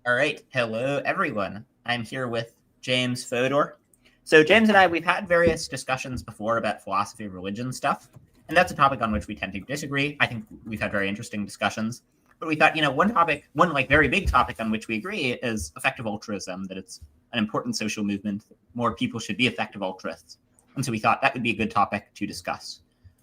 All right. Hello, everyone. I'm here with James Fodor. So, James and I, we've had various discussions before about philosophy of religion stuff, and that's a topic on which we tend to disagree. I think we've had very interesting discussions, but we thought, one like very big topic on which we agree is effective altruism, that it's an important social movement. More people should be effective altruists. And so we thought that would be a good topic to discuss.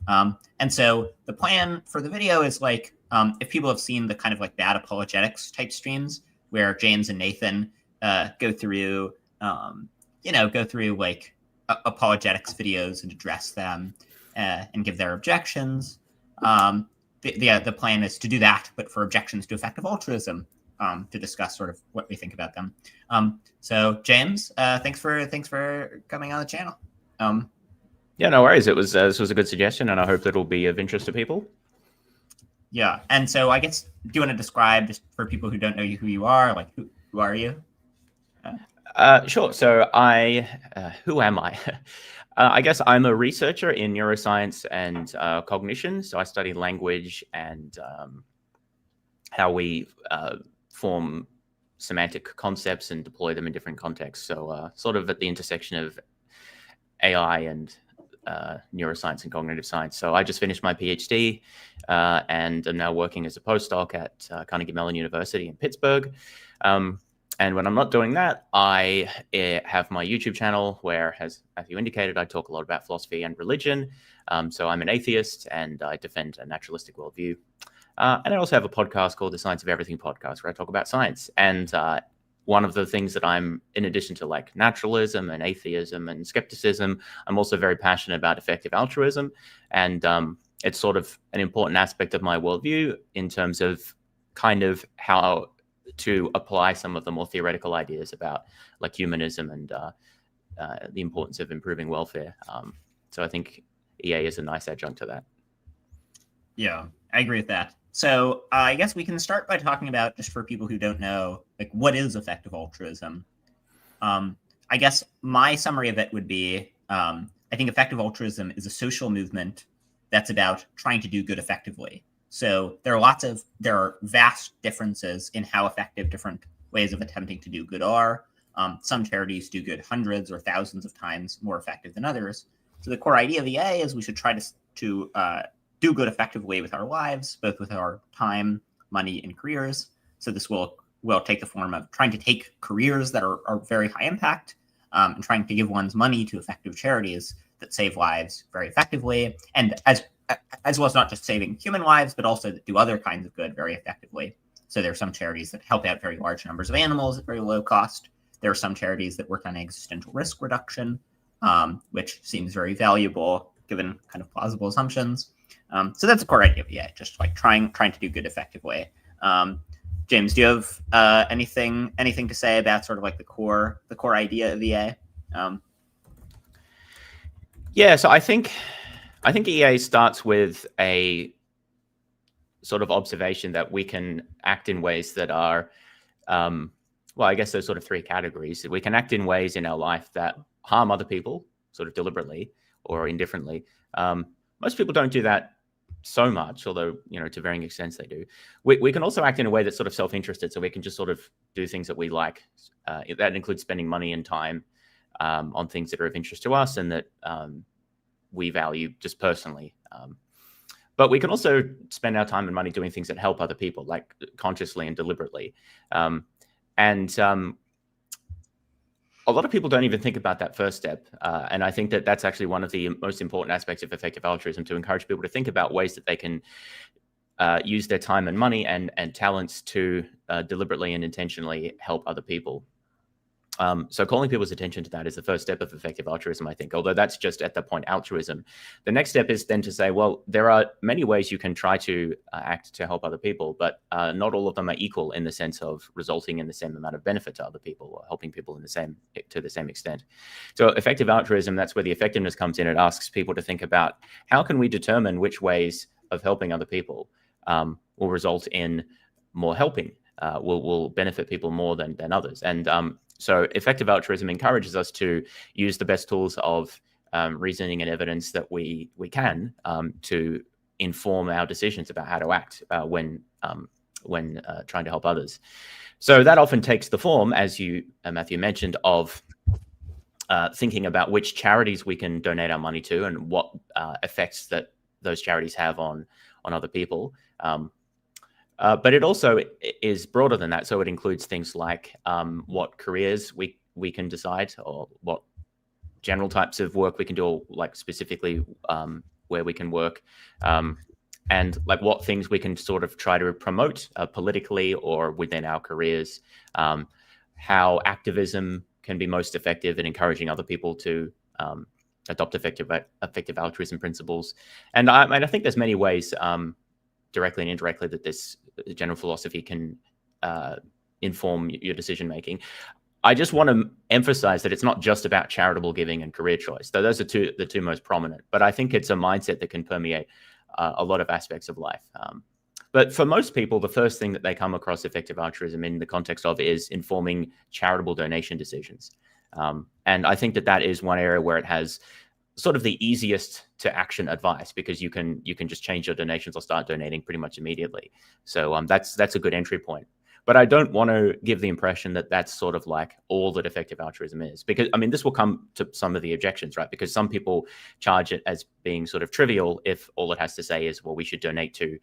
And so the plan for the video is if people have seen the kind of like bad apologetics type streams, where James and Nathan go through like apologetics videos and address them and give their objections. The plan is to do that, but for objections to effective altruism, to discuss sort of what we think about them. So James, thanks for coming on the channel. Yeah, no worries. This was a good suggestion, and I hope that it'll be of interest to people. Yeah, and so I guess, do you want to describe, just for people who don't know you, who you are? Like, who are you? Sure. So who am I? I guess I'm a researcher in neuroscience and cognition. So I study language and how we form semantic concepts and deploy them in different contexts. So sort of at the intersection of AI and neuroscience and cognitive science. So I just finished my PhD and I'm now working as a postdoc at Carnegie Mellon University in Pittsburgh. And when I'm not doing that, I have my YouTube channel where, as you indicated, I talk a lot about philosophy and religion. So I'm an atheist and I defend a naturalistic worldview. And I also have a podcast called the Science of Everything podcast, where I talk about science. And one of the things that I'm, in addition to like naturalism and atheism and skepticism, I'm also very passionate about effective altruism. And it's sort of an important aspect of my worldview in terms of kind of how to apply some of the more theoretical ideas about like humanism and the importance of improving welfare. So I think EA is a nice adjunct to that. Yeah, I agree with that. So I guess we can start by talking about, just for people who don't know, like, what is effective altruism? I guess my summary of it would be, I think effective altruism is a social movement that's about trying to do good effectively. So there are vast differences in how effective different ways of attempting to do good are. Some charities do good hundreds or thousands of times more effective than others. So the core idea of EA is we should try to do good effectively with our lives, both with our time, money, and careers. So this will take the form of trying to take careers that are very high impact and trying to give one's money to effective charities that save lives very effectively, and as well as not just saving human lives, but also that do other kinds of good very effectively. So there are some charities that help out very large numbers of animals at very low cost. There are some charities that work on existential risk reduction, which seems very valuable given kind of plausible assumptions. So that's a core idea of EA, just like trying to do good effectively. James, do you have anything to say about sort of like the core idea of EA? Yeah, so I think EA starts with a sort of observation that we can act in ways that are, well, I guess there's sort of three categories. We can act in ways in our life that harm other people, sort of deliberately or indifferently. Most people don't do that so much, although, to varying extents they do. We can also act in a way that's sort of self-interested, so we can just sort of do things that we like. That includes spending money and time on things that are of interest to us and that we value just personally. But we can also spend our time and money doing things that help other people, like consciously and deliberately. A lot of people don't even think about that first step. And I think that that's actually one of the most important aspects of effective altruism, to encourage people to think about ways that they can use their time and money and talents to deliberately and intentionally help other people. So calling people's attention to that is the first step of effective altruism, I think, although that's just at the point altruism. The next step is then to say, well, there are many ways you can try to act to help other people, but not all of them are equal in the sense of resulting in the same amount of benefit to other people or helping people to the same extent. So effective altruism, that's where the effectiveness comes in. It asks people to think about, how can we determine which ways of helping other people will result in more helping, will benefit people more than others. And so effective altruism encourages us to use the best tools of reasoning and evidence that we can to inform our decisions about how to act when when trying to help others. So that often takes the form, as you, Matthew, mentioned, of thinking about which charities we can donate our money to and what effects that those charities have on other people. But it also is broader than that. So it includes things like what careers we can decide, or what general types of work we can do, or like specifically where we can work, and like what things we can sort of try to promote politically or within our careers, how activism can be most effective in encouraging other people to adopt effective altruism principles. And I think there's many ways, directly and indirectly, that this general philosophy can inform your decision making. I just want to emphasize that it's not just about charitable giving and career choice, though those are the two most prominent. But I think it's a mindset that can permeate a lot of aspects of life. But for most people, the first thing that they come across effective altruism in the context of is informing charitable donation decisions. And I think that is one area where it has sort of the easiest to action advice, because you can just change your donations or start donating pretty much immediately. So that's a good entry point. But I don't want to give the impression that that's sort of like all that effective altruism is, because I mean, this will come to some of the objections, right? Because some people charge it as being sort of trivial if all it has to say is, well, we should donate to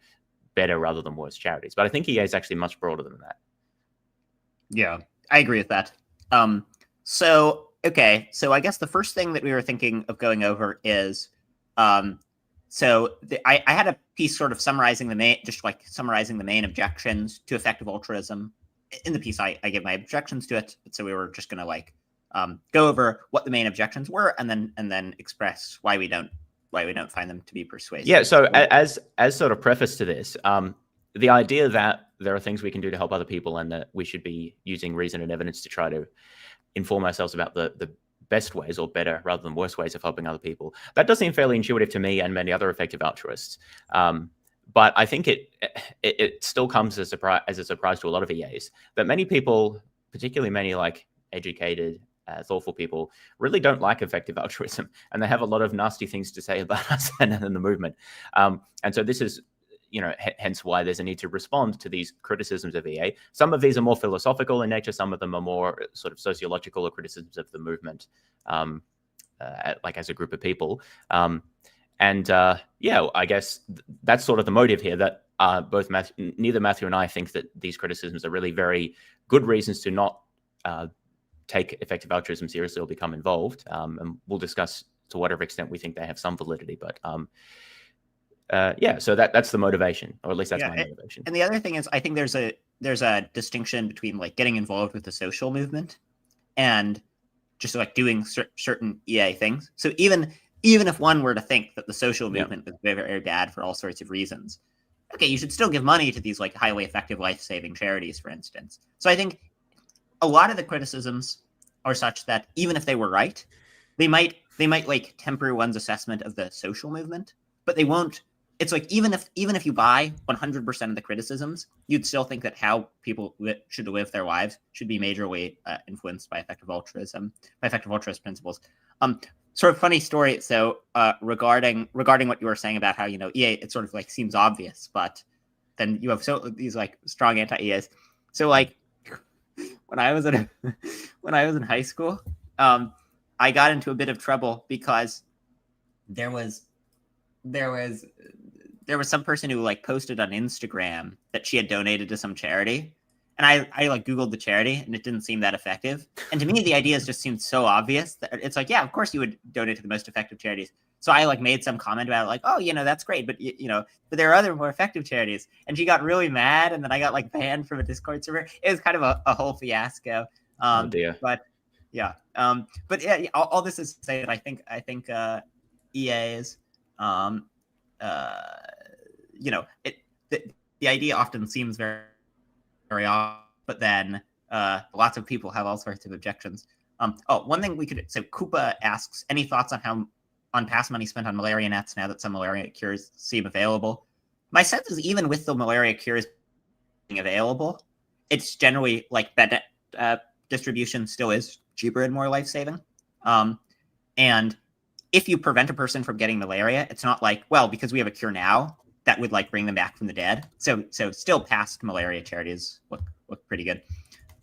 better rather than worse charities. But I think EA is actually much broader than that. Yeah, I agree with that. So I guess the first thing that we were thinking of going over is, I had a piece sort of summarizing the main objections to effective altruism. In the piece, I give my objections to it. So we were just going to go over what the main objections were, and then express why we don't find them to be persuasive. Yeah. So as sort of preface to this, the idea that there are things we can do to help other people, and that we should be using reason and evidence to try to inform ourselves about the best ways, or better rather than worse ways, of helping other people, that does seem fairly intuitive to me and many other effective altruists. But I think it still comes as a surprise to a lot of EAs that many people, particularly many like educated, thoughtful people, really don't like effective altruism, and they have a lot of nasty things to say about us and the movement. And so this is, hence why there's a need to respond to these criticisms of EA. Some of these are more philosophical in nature. Some of them are more sort of sociological, or criticisms of the movement, like as a group of people. I guess that's sort of the motive here, that neither Matthew and I think that these criticisms are really very good reasons to not take effective altruism seriously or become involved. And we'll discuss to whatever extent we think they have some validity. But so that's the motivation, or at least that's my motivation. And the other thing is, I think there's a distinction between like getting involved with the social movement and just like doing certain EA things. So even if one were to think that the social movement was very, very bad for all sorts of reasons, okay, you should still give money to these like highly effective life-saving charities, for instance. So I think a lot of the criticisms are such that even if they were right, they might like temper one's assessment of the social movement, but they won't. It's like even if you buy 100% of the criticisms, you'd still think that how people should live their lives should be majorly influenced by effective altruist principles. Sort of funny story. So regarding what you were saying about how EA, it sort of like seems obvious, but then you have these like strong anti-EAs. So like when I was in high school, I got into a bit of trouble because there was some person who like posted on Instagram that she had donated to some charity, and I like Googled the charity, and it didn't seem that effective. And to me, the ideas just seemed so obvious that it's like, yeah, of course you would donate to the most effective charities. So I like made some comment about it, like, oh, that's great, but but there are other more effective charities. And she got really mad, and then I got like banned from a Discord server. It was kind of a whole fiasco. Oh dear. But yeah, all this is to say that I think EAs, the idea often seems very, very off, but then lots of people have all sorts of objections. One thing so Koopa asks, any thoughts on past money spent on malaria nets now that some malaria cures seem available? My sense is even with the malaria cures being available, it's generally like that distribution still is cheaper and more life-saving. And if you prevent a person from getting malaria, it's not like, well, because we have a cure now, that would like bring them back from the dead. So still past malaria charities look pretty good.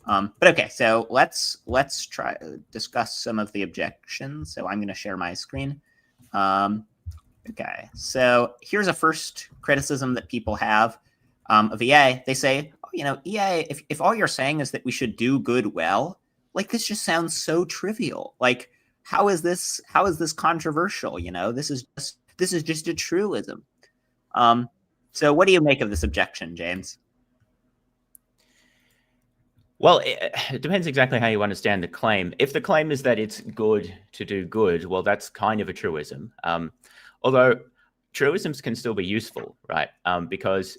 But okay, so let's try discuss some of the objections. So I'm going to share my screen. Okay, so here's a first criticism that people have of EA. They say, oh, EA, if all you're saying is that we should do good well, like this just sounds so trivial. Like, how is this controversial? This is just a truism. So what do you make of this objection, James? Well, it depends exactly how you understand the claim. If the claim is that it's good to do good, well, that's kind of a truism. Although truisms can still be useful, right? Because,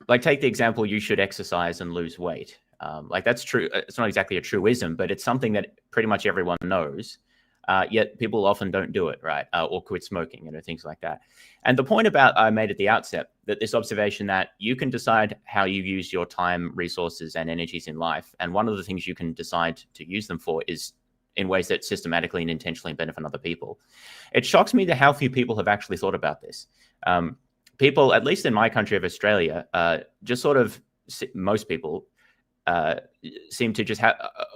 like, take the example, you should exercise and lose weight. Like, that's true. It's not exactly a truism, but it's something that pretty much everyone knows. Yet people often don't do it, right? Or quit smoking, things like that. And the point I made at the outset, that this observation that you can decide how you use your time, resources, and energies in life. And one of the things you can decide to use them for is in ways that systematically and intentionally benefit other people. It shocks me that how few people have actually thought about this. People, at least in my country of Australia, just sort of, most people seem to just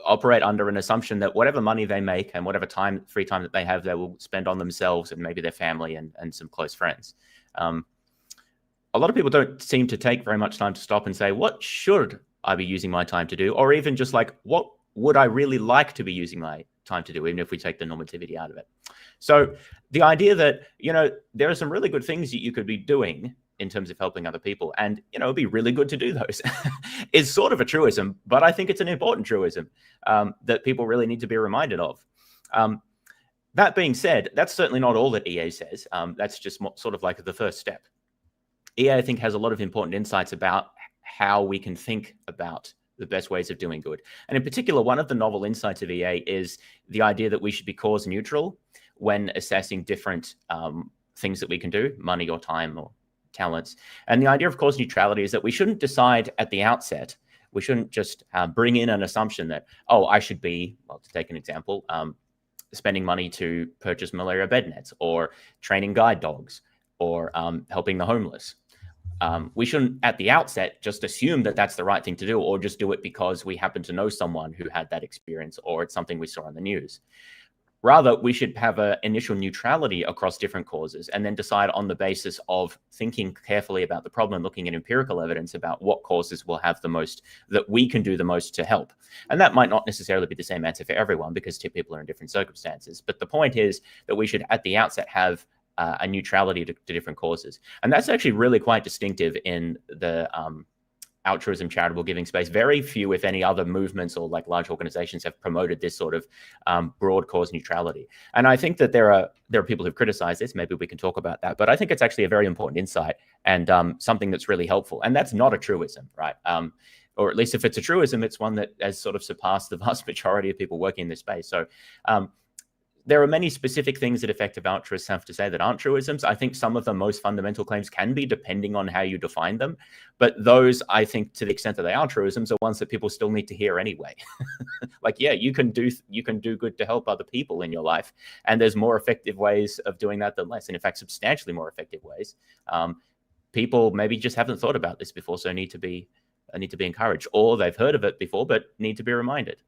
operate under an assumption that whatever money they make and whatever free time that they have, they will spend on themselves and maybe their family and some close friends. A lot of people don't seem to take very much time to stop and say, what should I be using my time to do? Or even just like, what would I really like to be using my time to do, even if we take the normativity out of it? So the idea that, there are some really good things that you could be doing in terms of helping other people, and it'd be really good to do those, is sort of a truism, but I think it's an important truism that people really need to be reminded of. That being said, that's certainly not all that EA says. That's just sort of like the first step. EA, I think, has a lot of important insights about how we can think about the best ways of doing good. And in particular, one of the novel insights of EA is the idea that we should be cause neutral when assessing different things that we can do, money or time or talents. And the idea of cause neutrality is that we shouldn't decide at the outset. We shouldn't just bring in an assumption that, I should be, well, to take an example, spending money to purchase malaria bed nets or training guide dogs or helping the homeless. We shouldn't at the outset just assume that that's the right thing to do, or just do it because we happen to know someone who had that experience or it's something we saw on the news. Rather, we should have an initial neutrality across different causes and then decide on the basis of thinking carefully about the problem, looking at empirical evidence about what causes will have the most, that we can do the most to help. And that might not necessarily be the same answer for everyone because people are in different circumstances. But the point is that we should at the outset have a neutrality to different causes. And that's actually really quite distinctive in the altruism, charitable giving space. Very few, if any, other movements or like large organizations have promoted this sort of broad cause neutrality. And I think that there are people who've criticized this. Maybe we can talk about that. But I think it's actually a very important insight and something that's really helpful. And that's not a truism, right? Or at least if it's a truism, it's one that has sort of surpassed the vast majority of people working in this space. So there are many specific things that effective altruists have to say that aren't truisms. I think some of the most fundamental claims can be, depending on how you define them. But those, I think, to the extent that they are truisms, are ones that people still need to hear anyway. Like, yeah, you can do good to help other people in your life. And there's more effective ways of doing that than less. And in fact, substantially more effective ways. People maybe just haven't thought about this before, so need to be encouraged, or they've heard of it before, but need to be reminded.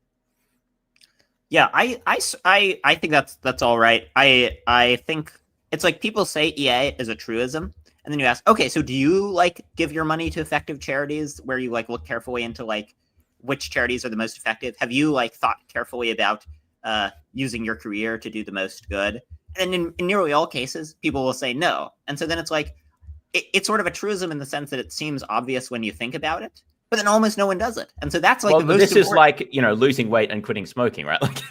Yeah, I think that's all right. I think it's like people say EA is a truism, and then you ask, okay, so do you like give your money to effective charities where you like look carefully into like which charities are the most effective? Have you like thought carefully about using your career to do the most good? And in nearly all cases, people will say no. And so then it's like it's sort of a truism in the sense that it seems obvious when you think about it, but then almost no one does it. And so that's like, this is like, losing weight and quitting smoking, right? Like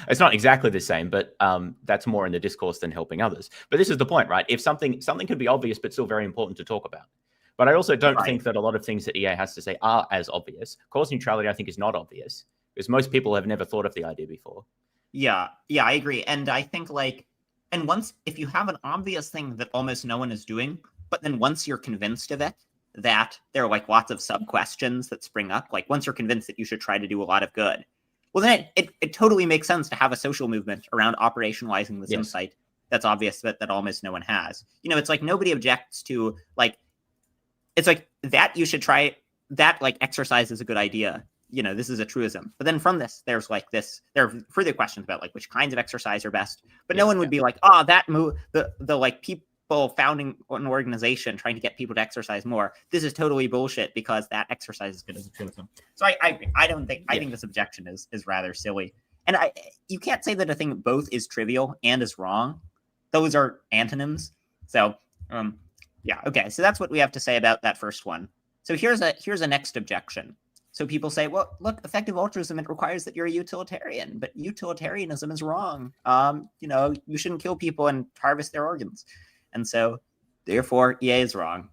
it's not exactly the same, but that's more in the discourse than helping others. But this is the point, right? If something could be obvious, but still very important to talk about. But I also don't think that a lot of things that EA has to say are as obvious. Cause neutrality, I think, is not obvious because most people have never thought of the idea before. Yeah, I agree. And I think if you have an obvious thing that almost no one is doing, but then once you're convinced of it, that there are like lots of sub questions that spring up. Like once you're convinced that you should try to do a lot of good, well, then it totally makes sense to have a social movement around operationalizing this insight that's obvious that almost no one has. It's like nobody objects to like, it's like that you should try that, like exercise is a good idea. This is a truism. But then from this, there are further questions about like which kinds of exercise are best. But no one would be like, that move, the like people founding an organization trying to get people to exercise more, this is totally bullshit because that exercise is good as a truism. So I don't think, I think this objection is rather silly. And you can't say that a thing both is trivial and is wrong. Those are antonyms. So yeah, okay. So that's what we have to say about that first one. So here's a next objection. So people say, well, look, effective altruism, it requires that you're a utilitarian, but utilitarianism is wrong. You shouldn't kill people and harvest their organs. And so therefore EA is wrong.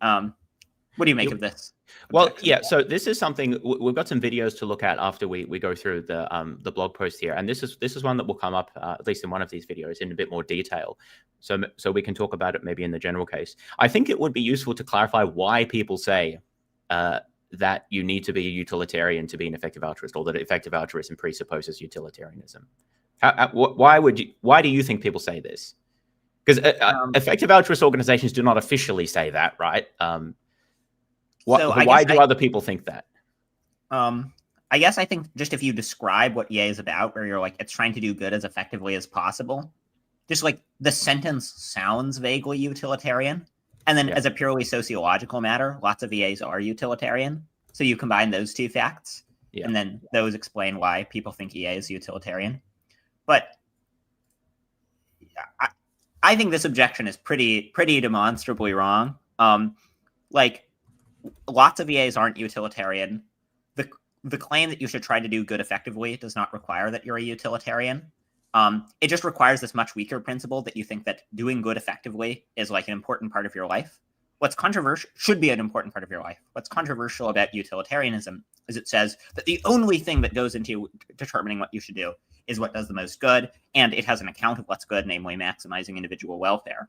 What do you make of this? Well, yeah, so this is something we've got some videos to look at after we go through the blog post here. And this is one that will come up, at least in one of these videos, in a bit more detail. So we can talk about it maybe in the general case. I think it would be useful to clarify why people say that you need to be a utilitarian to be an effective altruist, or that effective altruism presupposes utilitarianism. Why do you think people say this? Because effective altruist organizations do not officially say that, right? Why do other people think that? I guess I think just if you describe what EA is about, where you're like, it's trying to do good as effectively as possible, just like the sentence sounds vaguely utilitarian. And then as a purely sociological matter, lots of EAs are utilitarian. So you combine those two facts, and then those explain why people think EA is utilitarian. But I think this objection is pretty demonstrably wrong. Like, lots of EAs aren't utilitarian. The claim that you should try to do good effectively does not require that you're a utilitarian. It just requires this much weaker principle that you think that doing good effectively is like an important part of your life. What's controversial should be an important part of your life. What's controversial about utilitarianism is it says that the only thing that goes into determining what you should do is what does the most good, and it has an account of what's good, namely maximizing individual welfare.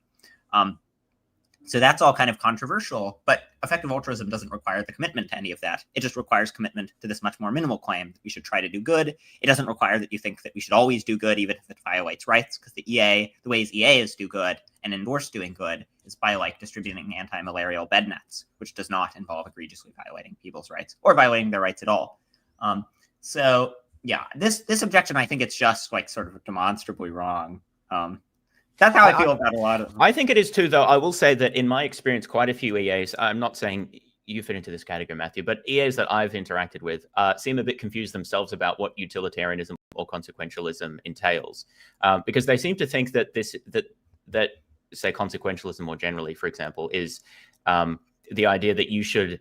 So that's all kind of controversial, but effective altruism doesn't require the commitment to any of that. It just requires commitment to this much more minimal claim that we should try to do good. It doesn't require that you think that we should always do good, even if it violates rights, because the ways EAs do good and endorse doing good is by like distributing anti-malarial bed nets, which does not involve egregiously violating people's rights or violating their rights at all. So yeah, this objection, I think it's just like sort of demonstrably wrong. That's how I feel about a lot of them. I think it is too, though. I will say that in my experience, quite a few EAs, I'm not saying you fit into this category, Matthew, but EAs that I've interacted with seem a bit confused themselves about what utilitarianism or consequentialism entails, because they seem to think that that say consequentialism more generally, for example, is the idea that you should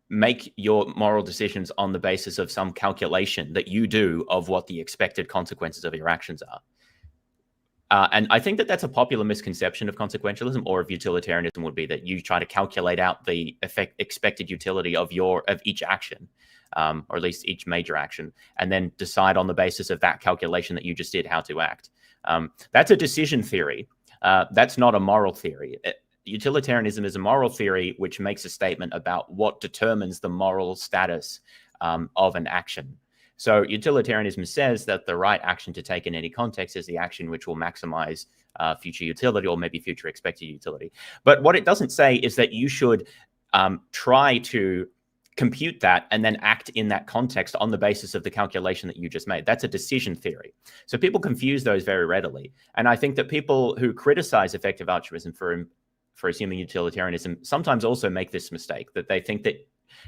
make your moral decisions on the basis of some calculation that you do of what the expected consequences of your actions are. And I think that that's a popular misconception of consequentialism or of utilitarianism, would be that you try to calculate out the expected utility of each action, or at least each major action, and then decide on the basis of that calculation that you just did how to act. That's a decision theory. That's not a moral theory. Utilitarianism is a moral theory which makes a statement about what determines the moral status of an action. So utilitarianism says that the right action to take in any context is the action which will maximize future utility, or maybe future expected utility. But what it doesn't say is that you should try to compute that and then act in that context on the basis of the calculation that you just made. That's a decision theory. So people confuse those very readily. And I think that people who criticize effective altruism for assuming utilitarianism sometimes also make this mistake, that they think that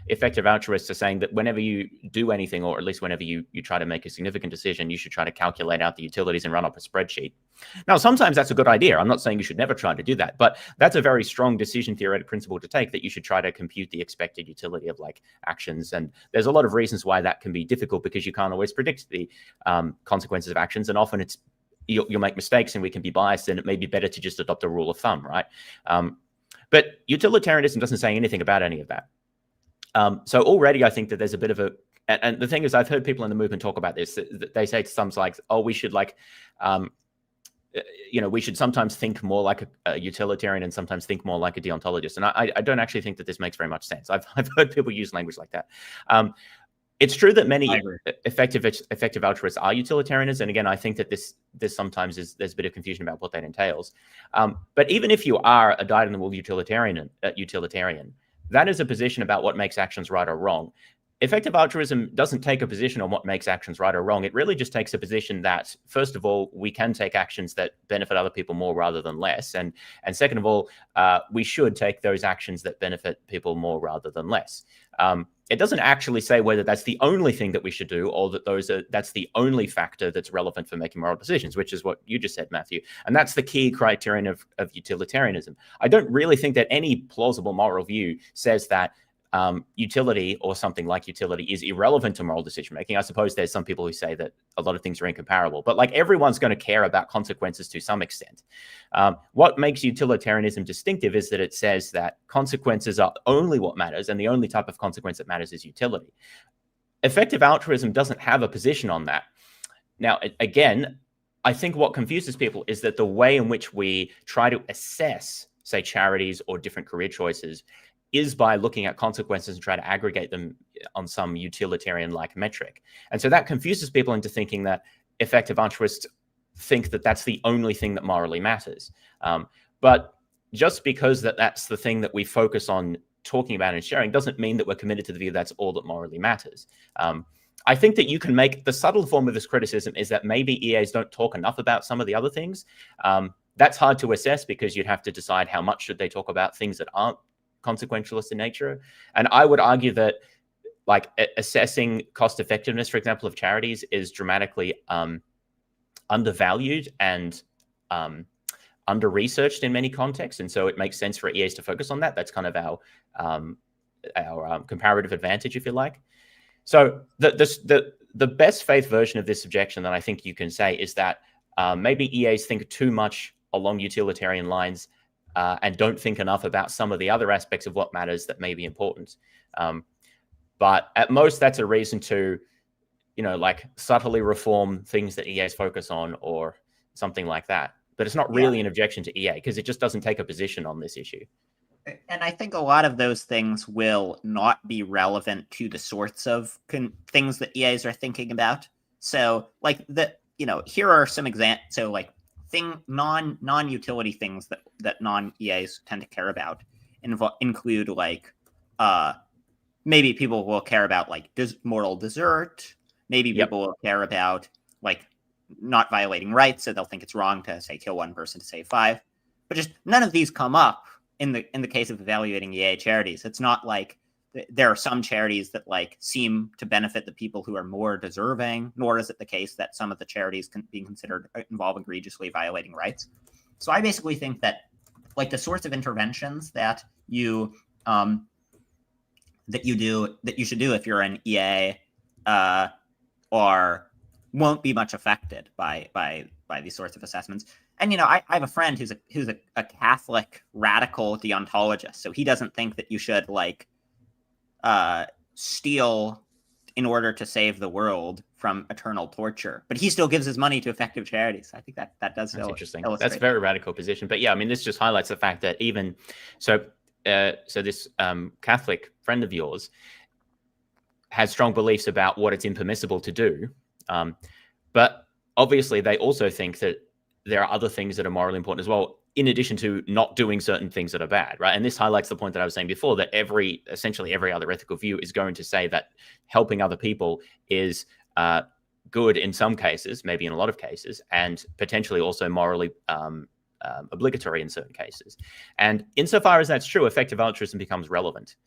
effective altruists are saying that whenever you do anything, or at least whenever you try to make a significant decision, you should try to calculate out the utilities and run up a spreadsheet. Now, sometimes that's a good idea. I'm not saying you should never try to do that, but that's a very strong decision theoretic principle to take, that you should try to compute the expected utility of like actions. And there's a lot of reasons why that can be difficult, because you can't always predict the consequences of actions. And often you'll make mistakes and we can be biased, and it may be better to just adopt a rule of thumb, right? But utilitarianism doesn't say anything about any of that. So already I think that there's a bit of a, and the thing is, I've heard people in the movement talk about this. They say something like, oh, we should like, we should sometimes think more like a utilitarian and sometimes think more like a deontologist. And I don't actually think that this makes very much sense. I've heard people use language like that. It's true that I many agree. effective altruists are utilitarians, and again, I think that this sometimes there's a bit of confusion about what that entails. But even if you are a dyed-in-the-wool utilitarian, that is a position about what makes actions right or wrong. Effective altruism doesn't take a position on what makes actions right or wrong. It really just takes a position that, first of all, we can take actions that benefit other people more rather than less, and second of all, we should take those actions that benefit people more rather than less. It doesn't actually say whether that's the only thing that we should do, or that that's the only factor that's relevant for making moral decisions, which is what you just said, Matthew. And that's the key criterion of utilitarianism. I don't really think that any plausible moral view says that utility or something like utility is irrelevant to moral decision making. I suppose there's some people who say that a lot of things are incomparable, but like everyone's going to care about consequences to some extent. What makes utilitarianism distinctive is that it says that consequences are only what matters, and the only type of consequence that matters is utility. Effective altruism doesn't have a position on that. Now, again, I think what confuses people is that the way in which we try to assess, say, charities or different career choices is by looking at consequences and try to aggregate them on some utilitarian-like metric. And so that confuses people into thinking that effective altruists think that that's the only thing that morally matters. But just because that's the thing that we focus on talking about and sharing doesn't mean that we're committed to the view that's all that morally matters. I think that you can make the subtle form of this criticism is that maybe EAs don't talk enough about some of the other things. That's hard to assess because you'd have to decide how much should they talk about things that aren't consequentialist in nature. And I would argue that like assessing cost effectiveness, for example, of charities is dramatically undervalued and under-researched in many contexts. And so it makes sense for EAs to focus on that. That's kind of our comparative advantage, if you like. So the best faith version of this objection that I think you can say is that maybe EAs think too much along utilitarian lines and don't think enough about some of the other aspects of what matters that may be important. But at most, that's a reason to, like subtly reform things that EAs focus on or something like that. But it's not really an objection to EA because it just doesn't take a position on this issue. And I think a lot of those things will not be relevant to the sorts of things that EAs are thinking about. So like here are some examples. So like non-utility things that non-EAs tend to care about include like maybe people will care about like moral desert. Maybe people will care about like not violating rights, so they'll think it's wrong to say kill one person to save five. But just none of these come up in the case of evaluating EA charities. It's not like there are some charities that like seem to benefit the people who are more deserving, nor is it the case that some of the charities being considered involve egregiously violating rights. So I basically think that like the sorts of interventions that you should do if you're an EA or won't be much affected by these sorts of assessments. And I have a friend who's a Catholic radical deontologist, so he doesn't think that you should like steal in order to save the world from eternal torture, but he still gives his money to effective charities. I think that does. That's interesting. That's a very radical position, but yeah, I mean, this just highlights the fact that even so this Catholic friend of yours has strong beliefs about what it's impermissible to do, but obviously they also think that there are other things that are morally important as well, in addition to not doing certain things that are bad, right? And this highlights the point that I was saying before, that essentially every other ethical view is going to say that helping other people is good in some cases, maybe in a lot of cases, and potentially also morally obligatory in certain cases. And insofar as that's true, effective altruism becomes relevant.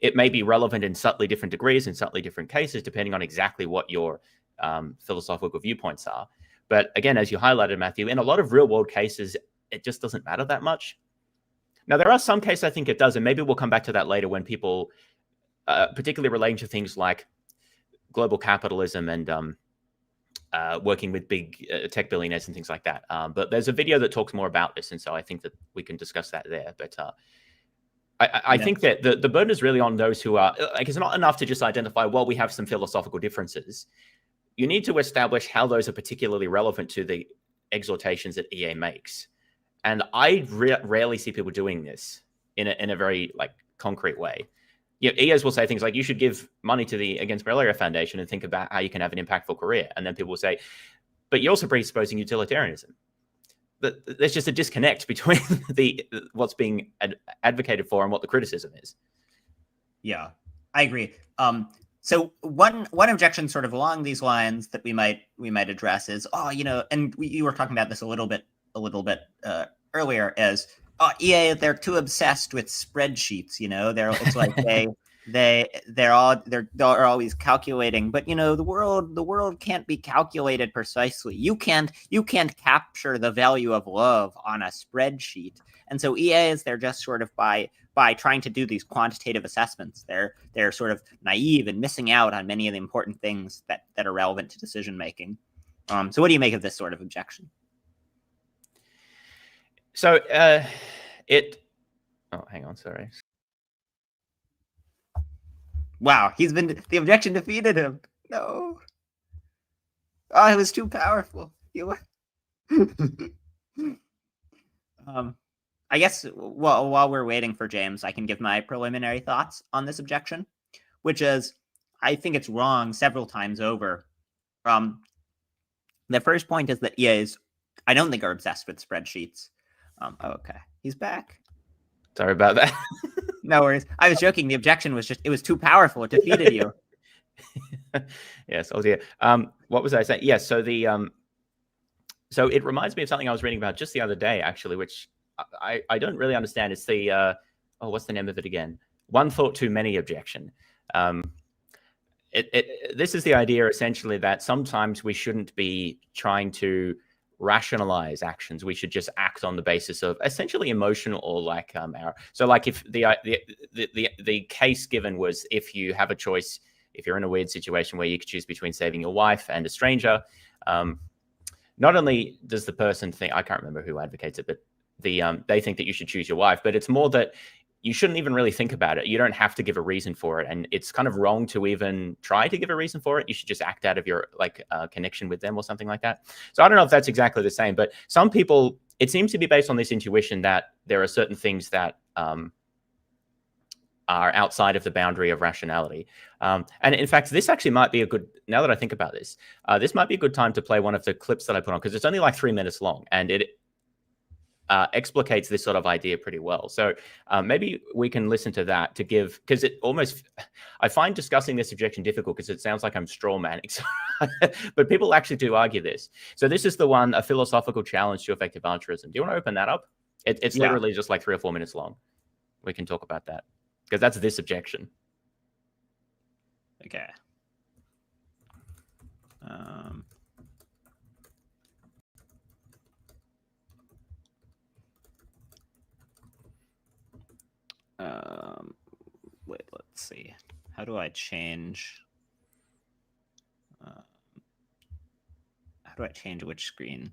It may be relevant in subtly different degrees, in subtly different cases, depending on exactly what your philosophical viewpoints are. But again, as you highlighted, Matthew, in a lot of real world cases, it just doesn't matter that much. Now, there are some cases I think it does, and maybe we'll come back to that later when people, particularly relating to things like global capitalism and working with big tech billionaires and things like that. But there's a video that talks more about this, and so I think that we can discuss that there. But I think that the burden is really on those who are, like, it's not enough to just identify, well, we have some philosophical differences. You need to establish how those are particularly relevant to the exhortations that EA makes. And I rarely see people doing this in a very like concrete way. EAs will say things like, you should give money to the Against Malaria Foundation and think about how you can have an impactful career. And then people will say, but you're also presupposing utilitarianism. But there's just a disconnect between what's being advocated for and what the criticism is. Yeah, I agree. So one objection sort of along these lines that we might address is, and you were talking about this a little bit earlier, is EA, they're too obsessed with spreadsheets. It's like they're always calculating, but the world can't be calculated precisely. You can't capture the value of love on a spreadsheet. And so EAs, they're just sort of by trying to do these quantitative assessments, they're sort of naive and missing out on many of the important things that are relevant to decision making. So what do you make of this sort of objection? So hang on, sorry. Wow, the objection defeated him. No. Oh, it was too powerful. I guess while we're waiting for James, I can give my preliminary thoughts on this objection, which is, I think it's wrong several times over. The first point is that EAs, I don't think, are obsessed with spreadsheets. Okay, he's back. Sorry about that. No worries. I was joking. The objection was just, it was too powerful. It defeated you. Yes. Oh dear. What was I saying? Yes. So so it reminds me of something I was reading about just the other day, actually, which I don't really understand. It's the what's the name of it again? One thought too many objection. This is the idea essentially that sometimes we shouldn't be trying to rationalize actions. We should just act on the basis of essentially emotional or like so like if the case given was, if you have a choice, if you're in a weird situation where you could choose between saving your wife and a stranger, not only does the person think, I can't remember who advocates it, but they think that you should choose your wife, but it's more that you shouldn't even really think about it. You don't have to give a reason for it. And it's kind of wrong to even try to give a reason for it. You should just act out of your connection with them or something like that. So I don't know if that's exactly the same, but some people, it seems to be based on this intuition that there are certain things that are outside of the boundary of rationality. And in fact, this actually might be a good, now that I think about this, this might be a good time to play one of the clips that I put on, because it's only like 3 minutes long and it explicates this sort of idea pretty well. So maybe we can listen to that to give, because it almost, I find discussing this objection difficult because it sounds like I'm straw manning, but people actually do argue this. So this is the one, a philosophical challenge to effective altruism. Do you want to open that up? It's literally just like 3 or 4 minutes long. We can talk about that because that's this objection. Okay. Wait, let's see. How do I change? How do I change which screen?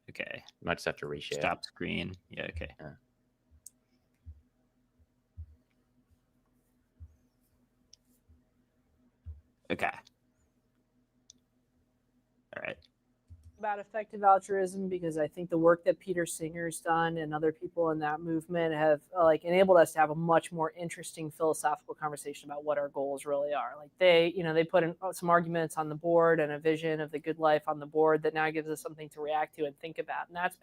Okay. You might just have to reshare. Stop screen. Yeah, okay. Yeah. Okay. All right. About effective altruism, because I think the work that Peter Singer's done and other people in that movement have enabled us to have a much more interesting philosophical conversation about what our goals really are. Like they put in some arguments on the board and a vision of the good life on the board that now gives us something to react to and think about. And that's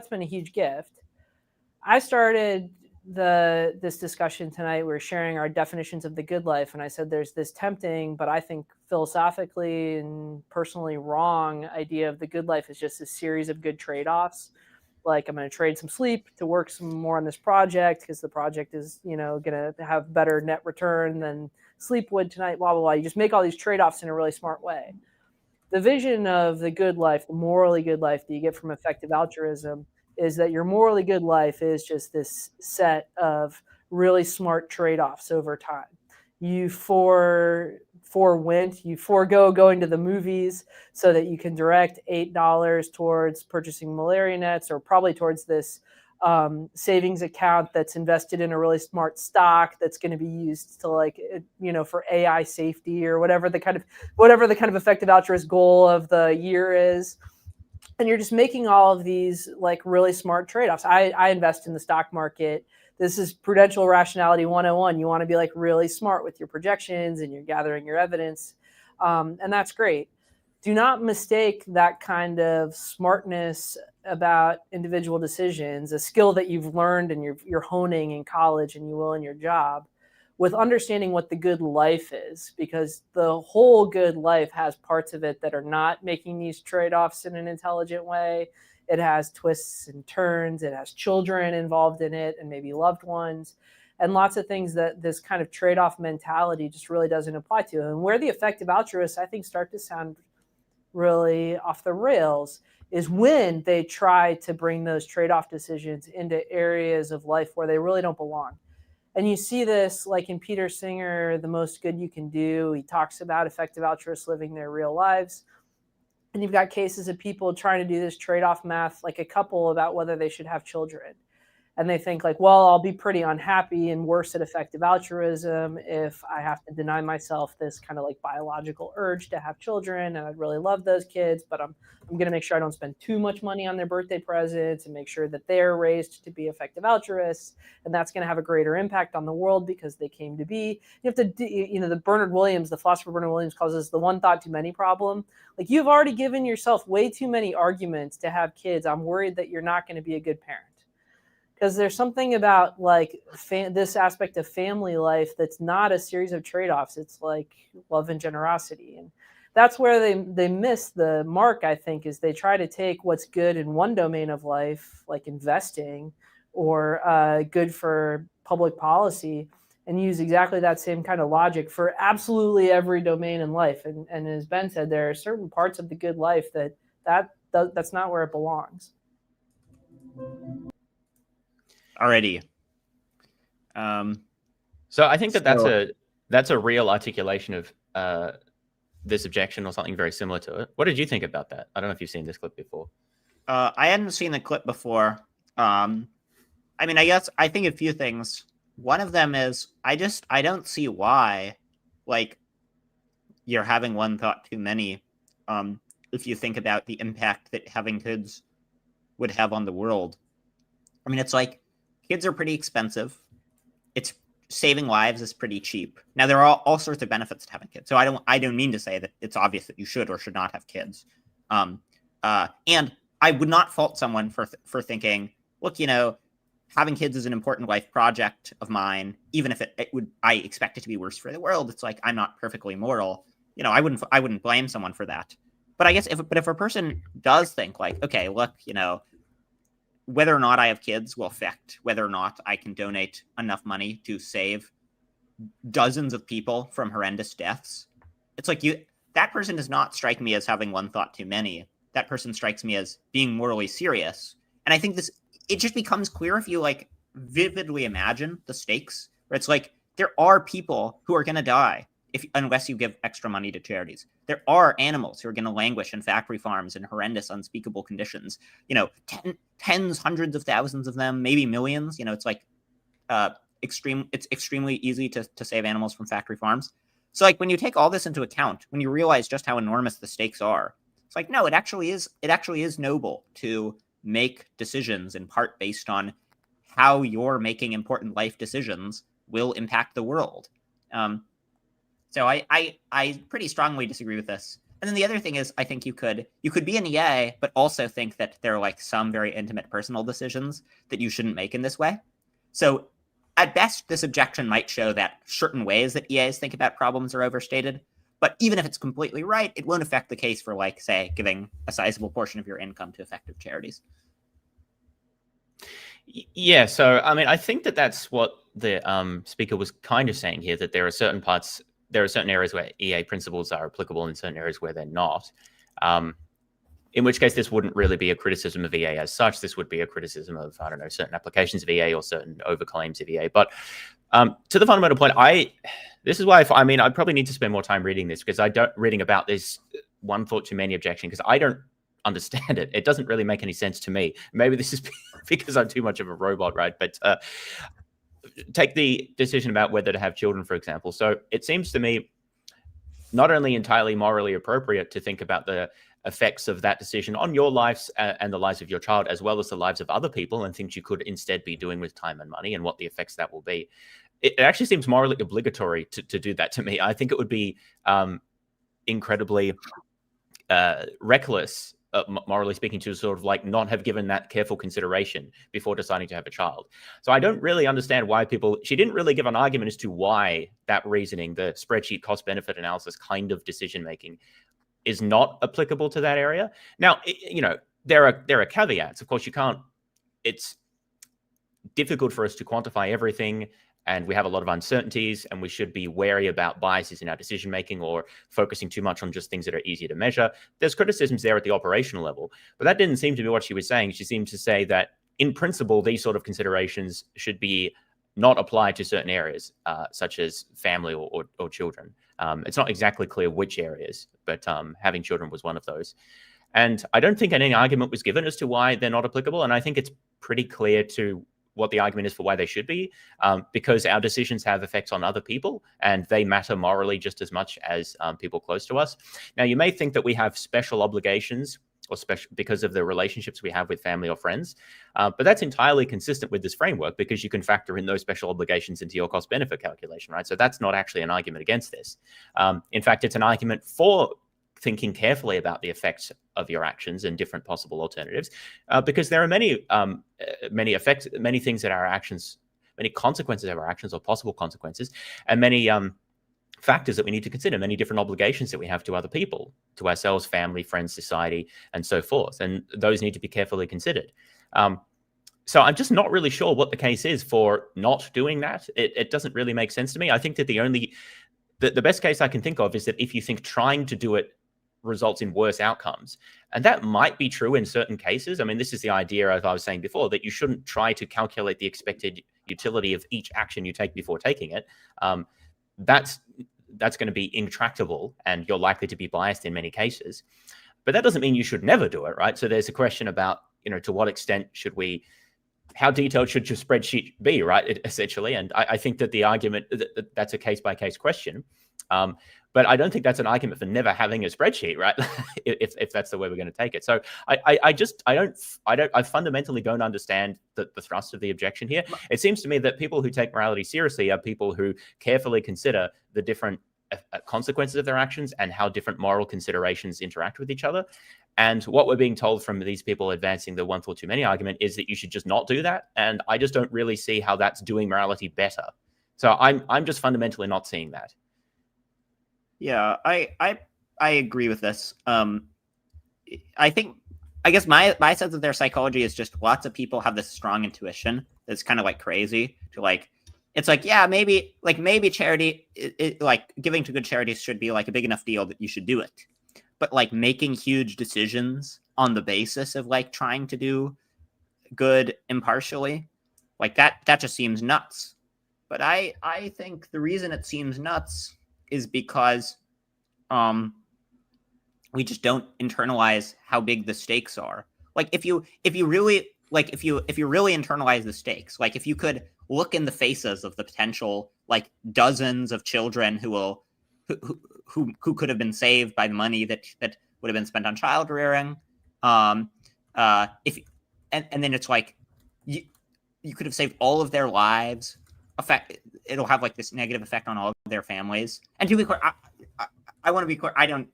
been a huge gift. I started this discussion tonight. We're sharing our definitions of the good life, and I said there's this tempting, but I think philosophically and personally wrong idea of the good life is just a series of good trade-offs. Like, I'm going to trade some sleep to work some more on this project because the project is, going to have better net return than sleep would tonight, blah, blah, blah. You just make all these trade-offs in a really smart way. The vision of the good life, the morally good life that you get from effective altruism, is that your morally good life is just this set of really smart trade-offs over time. You forego going to the movies so that you can direct $8 towards purchasing malaria nets, or probably towards this savings account that's invested in a really smart stock that's going to be used to for AI safety or whatever the kind of effective altruist goal of the year is. And you're just making all of these really smart trade-offs. I invest in the stock market This is prudential rationality 101. You want to be like really smart with your projections and you're gathering your evidence. And that's great. Do not mistake that kind of smartness about individual decisions, a skill that you've learned and you're honing in college and you will in your job, with understanding what the good life is, because the whole good life has parts of it that are not making these trade-offs in an intelligent way. It has twists and turns. It has children involved in it and maybe loved ones, and lots of things that this kind of trade-off mentality just really doesn't apply to. And where the effective altruists, I think, start to sound really off the rails is when they try to bring those trade-off decisions into areas of life where they really don't belong. And you see this like in Peter Singer, The Most Good You Can Do. He talks about effective altruists living their real lives. And you've got cases of people trying to do this trade-off math, like a couple, about whether they should have children. And they think like, well, I'll be pretty unhappy and worse at effective altruism if I have to deny myself this kind of like biological urge to have children. And I'd really love those kids, but I'm going to make sure I don't spend too much money on their birthday presents and make sure that they're raised to be effective altruists. And that's going to have a greater impact on the world because they came to be. You have to, the Bernard Williams, the philosopher Bernard Williams, calls this the one thought too many problem. Like, you've already given yourself way too many arguments to have kids. I'm worried that you're not going to be a good parent. Because there's something about like this aspect of family life that's not a series of trade-offs. It's like love and generosity. And that's where they miss the mark, I think, is they try to take what's good in one domain of life, like investing or good for public policy, and use exactly that same kind of logic for absolutely every domain in life. And as Ben said, there are certain parts of the good life that's not where it belongs. Already. So I think that's a real articulation of this objection or something very similar to it. What did you think about that? I don't know if you've seen this clip before. I hadn't seen the clip before. I mean, I think a few things. One of them is I don't see why, like, you're having one thought too many. If you think about the impact that having kids would have on the world. I mean, it's like, kids are pretty expensive. It's saving lives is pretty cheap. Now, there are all sorts of benefits to having kids. So I don't mean to say that it's obvious that you should or should not have kids. And I would not fault someone for thinking, look, having kids is an important life project of mine, even if I expect it to be worse for the world. It's like, I'm not perfectly moral. I wouldn't blame someone for that. But I guess if a person does think like, okay, look, whether or not I have kids will affect whether or not I can donate enough money to save dozens of people from horrendous deaths. It's like that person does not strike me as having one thought too many. That person strikes me as being morally serious. And I think it just becomes clear if you like vividly imagine the stakes, where it's like, there are people who are going to die unless you give extra money to charities. There are animals who are going to languish in factory farms in horrendous, unspeakable conditions. Tens, hundreds of thousands of them, maybe millions. It's like it's extremely easy to save animals from factory farms. So like when you take all this into account, when you realize just how enormous the stakes are, it's like, no, it actually is noble to make decisions in part based on how you're making important life decisions will impact the world. So I pretty strongly disagree with this. And then the other thing is, I think you could be an EA, but also think that there are like some very intimate personal decisions that you shouldn't make in this way. So at best, this objection might show that certain ways that EAs think about problems are overstated. But even if it's completely right, it won't affect the case for, like, say, giving a sizable portion of your income to effective charities. Yeah, so I mean, I think that's what the speaker was kind of saying here, that there are certain areas where EA principles are applicable and certain areas where they're not. In which case, this wouldn't really be a criticism of EA as such. This would be a criticism of, I don't know, certain applications of EA or certain overclaims of EA. But to the fundamental point, this is why I probably need to spend more time reading this, because reading about this one thought too many objection, because I don't understand it. It doesn't really make any sense to me. Maybe this is because I'm too much of a robot, right? But take the decision about whether to have children, for example. So it seems to me not only entirely morally appropriate to think about the effects of that decision on your lives and the lives of your child, as well as the lives of other people, and things you could instead be doing with time and money, and what the effects that will be. It actually seems morally obligatory to do that to me. I think it would be incredibly reckless, morally speaking, to sort of like not have given that careful consideration before deciding to have a child. So I don't really understand why she didn't really give an argument as to why that reasoning, the spreadsheet cost benefit analysis kind of decision making, is not applicable to that area. Now, there are caveats. Of course, it's difficult for us to quantify everything, and we have a lot of uncertainties, and we should be wary about biases in our decision making or focusing too much on just things that are easier to measure. There's criticisms there at the operational level, but that didn't seem to be what she was saying. She seemed to say that in principle, these sort of considerations should be not applied to certain areas, such as family or children. It's not exactly clear which areas, but having children was one of those. And I don't think any argument was given as to why they're not applicable. And I think it's pretty clear to what the argument is for why they should be, because our decisions have effects on other people, and they matter morally just as much as people close to us. Now, you may think that we have special obligations or special because of the relationships we have with family or friends, but that's entirely consistent with this framework, because you can factor in those special obligations into your cost benefit calculation, right? So that's not actually an argument against this. In fact, it's an argument for thinking carefully about the effects of your actions and different possible alternatives, because there are many things that our actions, many consequences of our actions or possible consequences, and many factors that we need to consider, many different obligations that we have to other people, to ourselves, family, friends, society, and so forth. And those need to be carefully considered. So I'm just not really sure what the case is for not doing that. It doesn't really make sense to me. I think that the best case I can think of is that if you think trying to do it results in worse outcomes. And that might be true in certain cases. I mean, this is the idea, as I was saying before, that you shouldn't try to calculate the expected utility of each action you take before taking it. That's going to be intractable, and you're likely to be biased in many cases. But that doesn't mean you should never do it, right? So there's a question about, to what extent how detailed should your spreadsheet be, right? Essentially. And I think that the argument, that's a case-by-case question. But I don't think that's an argument for never having a spreadsheet, right? if that's the way we're going to take it. So I fundamentally don't understand the thrust of the objection here. It seems to me that people who take morality seriously are people who carefully consider the different consequences of their actions and how different moral considerations interact with each other. And what we're being told from these people advancing the one thought too many argument is that you should just not do that. And I just don't really see how that's doing morality better. So I'm just fundamentally not seeing that. Yeah, I agree with this. I guess my sense of their psychology is just lots of people have this strong intuition that's kind of like crazy to like, it's like, yeah, maybe charity, like giving to good charities should be like a big enough deal that you should do it. But like making huge decisions on the basis of like trying to do good impartially, like that just seems nuts. But I think the reason it seems nuts is because we just don't internalize how big the stakes are. Like if you really internalize the stakes, like if you could look in the faces of the potential like dozens of children who could have been saved by the money that would have been spent on child rearing, and then it's like you could have saved all of their lives. It'll have like this negative effect on all of their families. And to be clear, I want to be clear. I don't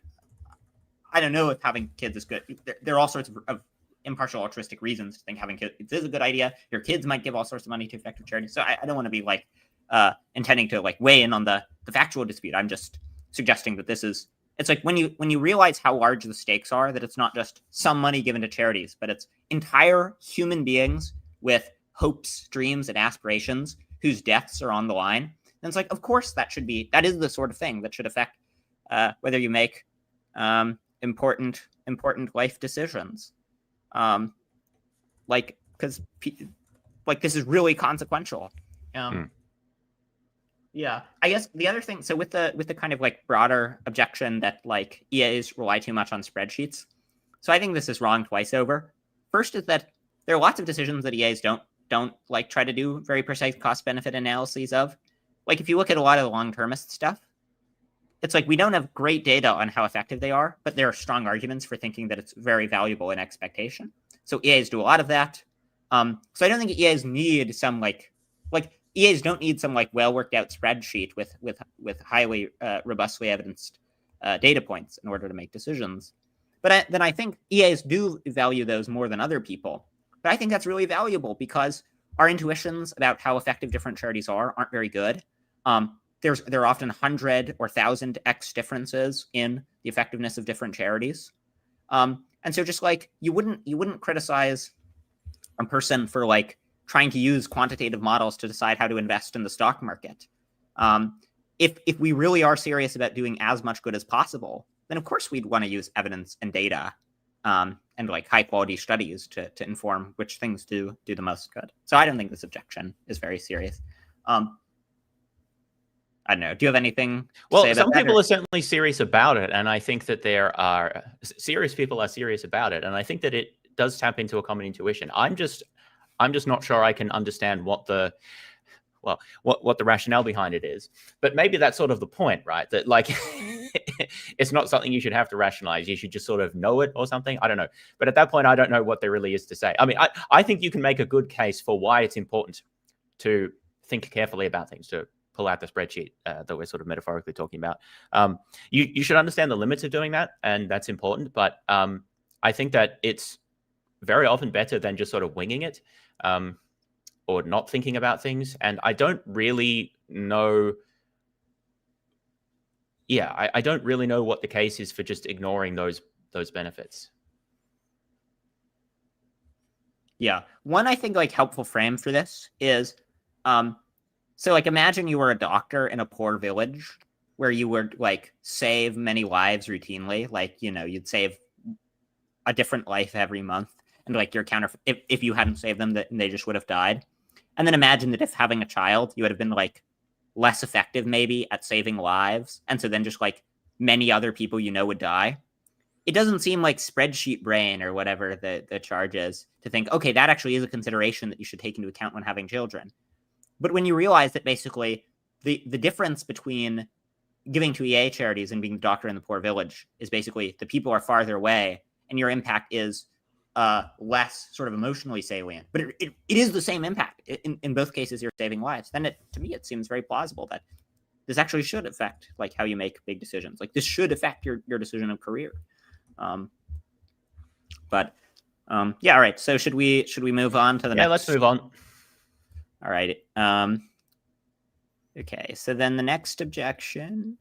know if having kids is good. There are all sorts of impartial altruistic reasons to think having kids is a good idea. Your kids might give all sorts of money to effective charity. So I don't want to be like intending to like weigh in on the factual dispute. I'm just suggesting that it's like when you realize how large the stakes are, that it's not just some money given to charities, but it's entire human beings with hopes, dreams, and aspirations whose deaths are on the line. And it's like, of course, that is the sort of thing that should affect whether you make important life decisions. Because this is really consequential. Yeah, I guess the other thing, so with the kind of like broader objection that like EAs rely too much on spreadsheets. So I think this is wrong twice over. First is that there are lots of decisions that EAs don't like try to do very precise cost benefit analyses of. Like if you look at a lot of the long-termist stuff, it's like we don't have great data on how effective they are, but there are strong arguments for thinking that it's very valuable in expectation. So EAs do a lot of that. So I don't think EAs need some like EAs don't need some like well worked out spreadsheet with highly robustly evidenced data points in order to make decisions. But then I think EAs do value those more than other people. But I think that's really valuable because our intuitions about how effective different charities aren't very good. There are often 100 or 1,000x differences in the effectiveness of different charities. And so just like you wouldn't criticize a person for like trying to use quantitative models to decide how to invest in the stock market. If we really are serious about doing as much good as possible, then of course we'd want to use evidence and data and like high quality studies to inform which things do the most good. So I don't think this objection is very serious. I don't know. Do you have anything to say about some that, people are certainly serious about it, and I think that there are serious people are serious about it, and I think that it does tap into a common intuition. I'm just not sure I can understand what the rationale behind it is. But maybe that's sort of the point, right? That like it's not something you should have to rationalize. You should just sort of know it or something. I don't know. But at that point, I don't know what there really is to say. I mean, I think you can make a good case for why it's important to think carefully about things, to pull out the spreadsheet that we're sort of metaphorically talking about. You should understand the limits of doing that, and that's important. But I think that it's very often better than just sort of winging it or not thinking about things. And I don't really know. Yeah, I don't really know what the case is for just ignoring those benefits. Yeah. One, I think, like, helpful frame for this is, so, like, imagine you were a doctor in a poor village where you would, like, save many lives routinely. Like, you know, you'd save a different life every month. And, like, your counter, if you hadn't saved them, they just would have died. And then imagine that if having a child, you would have been, like, less effective, maybe, at saving lives. And so then just, like, many other people you know would die. It doesn't seem like spreadsheet brain or whatever the charge is to think, okay, that actually is a consideration that you should take into account when having children. But when you realize that basically the difference between giving to EA charities and being a doctor in the poor village is basically the people are farther away and your impact is less sort of emotionally salient. But it is the same impact. In both cases, you're saving lives. Then to me, it seems very plausible that this actually should affect like how you make big decisions. Like this should affect your decision of career. Yeah, all right. So should we move on to the next? Yeah, let's move on. All right. Okay, so then the next objection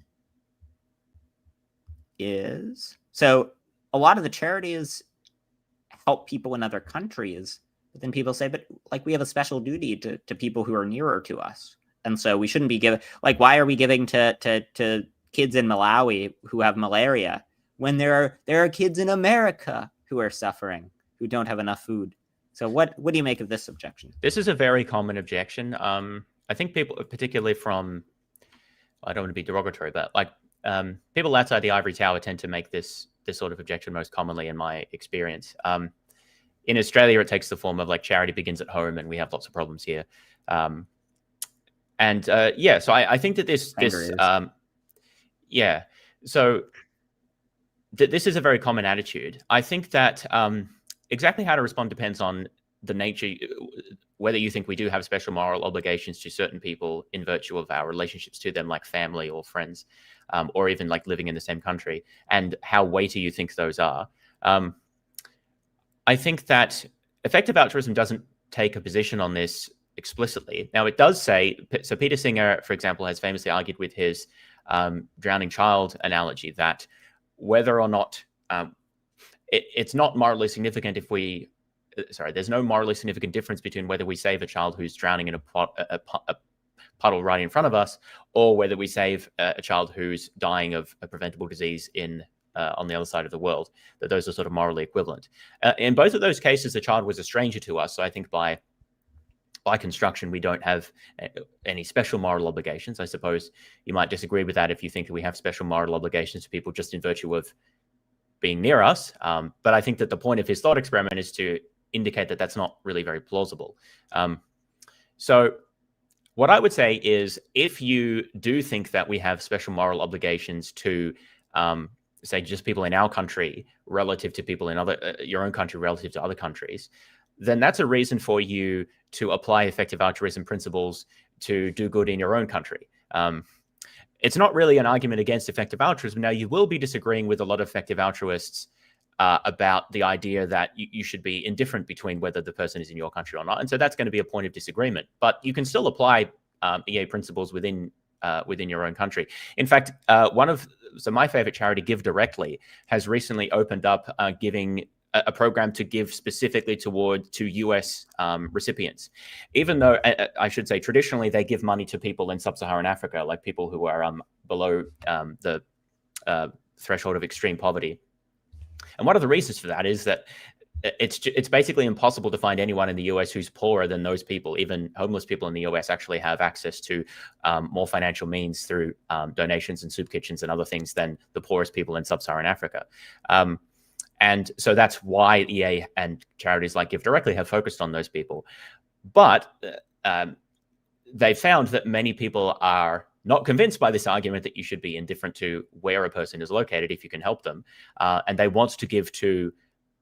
is, so a lot of the charities help people in other countries, but then people say, but like we have a special duty to people who are nearer to us. And so we shouldn't be giving, like, why are we giving to kids in Malawi who have malaria when there are kids in America who are suffering, who don't have enough food? So what do you make of this objection? This is a very common objection. I think people, particularly from, I don't want to be derogatory, but like people outside the ivory tower tend to make this sort of objection most commonly in my experience. In Australia, it takes the form of like charity begins at home, and we have lots of problems here. So I think that this this is a very common attitude. I think that exactly how to respond depends on the nature, whether you think we do have special moral obligations to certain people in virtue of our relationships to them, like family or friends, or even like living in the same country, and how weighty you think those are. I think that effective altruism doesn't take a position on this explicitly. Now, it does say, so Peter Singer, for example, has famously argued with his drowning child analogy that whether or not it's not morally significant if we, there's no morally significant difference between whether we save a child who's drowning in a puddle right in front of us, or whether we save a child who's dying of a preventable disease on the other side of the world, that those are sort of morally equivalent. In both of those cases, the child was a stranger to us. So I think by construction, we don't have any special moral obligations. I suppose you might disagree with that if you think that we have special moral obligations to people just in virtue of being near us. But I think that the point of his thought experiment is to indicate that that's not really very plausible. So What I would say is, if you do think that we have special moral obligations to, say, just people in our country relative to people in your own country relative to other countries, then that's a reason for you to apply effective altruism principles to do good in your own country. It's not really an argument against effective altruism. Now, you will be disagreeing with a lot of effective altruists about the idea that you should be indifferent between whether the person is in your country or not. And so that's going to be a point of disagreement. But you can still apply EA principles within your own country. In fact, my favorite charity, Give Directly, has recently opened up giving a program to give specifically to US recipients. Even though, I should say, traditionally they give money to people in sub-Saharan Africa, like people who are below the threshold of extreme poverty. And one of the reasons for that is that it's basically impossible to find anyone in the US who's poorer than those people. Even homeless people in the US actually have access to more financial means through donations and soup kitchens and other things than the poorest people in sub-Saharan Africa. And so that's why EA and charities like Give Directly have focused on those people. But they found that many people are not convinced by this argument that you should be indifferent to where a person is located if you can help them. And they want to give to,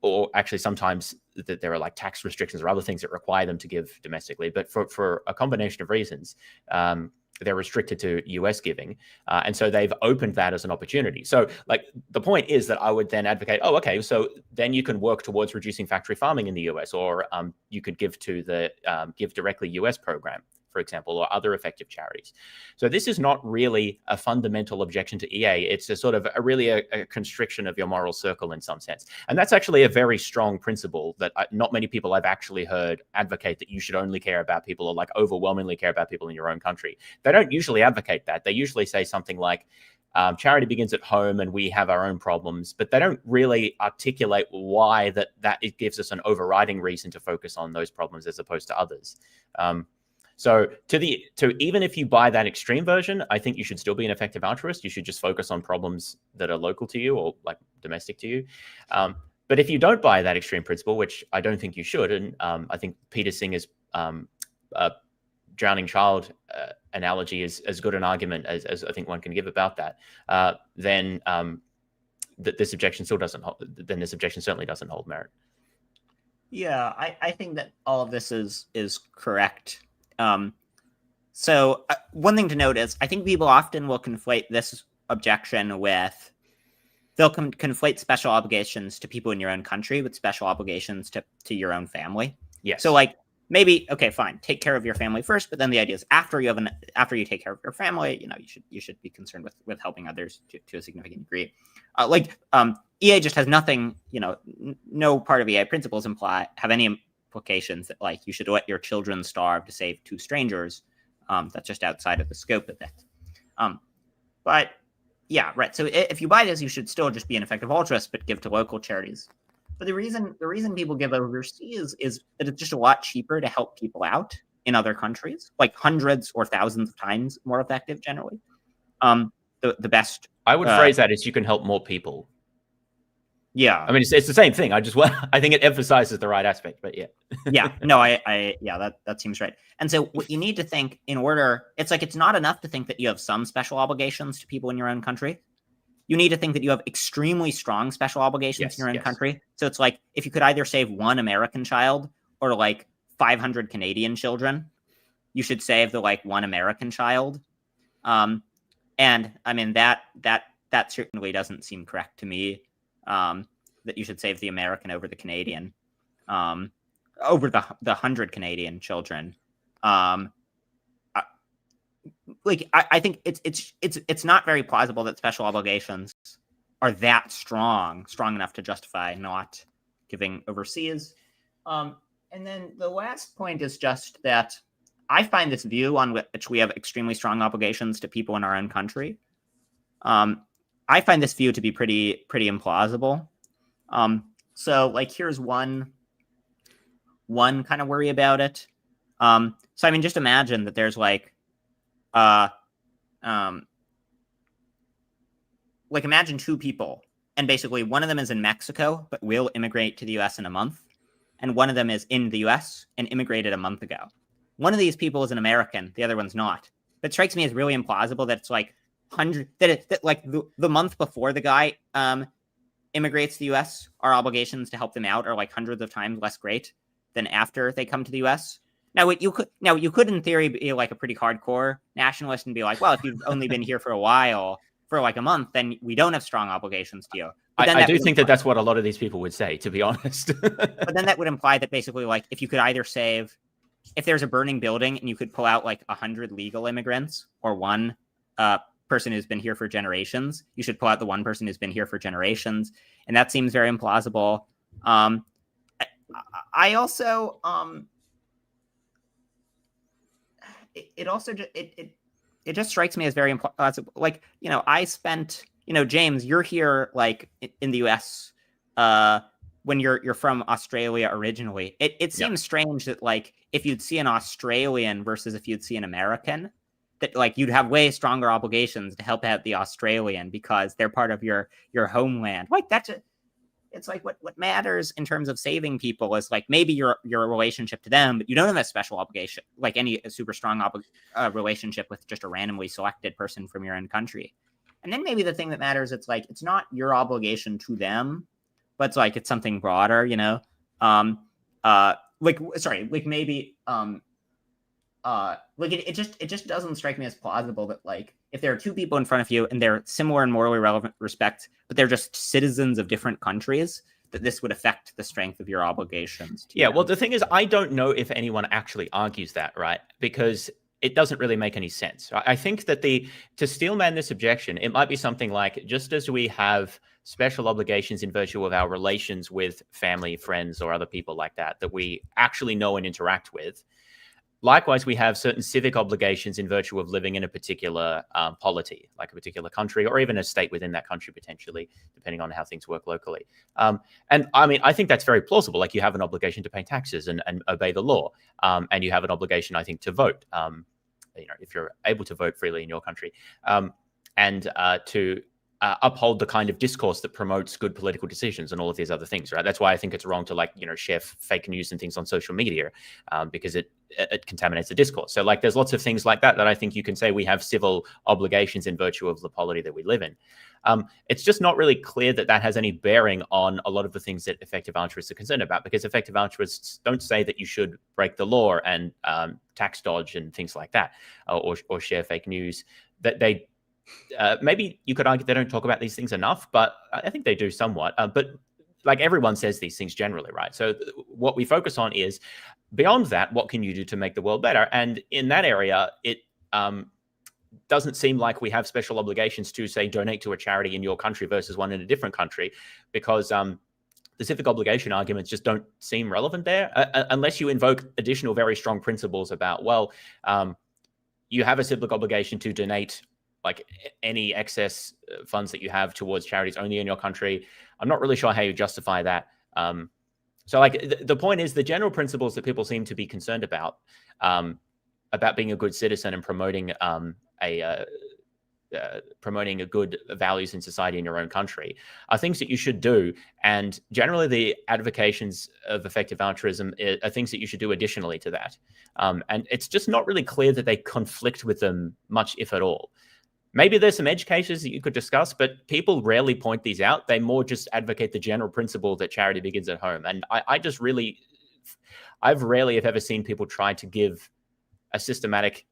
or actually sometimes that there are like tax restrictions or other things that require them to give domestically. But for a combination of reasons, they're restricted to US giving. And so they've opened that as an opportunity. So like the point is that I would then advocate, okay, so then you can work towards reducing factory farming in the US, or you could give to the Give Directly US program, for example, or other effective charities. So this is not really a fundamental objection to EA. It's a sort of a constriction of your moral circle in some sense. And that's actually a very strong principle that not many people I've actually heard advocate, that you should only care about people, or like overwhelmingly care about people in your own country. They don't usually advocate that. They usually say something like, charity begins at home and we have our own problems, but they don't really articulate why that it gives us an overriding reason to focus on those problems as opposed to others. So even if you buy that extreme version, I think you should still be an effective altruist. You should just focus on problems that are local to you or like domestic to you. But if you don't buy that extreme principle, which I don't think you should, and I think Peter Singer's drowning child analogy is as good an argument as I think one can give about that, then this objection certainly doesn't hold merit. Yeah, I think that all of this is correct. So one thing to note is I think people often will conflate this objection with, they'll conflate special obligations to people in your own country with special obligations to your own family. Yes. So like maybe, okay, fine, take care of your family first, but then the idea is after you take care of your family, you should be concerned with helping others to a significant degree. EA just has nothing, no part of EA principles have any implications that like you should let your children starve to save two strangers. That's just outside of the scope of it. But yeah, right. So if you buy this, you should still just be an effective altruist, but give to local charities. But the reason people give overseas is that it's just a lot cheaper to help people out in other countries, like hundreds or thousands of times more effective generally. The best I would phrase that as you can help more people. Yeah, I mean it's the same thing. I think it emphasizes the right aspect, but yeah. Yeah, no, that seems right. And so what you need to think it's not enough to think that you have some special obligations to people in your own country. You need to think that you have extremely strong special obligations in your own country. So it's like if you could either save one American child or like 500 Canadian children, you should save the like one American child. And I mean that certainly doesn't seem correct to me. That you should save the American over the Canadian, over the 100 Canadian children. I think it's not very plausible that special obligations are that strong enough to justify not giving overseas. And then the last point is just that I find this view on which we have extremely strong obligations to people in our own country. I find this view to be pretty implausible. So like here's one kind of worry about it. So I mean, just imagine that there's like imagine two people, and basically one of them is in Mexico but will immigrate to the US in a month, and one of them is in the US and immigrated a month ago. one of these people is an American, the other one's not. But it strikes me as really implausible that it's like the month before the guy immigrates to the US, our obligations to help them out are like hundreds of times less great than after they come to the US. Now you could in theory be like a pretty hardcore nationalist and be like, well, if you've only been here for a while, for like a month, then we don't have strong obligations to you. I do think that that's what a lot of these people would say, to be honest. But then that would imply that basically, like, if you could either save, if there's a burning building and you could pull out like 100 legal immigrants or one person who's been here for generations, you should pull out the one person who's been here for generations. And that seems very implausible. I also, it just strikes me as very implausible. Like, you know, I spent, you know, James, you're here like in the US when you're from Australia originally. It seems strange that like if you'd see an Australian versus if you'd see an American, that like you'd have way stronger obligations to help out the Australian because they're part of your homeland. Like it's like what matters in terms of saving people is like maybe your relationship to them, but you don't have a special obligation, like any super strong relationship with just a randomly selected person from your own country. And then maybe the thing that matters, it's like it's not your obligation to them, but it's like it's something broader, you know. It just doesn't strike me as plausible that like if there are two people in front of you and they're similar in morally relevant respects, but they're just citizens of different countries, that this would affect the strength of your obligations. Yeah, well, the thing is, I don't know if anyone actually argues that, right? Because it doesn't really make any sense. I think that to steelman this objection, it might be something like, just as we have special obligations in virtue of our relations with family, friends, or other people like that we actually know and interact with, likewise, we have certain civic obligations in virtue of living in a particular polity, like a particular country, or even a state within that country, potentially, depending on how things work locally. And I mean, I think that's very plausible. Like you have an obligation to pay taxes and obey the law. And you have an obligation, I think, to vote, you know, if you're able to vote freely in your country, and to uphold the kind of discourse that promotes good political decisions and all of these other things, right? That's why I think it's wrong to like, you know, share fake news and things on social media because it contaminates the discourse. So like there's lots of things like that I think you can say we have civil obligations in virtue of the polity that we live in. It's just not really clear that has any bearing on a lot of the things that effective altruists are concerned about, because effective altruists don't say that you should break the law and tax dodge and things like that, or share fake news. That they maybe you could argue they don't talk about these things enough, but I think they do somewhat. But like everyone says these things generally, right? So what we focus on is beyond that, what can you do to make the world better? And in that area, it doesn't seem like we have special obligations to, say, donate to a charity in your country versus one in a different country, because the civic obligation arguments just don't seem relevant there, unless you invoke additional very strong principles about, well, you have a civic obligation to donate like any excess funds that you have towards charities only in your country. I'm not really sure how you justify that. So like the point is the general principles that people seem to be concerned about being a good citizen and promoting promoting a good values in society in your own country are things that you should do. And generally the advocations of effective altruism are things that you should do additionally to that. And it's just not really clear that they conflict with them much, if at all. Maybe there's some edge cases that you could discuss, but people rarely point these out. They more just advocate the general principle that charity begins at home. And I've rarely, if ever, seen people try to give a systematic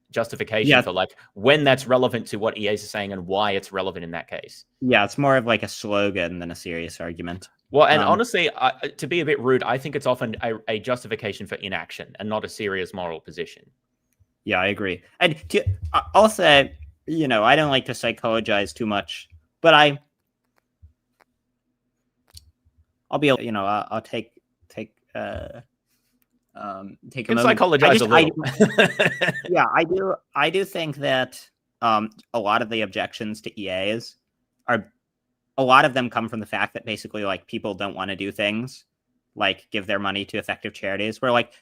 justification for like when that's relevant to what EAs are saying and why it's relevant in that case. Yeah, it's more of like a slogan than a serious argument. Well, and honestly, to be a bit rude, I think it's often a justification for inaction and not a serious moral position. Yeah, I agree. And I'll say, you know, I don't like to psychologize too much, but I'll be able, you know, I'll take a moment. Psychologize a little. Yeah, I do think that a lot of the objections to EAs a lot of them come from the fact that basically like people don't want to do things like give their money to effective charities, where like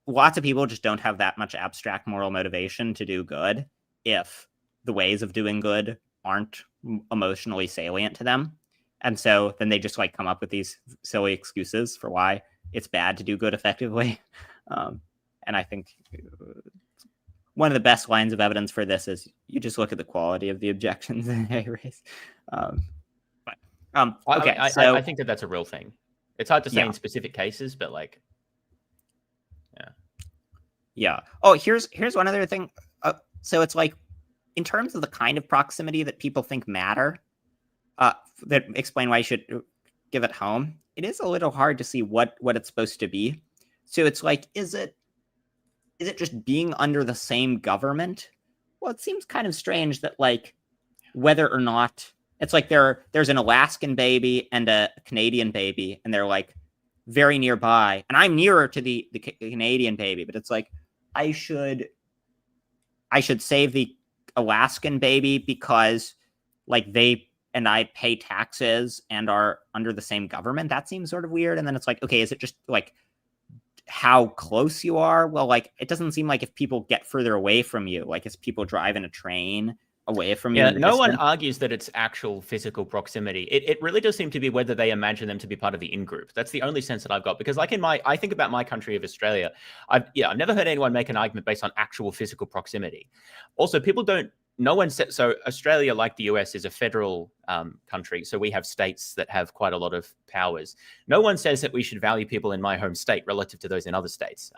lots of people just don't have that much abstract moral motivation to do good if the ways of doing good aren't emotionally salient to them. And so then they just like come up with these silly excuses for why it's bad to do good effectively. And I think one of the best lines of evidence for this is you just look at the quality of the objections they raise. Okay, I think that that's a real thing. It's hard to say Yeah. in specific cases, but like, yeah. Oh, here's one other thing. So it's like, in terms of the kind of proximity that people think matter, that explain why you should give it home, it is a little hard to see what it's supposed to be. So it's like, is it just being under the same government? Well, it seems kind of strange that, like, whether or not it's like there's an Alaskan baby and a Canadian baby, and they're like very nearby, and I'm nearer to the Canadian baby, but it's like I should save the Alaskan baby because like they and I pay taxes and are under the same government. That seems sort of weird. And then it's like, okay, is it just like how close you are? Well, like it doesn't seem like if people get further away from you, like as people drive in a train away from you. Yeah, no one argues that it's actual physical proximity. It really does seem to be whether they imagine them to be part of the in-group. That's the only sense that I've got. Because like I think about my country of Australia, I've never heard anyone make an argument based on actual physical proximity. Also, no one said, so Australia, like the US, is a federal country. So we have states that have quite a lot of powers. No one says that we should value people in my home state relative to those in other states.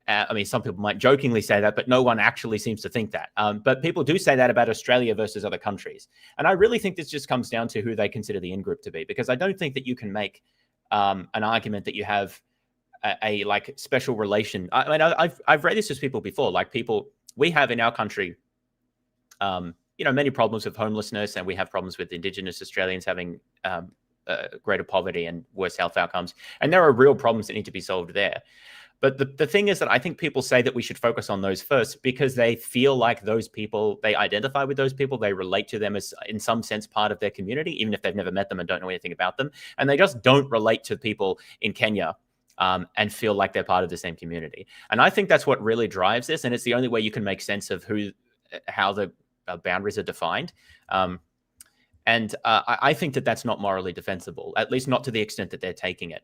I mean, some people might jokingly say that, but no one actually seems to think that. But people do say that about Australia versus other countries. And I really think this just comes down to who they consider the in-group to be, because I don't think that you can make an argument that you have a like special relation. I mean, I've read this to people before, like we have in our country, many problems with homelessness, and we have problems with Indigenous Australians having greater poverty and worse health outcomes. And there are real problems that need to be solved there. But the thing is that I think people say that we should focus on those first because they feel like those people, they identify with those people, they relate to them as in some sense part of their community, even if they've never met them and don't know anything about them. And they just don't relate to people in Kenya and feel like they're part of the same community. And I think that's what really drives this. And it's the only way you can make sense of how the boundaries are defined. And I think that that's not morally defensible, at least not to the extent that they're taking it.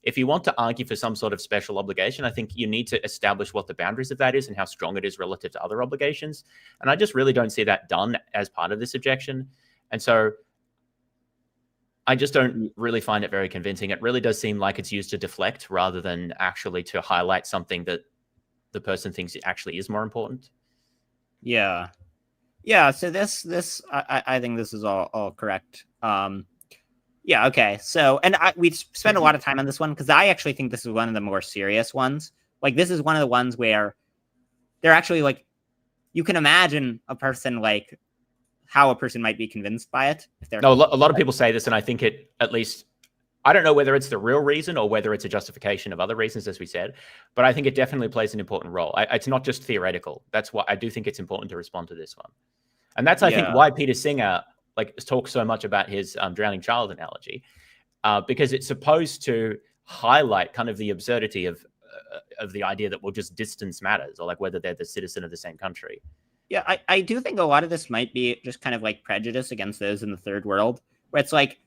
If you want to argue for some sort of special obligation, I think you need to establish what the boundaries of that is and how strong it is relative to other obligations. And I just really don't see that done as part of this objection. And so I just don't really find it very convincing. It really does seem like it's used to deflect rather than actually to highlight something that the person thinks it actually is more important. Yeah. Yeah, so this I think this is all correct. Yeah, okay. So, and we spent a lot of time on this one because I actually think this is one of the more serious ones. Like, this is one of the ones where they're actually like, you can imagine a person like how a person might be convinced by it. If they're no, a lot of people say this, and I think it at least. I don't know whether it's the real reason or whether it's a justification of other reasons, as we said, but I think it definitely plays an important role. It's not just theoretical. That's why I do think it's important to respond to this one. And that's, I think, why Peter Singer talks so much about his drowning child analogy, because it's supposed to highlight kind of the absurdity of the idea that, well, just distance matters, or like whether they're the citizen of the same country. Yeah, I do think a lot of this might be just kind of like prejudice against those in the third world, where it's like,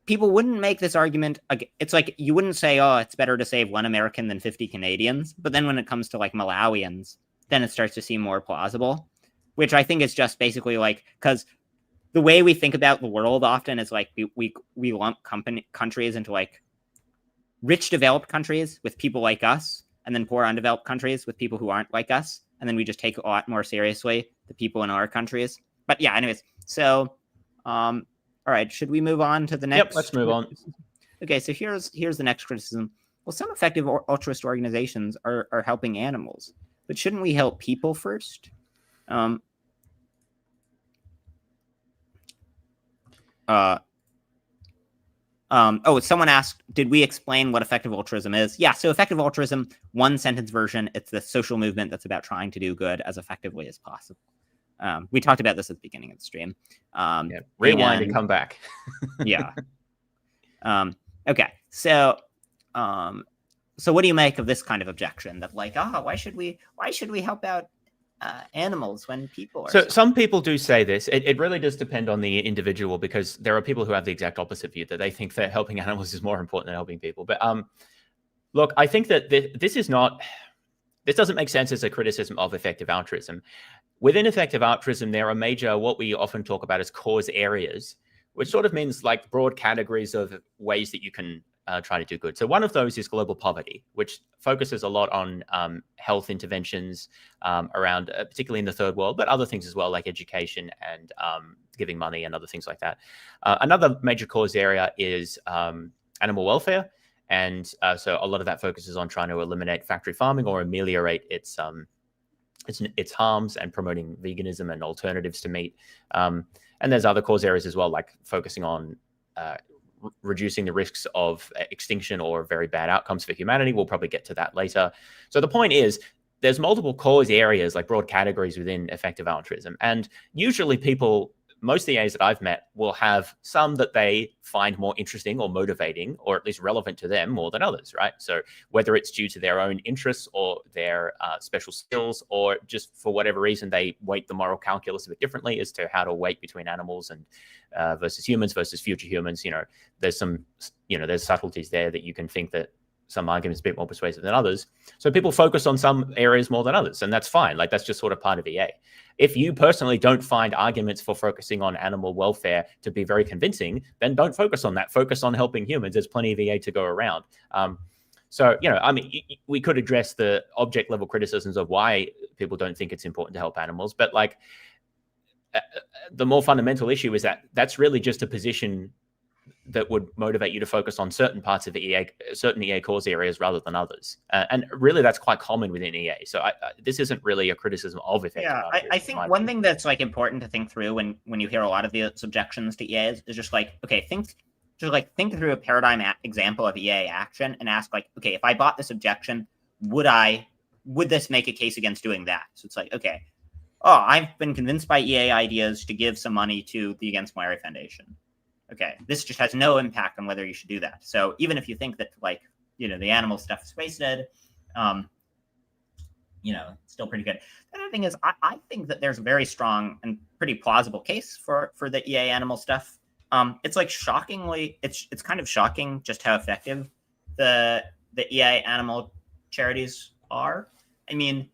people wouldn't make this argument. It's like you wouldn't say, oh, it's better to save 1 American than 50 Canadians. But then when it comes to like Malawians, then it starts to seem more plausible, which I think is just basically like, because the way we think about the world often is like we lump countries into like rich developed countries with people like us, and then poor undeveloped countries with people who aren't like us. And then we just take a lot more seriously the people in our countries. But yeah, anyways, so all right, should we move on to the next? Yep, let's move on. Okay, so here's the next criticism. Well, some effective altruist organizations are helping animals, but shouldn't we help people first? Someone asked, did we explain what effective altruism is? Yeah, so effective altruism, one sentence version, it's the social movement that's about trying to do good as effectively as possible. We talked about this at the beginning of the stream. Rewind and come back. Yeah. Okay. So what do you make of this kind of objection that like, why should we help out animals when people are? So some people do say this. It really does depend on the individual, because there are people who have the exact opposite view, that they think that helping animals is more important than helping people. But look, I think that this is not. this doesn't make sense as a criticism of effective altruism. Within effective altruism, there are major, what we often talk about as cause areas, which sort of means like broad categories of ways that you can try to do good. So one of those is global poverty, which focuses a lot on health interventions around, particularly in the third world, but other things as well, like education and giving money and other things like that. Another major cause area is animal welfare. And so a lot of that focuses on trying to eliminate factory farming or ameliorate its harms and promoting veganism and alternatives to meat. And there's other cause areas as well, like focusing on reducing the risks of extinction or very bad outcomes for humanity. We'll probably get to that later. So the point is, there's multiple cause areas, like broad categories within effective altruism. And usually people, most EAs that I've met, will have some that they find more interesting or motivating, or at least relevant to them more than others, right? So whether it's due to their own interests or their special skills, or just for whatever reason, they weight the moral calculus a bit differently as to how to weight between animals and versus humans versus future humans. There's some, there's subtleties there that you can think that some arguments a bit more persuasive than others. So people focus on some areas more than others, and that's fine. Like, that's just sort of part of EA. If you personally don't find arguments for focusing on animal welfare to be very convincing, then don't focus on that. Focus on helping humans. There's plenty of EA to go around. So, we could address the object level criticisms of why people don't think it's important to help animals, but like the more fundamental issue is that that's really just a position that would motivate you to focus on certain parts of the certain EA cause areas rather than others. And really that's quite common within EA. So this isn't really a criticism of effective altruism. I think one thing that's like important to think through when you hear a lot of the objections to EA is just like, okay, think through a paradigm example of EA action and ask like, okay, if I bought this objection, would this make a case against doing that? So it's like, okay, I've been convinced by EA ideas to give some money to the Against Malaria Foundation. Okay, this just has no impact on whether you should do that. So even if you think that, like, the animal stuff is wasted, it's still pretty good. The other thing is, I think that there's a very strong and pretty plausible case for the EA animal stuff. It's like it's kind of shocking just how effective the EA animal charities are. I mean,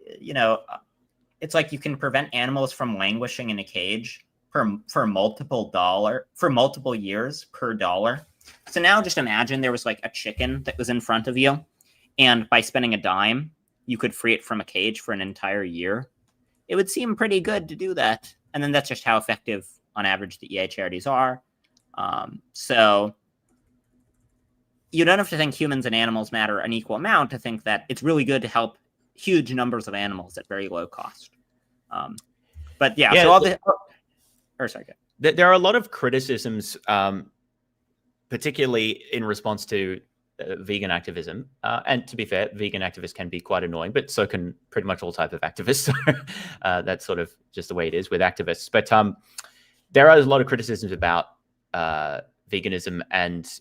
it's like you can prevent animals from languishing in a cage for multiple years per dollar. So now just imagine there was like a chicken that was in front of you, and by spending a dime, you could free it from a cage for an entire year. It would seem pretty good to do that. And then that's just how effective on average the EA charities are. So you don't have to think humans and animals matter an equal amount to think that it's really good to help huge numbers of animals at very low cost. But yeah, so all the... There are a lot of criticisms, particularly in response to vegan activism. And to be fair, vegan activists can be quite annoying, but so can pretty much all types of activists. So that's sort of just the way it is with activists. But there are a lot of criticisms about veganism, and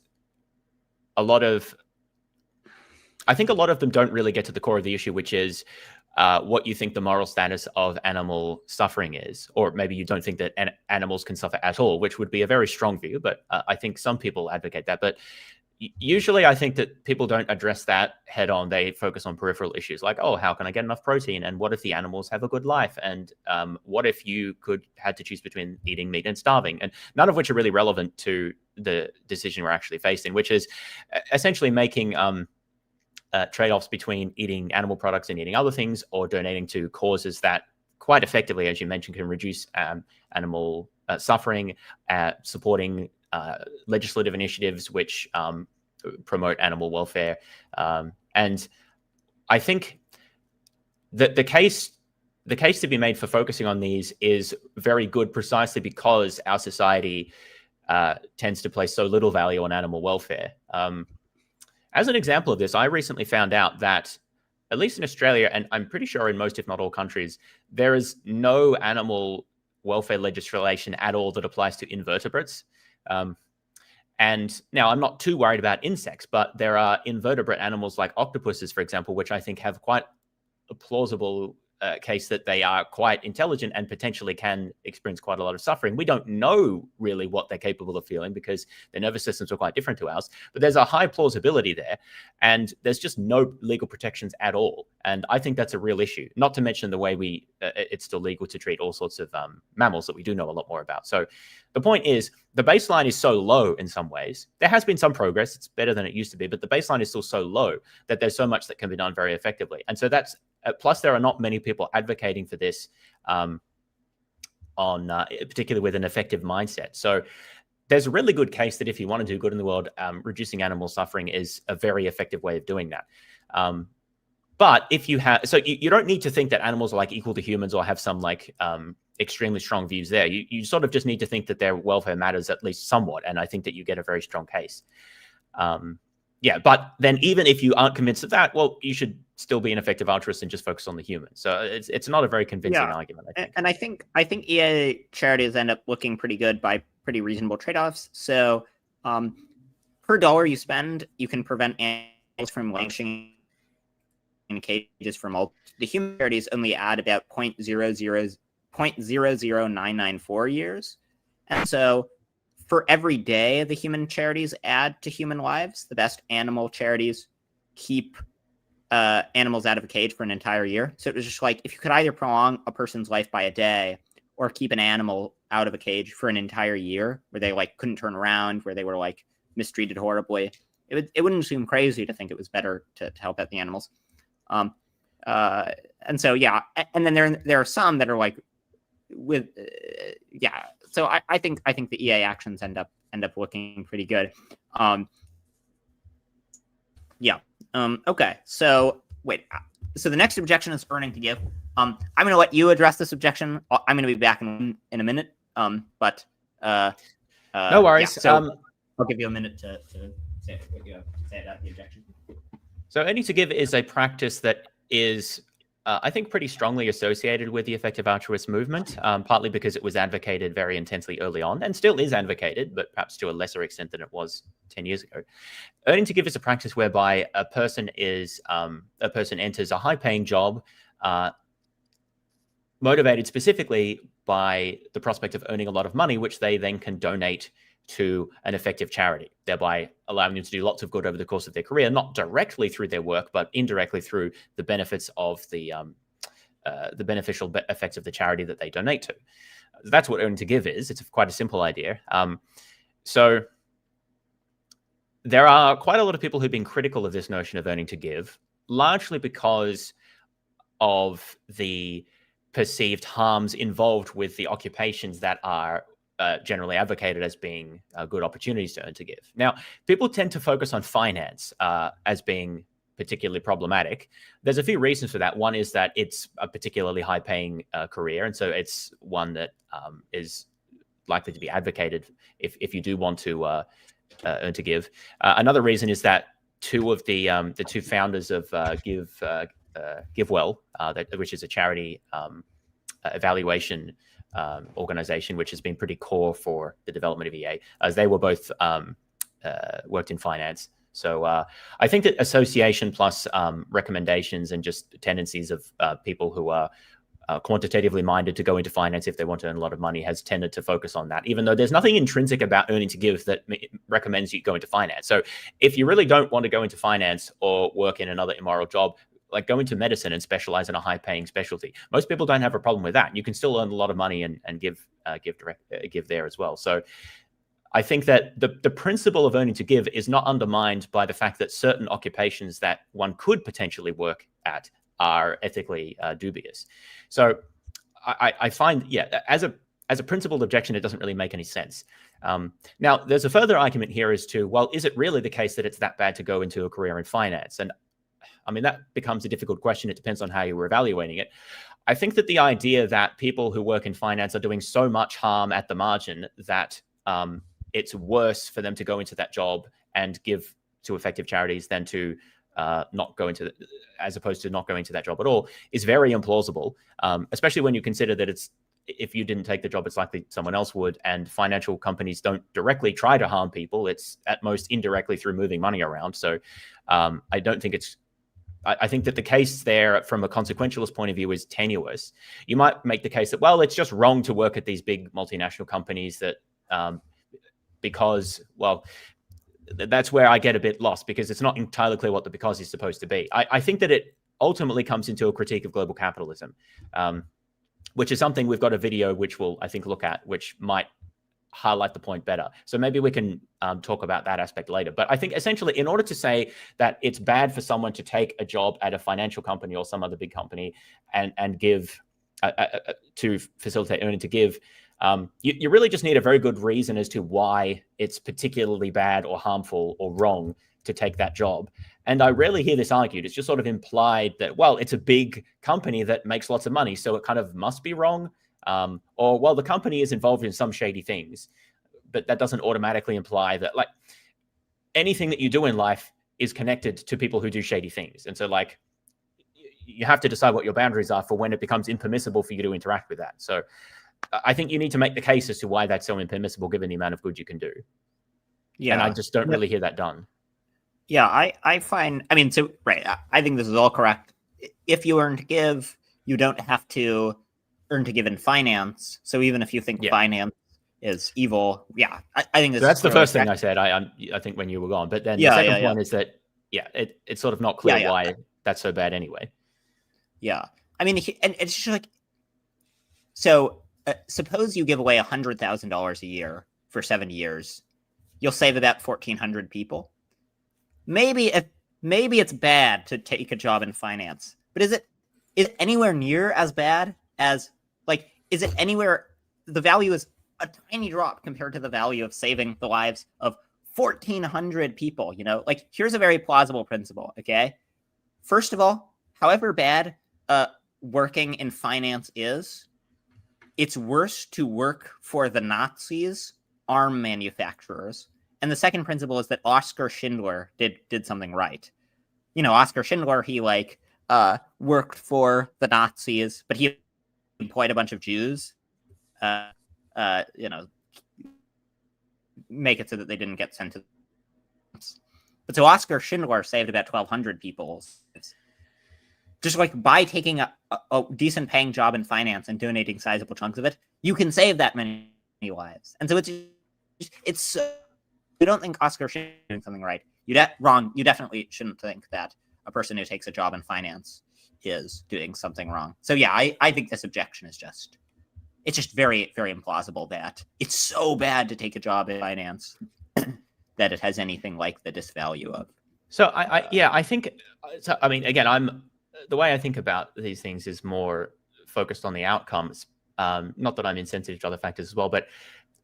I think a lot of them don't really get to the core of the issue, which is what you think the moral status of animal suffering is, or maybe you don't think that animals can suffer at all, which would be a very strong view, but I think some people advocate that. But usually I think that people don't address that head on. They focus on peripheral issues like, how can I get enough protein? And what if the animals have a good life? And what if you had to choose between eating meat and starving? And none of which are really relevant to the decision we're actually facing, which is essentially making trade-offs between eating animal products and eating other things, or donating to causes that quite effectively, as you mentioned, can reduce animal suffering, supporting legislative initiatives which promote animal welfare. And I think that the case to be made for focusing on these is very good, precisely because our society tends to place so little value on animal welfare. As an example of this, I recently found out that, at least in Australia, and I'm pretty sure in most, if not all countries, there is no animal welfare legislation at all that applies to invertebrates. And now I'm not too worried about insects, but there are invertebrate animals like octopuses, for example, which I think have quite a plausible case that they are quite intelligent and potentially can experience quite a lot of suffering. We don't know really what they're capable of feeling because their nervous systems are quite different to ours, but there's a high plausibility there, and there's just no legal protections at all. And I think that's a real issue, not to mention the way it's still legal to treat all sorts of mammals that we do know a lot more about. So the point is, the baseline is so low in some ways. There has been some progress. It's better than it used to be, but the baseline is still so low that there's so much that can be done very effectively. And so that's, plus there are not many people advocating for this particularly with an effective mindset. So there's a really good case that if you want to do good in the world, reducing animal suffering is a very effective way of doing that. But if you have, so you don't need to think that animals are like equal to humans or have some like extremely strong views there. You sort of just need to think that their welfare matters at least somewhat. And I think that you get a very strong case. Yeah, but then even if you aren't convinced of that, well, you should still be an effective altruist and just focus on the human. So it's not a very convincing argument, I think. And I think EA charities end up looking pretty good by pretty reasonable trade-offs. So per dollar you spend, you can prevent animals from languishing in cages for multiple. The human charities only add about 0.00994 years. And so for every day the human charities add to human lives, the best animal charities keep animals out of a cage for an entire year. So it was just like, if you could either prolong a person's life by a day or keep an animal out of a cage for an entire year where they like couldn't turn around, where they were like mistreated horribly, it wouldn't seem crazy to think it was better to help out the animals. And so, yeah. And then there are some that are like with, yeah. So I think the EA actions end up looking pretty good. Yeah. Okay. So wait. So the next objection is earning to give. I'm going to let you address this objection. I'm going to be back in a minute. But no worries. Yeah, so I'll give you a minute to say what you have to say about the objection. So earning to give is a practice that is, I think, pretty strongly associated with the effective altruist movement, partly because it was advocated very intensely early on and still is advocated, but perhaps to a lesser extent than it was 10 years ago. Earning to give is a practice whereby a person enters a high-paying job, motivated specifically by the prospect of earning a lot of money, which they then can donate to an effective charity, thereby allowing them to do lots of good over the course of their career, not directly through their work, but indirectly through the benefits of the beneficial effects of the charity that they donate to. That's what earning to give is. It's quite a simple idea. So there are quite a lot of people who've been critical of this notion of earning to give, largely because of the perceived harms involved with the occupations that are generally advocated as being good opportunities to earn to give. Now, people tend to focus on finance as being particularly problematic. There's a few reasons for that. One is that it's a particularly high-paying career, and so it's one that is likely to be advocated if you do want to earn to give. Another reason is that two of the two founders of GiveWell, which is a charity evaluation organization, which has been pretty core for the development of EA, as they were both worked in finance. So I think that association plus recommendations and just tendencies of people who are quantitatively minded to go into finance if they want to earn a lot of money has tended to focus on that, even though there's nothing intrinsic about earning to give that recommends you go into finance. So if you really don't want to go into finance or work in another immoral job, like go into medicine and specialize in a high-paying specialty. Most people don't have a problem with that. You can still earn a lot of money and give there as well. So I think that the principle of earning to give is not undermined by the fact that certain occupations that one could potentially work at are ethically dubious. So I find, yeah, as a principled objection, it doesn't really make any sense. Now, there's a further argument here as to, well, is it really the case that it's that bad to go into a career in finance? And I mean, that becomes a difficult question. It depends on how you were evaluating it. I think that the idea that people who work in finance are doing so much harm at the margin that it's worse for them to go into that job and give to effective charities than to not go into, as opposed to not going to that job at all, is very implausible, especially when you consider that if you didn't take the job, it's likely someone else would, and financial companies don't directly try to harm people. It's at most indirectly through moving money around. So I don't think it's I think that the case there from a consequentialist point of view is tenuous. You might make the case that, well, it's just wrong to work at these big multinational companies that because, well, that's where I get a bit lost, because it's not entirely clear what the because is supposed to be. I think that it ultimately comes into a critique of global capitalism, which is something we've got a video which we'll, I think, look at, which might highlight the point better. So maybe we can talk about that aspect later. But I think essentially, in order to say that it's bad for someone to take a job at a financial company or some other big company and give to facilitate earning, to give, you really just need a very good reason as to why it's particularly bad or harmful or wrong to take that job. And I rarely hear this argued. It's just sort of implied that, well, it's a big company that makes lots of money, so it kind of must be wrong. Or, well, the company is involved in some shady things, but that doesn't automatically imply that, like, anything that you do in life is connected to people who do shady things. And so, like, you have to decide what your boundaries are for when it becomes impermissible for you to interact with that. So I think you need to make the case as to why that's so impermissible, given the amount of good you can do. Yeah. And I just don't really hear that done. Yeah, I find, I mean, so, right, I think this is all correct. If you earn to give, you don't have to earn to give in finance. So even if you think finance is evil, I think this so that's is the first thing I said, I think, when you were gone. But then the second point is that, it's sort of not clear why that's so bad anyway. Yeah. I mean, and it's just like, so suppose you give away $100,000 a year for 7 years, you'll save about 1,400 people. Maybe it's bad to take a job in finance, but is it anywhere near as bad as, like, is it anywhere? The value is a tiny drop compared to the value of saving the lives of 1,400 people. You know, like, here's a very plausible principle. Okay, first of all, however bad working in finance is, it's worse to work for the Nazis, arm manufacturers. And the second principle is that Oskar Schindler did something right. You know, Oskar Schindler, he worked for the Nazis, but he employed a bunch of Jews. Make it so that they didn't get sent to. But so Oskar Schindler saved about 1,200 people. Just like by taking a decent paying job in finance and donating sizable chunks of it, you can save that many lives. And so it's. You don't think Oskar Schindler is doing something right. Wrong. You definitely shouldn't think that a person who takes a job in finance is doing something wrong. So yeah, I think this objection is just very, very implausible that it's so bad to take a job in finance that it has anything like the disvalue of. So I think, so, I mean, again, the way I think about these things is more focused on the outcomes. Not that I'm insensitive to other factors as well, but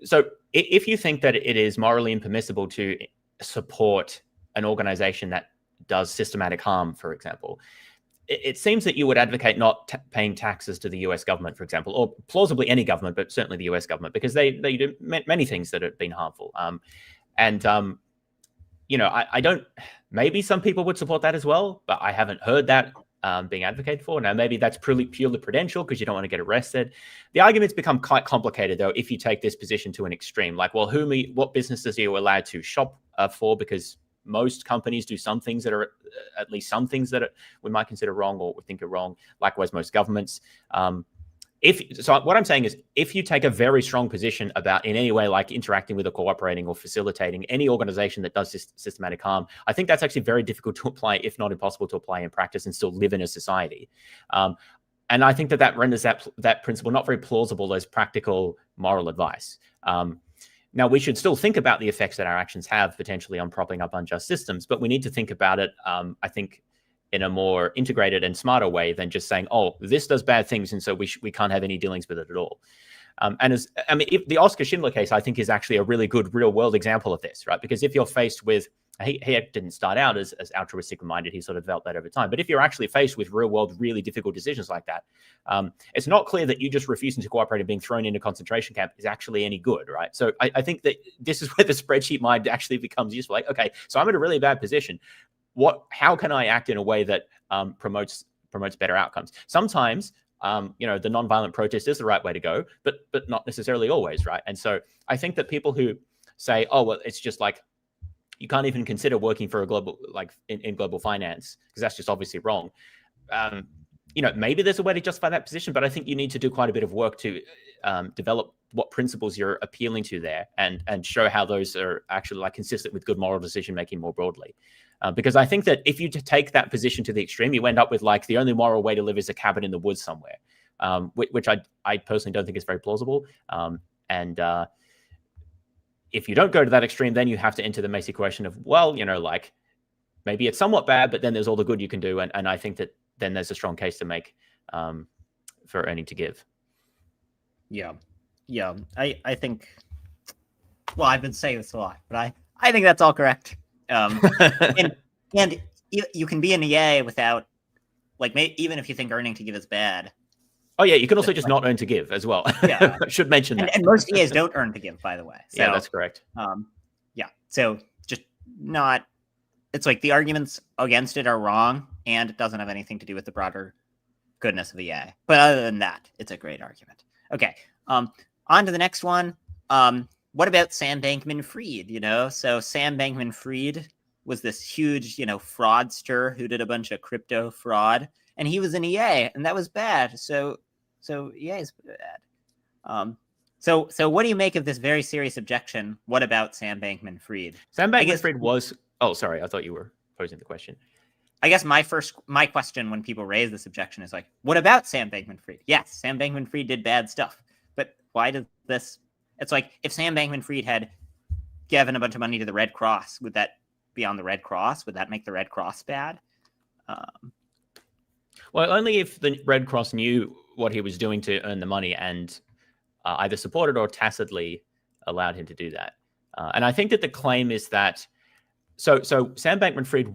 so if you think that it is morally impermissible to support an organization that does systematic harm, for example, it seems that you would advocate not paying taxes to the US government, for example, or plausibly any government, but certainly the US government, because they do many things that have been harmful. I don't, maybe some people would support that as well, but I haven't heard that being advocated for. Now, maybe that's purely prudential because you don't want to get arrested. The arguments become quite complicated, though, if you take this position to an extreme. Like, well, what businesses are you allowed to shop for? Because most companies do some things that are, at least some things that we might consider wrong or we think are wrong. Likewise, most governments. So what I'm saying is, if you take a very strong position about in any way, like interacting with or cooperating or facilitating any organization that does systematic harm, I think that's actually very difficult to apply, if not impossible to apply in practice and still live in a society. And I think that renders that principle not very plausible as practical moral advice. Now, we should still think about the effects that our actions have potentially on propping up unjust systems, but we need to think about it, I think, in a more integrated and smarter way than just saying, oh, this does bad things, and so we can't have any dealings with it at all. If the Oskar Schindler case, I think, is actually a really good real-world example of this, right? Because if you're faced with, he didn't start out as altruistic-minded, he sort of developed that over time. But if you're actually faced with real-world, really difficult decisions like that, it's not clear that you just refusing to cooperate and being thrown into a concentration camp is actually any good, right? So I think that this is where the spreadsheet mind actually becomes useful. Like, okay, so I'm in a really bad position. How can I act in a way that promotes better outcomes? Sometimes, the nonviolent protest is the right way to go, but not necessarily always, right? And so I think that people who say, oh, well, it's just like you can't even consider working for a global, like in global finance, because that's just obviously wrong. Maybe there's a way to justify that position, but I think you need to do quite a bit of work to develop what principles you're appealing to there, and show how those are actually like consistent with good moral decision making more broadly. Because I think that if you take that position to the extreme, you end up with like the only moral way to live is a cabin in the woods somewhere, which I personally don't think is very plausible. If you don't go to that extreme, then you have to enter the messy question of, well, like maybe it's somewhat bad, but then there's all the good you can do. And I think that then there's a strong case to make for earning to give. Yeah. I think, well, I've been saying this a lot, but I think that's all correct. And you can be an EA without, like, even if you think earning to give is bad. Oh yeah, you can also just not earn to give as well. Yeah, should mention that. And most EAs don't earn to give, by the way. So, yeah, that's correct. So just not. It's like the arguments against it are wrong, and it doesn't have anything to do with the broader goodness of EA. But other than that, it's a great argument. Okay, on to the next one. What about Sam Bankman-Fried? So Sam Bankman-Fried was this huge, fraudster who did a bunch of crypto fraud, and he was an EA, and that was bad. So EA is bad. So what do you make of this very serious objection? What about Sam Bankman-Fried? Sam Bankman-Fried was. Oh, sorry, I thought you were posing the question. I guess my question when people raise this objection is like, what about Sam Bankman-Fried? Yes, Sam Bankman-Fried did bad stuff, but why does this? It's like if Sam Bankman-Fried had given a bunch of money to the Red Cross, would that be on the Red Cross? Would that make the Red Cross bad? Well, only if the Red Cross knew what he was doing to earn the money and either supported or tacitly allowed him to do that. And I think that the claim is that so Sam Bankman-Fried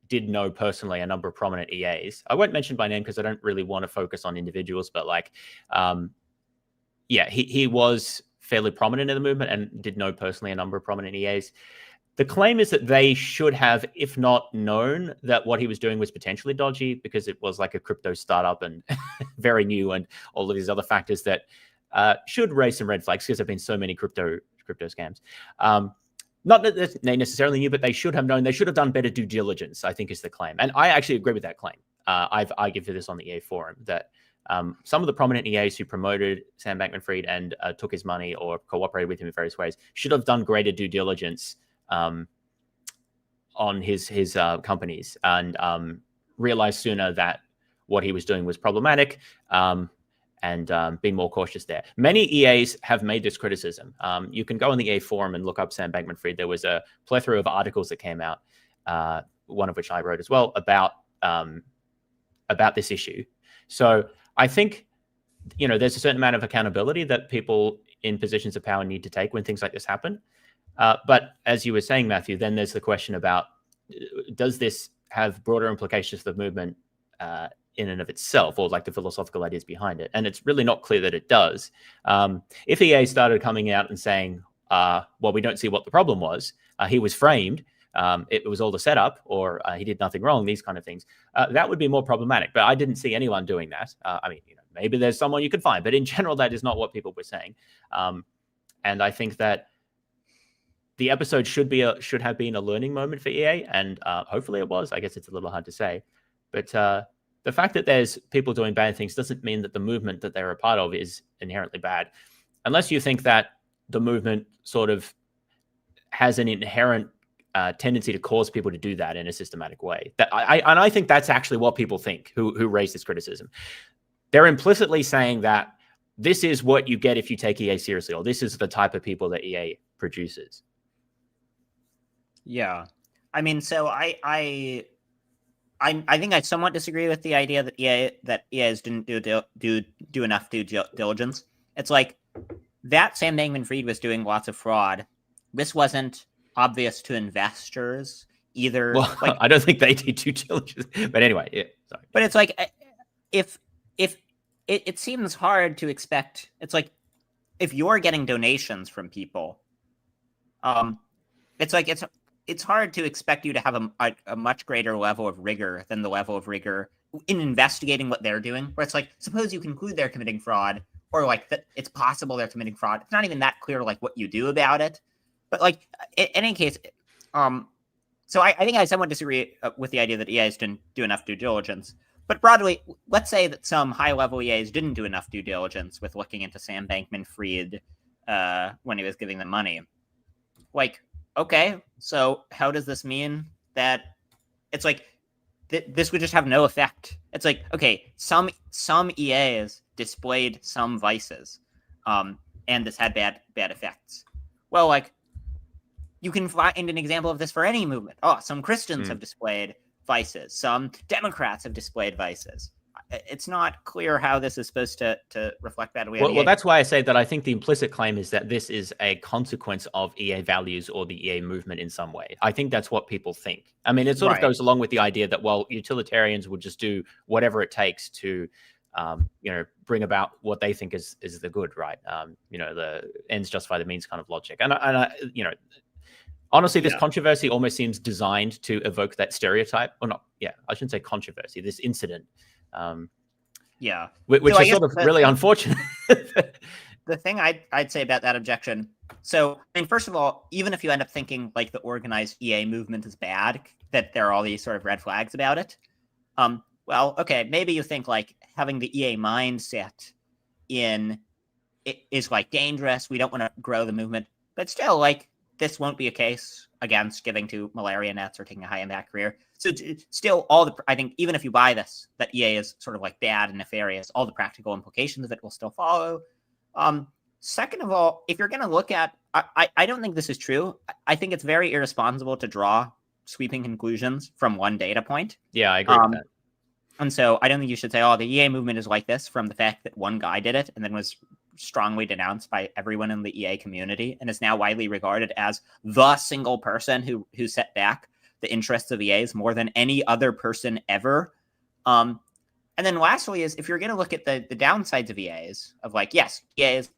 did know personally a number of prominent EAs. I won't mention by name because I don't really want to focus on individuals, but he was fairly prominent in the movement and did know personally a number of prominent EAs. The claim is that they should have, if not known, that what he was doing was potentially dodgy because it was like a crypto startup and very new, and all of these other factors that should raise some red flags because there have been so many crypto scams. Not that they necessarily knew, but they should have known. They should have done better due diligence, I think is the claim. And I actually agree with that claim. I've argued for this on the EA forum that some of the prominent EAs who promoted Sam Bankman-Fried and took his money or cooperated with him in various ways should have done greater due diligence on his companies and realized sooner that what he was doing was problematic and be more cautious there. Many EAs have made this criticism. You can go on the EA forum and look up Sam Bankman-Fried. There was a plethora of articles that came out, one of which I wrote as well, about this issue. So I think, there's a certain amount of accountability that people in positions of power need to take when things like this happen. But as you were saying, Matthew, then there's the question about, does this have broader implications for the movement in and of itself, or like the philosophical ideas behind it? And it's really not clear that it does. If EA started coming out and saying, well, we don't see what the problem was, he was framed, it was all the setup, or he did nothing wrong, these kind of things, that would be more problematic. But I didn't see anyone doing that. Maybe there's someone you could find, but in general, that is not what people were saying. And I think that the episode should have been a learning moment for EA, and hopefully it was. I guess it's a little hard to say. But the fact that there's people doing bad things doesn't mean that the movement that they're a part of is inherently bad. Unless you think that the movement sort of has an inherent tendency to cause people to do that in a systematic way. I think that's actually what people think who raise this criticism. They're implicitly saying that this is what you get if you take EA seriously, or this is the type of people that EA produces. Yeah. So I think I somewhat disagree with the idea that EAs didn't do enough due diligence. It's like that Sam Bankman-Fried was doing lots of fraud. This wasn't obvious to investors either. Well, I don't think they did due diligence, but anyway, yeah. Sorry. But it's like if it seems hard to expect. It's like if you're getting donations from people, it's like it's hard to expect you to have a much greater level of rigor than the level of rigor in investigating what they're doing. Where it's like, suppose you conclude they're committing fraud, or like that it's possible they're committing fraud. It's not even that clear like what you do about it. But like in any case, so I think I somewhat disagree with the idea that EAs didn't do enough due diligence. But broadly, let's say that some high-level EAs didn't do enough due diligence with looking into Sam Bankman-Fried when he was giving them money. Like, okay, so how does this mean that it's like this would just have no effect? It's like, okay, some EAs displayed some vices, and this had bad effects. Well, like, you can find an example of this for any movement. Oh, some Christians have displayed vices. Some Democrats have displayed vices. It's not clear how this is supposed to reflect that. Well, that's why I say that I think the implicit claim is that this is a consequence of EA values or the EA movement in some way. I think that's what people think. I mean, it sort of goes along with the idea that, well, utilitarians would just do whatever it takes to, bring about what they think is the good, right? The ends justify the means kind of logic. And honestly, this controversy almost seems designed to evoke that stereotype, or not. Yeah, I shouldn't say controversy. This incident, which is sort of really unfortunate. The thing I'd say about that objection. So, I mean, first of all, even if you end up thinking like the organized EA movement is bad, that there are all these sort of red flags about it. Well, okay, maybe you think like having the EA mindset is like dangerous. We don't want to grow the movement, but still, like, this won't be a case against giving to malaria nets or taking a high impact career. So still, I think even if you buy this, that EA is sort of like bad and nefarious, all the practical implications of it will still follow. Second of all, if you're going to look at, I don't think this is true. I think it's very irresponsible to draw sweeping conclusions from one data point. Yeah, I agree with that. And so I don't think you should say, oh, the EA movement is like this from the fact that one guy did it and then was strongly denounced by everyone in the EA community and is now widely regarded as the single person who set back the interests of EAs more than any other person ever. And then lastly is if you're going to look at the downsides of EAs, of like, yes, EAs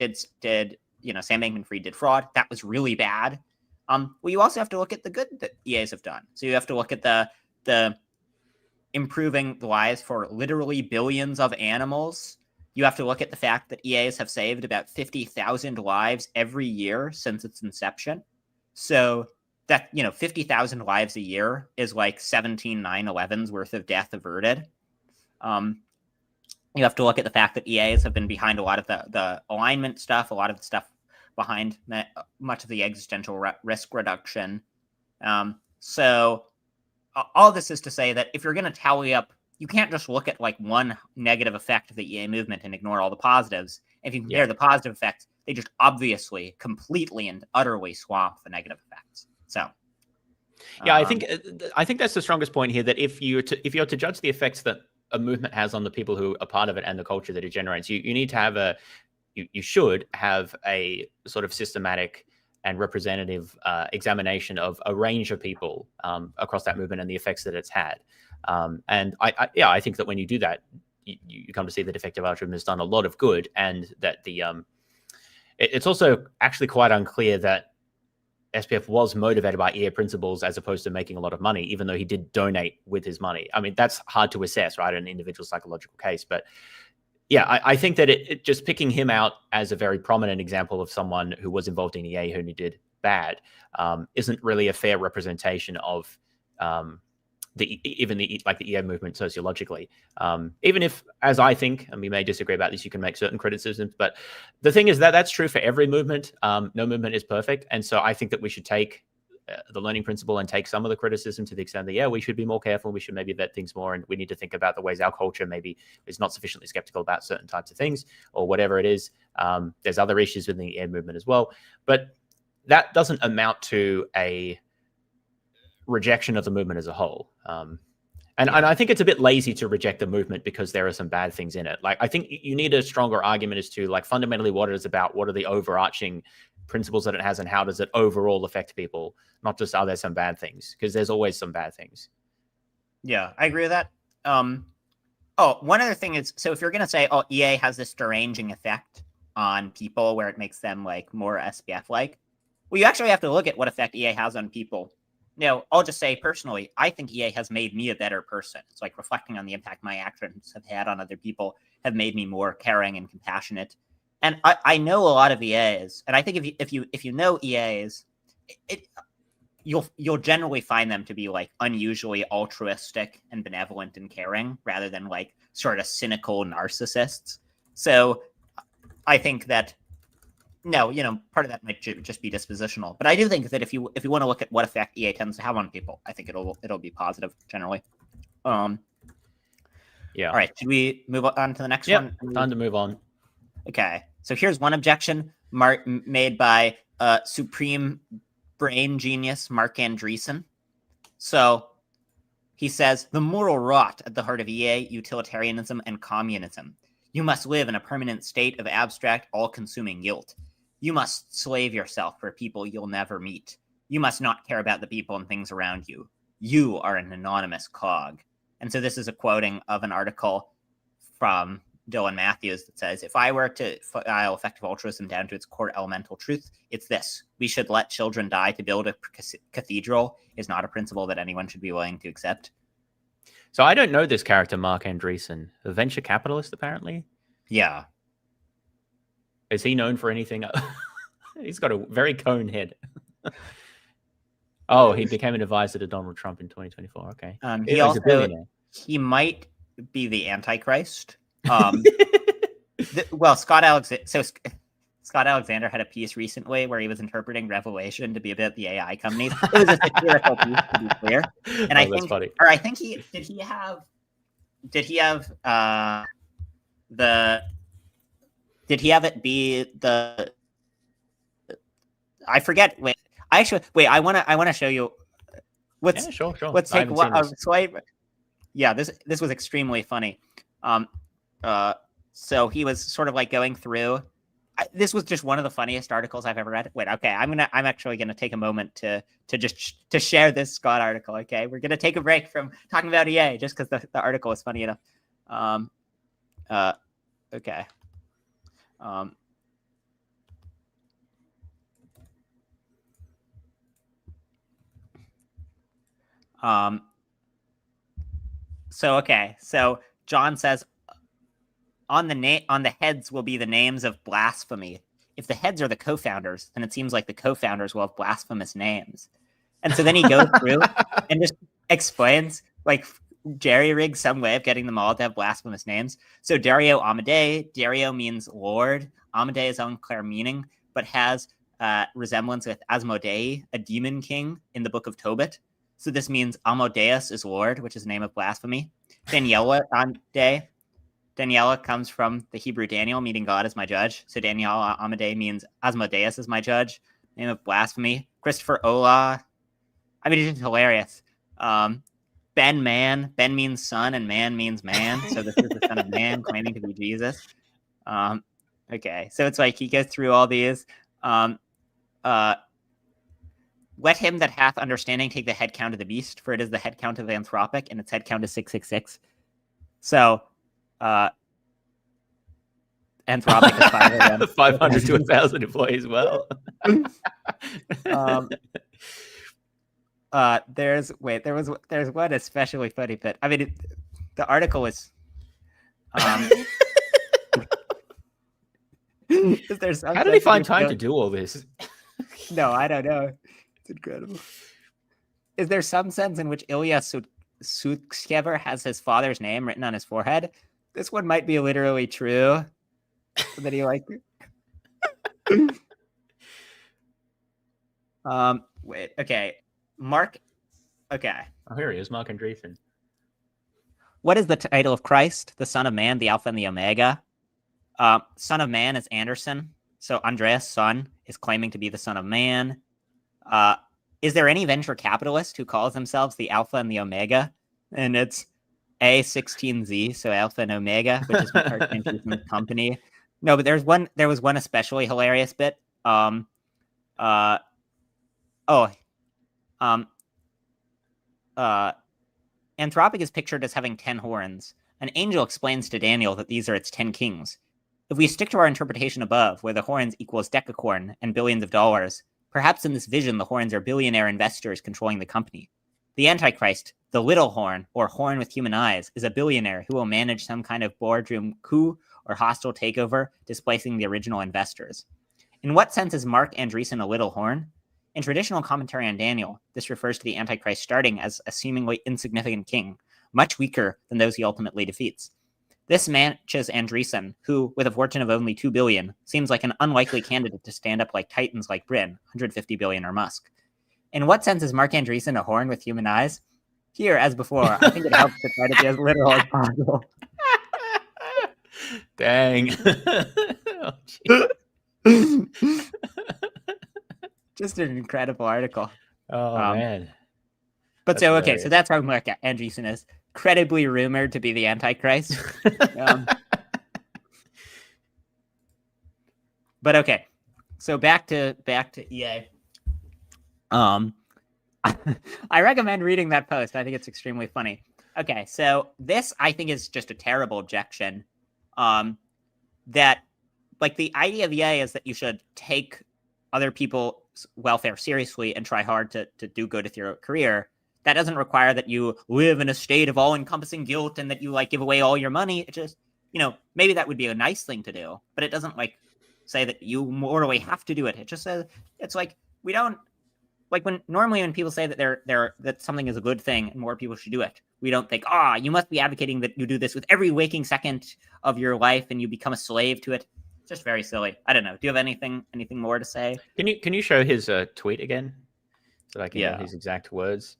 did Sam Bankman-Fried did fraud. That was really bad. Well, you also have to look at the good that EAs have done. So you have to look at the improving the lives for literally billions of animals. You have to look at the fact that EAs have saved about 50,000 lives every year since its inception. So that, 50,000 lives a year is like 17 9/11s worth of death averted. You have to look at the fact that EAs have been behind a lot of the alignment stuff, a lot of the stuff behind much of the existential risk reduction. So all this is to say that if you're going to tally up, you can't just look at like one negative effect of the EA movement and ignore all the positives. If you compare the positive effects, they just obviously completely and utterly swamp the negative effects. So, I think that's the strongest point here. That if you're to judge the effects that a movement has on the people who are part of it and the culture that it generates, you need to have you should have a sort of systematic and representative examination of a range of people across that movement and the effects that it's had. And I think that when you do that, you come to see that effective altruism has done a lot of good, and that it's also actually quite unclear that SPF was motivated by EA principles as opposed to making a lot of money, even though he did donate with his money. I mean, that's hard to assess, right, in an individual psychological case. But yeah, I think that it just picking him out as a very prominent example of someone who was involved in EA who did bad isn't really a fair representation of the EA movement sociologically. Even if, as I think, and we may disagree about this, you can make certain criticisms, but the thing is that that's true for every movement. No movement is perfect. And so I think that we should take the learning principle and take some of the criticism to the extent that, we should be more careful. We should maybe vet things more. And we need to think about the ways our culture maybe is not sufficiently skeptical about certain types of things or whatever it is. There's other issues within the EA movement as well. But that doesn't amount to a rejection of the movement as a whole. And I think it's a bit lazy to reject the movement because there are some bad things in it. Like, I think you need a stronger argument as to, like, fundamentally what it is about, what are the overarching principles that it has, and how does it overall affect people, not just are there some bad things, because there's always some bad things. Yeah, I agree with that. One other thing is, so if you're going to say, EA has this deranging effect on people where it makes them like more SPF-like, well, you actually have to look at what effect EA has on people. I'll just say personally, I think EA has made me a better person. It's like reflecting on the impact my actions have had on other people have made me more caring and compassionate. And I know a lot of EAs, and I think if you know EAs, you'll generally find them to be like unusually altruistic and benevolent and caring rather than like sort of cynical narcissists. So I think that no, part of that might just be dispositional, but I do think that if you want to look at what effect EA tends to have on people, I think it'll be positive generally. Yeah. All right, should we move on to the next one? Time to move on. Okay, so here's one objection made by supreme brain genius Mark Andreessen. So he says, the moral rot at the heart of EA, utilitarianism, and communism. You must live in a permanent state of abstract, all-consuming guilt. You must slave yourself for people you'll never meet. You must not care about the people and things around you. You are an anonymous cog. And so this is a quoting of an article from Dylan Matthews that says, if I were to file effective altruism down to its core elemental truth, it's this. We should let children die to build a cathedral is not a principle that anyone should be willing to accept. So I don't know this character, Mark Andreessen, a venture capitalist, apparently. Yeah. Is he known for anything? He's got a very cone head. Oh, he became an advisor to Donald Trump in 2024. Okay. He might be the Antichrist. Scott Alexander had a piece recently where he was interpreting Revelation to be about the AI companies. It was a satirical piece, to be clear. And I think did he have it be the, I forget. I want to show you. Sure. Let's take this was extremely funny. So he was sort of like going through. This was just one of the funniest articles I've ever read. I'm actually gonna take a moment to share this Scott article. Okay, we're gonna take a break from talking about EA just because the article is funny enough. Okay. So John says, on the heads will be the names of blasphemy. If the heads are the co-founders, then it seems like the co-founders will have blasphemous names. And so then he goes through and just explains, like, jerry-rigs some way of getting them all to have blasphemous names. So Dario Amade, Dario means Lord. Amade is unclear meaning, but has resemblance with Asmodei, a demon king in the book of Tobit. So this means Amadeus is Lord, which is a name of blasphemy. Daniela Amade. Daniela comes from the Hebrew Daniel, meaning God is my judge. So Daniela Amade means Asmodeus is my judge. Name of blasphemy. Christopher Ola. I mean, it's just hilarious. Ben Man. Ben means son and man means man. So this is the son of man claiming to be Jesus. Okay, so it's like he goes through all these. Let him that hath understanding take the head count of the beast, for it is the head count of Anthropic, and its head count is 666. So Anthropic is 500 to 1,000 employees. Well, there's one especially funny bit. I mean, the article is. How did he find time to do all this? No, I don't know. It's incredible. Is there some sense in which Ilya Sutskever has his father's name written on his forehead? This one might be literally true. That he like. Wait. Okay. Mark. Okay. Oh, here he is, Mark Andreessen. What is the title of Christ, the Son of Man, the Alpha and the Omega? Son of Man is Anderson. So Andreas' son is claiming to be the Son of Man. Is there any venture capitalist who calls themselves the Alpha and the Omega? And it's A16Z, so Alpha and Omega, which is Mark Andreessen's company. No, but there was one especially hilarious bit. Anthropic is pictured as having 10 horns. An angel explains to Daniel that these are its 10 kings. If we stick to our interpretation above, where the horns equals decacorn and billions of dollars, perhaps in this vision the horns are billionaire investors controlling the company. The Antichrist, the little horn, or horn with human eyes, is a billionaire who will manage some kind of boardroom coup or hostile takeover, displacing the original investors. In what sense is Mark Andreessen a little horn? In traditional commentary on Daniel, this refers to the Antichrist starting as a seemingly insignificant king, much weaker than those he ultimately defeats. This matches Andreessen, who, with a fortune of only $2 billion, seems like an unlikely candidate to stand up like titans like Brin, $150 billion, or Musk. In what sense is Mark Andreessen a horn with human eyes? Here, as before, I think it helps to try to be as literal as possible. Dang. Just an incredible article. Oh, man. But That's so, okay, hilarious. so that's how Mark Andreessen is credibly rumored to be the Antichrist. But okay, so back to EA. I recommend reading that post. I think it's extremely funny. Okay, so this I think is just a terrible objection. That like the idea of EA is that you should take other people's welfare seriously and try hard to do good with your career. That doesn't require that you live in a state of all-encompassing guilt and that you like give away all your money. It just, maybe that would be a nice thing to do, but it doesn't like say that you morally have to do it. It just says it's like we don't like when people say that that something is a good thing and more people should do it. We don't think, you must be advocating that you do this with every waking second of your life and you become a slave to it. It's just very silly. I don't know. Do you have anything more to say? Can you show his tweet again so I can know his exact words?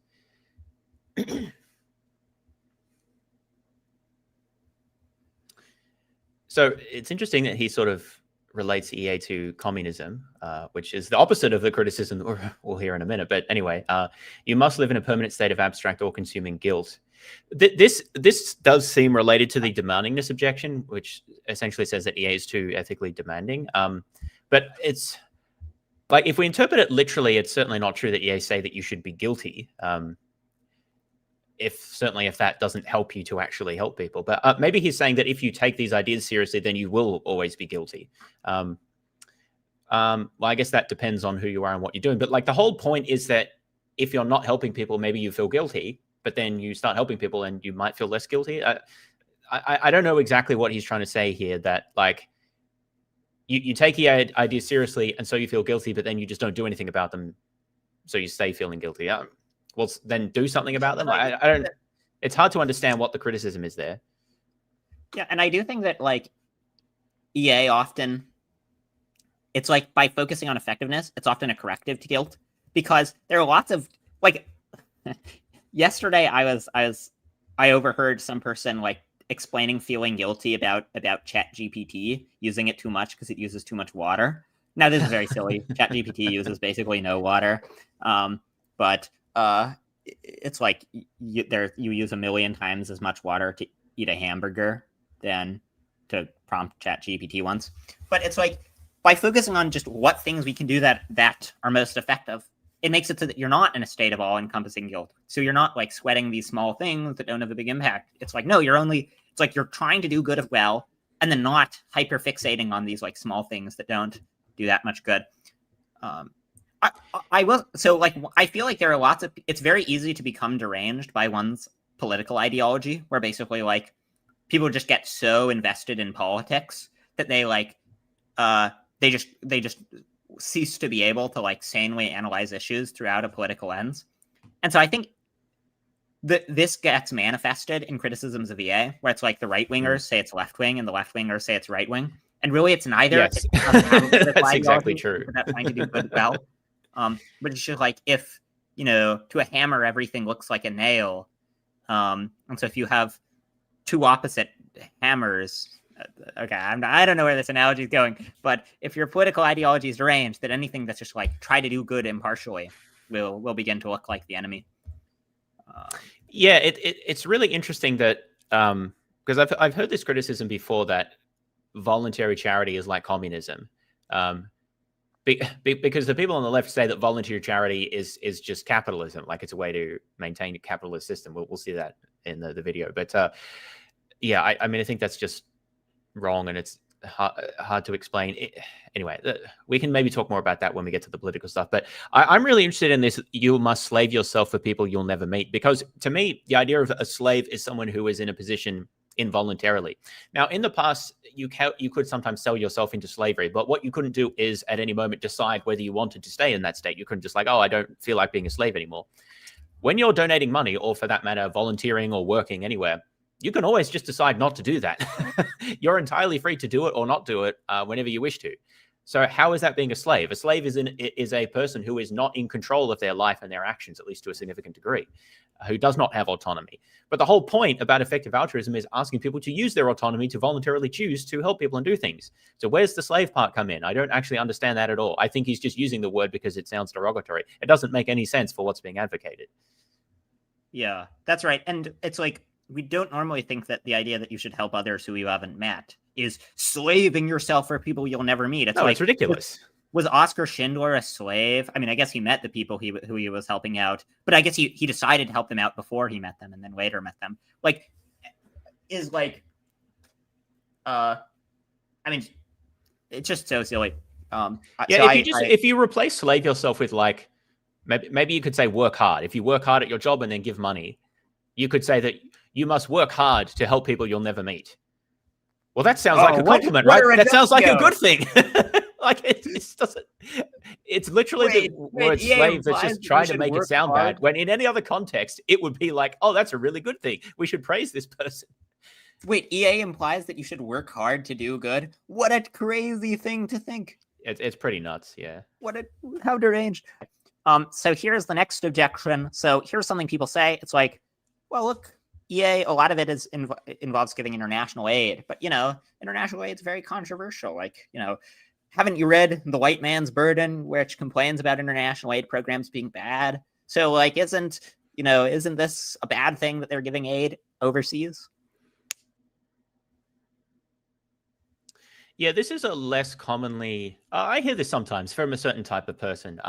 So it's interesting that he sort of relates EA to communism, which is the opposite of the criticism that we'll hear in a minute. But anyway, you must live in a permanent state of abstract or consuming guilt. This does seem related to the demandingness objection, which essentially says that EA is too ethically demanding. But it's like if we interpret it literally, it's certainly not true that EA say that you should be guilty. If that doesn't help you to actually help people. But maybe he's saying that if you take these ideas seriously, then you will always be guilty. Well, I guess that depends on who you are and what you're doing. But like the whole point is that if you're not helping people, maybe you feel guilty, but then you start helping people and you might feel less guilty. I don't know exactly what he's trying to say here, that like you take the ideas seriously and so you feel guilty, but then you just don't do anything about them. So you stay feeling guilty. Well, then do something about them. I don't. It's hard to understand what the criticism is there. Yeah, and I do think that like EA often, it's like by focusing on effectiveness, it's often a corrective to guilt because there are lots of like. Yesterday, I overheard some person like explaining feeling guilty about ChatGPT using it too much because it uses too much water. Now this is very silly. ChatGPT uses basically no water, but. It's like you use 1 million times as much water to eat a hamburger than to prompt ChatGPT once. But it's like by focusing on just what things we can do that are most effective, it makes it so that you're not in a state of all-encompassing guilt. So you're not like sweating these small things that don't have a big impact. It's like, no, it's like you're trying to do good as well, and then not hyper fixating on these like small things that don't do that much good. I will. So, like, I feel like there are it's very easy to become deranged by one's political ideology, where basically, like, people just get so invested in politics that they, like, they just cease to be able to, like, sanely analyze issues throughout a political lens. And so I think this gets manifested in criticisms of EA, where it's like the right-wingers say it's left-wing and the left-wingers say it's right-wing. And really, it's neither. Yes. That's exactly true. That's trying to do good well. But it's just like if, to a hammer, everything looks like a nail. And so if you have two opposite hammers, okay, I don't know where this analogy is going, but if your political ideology is deranged, then anything that's just like try to do good impartially will begin to look like the enemy. Yeah, it's really interesting that because I've heard this criticism before that voluntary charity is like communism. Because the people on the left say that voluntary charity is just capitalism, like it's a way to maintain a capitalist system. We'll see that in the video. But yeah, I mean, I think that's just wrong, and it's hard to explain. Anyway, we can maybe talk more about that when we get to the political stuff. But I'm really interested in this. You must slave yourself for people you'll never meet, because to me, the idea of a slave is someone who is in a position involuntarily. Now, in the past, you could sometimes sell yourself into slavery, but what you couldn't do is at any moment decide whether you wanted to stay in that state. You couldn't just like, oh, I don't feel like being a slave anymore. When you're donating money, or for that matter, volunteering or working anywhere, you can always just decide not to do that. You're entirely free to do it or not do it whenever you wish to. So how is that being a slave? A slave is a person who is not in control of their life and their actions, at least to a significant degree, who does not have autonomy. But the whole point about effective altruism is asking people to use their autonomy to voluntarily choose to help people and do things. So where's the slave part come in? I don't actually understand that at all. I think he's just using the word because it sounds derogatory. It doesn't make any sense for what's being advocated. Yeah, that's right. And it's like, we don't normally think that the idea that you should help others who you haven't met is slaving yourself for people you'll never meet. It's ridiculous. Was Oskar Schindler a slave? I mean, I guess he met the people who he was helping out, but I guess he decided to help them out before he met them and then later met them. Like, is like, I mean, it's just so silly. If you replace slave yourself with like, maybe you could say work hard. If you work hard at your job and then give money, you could say that you must work hard to help people you'll never meet. Well, that sounds like a compliment, right? That sounds like a good thing. Like it just doesn't. It's literally the word slave that's just trying to make it sound bad. When in any other context, it would be like, oh, that's a really good thing. We should praise this person. Wait, EA implies that you should work hard to do good? What a crazy thing to think. It's pretty nuts, yeah. How deranged. So here's the next objection. So here's something people say. It's like, well, look, EA, a lot of it is involves giving international aid, but international aid is very controversial. Like, haven't you read The White Man's Burden, which complains about international aid programs being bad? So like, isn't this a bad thing that they're giving aid overseas? Yeah, this is a less commonly, I hear this sometimes from a certain type of person.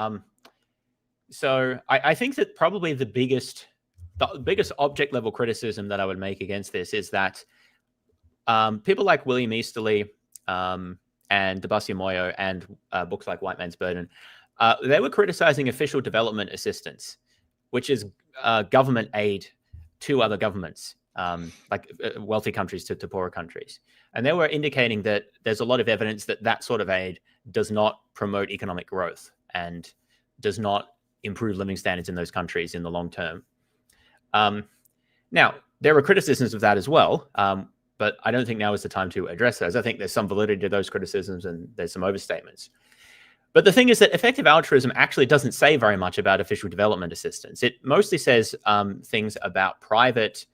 So I think that probably the biggest object level criticism that I would make against this is that people like William Easterly and Debussi Moyo and books like White Man's Burden, they were criticizing official development assistance, which is government aid to other governments, like wealthy countries to poorer countries. And they were indicating that there's a lot of evidence that that sort of aid does not promote economic growth and does not improve living standards in those countries in the long term. Now, there were criticisms of that as well, but I don't think now is the time to address those. I think there's some validity to those criticisms and there's some overstatements. But the thing is that effective altruism actually doesn't say very much about official development assistance. It mostly says things about private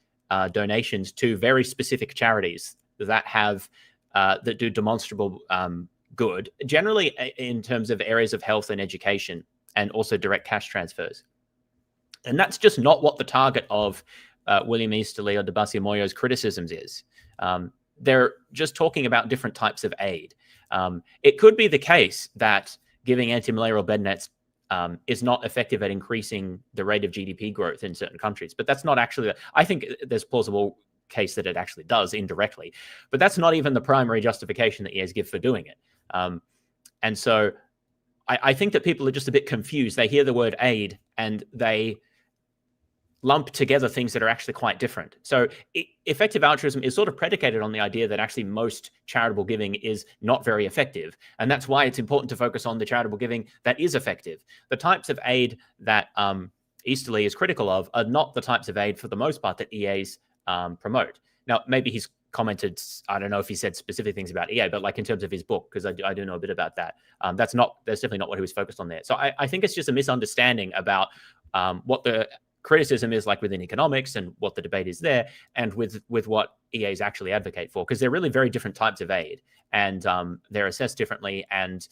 donations to very specific charities that do demonstrable good, generally in terms of areas of health and education, and also direct cash transfers. And that's just not what the target of William Easterly or Debussi Moyo's criticisms is. They're just talking about different types of aid. It could be the case that giving anti-malarial bed nets is not effective at increasing the rate of GDP growth in certain countries, but that's not actually, I think there's plausible case that it actually does indirectly, but that's not even the primary justification that EAs give for doing it. And so I think that people are just a bit confused. They hear the word aid and they lump together things that are actually quite different. So effective altruism is sort of predicated on the idea that actually most charitable giving is not very effective. And that's why it's important to focus on the charitable giving that is effective. The types of aid that Easterly is critical of are not the types of aid for the most part that EAs promote. Now, maybe he's commented, I don't know if he said specific things about EA, but like in terms of his book, because I do know a bit about that. That's definitely not what he was focused on there. So I think it's just a misunderstanding about what the criticism is like within economics and what the debate is there, and with what EAs actually advocate for, because they're really very different types of aid, and they're assessed differently. And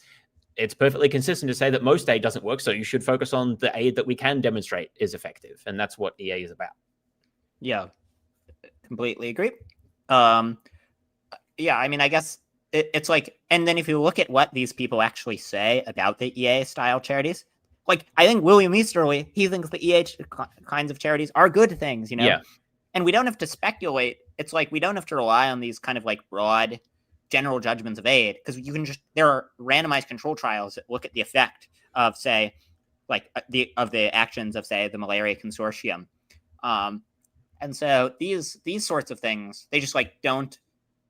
it's perfectly consistent to say that most aid doesn't work, so you should focus on the aid that we can demonstrate is effective, and that's what EA is about. Yeah, completely agree. Yeah, I mean, I guess it's like, and then if you look at what these people actually say about the EA style charities, like, I think William Easterly, he thinks the EA kinds of charities are good things, Yeah. And we don't have to speculate. It's like, we don't have to rely on these kind of like broad general judgments of aid, because there are randomized control trials that look at the effect of, say, like the actions of, say, the Malaria Consortium. And so these sorts of things, they just like don't.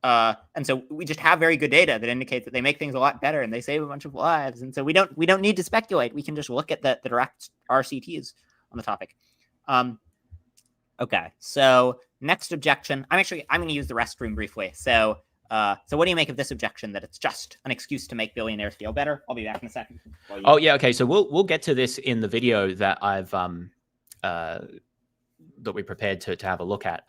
And so we just have very good data that indicates that they make things a lot better and they save a bunch of lives. And so we don't need to speculate. We can just look at the direct RCTs on the topic. Okay, so next objection. I'm going to use the restroom briefly. So what do you make of this objection that it's just an excuse to make billionaires feel better? I'll be back in a second. Oh yeah, okay. So we'll get to this in the video that I've that we prepared to have a look at.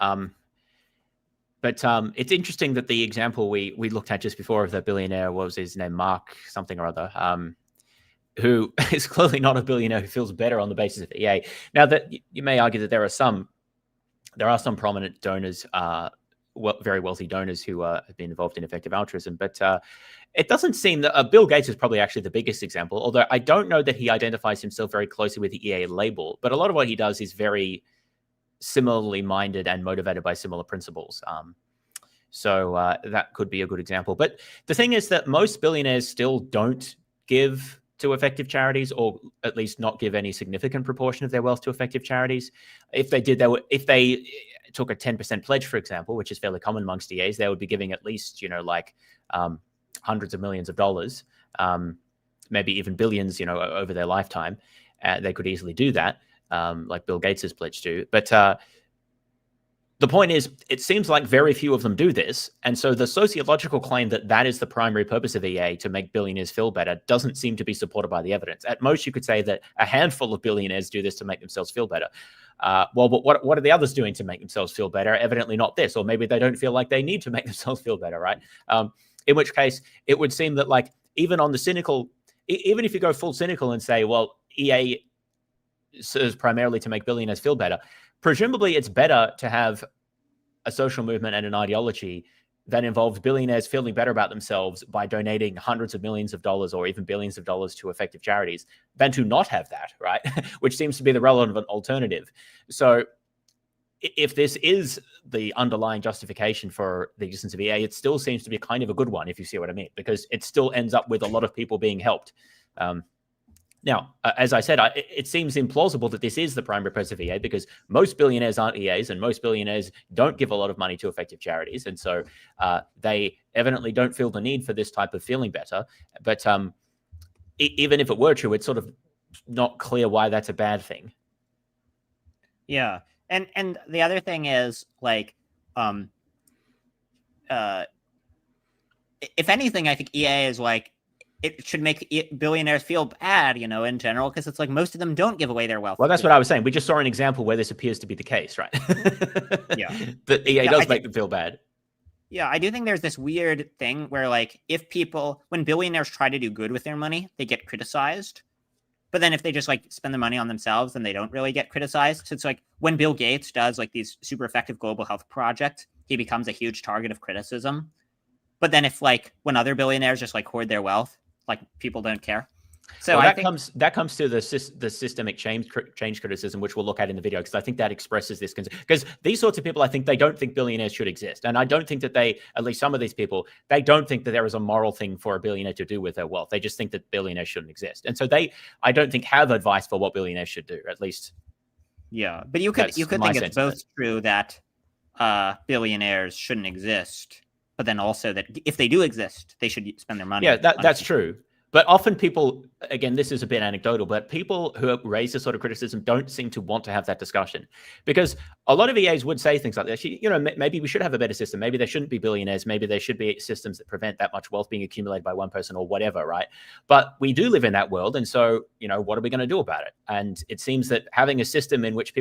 But it's interesting that the example we looked at just before of the billionaire, what was his name, Mark something or other, who is clearly not a billionaire who feels better on the basis of EA. Now that you may argue that there are some prominent donors, very wealthy donors who have been involved in effective altruism, but it doesn't seem that Bill Gates is probably actually the biggest example, although I don't know that he identifies himself very closely with the EA label, but a lot of what he does is very similarly minded and motivated by similar principles. So that could be a good example. But the thing is that most billionaires still don't give to effective charities, or at least not give any significant proportion of their wealth to effective charities. If they did, if they took a 10% pledge, for example, which is fairly common amongst EAs, they would be giving at least, like hundreds of millions of dollars, maybe even billions, over their lifetime. They could easily do that. Like Bill Gates's pledge to. But the point is, it seems like very few of them do this. And so the sociological claim that that is the primary purpose of EA, to make billionaires feel better, doesn't seem to be supported by the evidence. At most, you could say that a handful of billionaires do this to make themselves feel better. Well, but what are the others doing to make themselves feel better? Evidently not this, or maybe they don't feel like they need to make themselves feel better, right? In which case, it would seem that like even on the cynical, even if you go full cynical and say, well, EA serves primarily to make billionaires feel better, presumably it's better to have a social movement and an ideology that involves billionaires feeling better about themselves by donating hundreds of millions of dollars or even billions of dollars to effective charities than to not have that, right? Which seems to be the relevant alternative. So if this is the underlying justification for the existence of EA, it still seems to be kind of a good one, if you see what I mean, because it still ends up with a lot of people being helped. Now, as I said, it seems implausible that this is the primary purpose of EA, because most billionaires aren't EAs and most billionaires don't give a lot of money to effective charities. And so they evidently don't feel the need for this type of feeling better. But even if it were true, it's sort of not clear why that's a bad thing. Yeah. And the other thing is, like, if anything, I think EA is like, it should make billionaires feel bad, in general, because it's like most of them don't give away their wealth. Well, that's what I was saying. We just saw an example where this appears to be the case, right? Yeah. That EA does make them feel bad. Yeah, I do think there's this weird thing where, like, when billionaires try to do good with their money, they get criticized. But then if they just, like, spend the money on themselves, then they don't really get criticized. So it's like when Bill Gates does, like, these super effective global health projects, he becomes a huge target of criticism. But then if, like, when other billionaires just, like, hoard their wealth, like, people don't care. So well, I think that comes to the systemic change criticism, which we'll look at in the video, because I think that expresses this concern. Because these sorts of people, I think they don't think billionaires should exist, and I don't think that at least some of these people, they don't think that there is a moral thing for a billionaire to do with their wealth. They just think that billionaires shouldn't exist, and so I don't think have advice for what billionaires should do. At least, yeah. But you could think it's both true that billionaires shouldn't exist, but then also that if they do exist, they should spend their money. Yeah, that's true. But often people, again, this is a bit anecdotal, but people who raise this sort of criticism don't seem to want to have that discussion, because a lot of EAs would say things like this. Maybe we should have a better system. Maybe there shouldn't be billionaires. Maybe there should be systems that prevent that much wealth being accumulated by one person or whatever, right? But we do live in that world. And so, what are we going to do about it? And it seems that having a system in which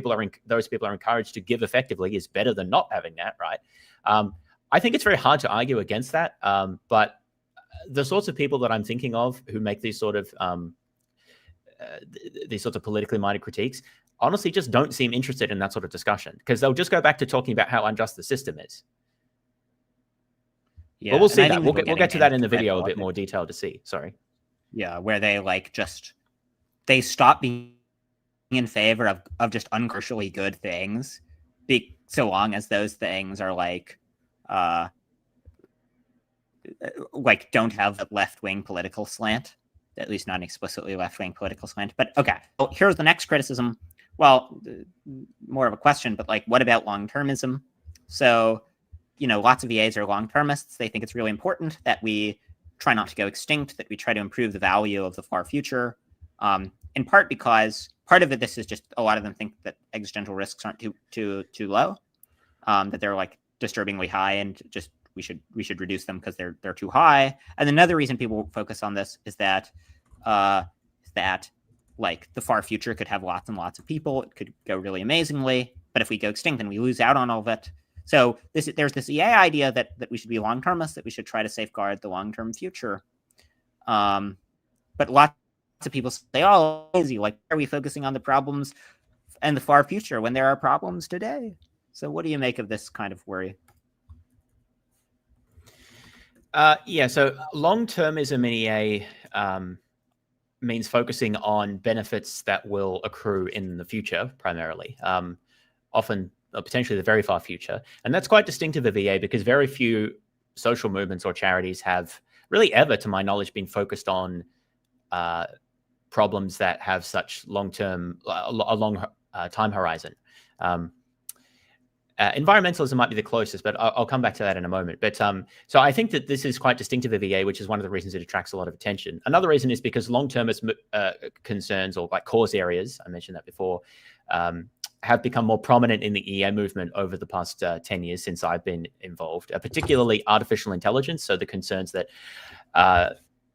those people are encouraged to give effectively is better than not having that, right? I think it's very hard to argue against that. But the sorts of people that I'm thinking of who make these sorts of politically minded critiques, honestly, just don't seem interested in that sort of discussion, because they'll just go back to talking about how unjust the system is. Yeah, but we'll see that. We'll get to that in the video a bit more detail to see. Sorry. Yeah, where they they stop being in favor of just uncrucially good things, so long as those things are like don't have a left-wing political slant, at least not an explicitly left-wing political slant. But okay, well, here's the next criticism, Well, more of a question, but like, what about long-termism? So, lots of EAs are long-termists. They think it's really important that we try not to go extinct, that we try to improve the value of the far future. In part because part of this is just a lot of them think that existential risks aren't too low, that they're like disturbingly high, and just we should reduce them because they're too high. And another reason people focus on this is that like the far future could have lots and lots of people. It could go really amazingly, but if we go extinct, then we lose out on all of it. So there's this EA idea that we should be long-termists, that we should try to safeguard the long-term future. But lots of people say, "Oh, lazy. Like, are we focusing on the problems and the far future when there are problems today?" So what do you make of this kind of worry? Yeah, so long-termism in EA means focusing on benefits that will accrue in the future, primarily, often potentially the very far future. And that's quite distinctive of EA because very few social movements or charities have really ever, to my knowledge, been focused on problems that have such long-term, a long time horizon. Environmentalism might be the closest, but I'll come back to that in a moment. But so I think that this is quite distinctive of EA, which is one of the reasons it attracts a lot of attention. Another reason is because long-termist concerns, or like cause areas, I mentioned that before, have become more prominent in the EA movement over the past 10 years since I've been involved, particularly artificial intelligence. So the concerns that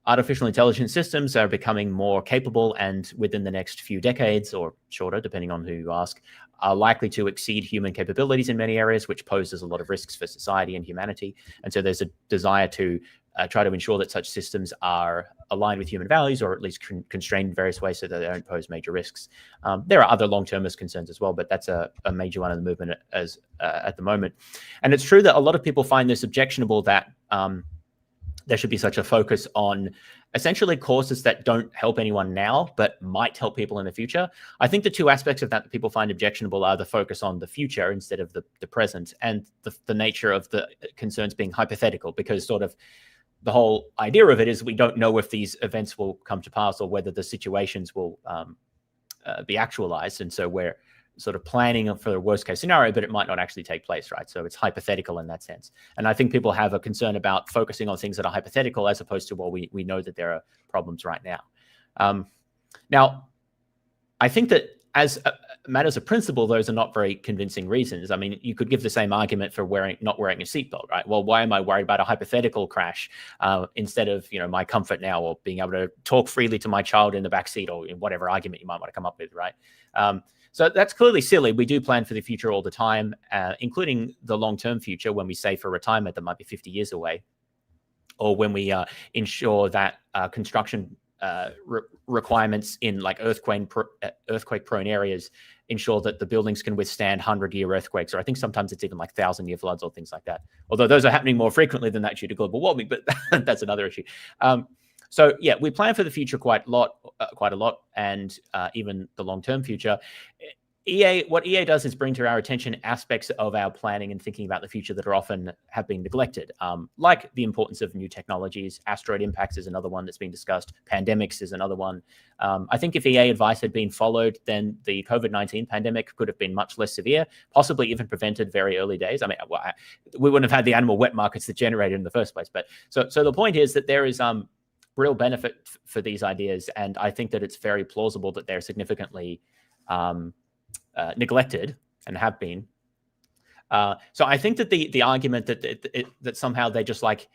artificial intelligence systems are becoming more capable and within the next few decades, or shorter, depending on who you ask, are likely to exceed human capabilities in many areas, which poses a lot of risks for society and humanity. And so there's a desire to try to ensure that such systems are aligned with human values, or at least constrained in various ways so that they don't pose major risks. There are other long-termist concerns as well, but that's a major one of the movement at the moment. And it's true that a lot of people find this objectionable, that there should be such a focus on essentially causes that don't help anyone now, but might help people in the future. I think the two aspects of that people find objectionable are the focus on the future instead of the present, and the nature of the concerns being hypothetical, because sort of the whole idea of it is we don't know if these events will come to pass or whether the situations will be actualized. And so we're sort of planning for the worst case scenario, but it might not actually take place, right? So it's hypothetical in that sense. And I think people have a concern about focusing on things that are hypothetical as opposed to, well, we know that there are problems right now. Now, I think that as matters of principle, those are not very convincing reasons. I mean, you could give the same argument for not wearing a seatbelt, right? Well, why am I worried about a hypothetical crash instead of, my comfort now, or being able to talk freely to my child in the back seat, or in whatever argument you might want to come up with, right? So that's clearly silly. We do plan for the future all the time, including the long-term future when we save for retirement that might be 50 years away, or when we ensure that construction requirements in like earthquake-prone areas ensure that the buildings can withstand 100-year earthquakes, or I think sometimes it's even like 1,000-year floods or things like that. Although those are happening more frequently than that due to global warming, but that's another issue. So yeah, we plan for the future quite a lot, and even the long-term future. What EA does is bring to our attention aspects of our planning and thinking about the future that are often have been neglected, like the importance of new technologies. Asteroid impacts is another one that's been discussed. Pandemics is another one. I think if EA advice had been followed, then the COVID-19 pandemic could have been much less severe, possibly even prevented very early days. I mean, we wouldn't have had the animal wet markets that generated in the first place. But so the point is that there is real benefit for these ideas, and I think that it's very plausible that they're significantly neglected and have been. So I think that the argument that somehow they're just like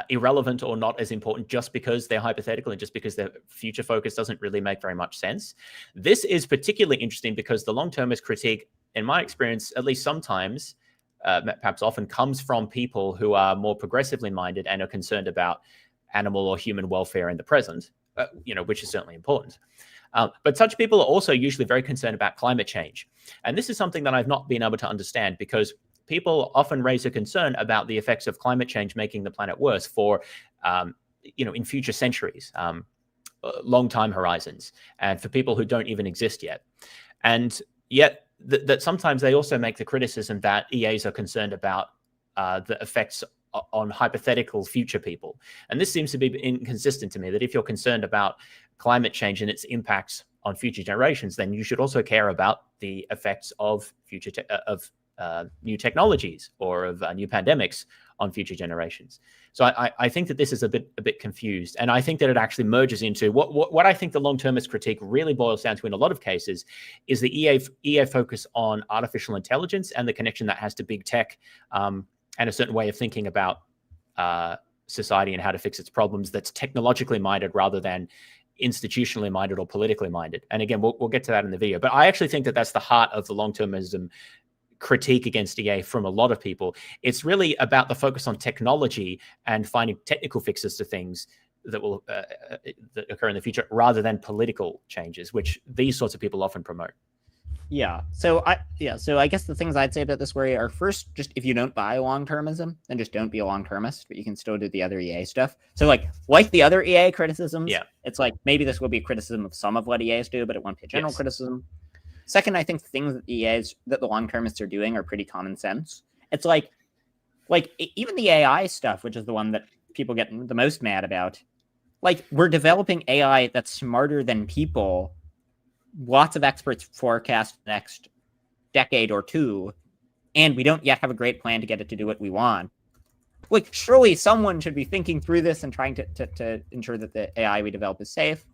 irrelevant or not as important just because they're hypothetical and just because their future focus doesn't really make very much sense. This is particularly interesting because the long-termist critique, in my experience, at least sometimes, perhaps often, comes from people who are more progressively minded and are concerned about animal or human welfare in the present, which is certainly important. But such people are also usually very concerned about climate change. And this is something that I've not been able to understand, because people often raise a concern about the effects of climate change making the planet worse for, in future centuries, long time horizons, and for people who don't even exist yet. And yet that sometimes they also make the criticism that EAs are concerned about the effects on hypothetical future people. And this seems to be inconsistent to me, that if you're concerned about climate change and its impacts on future generations, then you should also care about the effects of new technologies or of new pandemics on future generations. So I think that this is a bit confused, and I think that it actually merges into what I think the long-termist critique really boils down to in a lot of cases is the EA focus on artificial intelligence and the connection that has to big tech, and a certain way of thinking about society and how to fix its problems that's technologically minded rather than institutionally minded or politically minded. And again, we'll get to that in the video. But I actually think that that's the heart of the long-termism critique against EA from a lot of people. It's really about the focus on technology and finding technical fixes to things that will that occur in the future rather than political changes, which these sorts of people often promote. Yeah. So I guess the things I'd say about this worry are, first, just if you don't buy long-termism, then just don't be a long-termist, but you can still do the other EA stuff. So like the other EA criticisms, it's like maybe this will be a criticism of some of what EAs do, but it won't be a general criticism. Second, I think things that the long-termists are doing are pretty common sense. It's like even the AI stuff, which is the one that people get the most mad about. Like, we're developing AI that's smarter than people. Lots of experts forecast the next decade or two, and we don't yet have a great plan to get it to do what we want. Like, surely someone should be thinking through this and trying to ensure that the AI we develop is safe.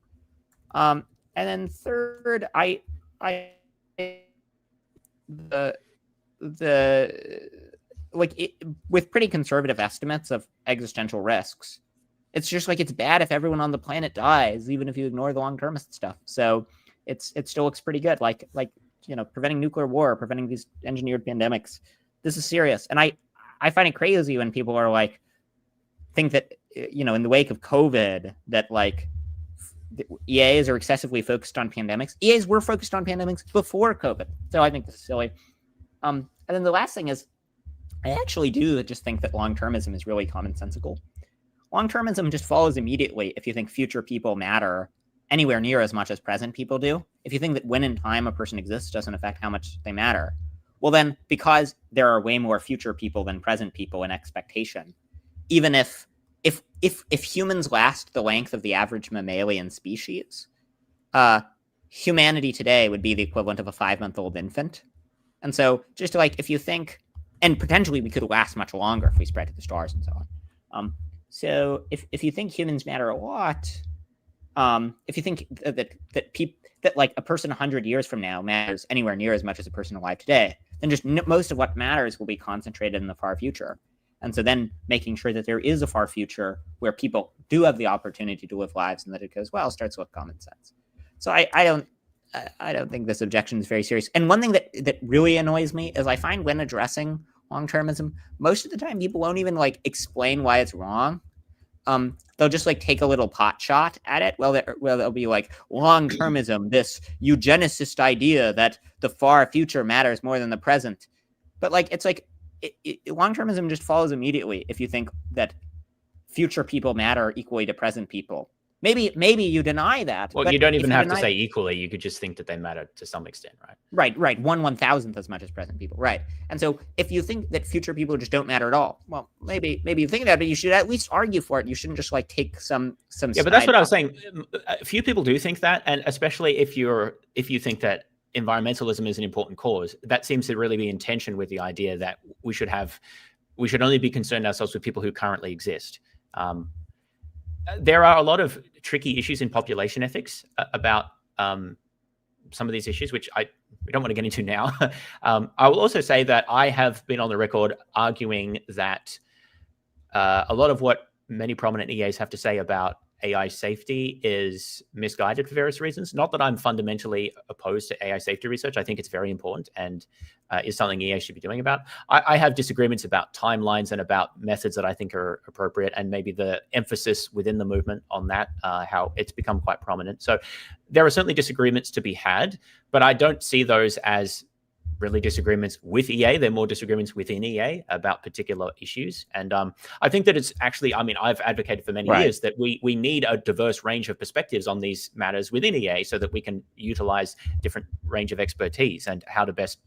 And then third, with pretty conservative estimates of existential risks, it's just like, it's bad if everyone on the planet dies, even if you ignore the long-termist stuff. So it still looks pretty good. Like preventing nuclear war, preventing these engineered pandemics. This is serious. And I find it crazy when people are like, think that, in the wake of COVID, that like EAs are excessively focused on pandemics. EAs were focused on pandemics before COVID. So I think this is silly. And then the last thing is, I actually do just think that long-termism is really commonsensical. Long-termism just follows immediately if you think future people matter anywhere near as much as present people do. If you think that when in time a person exists doesn't affect how much they matter, well then, because there are way more future people than present people in expectation, even if humans last the length of the average mammalian species, humanity today would be the equivalent of a 5-month-old infant. And so just like, if you think, and potentially we could last much longer if we spread to the stars and so on. So if you think humans matter a lot, if you think that like a person 100 years from now matters anywhere near as much as a person alive today, then just most of what matters will be concentrated in the far future. And so then making sure that there is a far future where people do have the opportunity to live lives and that it goes well starts with common sense. So I don't think this objection is very serious. And one thing that really annoys me is I find when addressing long-termism, most of the time people won't even like explain why it's wrong. They'll just like take a little pot shot at it. Well, they'll be like, long-termism, this eugenicist idea that the far future matters more than the present. But like, it's like, long-termism just follows immediately if you think that future people matter equally to present people. Maybe you deny that. Well, you don't even have to say equally. You could just think that they matter to some extent, right? Right. 1/1000th as much as present people, right? And so if you think that future people just don't matter at all, well, maybe you think that, but you should at least argue for it. You shouldn't just like take some. Yeah, but that's what I was saying. A few people do think that, and especially if you think that environmentalism is an important cause, that seems to really be in tension with the idea that we should only be concerned ourselves with people who currently exist. There are a lot of tricky issues in population ethics about some of these issues, which we don't want to get into now. I will also say that I have been on the record arguing that a lot of what many prominent EAs have to say about AI safety is misguided for various reasons. Not that I'm fundamentally opposed to AI safety research. I think it's very important and is something EA should be doing about. I have disagreements about timelines and about methods that I think are appropriate, and maybe the emphasis within the movement on that, how it's become quite prominent. So there are certainly disagreements to be had, but I don't see those as really disagreements with EA. They're more disagreements within EA about particular issues. And I think that it's actually, I've advocated for many years that we need a diverse range of perspectives on these matters within EA so that we can utilize different range of expertise and how to best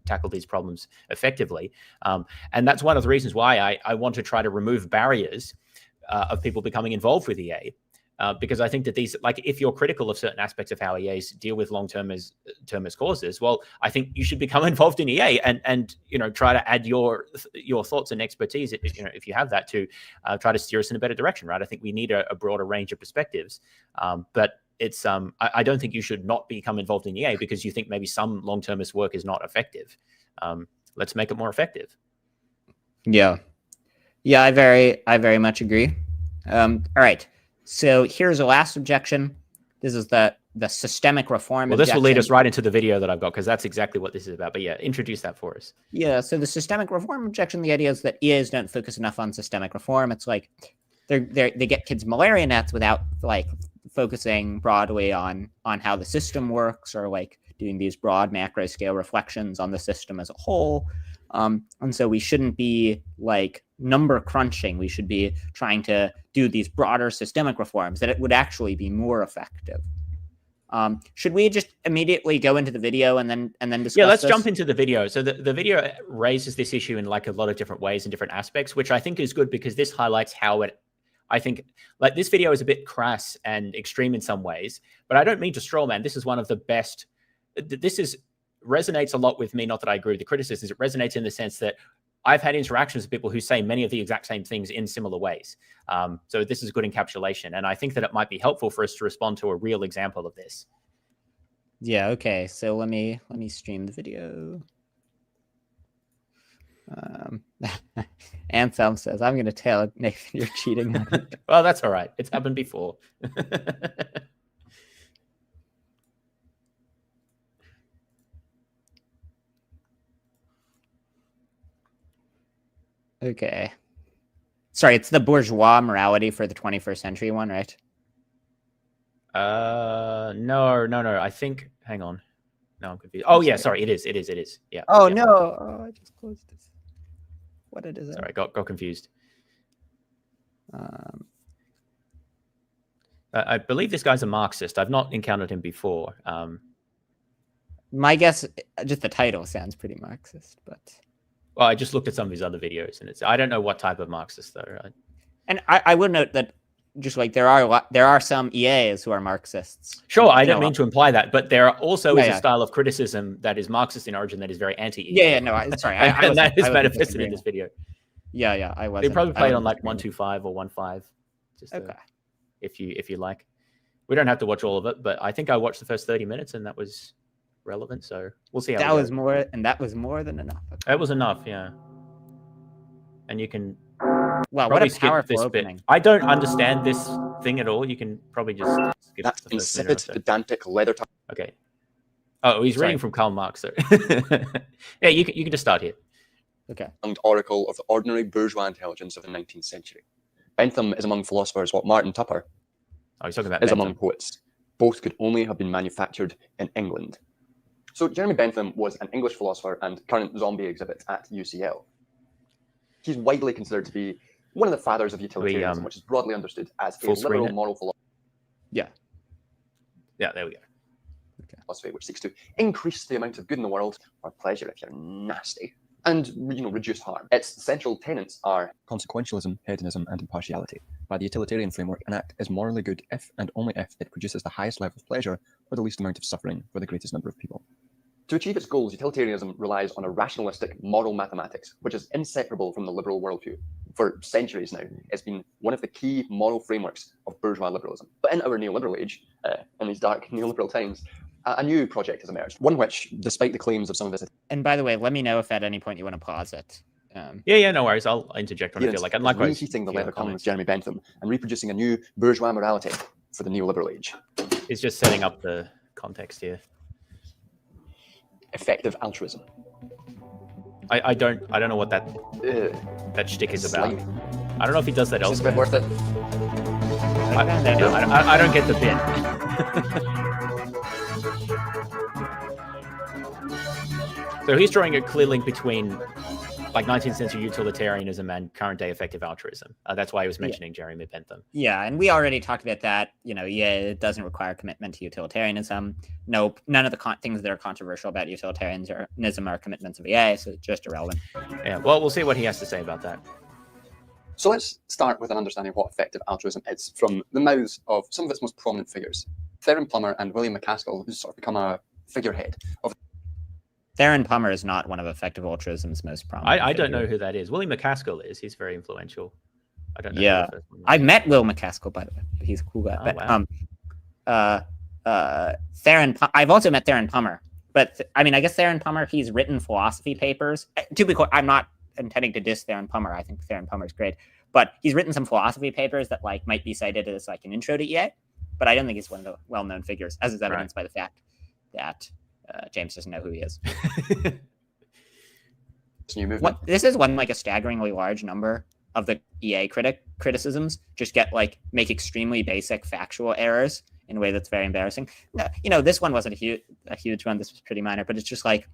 tackle these problems effectively. And that's one of the reasons why I want to try to remove barriers of people becoming involved with EA. Because I think that these, like, if you're critical of certain aspects of how EAs deal with long-termist causes, well, I think you should become involved in EA and try to add your thoughts and expertise, if you have that, to try to steer us in a better direction, right? I think we need a broader range of perspectives, but it's I don't think you should not become involved in EA because you think maybe some long-termist work is not effective. Let's make it more effective. Yeah, I very much agree. All right. So here's the last objection. This is the systemic reform. Well, this will lead us right into the video that I've got, because that's exactly what this is about. But yeah, introduce that for us. Yeah. So the systemic reform objection, the idea is that EAs don't focus enough on systemic reform. It's like they get kids malaria nets without like focusing broadly on how the system works, or like doing these broad macro scale reflections on the system as a whole. And so we shouldn't be like number crunching. We should be trying to do these broader systemic reforms that it would actually be more effective. Should we just immediately go into the video and then discuss? Yeah, let's this? jump into the video. So the video raises this issue in like a lot of different ways and different aspects, which I think is good because this highlights how I think like this video is a bit crass and extreme in some ways, but I don't mean to straw man. This is one of the best. Resonates a lot with me. Not that I agree with the criticisms. It resonates in the sense that I've had interactions with people who say many of the exact same things in similar ways. So this is good encapsulation. And I think that it might be helpful for us to respond to a real example of this. Yeah. Okay. So let me stream the video. Anthem says, I'm going to tell Nathan you're cheating. Well, that's all right. It's happened before. Okay. Sorry, it's the bourgeois morality for the 21st century one, right? No. I think, hang on. No, I'm confused. Oh, yeah, sorry. It is. Yeah. Oh, yeah. No. Oh, I just closed this. What it is? Sorry, got confused. I believe this guy's a Marxist. I've not encountered him before. My guess, just the title sounds pretty Marxist, but... Well, I just looked at some of his other videos, and I don't know what type of Marxist though. Right? And I would note that just like there are some EAs who are Marxists. Sure, I don't mean to imply that, but there also is a style of criticism that is Marxist in origin that is very anti-EA. Yeah, no, sorry, and that is manifested in this video. Yeah, I was. They probably played on like 1.25 or 1.5. Just okay. If you like, we don't have to watch all of it, but I think I watched the first 30 minutes, and that was relevant. So we'll see how that was more, and that was more than enough. Okay. That was enough, yeah. And you can what a powerful opening. I don't understand this thing at all. You can probably just skip that the first insipid, pedantic leather top. Okay. Oh, he's reading from Karl Marx. So. Yeah, you can just start here. Okay. Oracle of the ordinary bourgeois intelligence of the 19th century. Bentham is among philosophers what Martin Tupper he's talking about is Bentham. among poets. Both could only have been manufactured in England. So Jeremy Bentham was an English philosopher and current zombie exhibit at UCL. He's widely considered to be one of the fathers of utilitarianism, which is broadly understood as a liberal moral philosophy. Yeah, there we go. Okay. Philosophy which seeks to increase the amount of good in the world, or pleasure if you're nasty, and reduce harm. Its central tenets are consequentialism, hedonism, and impartiality. By the utilitarian framework, an act is morally good if and only if it produces the highest level of pleasure or the least amount of suffering for the greatest number of people. To achieve its goals, utilitarianism relies on a rationalistic moral mathematics, which is inseparable from the liberal worldview. For centuries now, it's been one of the key moral frameworks of bourgeois liberalism. But in our neoliberal age, in these dark neoliberal times, a new project has emerged, one which, despite the claims of some of its... And by the way, let me know if at any point you want to pause it. Yeah, no worries. I'll interject when I feel like. And likewise, reheating the leather tongue with Jeremy Bentham and reproducing a new bourgeois morality for the neoliberal age. He's just setting up the context here. Effective altruism. I don't know what that shtick is about. I don't know if he does that elsewhere. Is it worth it? I don't get the bit. So he's drawing a clear link between like 19th century utilitarianism and current day effective altruism. That's why I was mentioning Jeremy Bentham. Yeah, and we already talked about that. It doesn't require commitment to utilitarianism. Nope, none of the things that are controversial about utilitarianism are commitments of EA, so it's just irrelevant. Yeah, well, we'll see what he has to say about that. So let's start with an understanding of what effective altruism is from the mouths of some of its most prominent figures. Theron Plummer and William MacAskill, who's sort of become a figurehead of. Theron Plummer is not one of effective altruism's most prominent. I don't know who that is. William MacAskill is. He's very influential. I don't know. Yeah, I met Will MacAskill, by the way. He's a cool guy. Oh, but wow. I've also met Theron Plummer. But I mean, I guess Theron Plummer, he's written philosophy papers. To be clear, I'm not intending to diss Theron Plummer. I think Theron Plummer is great. But he's written some philosophy papers that like might be cited as like an intro to EA. But I don't think he's one of the well-known figures, as is evidenced by the fact that James doesn't know who he is. New movement. This is one like a staggeringly large number of the EA criticisms just make extremely basic factual errors in a way that's very embarrassing. You know, this one wasn't a huge one. This was pretty minor, but it's just like,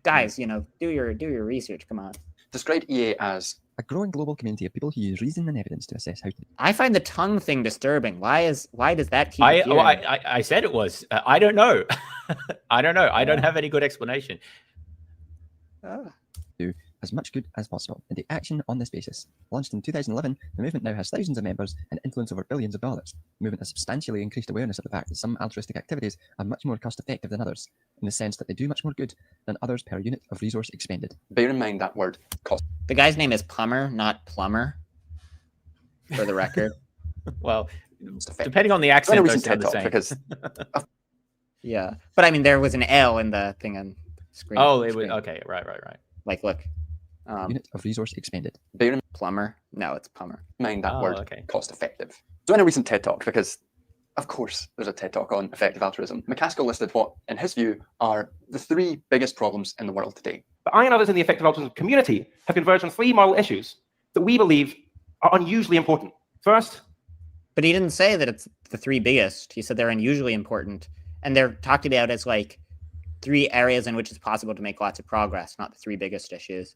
guys, you know, do your research. Come on. Described EA as a growing global community of people who use reason and evidence to assess how to. I find the tongue thing disturbing. Why does that keep? I said it was. I don't know. I don't know. I don't have any good explanation. Do as much good as possible, and the action on this basis. Launched in 2011, the movement now has thousands of members and influence over billions of dollars. The movement has substantially increased awareness of the fact that some altruistic activities are much more cost-effective than others, in the sense that they do much more good than others per unit of resource expended. Bear in mind that word cost. The guy's name is Plummer, not Plumber, for the record. Well, depending on the accent, those sound the same. Because yeah, but I mean, there was an L in the thing on the screen. Oh, it was okay. Right. Like, look. Unit of resource expended. Bear in Plumber? No, it's Plummer. mind that word cost effective. So in a recent TED Talk, because of course there's a TED Talk on effective altruism, MacAskill listed what, in his view, are the 3 biggest problems in the world today. But I and others in the effective altruism community have converged on 3 moral issues that we believe are unusually important. First, but he didn't say that it's the 3 biggest. He said they're unusually important, and they're talked about as like 3 areas in which it's possible to make lots of progress, not the 3 biggest issues.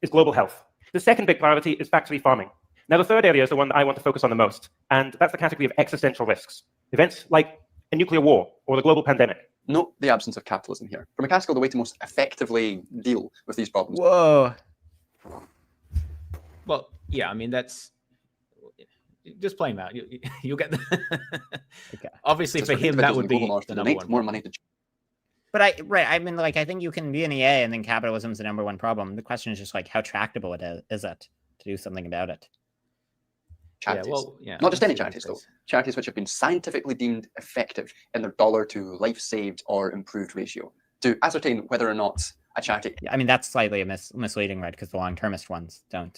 is global health. The second big priority is factory farming. Now, the third area is the one that I want to focus on the most, and that's the category of existential risks. Events like a nuclear war or the global pandemic. Note the absence of capitalism here. For MacAskill, the way to most effectively deal with these problems. Whoa. Well, yeah, I mean, that's just play him out. You'll get the Okay. Obviously, for him, that would be the number one. More money to. But I mean, like, I think you can be an EA and then capitalism is the number one problem. The question is just like, how tractable is it to do something about it? Charities. Yeah, well, yeah, not just any charities, though. Charities which have been scientifically deemed effective in their dollar to life saved or improved ratio to ascertain whether or not a charity. Yeah, I mean, that's slightly misleading, right? Because the long-termist ones don't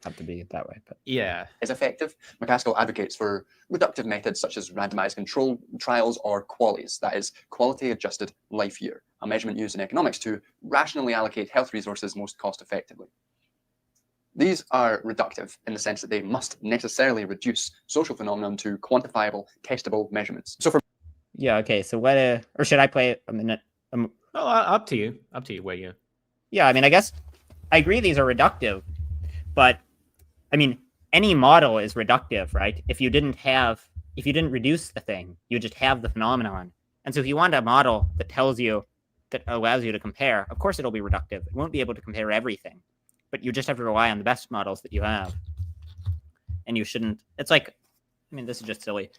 have to be that way. But yeah, is effective. MacAskill advocates for reductive methods such as randomized control trials or QALYs, that is, quality-adjusted life year, a measurement used in economics to rationally allocate health resources most cost-effectively. These are reductive in the sense that they must necessarily reduce social phenomenon to quantifiable, testable measurements. So for yeah, okay. So what? Or should I play a minute? up to you. Up to you. Where you? Yeah, I mean, I guess I agree these are reductive, but I mean, any model is reductive, right? If you didn't reduce the thing, you just have the phenomenon. And so if you want a model that allows you to compare, of course it'll be reductive. It won't be able to compare everything, but you just have to rely on the best models that you have. And you shouldn't, it's like, I mean, this is just silly.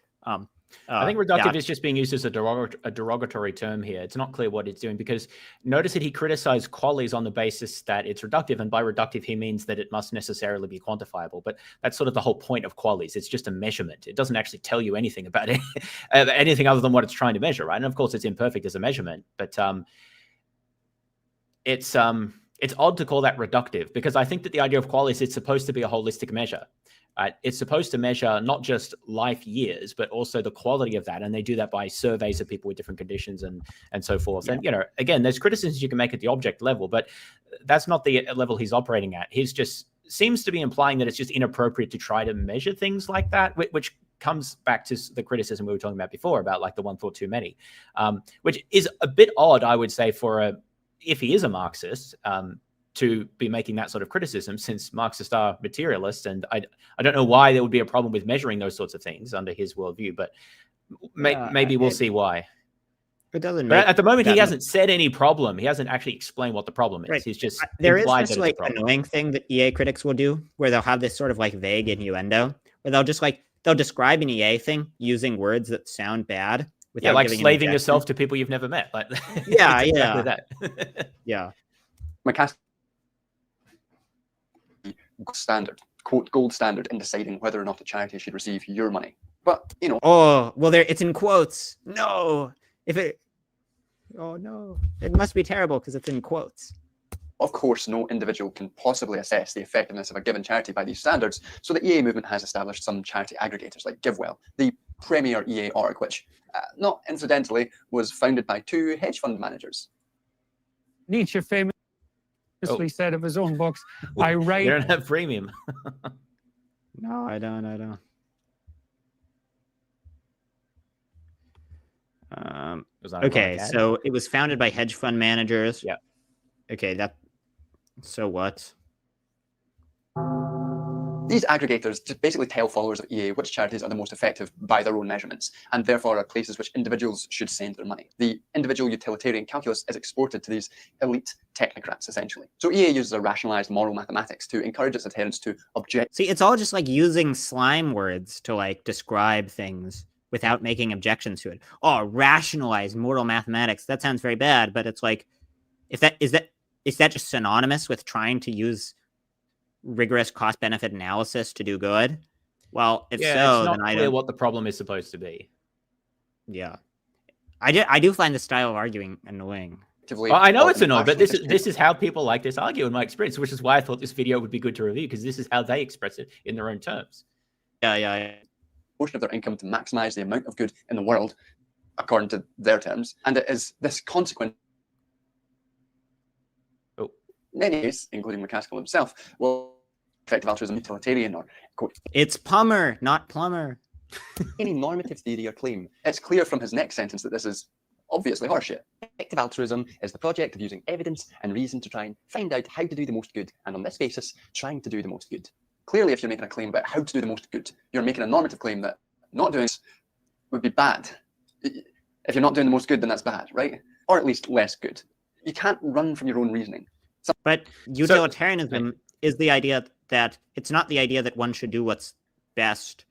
I think reductive is just being used as a derogatory term here. It's not clear what it's doing because notice that he criticized QALYs on the basis that it's reductive, and by reductive he means that it must necessarily be quantifiable. But that's sort of the whole point of QALYs. It's just a measurement. It doesn't actually tell you anything about it, anything other than what it's trying to measure, right? And of course, it's imperfect as a measurement, but it's odd to call that reductive because I think that the idea of QALYs, it's supposed to be a holistic measure. It's supposed to measure not just life years, but also the quality of that. And they do that by surveys of people with different conditions and so forth. Yeah. And, you know, again, there's criticisms you can make at the object level, but that's not the level he's operating at. He's just seems to be implying that it's just inappropriate to try to measure things like that, which comes back to the criticism we were talking about before about like the one thought too many, which is a bit odd, I would say, if he is a Marxist, to be making that sort of criticism, since Marxists are materialists, and I don't know why there would be a problem with measuring those sorts of things under his worldview, but maybe we'll see why. It doesn't But make at the moment, he that hasn't said any problem. He hasn't actually explained what the problem is. Right. He's just there is implied this that it's a like problem. annoying thing that EA critics will do, where they'll have this sort of like vague innuendo, where they'll just like they'll describe an EA thing using words that sound bad without Yeah, like giving an slaving objection. yourself to people you've never met. Like, Yeah, it's yeah. exactly that. Yeah. McCaskill standard, quote, gold standard in deciding whether or not a charity should receive your money. But, you know, Oh, well, there it's in quotes. No, if it. Oh no, it must be terrible because it's in quotes. of course, no individual can possibly assess the effectiveness of a given charity by these standards, so the EA movement has established some charity aggregators like GiveWell, the premier EA org, which, not incidentally, was founded by 2 hedge fund managers. Nietzsche famously said of his own books, I You write. don't have premium. No, I don't. Was that Okay, like that? so it was founded by hedge fund managers. Yeah. Okay, that. So what? These aggregators just basically tell followers of EA which charities are the most effective by their own measurements, and therefore are places which individuals should send their money. The individual utilitarian calculus is exported to these elite technocrats, essentially. So EA uses a rationalized moral mathematics to encourage its adherents to object. See, it's all just like using slime words to like describe things without making objections to it. Oh, rationalized moral mathematics. That sounds very bad, but it's like, if that is that just synonymous with trying to use rigorous cost-benefit analysis to do good? Well, if yeah, so, it's not then I clear don't. what the problem is supposed to be. Yeah, I do find the style of arguing annoying. Well, I know it's annoying, but this is how people like this argue in my experience, which is why I thought this video would be good to review, because this is how they express it in their own terms. Yeah. Portion of their income to maximize the amount of good in the world, according to their terms, and it is this consequent. Oh. Many cases, including McCaskill himself, will effective altruism utilitarian or quote. It's Plummer, not Plumber. Any normative theory or claim. It's clear from his next sentence that this is obviously horseshit. Effective altruism is the project of using evidence and reason to try and find out how to do the most good, and on this basis, trying to do the most good. Clearly, if you're making a claim about how to do the most good, you're making a normative claim that not doing this would be bad. If you're not doing the most good, then that's bad, right? Or at least less good. You can't run from your own reasoning. But utilitarianism is the idea that it's not the idea that one should do what's best.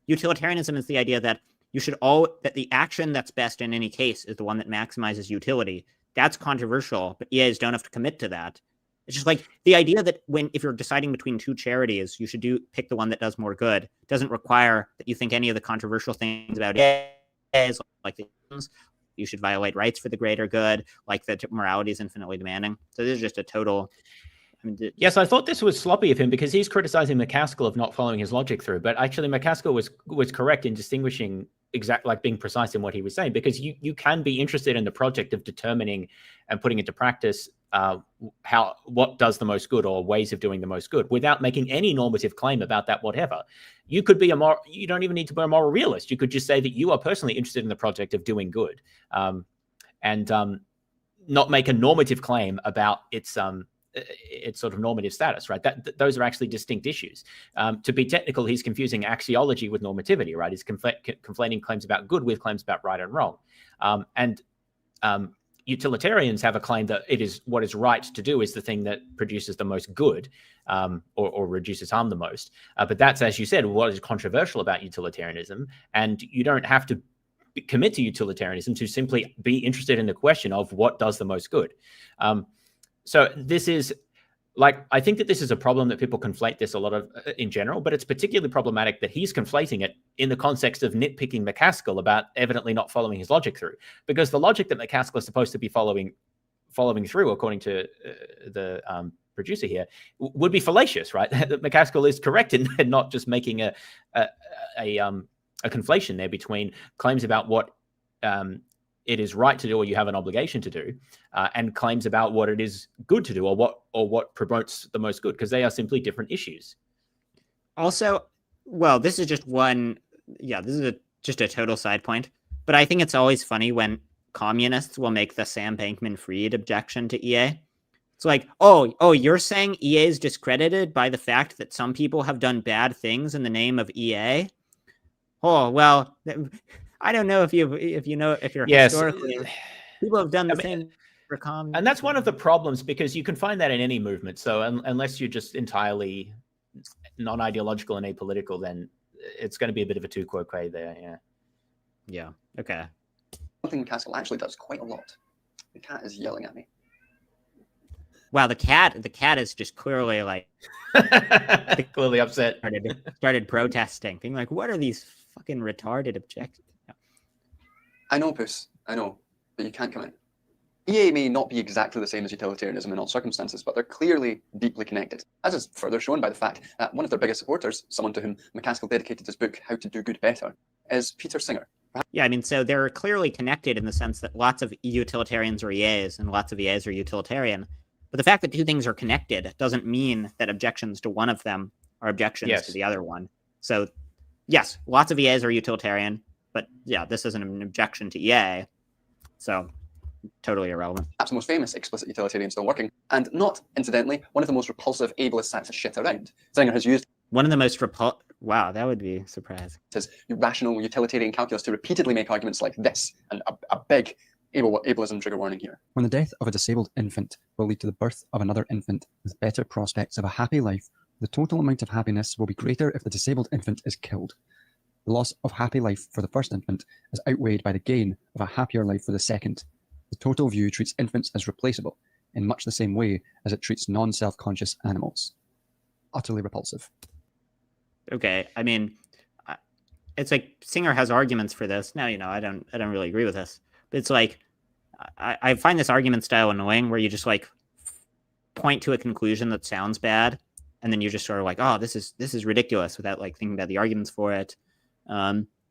Utilitarianism is the idea that that the action that's best in any case is the one that maximizes utility. That's controversial, but EAs don't have to commit to that. It's just like the idea that if you're deciding between 2 charities, you should pick the one that does more good. Doesn't require that you think any of the controversial things about EAs, like you should violate rights for the greater good, like that morality is infinitely demanding. So this is just a total. Yes, I thought this was sloppy of him because he's criticizing McCaskill of not following his logic through. But actually, McCaskill was correct in distinguishing being precise in what he was saying, because you can be interested in the project of determining and putting into practice what does the most good, or ways of doing the most good, without making any normative claim about that whatever. You could be you don't even need to be a moral realist. You could just say that you are personally interested in the project of doing good, and not make a normative claim about its sort of normative status, right? Those are actually distinct issues. To be technical, he's confusing axiology with normativity, right? He's conflating claims about good with claims about right and wrong. Utilitarians have a claim that what is right to do is the thing that produces the most good, or reduces harm the most. But that's, as you said, what is controversial about utilitarianism. And you don't have to commit to utilitarianism to simply be interested in the question of what does the most good. So this is I think that this is a problem that people conflate this a lot of in general, but it's particularly problematic that he's conflating it in the context of nitpicking McCaskill about evidently not following his logic through, because the logic that McCaskill is supposed to be following through, according to the producer here, would be fallacious, right? That McCaskill is correct in not just making a conflation there between claims about what it is right to do or you have an obligation to do, and claims about what it is good to do or what promotes the most good, because they are simply different issues. Also, well, this is just one. Yeah, this is just a total side point. But I think it's always funny when communists will make the Sam Bankman-Fried objection to EA. It's like, oh, you're saying EA is discredited by the fact that some people have done bad things in the name of EA? Oh, well, I don't know if you're Yes. historically, people have done the I mean, same for communism. And that's one of the problems, because you can find that in any movement. So unless you're just entirely non-ideological and apolitical, then it's going to be a bit of a tu quoque there. Yeah. Yeah. Okay. Something Caskell actually does quite a lot. The cat is yelling at me. Wow, the cat is just clearly like Clearly upset. started protesting, being like, "What are these fucking retarded objectives?" I know, Puss. I know, but you can't come in. EA may not be exactly the same as utilitarianism in all circumstances, but they're clearly deeply connected, as is further shown by the fact that one of their biggest supporters, someone to whom McCaskill dedicated his book How to Do Good Better, is Peter Singer. Yeah, I mean, so they're clearly connected in the sense that lots of utilitarians are EAs and lots of EAs are utilitarian. But the fact that two things are connected doesn't mean that objections to one of them are objections to the other one. So, yes, lots of EAs are utilitarian, but yeah, this isn't an objection to EA. So, totally irrelevant. Perhaps the most famous explicit utilitarian still working, and not, incidentally, one of the most repulsive ableist sacks of shit around. Singer has used one of the most wow, that would be surprising. His rational utilitarian calculus to repeatedly make arguments like this, and a big ableism trigger warning here. When the death of a disabled infant will lead to the birth of another infant with better prospects of a happy life, the total amount of happiness will be greater if the disabled infant is killed. The loss of happy life for the first infant is outweighed by the gain of a happier life for the second. The total view treats infants as replaceable, in much the same way as it treats non-self-conscious animals. Utterly repulsive. Okay, I mean, it's like Singer has arguments for this. Now, I don't really agree with this. But it's like, I find this argument style annoying, where you just like point to a conclusion that sounds bad, and then you're just sort of like, oh, this is ridiculous, without like thinking about the arguments for it.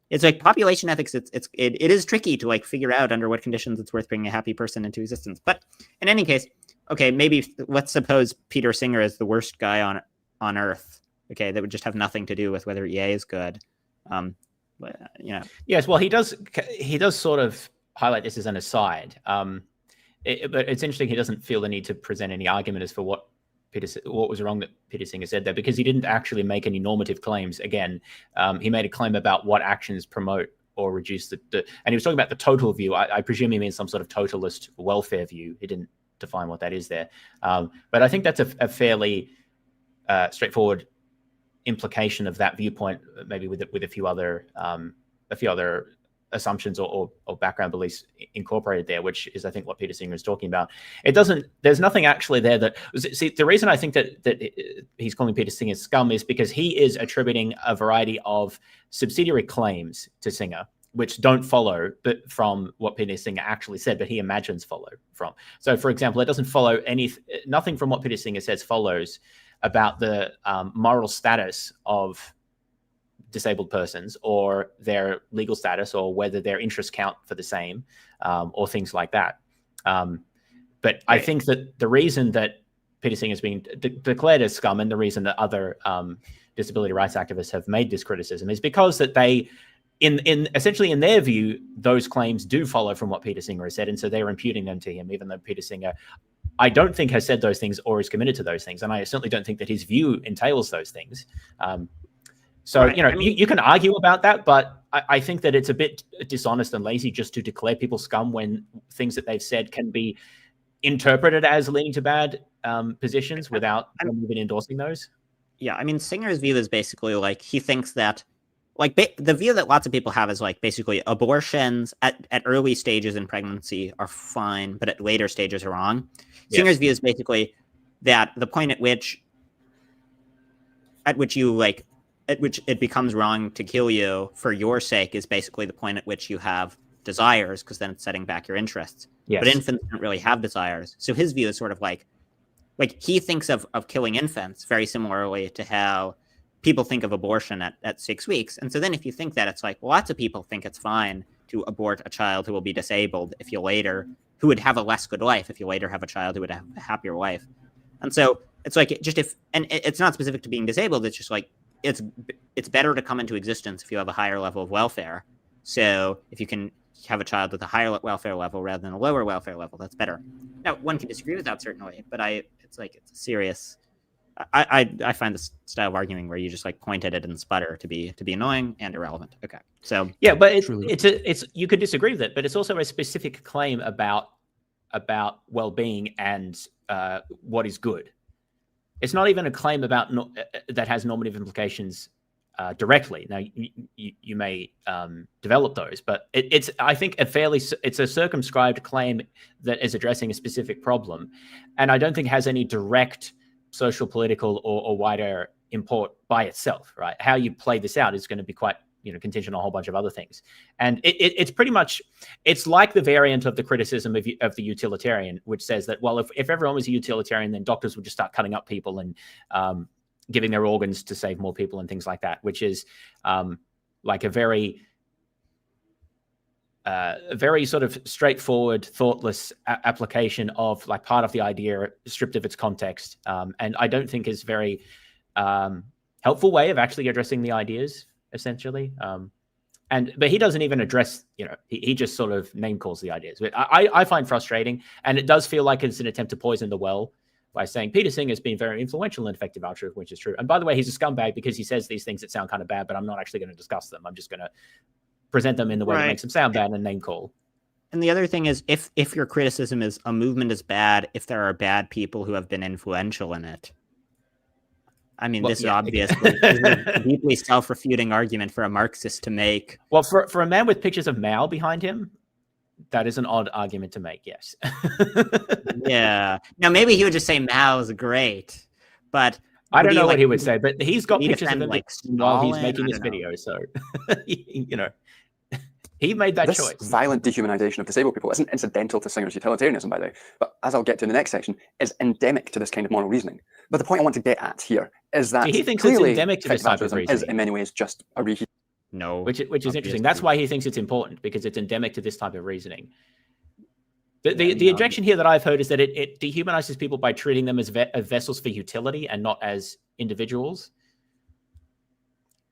It's like population ethics. It is tricky to like figure out under what conditions it's worth bringing a happy person into existence. But in any case, okay, maybe let's suppose Peter Singer is the worst guy on Earth. Okay, that would just have nothing to do with whether EA is good. Yes, well, he does sort of highlight this as an aside. But it's interesting he doesn't feel the need to present any argument as for what was wrong that Peter Singer said there, because he didn't actually make any normative claims. Again, he made a claim about what actions promote or reduce and he was talking about the total view. I presume he means some sort of totalist welfare view. He didn't define what that is there. But I think that's a fairly straightforward implication of that viewpoint, maybe with a few other assumptions or background beliefs incorporated there, which is, I think, what Peter Singer is talking about. There's nothing actually there the reason I think that he's calling Peter Singer scum is because he is attributing a variety of subsidiary claims to Singer, which don't follow from what Peter Singer actually said, but he imagines follow from. So, for example, it doesn't follow nothing from what Peter Singer says follows about the moral status of disabled persons or their legal status or whether their interests count for the same or things like that. But I think that the reason that Peter Singer is being declared as scum, and the reason that other disability rights activists have made this criticism, is because that they, essentially in their view, those claims do follow from what Peter Singer has said, and so they're imputing them to him, even though Peter Singer, I don't think, has said those things or is committed to those things, and I certainly don't think that his view entails those things. So, right. You can argue about that, but I think that it's a bit dishonest and lazy just to declare people scum when things that they've said can be interpreted as leading to bad positions without even endorsing those. Yeah, I mean, Singer's view is basically like he thinks that, like, the view that lots of people have is like basically abortions at early stages in pregnancy are fine, but at later stages are wrong. Yes. Singer's view is basically that the point at which it becomes wrong to kill you for your sake is basically the point at which you have desires, because then it's setting back your interests. Yes. But infants don't really have desires. So his view is sort of like he thinks of killing infants very similarly to how people think of abortion at 6 weeks. And so then if you think that, it's like, well, lots of people think it's fine to abort a child who will be disabled who would have a less good life if you later have a child who would have a happier life. And so it's like, and it's not specific to being disabled. It's just like, it's better to come into existence if you have a higher level of welfare. So if you can have a child with a higher welfare level rather than a lower welfare level, that's better. Now, one can disagree with that, certainly, but it's a serious I find this style of arguing where you just like point at it and sputter to be annoying and irrelevant. Okay, so yeah, but it's you could disagree with it, but it's also a specific claim about well-being and what is good. It's not even a claim about that has normative implications directly. Now, you may develop those, but it's I think it's a circumscribed claim that is addressing a specific problem, and I don't think has any direct social, political, or wider import by itself. Right? How you play this out is going to be quite contingent on a whole bunch of other things, and it's pretty much it's like the variant of the criticism of the utilitarian, which says that well, if everyone was a utilitarian, then doctors would just start cutting up people and giving their organs to save more people and things like that, which is like a very sort of straightforward, thoughtless application of like part of the idea stripped of its context, and I don't think is very helpful way of actually addressing the ideas essentially. But he doesn't even address, he just sort of name calls the ideas, but I find frustrating, and it does feel like it's an attempt to poison the well by saying Peter Singer has been very influential in effective altruism, which is true. And by the way, he's a scumbag because he says these things that sound kind of bad, but I'm not actually going to discuss them. I'm just going to present them in the way that makes them sound bad and name call. And the other thing is, if your criticism is a movement is bad, if there are bad people who have been influential in it, I mean, this is obviously a deeply self-refuting argument for a Marxist to make. Well, for a man with pictures of Mao behind him, that is an odd argument to make, yes. Yeah. Now, maybe he would just say Mao's great, but I don't know what he would say, but he's got pictures of him like while he's making this video, so, he made that choice. This violent dehumanization of disabled people isn't incidental to Singer's utilitarianism, by the way, but as I'll get to in the next section, is endemic to this kind of moral reasoning. But the point I want to get at here is that he thinks it's endemic to this type of reasoning. Is in many ways just a reheat. No. Which is interesting. That's why he thinks it's important, because it's endemic to this type of reasoning. The objection here that I've heard is that it dehumanizes people by treating them as vessels for utility and not as individuals,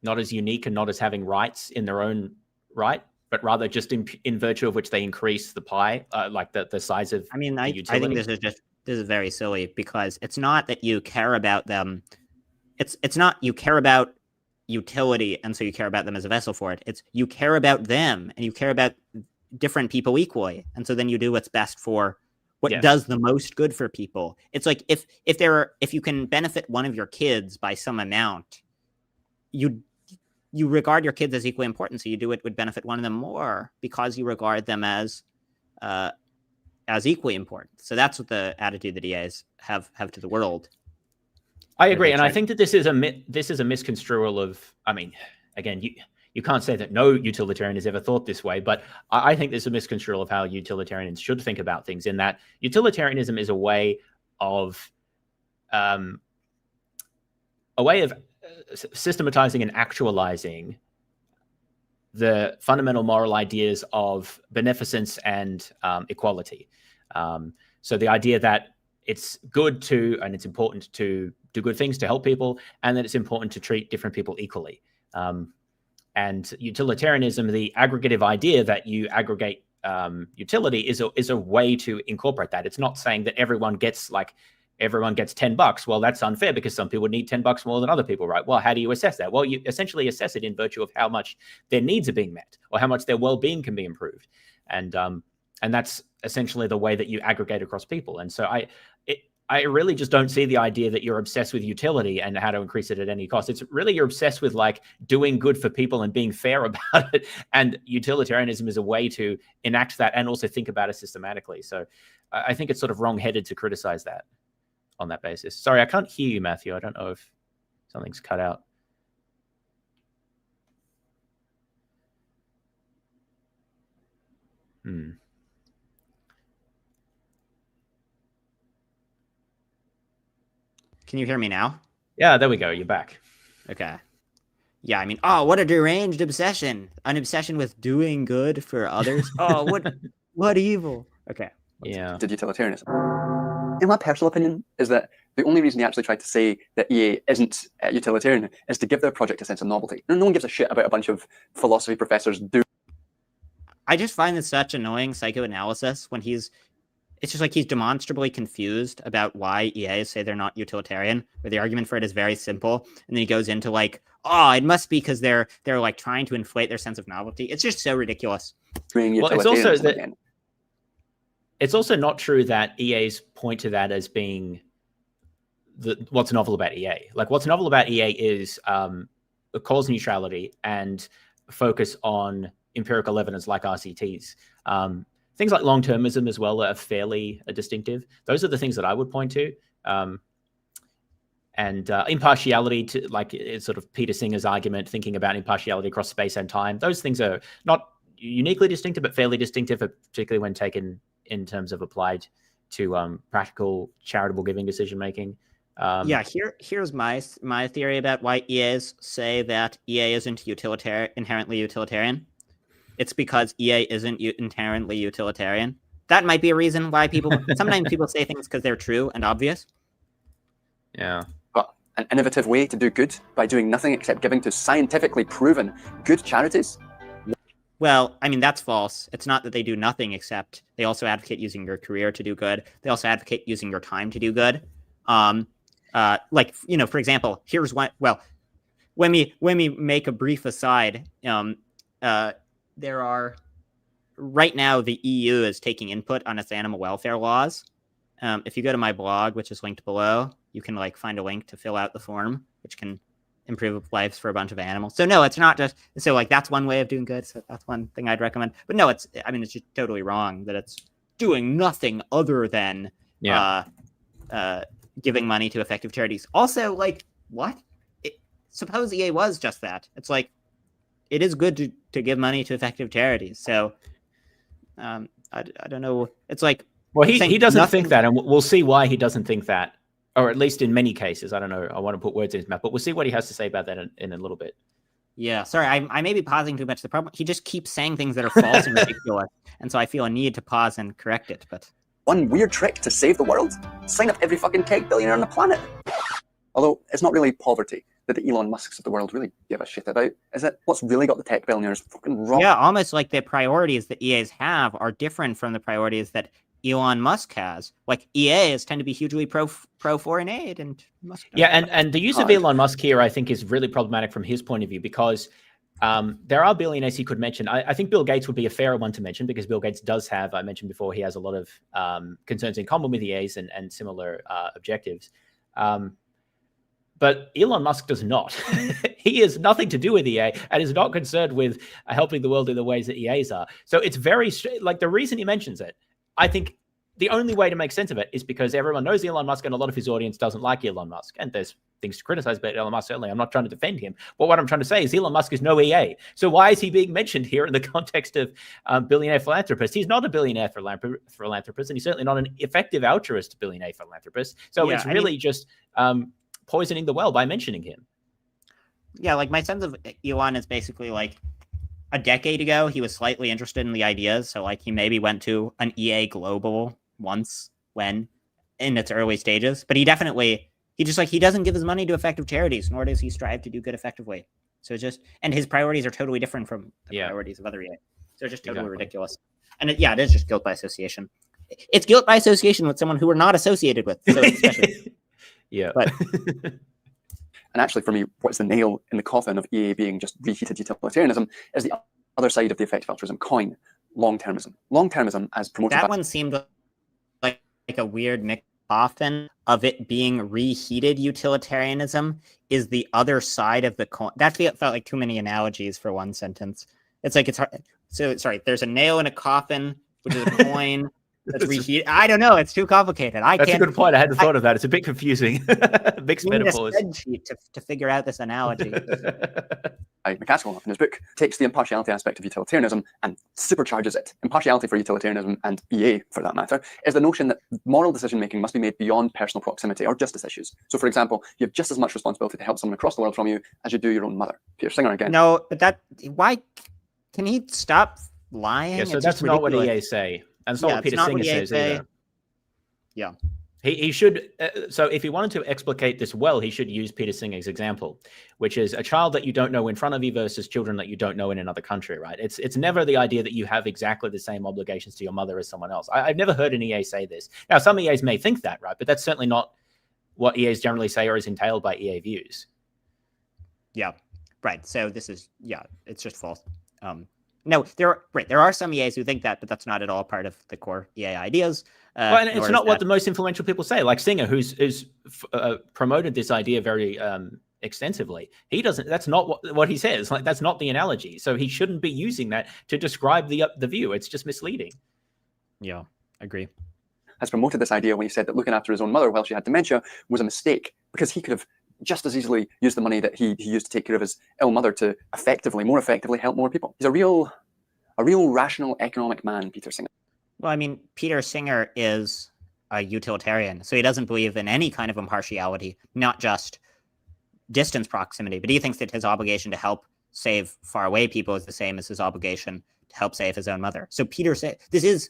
not as unique and not as having rights in their own right, but rather just in virtue of which they increase the pie, like the size of. I mean, I think this is very silly, because it's not that you care about them. It's not you care about utility and so you care about them as a vessel for it. It's you care about them and you care about different people equally, and so then you do what's best for what does the most good for people. It's like if you can benefit one of your kids by some amount, you regard your kids as equally important, so you do it would benefit one of them more because you regard them as equally important. So that's what the attitude that EAs have to the world. I agree, and I think that this is a misconstrual of. I mean, again, you can't say that no utilitarian has ever thought this way, but I think there's a misconstrual of how utilitarians should think about things. In that utilitarianism is a way of systematizing and actualizing the fundamental moral ideas of beneficence and equality. So the idea that it's good to and it's important to do good things to help people, and that it's important to treat different people equally. And utilitarianism, the aggregative idea that you aggregate utility, is a way to incorporate that. It's not saying that everyone gets $10. Well, that's unfair because some people need $10 more than other people, right? Well, how do you assess that? Well, you essentially assess it in virtue of how much their needs are being met or how much their well-being can be improved. And that's essentially the way that you aggregate across people. And so I really just don't see the idea that you're obsessed with utility and how to increase it at any cost. It's really you're obsessed with like doing good for people and being fair about it. And utilitarianism is a way to enact that and also think about it systematically. So I think it's sort of wrong-headed to criticize that on that basis. Sorry, I can't hear you, Matthew. I don't know if something's cut out. Can you hear me now? Yeah, there we go. You're back. Okay. Yeah, I mean, what a deranged obsession. An obsession with doing good for others. Oh, what evil. Okay. Yeah. Did utilitarianism. In my personal opinion, is that the only reason he actually tried to say that EA isn't utilitarian is to give their project a sense of novelty. No one gives a shit about a bunch of philosophy professors doing. I just find this such annoying psychoanalysis when he's it's just like he's demonstrably confused about why EAs say they're not utilitarian, where the argument for it is very simple. And then he goes into like, oh, it must be because they're like trying to inflate their sense of novelty. It's just so ridiculous. Well, it's also not true that EAs point to that as being what's novel about EA. Like, what's novel about EA is cause neutrality and focus on empirical evidence like RCTs. Things like long-termism as well are fairly distinctive. Those are the things that I would point to. And impartiality, to like it's sort of Peter Singer's argument, thinking about impartiality across space and time. Those things are not uniquely distinctive, but fairly distinctive, particularly when taken in terms of applied to practical charitable giving decision-making. Yeah, here's my theory about why EAs say that EA isn't inherently utilitarian. It's because EA isn't inherently utilitarian. That might be a reason why sometimes people say things because they're true and obvious. Yeah. But an innovative way to do good by doing nothing except giving to scientifically proven good charities? Well, I mean, that's false. It's not that they do nothing except they also advocate using your career to do good. They also advocate using your time to do good. Like, you know, for example, here's one. Well, when we make a brief aside, there are right now the EU is taking input on its animal welfare laws. If you go to my blog, which is linked below, you can like find a link to fill out the form, which can improve lives for a bunch of animals. So no, it's not just so like that's one way of doing good. So that's one thing I'd recommend. But no, it's just totally wrong that it's doing nothing other than giving money to effective charities. Also, like what? Suppose EA was just that. It's like it is good to give money to effective charities. So I don't know. It's like, well, he doesn't think that, and we'll see why he doesn't think that, or at least in many cases. I don't know. I want to put words in his mouth, but we'll see what he has to say about that in a little bit. Yeah, sorry, I may be pausing too much. The problem, he just keeps saying things that are false and ridiculous, and so I feel a need to pause and correct it. But one weird trick to save the world: sign up every fucking keg billionaire on the planet. Although it's not really poverty that the Elon Musks of the world really give a shit about, is it? What's really got the tech billionaires fucking wrong? Yeah, almost like the priorities that EAs have are different from the priorities that Elon Musk has. Like EAs tend to be hugely pro foreign aid, and Musk. Yeah, and the use of Elon Musk here, I think, is really problematic from his point of view because there are billionaires he could mention. I think Bill Gates would be a fairer one to mention because Bill Gates does have, I mentioned before, he has a lot of concerns in common with EAs and similar objectives. But Elon Musk does not. He has nothing to do with EA and is not concerned with helping the world in the ways that EAs are. So it's very like the reason he mentions it, I think the only way to make sense of it is because everyone knows Elon Musk and a lot of his audience doesn't like Elon Musk. And there's things to criticize about Elon Musk, certainly. I'm not trying to defend him. But what I'm trying to say is Elon Musk is no EA. So why is he being mentioned here in the context of billionaire philanthropist? He's not a billionaire philanthropist, and he's certainly not an effective altruist billionaire philanthropist. So yeah, it's really just poisoning the well by mentioning him. Yeah, like my sense of Elon is basically like a decade ago, he was slightly interested in the ideas. So like he maybe went to an EA Global once when in its early stages, but he doesn't give his money to effective charities, nor does he strive to do good effectively. So and his priorities are totally different from the priorities of other EA. So it's just totally ridiculous. And it is just guilt by association. It's guilt by association with someone who we're not associated with. So especially. Yeah. But and actually, for me, what's the nail in the coffin of EA being just reheated utilitarianism is the other side of the effective altruism coin, long-termism. Long-termism as promoted that one seemed like a weird mix often of it being reheated utilitarianism is the other side of the coin. That felt like too many analogies for one sentence. It's like it's hard. So sorry, there's a nail in a coffin, which is a coin. That's reheated. I don't know. It's too complicated. That's a good point. I hadn't thought of that. It's a bit confusing. Mixed metaphors. A spreadsheet to figure out this analogy. McCaskill, in his book, takes the impartiality aspect of utilitarianism and supercharges it. Impartiality for utilitarianism, and EA for that matter, is the notion that moral decision-making must be made beyond personal proximity or justice issues. So, for example, you have just as much responsibility to help someone across the world from you as you do your own mother. Peter Singer again. No, but why can he stop lying? Yeah, so that's not what EA say. And it's not what Peter Singer says either. Yeah. He should, so if he wanted to explicate this well, he should use Peter Singer's example, which is a child that you don't know in front of you versus children that you don't know in another country, right? It's never the idea that you have exactly the same obligations to your mother as someone else. I've never heard an EA say this. Now, some EAs may think that, right? But that's certainly not what EAs generally say or is entailed by EA views. Yeah, right. So this is, it's just false. No, there are some EAs who think that, but that's not at all part of the core EA ideas. Well, and it's not what the most influential people say. Like Singer, who's promoted this idea very extensively. He doesn't. That's not what he says. Like that's not the analogy. So he shouldn't be using that to describe the view. It's just misleading. Yeah, agree. Has promoted this idea when he said that looking after his own mother while she had dementia was a mistake because he could have just as easily used the money that he used to take care of his ill mother to more effectively help more people. He's a real rational economic man, Peter Singer. Well, I mean, Peter Singer is a utilitarian, so he doesn't believe in any kind of impartiality, not just distance proximity, but he thinks that his obligation to help save far away people is the same as his obligation to help save his own mother. So this is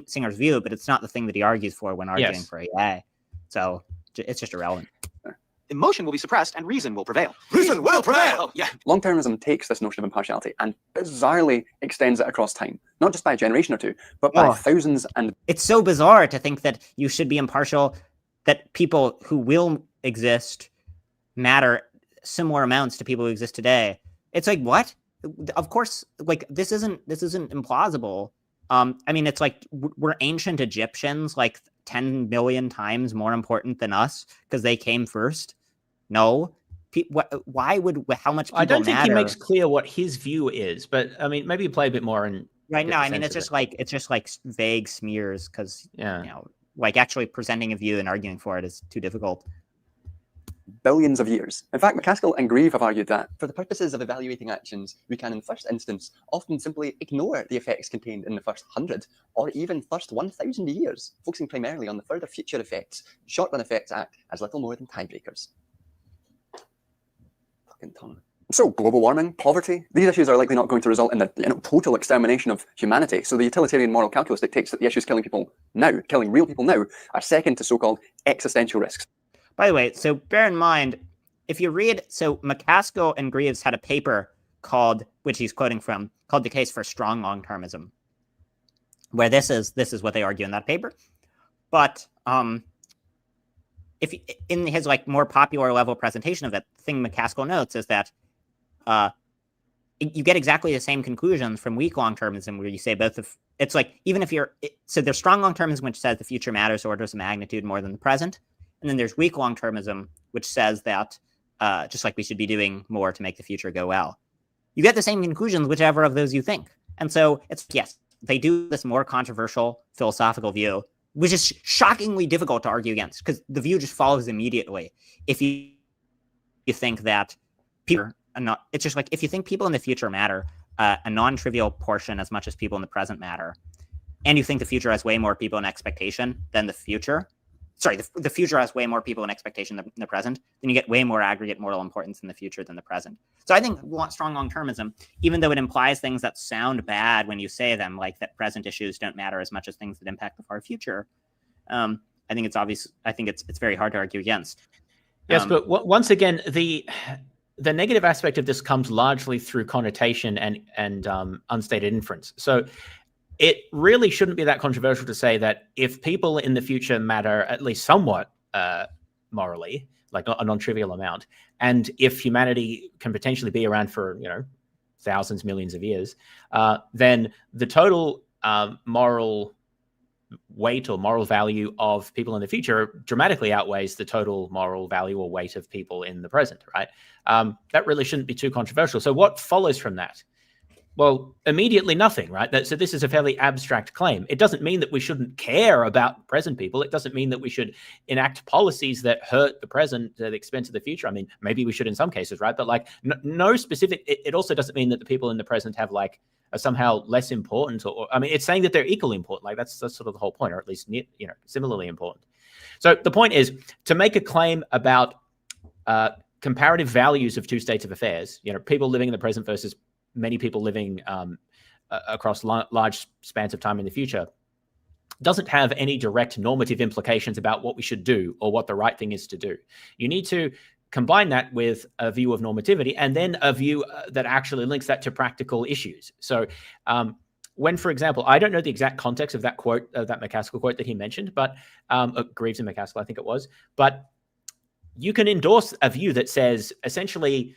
Singer's view, but it's not the thing that he argues for when arguing for EA. So it's just irrelevant. Emotion will be suppressed and reason will prevail. Reason will prevail! Yeah. Long-termism takes this notion of impartiality and bizarrely extends it across time, not just by a generation or two, but by thousands and... It's so bizarre to think that you should be impartial, that people who will exist matter similar amounts to people who exist today. It's like, what? Of course, like, this isn't implausible. I mean, it's like, we're ancient Egyptians, like 10 million times more important than us because they came first? No. Why would how much people I don't think matter? he makes clear what his view is, but I mean, maybe play a bit more and right now. I mean, it's just like vague smears because like actually presenting a view and arguing for it is too difficult. Billions of years. In fact, McCaskill and Grieve have argued that for the purposes of evaluating actions, we can in first instance often simply ignore the effects contained in the first 100 or even first 1,000 years, focusing primarily on the further future effects. Short-run effects act as little more than tiebreakers. Fucking tongue. So, global warming, poverty, these issues are likely not going to result in the total extermination of humanity. So the utilitarian moral calculus dictates that the issues killing real people now, are second to so-called existential risks. By the way, so bear in mind, if you read, so McCaskill and Greaves had a paper called, which he's quoting from, called The Case for Strong Long-Termism, where this is what they argue in that paper. But if in his like more popular level presentation of it, the thing McCaskill notes is that you get exactly the same conclusions from weak long-termism, where you say both of, it's like, even if so there's strong long-termism, which says the future matters orders of magnitude more than the present. And then there's weak long-termism, which says that just like we should be doing more to make the future go well. You get the same conclusions, whichever of those you think. And so it's, yes, they do this more controversial philosophical view, which is shockingly difficult to argue against because the view just follows immediately. If you think that people are not, it's just like, if you think people in the future matter, a non-trivial portion as much as people in the present matter, and you think the future has way more people in expectation than the future, the future has way more people in expectation than the present, then you get way more aggregate moral importance in the future than the present. So I think strong long-termism, even though it implies things that sound bad when you say them, like that present issues don't matter as much as things that impact the far future, I think it's obvious. I think it's very hard to argue against. Yes, but once again, the negative aspect of this comes largely through connotation and unstated inference. So it really shouldn't be that controversial to say that if people in the future matter at least somewhat morally, like a non-trivial amount, and if humanity can potentially be around for, thousands, millions of years, then the total moral weight or moral value of people in the future dramatically outweighs the total moral value or weight of people in the present, right? That really shouldn't be too controversial. So what follows from that? Well, immediately nothing, right? So this is a fairly abstract claim. It doesn't mean that we shouldn't care about present people. It doesn't mean that we should enact policies that hurt the present at the expense of the future. I mean, maybe we should in some cases, right? But like no specific, it also doesn't mean that the people in the present have like are somehow less important or I mean, it's saying that they're equally important. Like that's sort of the whole point, or at least, similarly important. So the point is to make a claim about comparative values of two states of affairs, people living in the present versus many people living across large spans of time in the future. doesn't have any direct normative implications about what we should do or what the right thing is to do. You need to combine that with a view of normativity and then a view that actually links that to practical issues. So when, for example, I don't know the exact context of that quote, that McCaskill quote that he mentioned, but Greaves and McCaskill, I think it was, but you can endorse a view that says essentially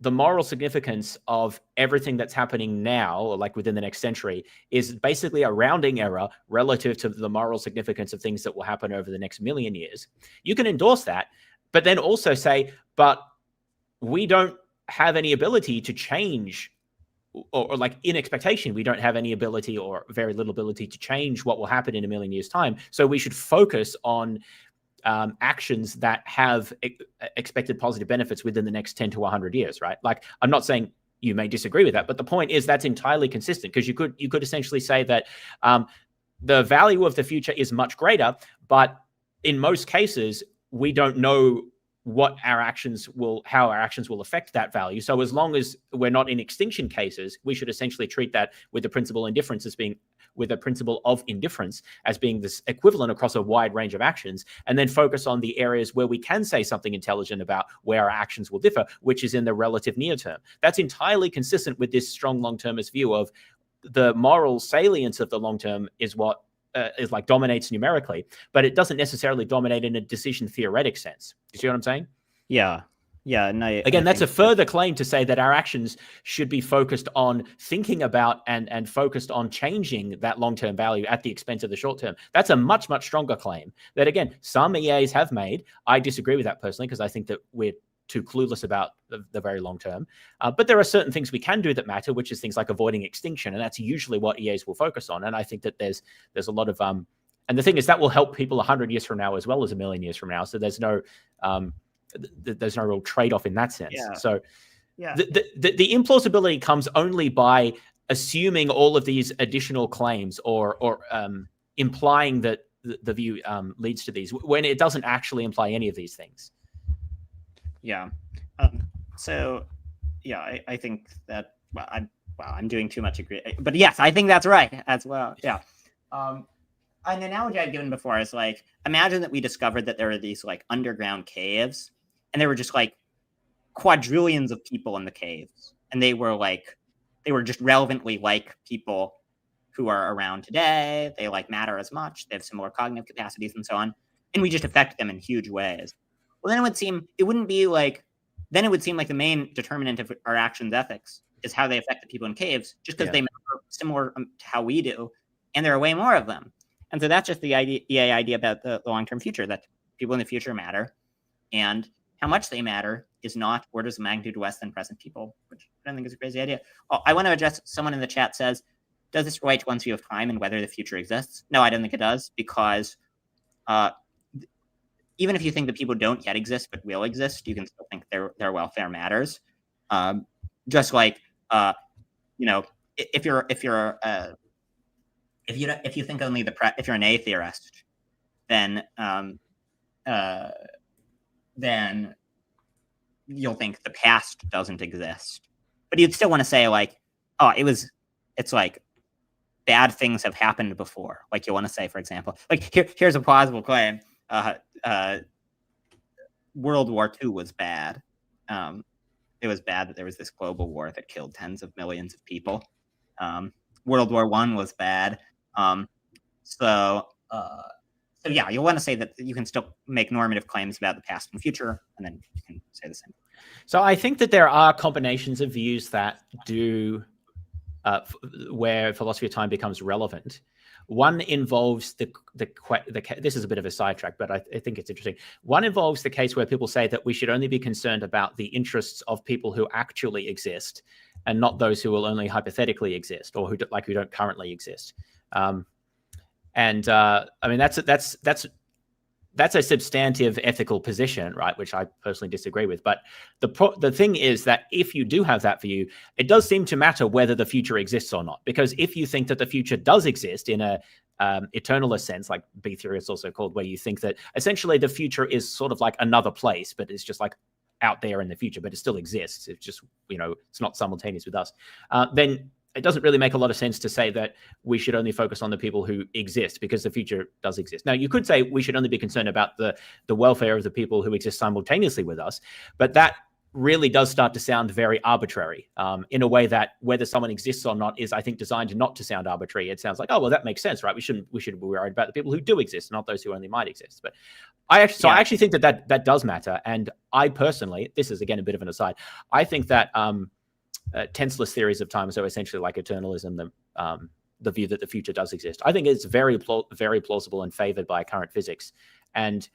the moral significance of everything that's happening now, or like within the next century, is basically a rounding error relative to the moral significance of things that will happen over the next million years. You can endorse that, but then also say, but we don't have any ability to change, or like in expectation, we don't have any ability or very little ability to change what will happen in a million years' time. So we should focus on actions that have expected positive benefits within the next 10 to 100 years, right? Like, I'm not saying you may disagree with that, but the point is that's entirely consistent, because you could essentially say that the value of the future is much greater, but in most cases, we don't know how our actions will affect that value. So as long as we're not in extinction cases, we should essentially treat that with the principle of indifference as being this equivalent across a wide range of actions, and then focus on the areas where we can say something intelligent about where our actions will differ, which is in the relative near term. That's entirely consistent with this strong long-termist view of the moral salience of the long term is what is like dominates numerically, but it doesn't necessarily dominate in a decision theoretic sense. You see what I'm saying? Yeah. Yeah. And again, that's a further claim to say that our actions should be focused on thinking about and focused on changing that long-term value at the expense of the short term. That's a much, much stronger claim that, again, some EAs have made. I disagree with that personally, because I think that we're too clueless about the very long term. But there are certain things we can do that matter, which is things like avoiding extinction. And that's usually what EAs will focus on. And I think that there's a lot of, and the thing is that will help people 100 years from now as well as a million years from now. So there's no real trade-off in that sense. Yeah. So yeah. The implausibility comes only by assuming all of these additional claims or implying that the view leads to these, when it doesn't actually imply any of these things. Yeah. So, yeah, I think that, I'm doing too much agree. But yes, I think that's right as well. Yeah. An analogy I've given before is like, imagine that we discovered that there are these like underground caves, and there were just like quadrillions of people in the caves. And they were just relevantly like people who are around today. They like matter as much. They have similar cognitive capacities and so on. And we just affect them in huge ways. Well, then it would seem like the main determinant of our actions ethics is how they affect the people in caves, just because they matter similar to how we do, and there are way more of them. And so that's just the idea about the long-term future, that people in the future matter, and how much they matter is not orders of magnitude less than present people, which I don't think is a crazy idea. Oh, I want to address, someone in the chat says, does this relate to one's view of time and whether the future exists? No, I don't think it does, because even if you think that people don't yet exist but will exist, you can still think their welfare matters. Just like if you think only if you're an A theorist, then you'll think the past doesn't exist. But you'd still want to say like, oh, it's like bad things have happened before. Like you want to say, for example, like here's a plausible claim. World War II was bad. It was bad that there was this global war that killed tens of millions of people. World War I was bad. So yeah, you'll want to say that you can still make normative claims about the past and future, and then you can say the same. So I think that there are combinations of views that do where philosophy of time becomes relevant. One involves this is a bit of a sidetrack, but I think it's interesting. One involves the case where people say that we should only be concerned about the interests of people who actually exist, and not those who will only hypothetically exist or who don't currently exist. I mean, that's a substantive ethical position, right? Which I personally disagree with. But the thing is that if you do have that view, it does seem to matter whether the future exists or not. Because if you think that the future does exist in a eternalist sense, like B theory is also called, where you think that essentially the future is sort of like another place, but it's just like out there in the future, but it still exists. It's just, it's not simultaneous with us. Then it doesn't really make a lot of sense to say that we should only focus on the people who exist, because the future does exist. Now, you could say we should only be concerned about the welfare of the people who exist simultaneously with us, but that really does start to sound very arbitrary, in a way that whether someone exists or not is, I think, designed not to sound arbitrary. It sounds like, oh, well, that makes sense, right? We should be worried about the people who do exist, not those who only might exist. But I actually think that does matter. And I personally, this is again a bit of an aside, I think that tenseless theories of time, so essentially like eternalism, the view that the future does exist, I think it's very plausible and favored by current physics, and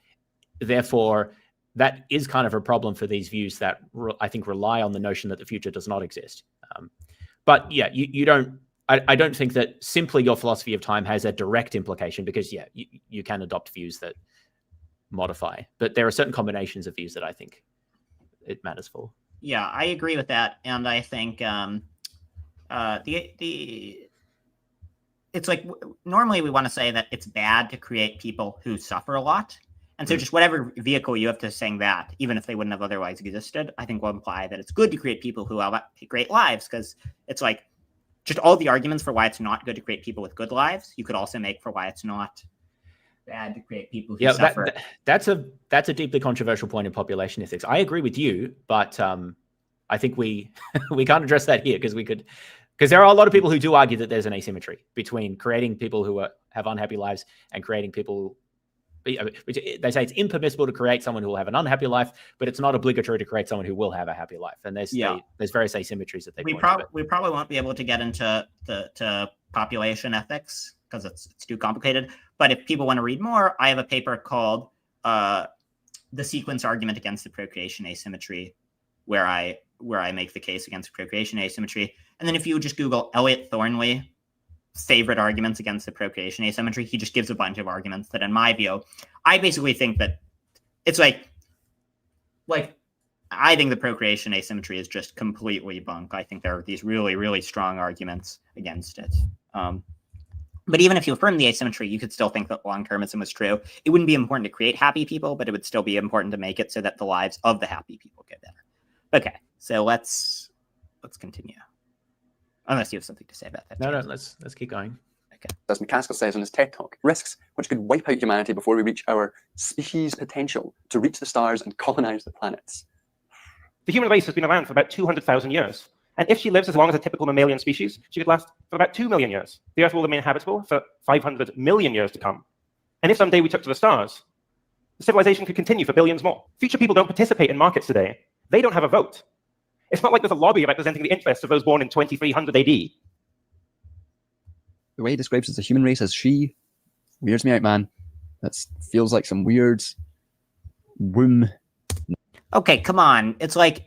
therefore that is kind of a problem for these views that I think rely on the notion that the future does not exist. But yeah, you don't. I don't think that simply your philosophy of time has a direct implication, because yeah, you can adopt views that modify, but there are certain combinations of views that I think it matters for. Yeah, I agree with that, and I think it's like normally we want to say that it's bad to create people who suffer a lot. And so just whatever vehicle you have to saying that, even if they wouldn't have otherwise existed, I think will imply that it's good to create people who have great lives, because it's like just all the arguments for why it's not good to create people with good lives, you could also make for why it's not bad to create people who suffer. That's a deeply controversial point in population ethics. I agree with you, but I think we can't address that here, because there are a lot of people who do argue that there's an asymmetry between creating people who have unhappy lives and creating people. They say it's impermissible to create someone who will have an unhappy life, but it's not obligatory to create someone who will have a happy life. And there's various asymmetries that we probably won't be able to get into to population ethics because it's too complicated. But if people want to read more, I have a paper called "The Sequence Argument Against the Procreation Asymmetry," where I make the case against procreation asymmetry. And then if you just Google Elliot Thornley favorite arguments against the procreation asymmetry, he just gives a bunch of arguments that, in my view, I basically think that it's like I think the procreation asymmetry is just completely bunk. I think there are these really, really strong arguments against it. But even if you affirm the asymmetry, you could still think that long-termism was true. It wouldn't be important to create happy people, but it would still be important to make it so that the lives of the happy people get better. Okay, so let's continue. Unless you have something to say about that. No, let's keep going. Okay. As McCaskill says in his TED Talk, risks which could wipe out humanity before we reach our species' potential to reach the stars and colonize the planets. The human race has been around for about 200,000 years. And if she lives as long as a typical mammalian species, she could last for about 2 million years. The Earth will remain habitable for 500 million years to come. And if someday we took to the stars, the civilization could continue for billions more. Future people don't participate in markets today. They don't have a vote. It's not like there's a lobby representing the interests of those born in 2300 AD. The way he describes the human race as she weirds me out, man. That feels like some weird womb. Okay, come on. It's like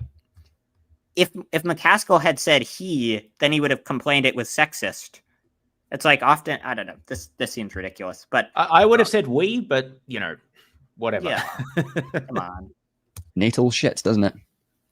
if McCaskill had said he, then he would have complained it was sexist. It's like often, I don't know. This seems ridiculous, but I would have said we, but whatever. Yeah, come on. Natal shit, doesn't it?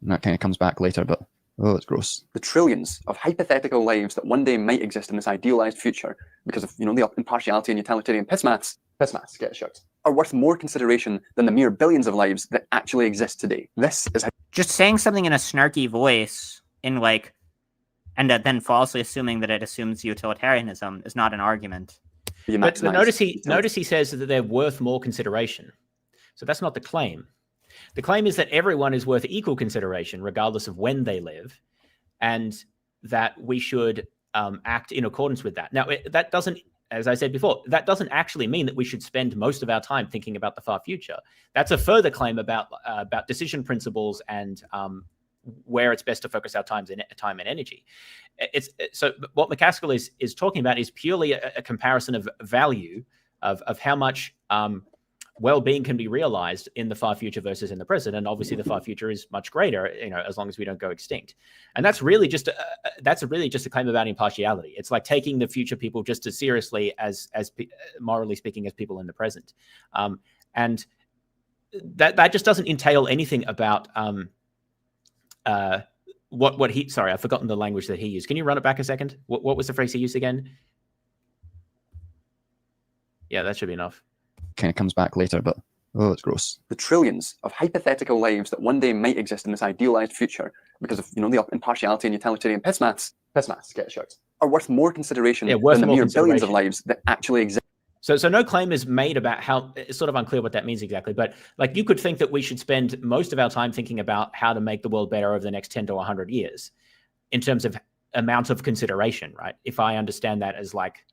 And that kind of comes back later, but it's gross. The trillions of hypothetical lives that one day might exist in this idealized future because of the impartiality and utilitarian piss maths, get it shut, are worth more consideration than the mere billions of lives that actually exist today. This is how just saying something in a snarky voice and then falsely assuming that it assumes utilitarianism is not an argument. But notice he says that they're worth more consideration. So that's not the claim. The claim is that everyone is worth equal consideration, regardless of when they live, and that we should act in accordance with that. Now, that doesn't, as I said before, that doesn't actually mean that we should spend most of our time thinking about the far future. That's a further claim about decision principles and where it's best to focus our time and energy. So what McCaskill is talking about is purely a comparison of value of how much well-being can be realized in the far future versus in the present, and obviously the far future is much greater, as long as we don't go extinct. And that's really just a claim about impartiality. It's like taking the future people just as seriously as morally speaking as people in the present, and that just doesn't entail anything about what he. Sorry, I've forgotten the language that he used. Can you run it back a second? What was the phrase he used again? Yeah, that should be enough. Kind of comes back later, but it's gross. The trillions of hypothetical lives that one day might exist in this idealized future because of the impartiality and utilitarian piss maths, get it shut, are worth more consideration worth than the more mere billions of consideration. lives that actually exist. So no claim is made about how, it's sort of unclear what that means exactly, but like you could think that we should spend most of our time thinking about how to make the world better over the next 10 to 100 years in terms of amount of consideration, right? If I understand that as like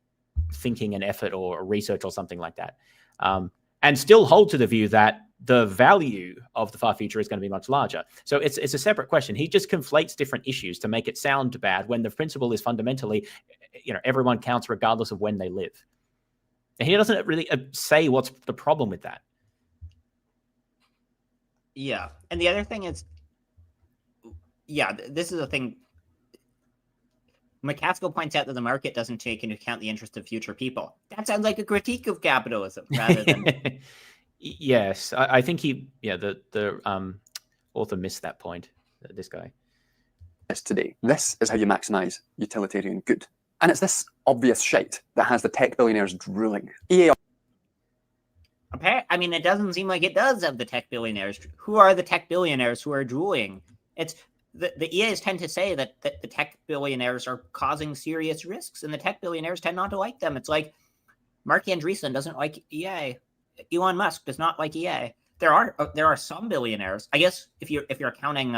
thinking and effort or research or something like that. And still hold to the view that the value of the far future is going to be much larger. So it's a separate question. He just conflates different issues to make it sound bad when the principle is fundamentally, everyone counts regardless of when they live. And he doesn't really say what's the problem with that. Yeah. And the other thing is, this is a thing. McCaskill points out that the market doesn't take into account the interest of future people. That sounds like a critique of capitalism rather than... Yes, I think the author missed that point, this guy. Today. This is how you maximize utilitarian good. And it's this obvious shite that has the tech billionaires drooling. EA. I mean, it doesn't seem like it does have the tech billionaires. Who are the tech billionaires who are drooling? It's the EAs tend to say that the tech billionaires are causing serious risks, and the tech billionaires tend not to like them. It's like Mark Andreessen doesn't like EA. Elon Musk does not like EA. There are some billionaires. I guess if you're counting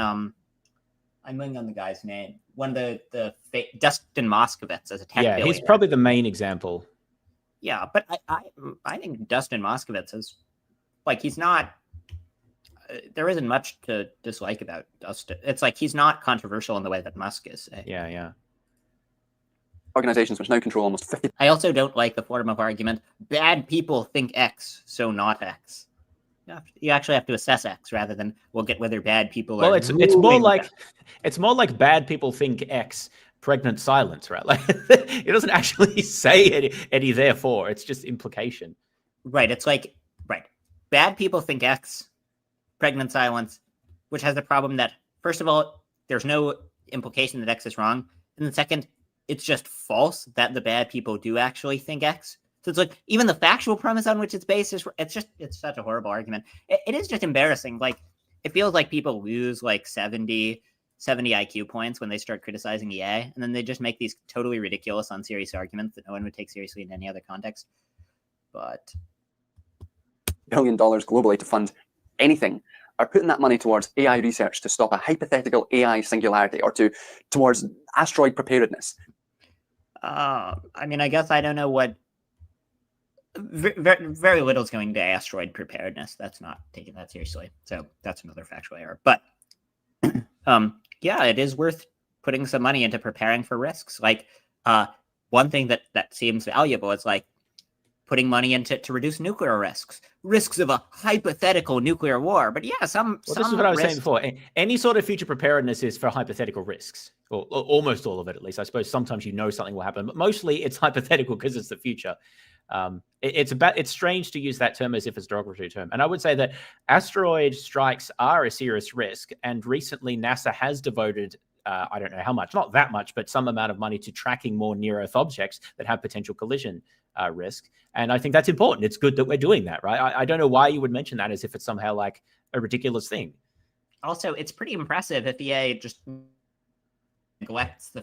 I'm blanking on the guy's name. One of the Dustin Moskovitz as a tech billionaire. He's probably the main example. Yeah, but I think Dustin Moskovitz is like, he's not. There isn't much to dislike about Dustin. It's like he's not controversial in the way that Musk is. Yeah. Organizations which now control almost 50. I also don't like the form of argument. Bad people think X, so not X. You actually have to assess X rather than look at whether bad people are. Well, it's more like bad people think X, pregnant silence, right? Like it doesn't actually say any therefore. It's just implication. Right. It's like, bad people think X, pregnant silence, which has the problem that, first of all, there's no implication that X is wrong. And then second, it's just false that the bad people do actually think X. So it's like, even the factual premise on which it's based it's such a horrible argument. It is just embarrassing. Like, it feels like people lose like 70 IQ points when they start criticizing EA, and then they just make these totally ridiculous, unserious arguments that no one would take seriously in any other context. But $1 billion globally to fund anything are putting that money towards AI research to stop a hypothetical AI singularity or towards asteroid preparedness. I mean, I guess I don't know what. Very little is going to asteroid preparedness. That's not taking that seriously. So that's another factual error. But it is worth putting some money into preparing for risks. Like one thing that seems valuable is like putting money into to reduce nuclear risks of a hypothetical nuclear war. But yeah, this is what I was saying before. Any sort of future preparedness is for hypothetical risks, or almost all of it, at least. I suppose sometimes something will happen, but mostly it's hypothetical because it's the future. It's strange to use that term as if it's a derogatory term. And I would say that asteroid strikes are a serious risk. And recently NASA has devoted, I don't know how much, not that much, but some amount of money to tracking more near-Earth objects that have potential collision risk. And I think that's important. It's good that we're doing that, right? I don't know why you would mention that as if it's somehow like a ridiculous thing. Also, it's pretty impressive if EA just neglects the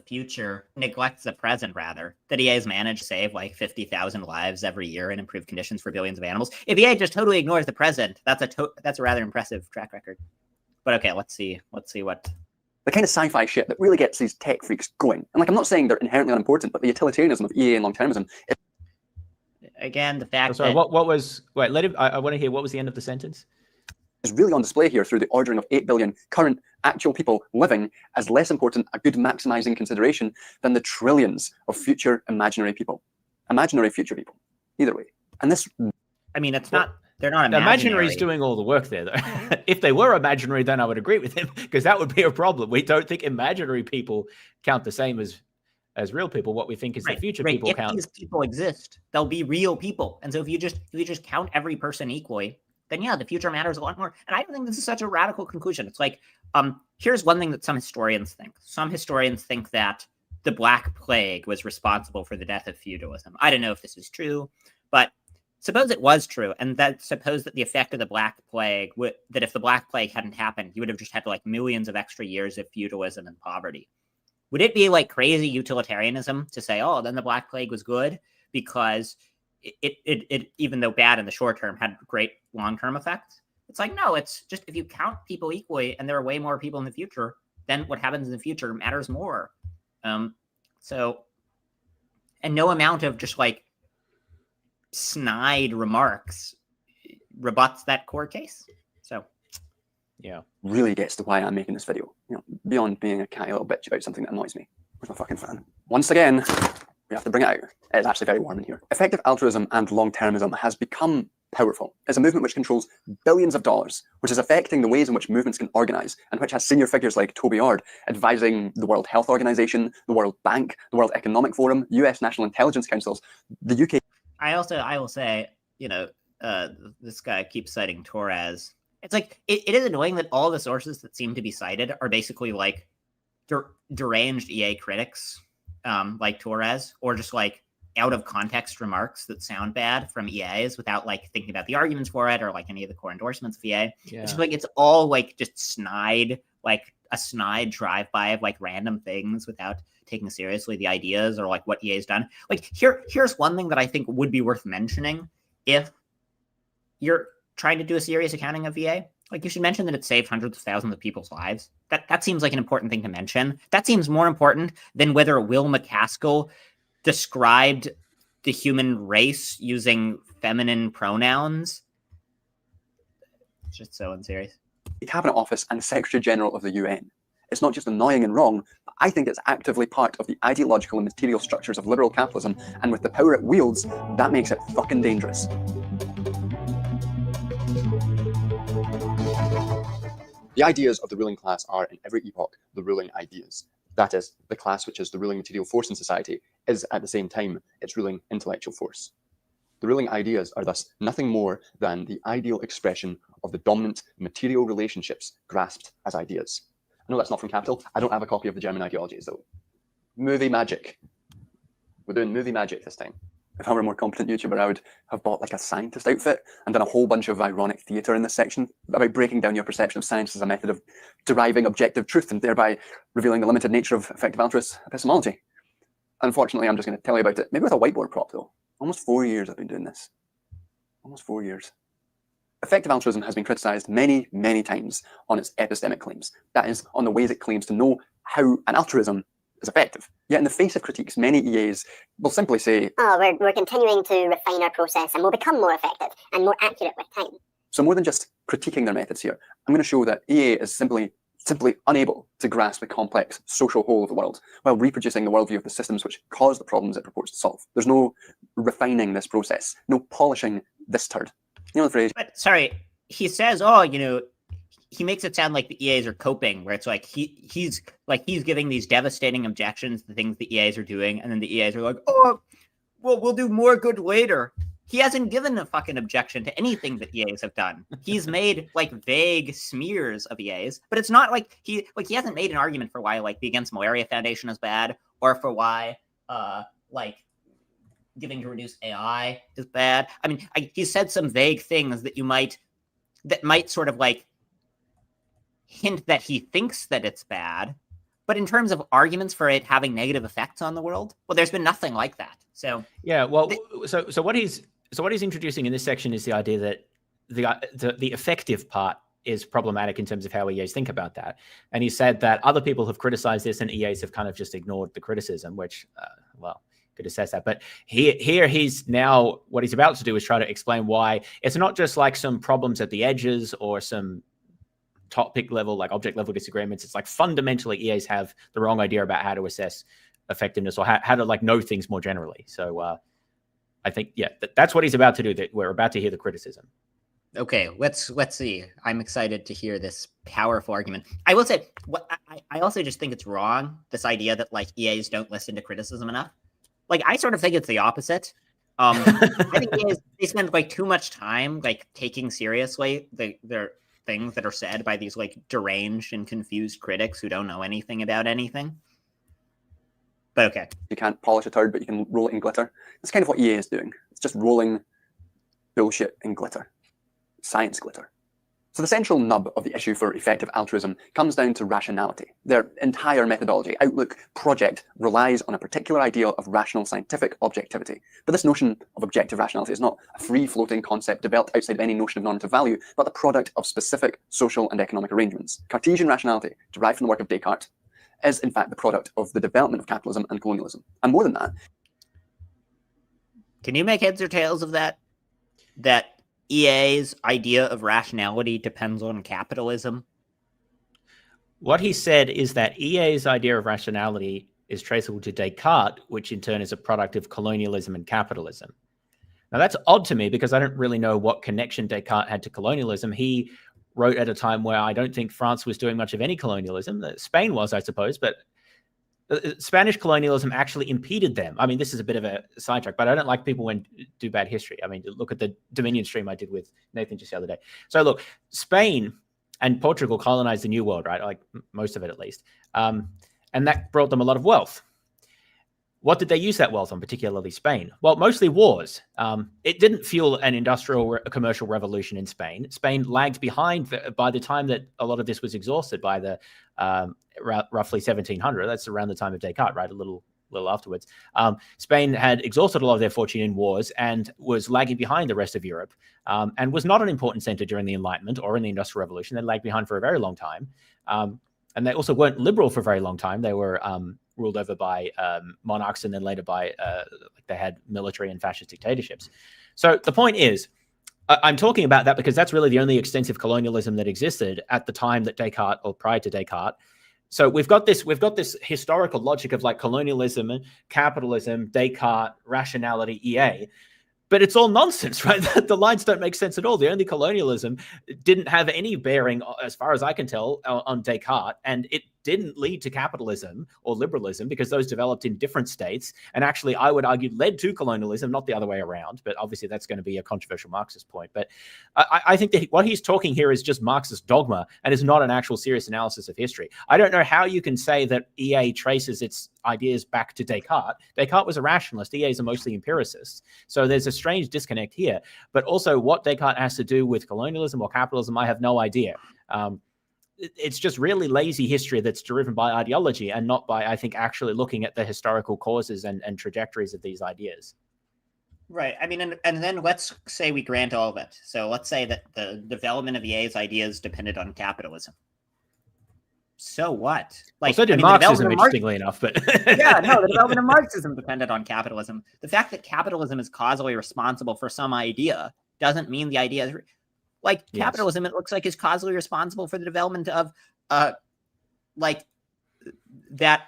present, rather. That EA has managed to save like 50,000 lives every year and improve conditions for billions of animals. If EA just totally ignores the present, that's a rather impressive track record. But okay, let's see what the kind of sci-fi shit that really gets these tech freaks going. And like, I'm not saying they're inherently unimportant, but the utilitarianism of EA and long-termism. Again, the fact that... what was... Wait, I want to hear, what was the end of the sentence? Is really on display here through the ordering of 8 billion current actual people living as less important a good maximizing consideration than the trillions of future imaginary future people. Either way. And this... I mean, it's not... They're not imaginary. Imaginary is doing all the work there, though. If they were imaginary, then I would agree with him, because that would be a problem. We don't think imaginary people count the same as real people. What we think is the future people if count. If these people exist, they'll be real people. And so if you just count every person equally, then yeah, the future matters a lot more. And I don't think this is such a radical conclusion. It's like, here's one thing that some historians think. Some historians think that the Black Plague was responsible for the death of feudalism. I don't know if this is true, but suppose it was true, and suppose that the effect of the Black Plague, that if the Black Plague hadn't happened, you would have just had like millions of extra years of feudalism and poverty. would it be like crazy utilitarianism to say, oh, then the Black Plague was good because it even though bad in the short term, had great long-term effects? It's like, no, it's just if you count people equally and there are way more people in the future, then what happens in the future matters more. So, and no amount of just like snide remarks rebuts that core case. So, yeah, really gets to why I'm making this video. You know, beyond being a catty little bitch about something that annoys me. Where's my fucking fan? Once again, we have to bring it out. It's actually very warm in here. Effective altruism and long-termism has become powerful. It's a movement which controls billions of dollars, which is affecting the ways in which movements can organize, and which has senior figures like Toby Ord advising the World Health Organization, the World Bank, the World Economic Forum, US National Intelligence Councils, the UK. I will say, you know, this guy keeps citing Torres. It's like, it is annoying that all the sources that seem to be cited are basically like deranged EA critics, like Torres, or just like out of context remarks that sound bad from EAs without like thinking about the arguments for it or like any of the core endorsements of EA. Yeah. It's just like, it's all like just snide, like a snide drive-by of like random things without taking seriously the ideas or like what EA's done. Like here's one thing that I think would be worth mentioning if you're trying to do a serious accounting of EA. Like, you should mention that it saved hundreds of thousands of people's lives. That seems like an important thing to mention. That seems more important than whether Will McCaskill described the human race using feminine pronouns. It's just so unserious. The Cabinet Office and Secretary General of the UN. It's not just annoying and wrong, but I think it's actively part of the ideological and material structures of liberal capitalism, and with the power it wields, that makes it fucking dangerous. The ideas of the ruling class are, in every epoch, the ruling ideas. That is, the class which is the ruling material force in society is, at the same time, its ruling intellectual force. The ruling ideas are thus nothing more than the ideal expression of the dominant material relationships grasped as ideas. I know that's not from Capital. I don't have a copy of the German ideologies, though. Movie magic. We're doing movie magic this time. If I were a more competent YouTuber, I would have bought like a scientist outfit and done a whole bunch of ironic theatre in this section about breaking down your perception of science as a method of deriving objective truth and thereby revealing the limited nature of effective altruist epistemology. Unfortunately, I'm just going to tell you about it, maybe with a whiteboard prop though. Almost 4 years I've been doing this. Almost 4 years. Effective altruism has been criticised many, many times on its epistemic claims. That is, on the ways it claims to know how an altruism is effective. Yet in the face of critiques, many EAs will simply say, oh, we're continuing to refine our process and we'll become more effective and more accurate with time. So more than just critiquing their methods here, I'm going to show that EA is simply unable to grasp the complex social whole of the world while reproducing the worldview of the systems which cause the problems it purports to solve. There's no refining this process, no polishing this turd. You know the phrase? But sorry, he says, oh, you know, he makes it sound like the EAs are coping, where it's like he's giving these devastating objections to things the EAs are doing, and then the EAs are like, oh, well, we'll do more good later. He hasn't given a fucking objection to anything that EAs have done. He's made like vague smears of EAs, but it's not like he hasn't made an argument for why like the Against Malaria Foundation is bad, or for why like giving to reduce AI is bad. I mean, he said some vague things that might sort of like hint that he thinks that it's bad, but in terms of arguments for it having negative effects on the world, well, there's been nothing like that. So yeah, well, so what he's introducing in this section is the idea that the effective part is problematic in terms of how EAs think about that. And he said that other people have criticized this and EAs have kind of just ignored the criticism, which, well, could assess that. But here he's now, what he's about to do is try to explain why it's not just like some problems at the edges or some topic level, like object level disagreements. It's like fundamentally EAs have the wrong idea about how to assess effectiveness or how to like know things more generally. So I think, yeah, that's what he's about to do. That we're about to hear the criticism. Okay, let's see. I'm excited to hear this powerful argument. I will say, I also just think it's wrong, this idea that like EAs don't listen to criticism enough. Like, I sort of think it's the opposite. I think EAs, they spend like too much time like taking seriously their things that are said by these like deranged and confused critics who don't know anything about anything. But okay. You can't polish a turd, but you can roll it in glitter. That's kind of what EA is doing. It's just rolling bullshit in glitter. Science glitter. So the central nub of the issue for effective altruism comes down to rationality. Their entire methodology, outlook, project relies on a particular ideal of rational scientific objectivity. But this notion of objective rationality is not a free-floating concept developed outside of any notion of normative value, but the product of specific social and economic arrangements. Cartesian rationality, derived from the work of Descartes, is in fact the product of the development of capitalism and colonialism. And more than that, can you make heads or tails of that? That EA's idea of rationality depends on capitalism? What he said is that EA's idea of rationality is traceable to Descartes, which in turn is a product of colonialism and capitalism. Now, that's odd to me because I don't really know what connection Descartes had to colonialism. He wrote at a time where I don't think France was doing much of any colonialism. Spain was, I suppose, but Spanish colonialism actually impeded them. I mean, this is a bit of a sidetrack, but I don't like people when do bad history. I mean, look at the Dominion stream I did with Nathan just the other day. So look, Spain and Portugal colonized the New World, right? Like most of it at least. And that brought them a lot of wealth. What did they use that wealth on, particularly Spain? Well, mostly wars. It didn't fuel an industrial commercial revolution in Spain. Spain lagged behind by the time that a lot of this was exhausted by the roughly 1700. That's around the time of Descartes, right? A little afterwards. Spain had exhausted a lot of their fortune in wars and was lagging behind the rest of Europe, and was not an important center during the Enlightenment or in the Industrial Revolution. They lagged behind for a very long time. And they also weren't liberal for a very long time. They were ruled over by monarchs, and then later by they had military and fascist dictatorships. So the point is, I'm talking about that because that's really the only extensive colonialism that existed at the time that Descartes, or prior to Descartes. So we've got this historical logic of like colonialism, capitalism, Descartes, rationality, EA. But it's all nonsense, right? The lines don't make sense at all. The only colonialism didn't have any bearing, as far as I can tell, on Descartes, and it didn't lead to capitalism or liberalism because those developed in different states, and actually, I would argue, led to colonialism, not the other way around. But obviously, that's going to be a controversial Marxist point. But I think that what he's talking here is just Marxist dogma and is not an actual serious analysis of history. I don't know how you can say that EA traces its ideas back to Descartes. Descartes was a rationalist. EAs are mostly empiricists. So there's a strange disconnect here. But also what Descartes has to do with colonialism or capitalism, I have no idea. It's just really lazy history that's driven by ideology and not by, I think, actually looking at the historical causes and trajectories of these ideas. Right. I mean, and then let's say we grant all of it. So let's say that the development of EA's ideas depended on capitalism. So what? Like, well, so did Marxism, interestingly enough, but yeah, no, the development of Marxism depended on capitalism. The fact that capitalism is causally responsible for some idea doesn't mean the idea is like capitalism. It looks like is causally responsible for the development of like that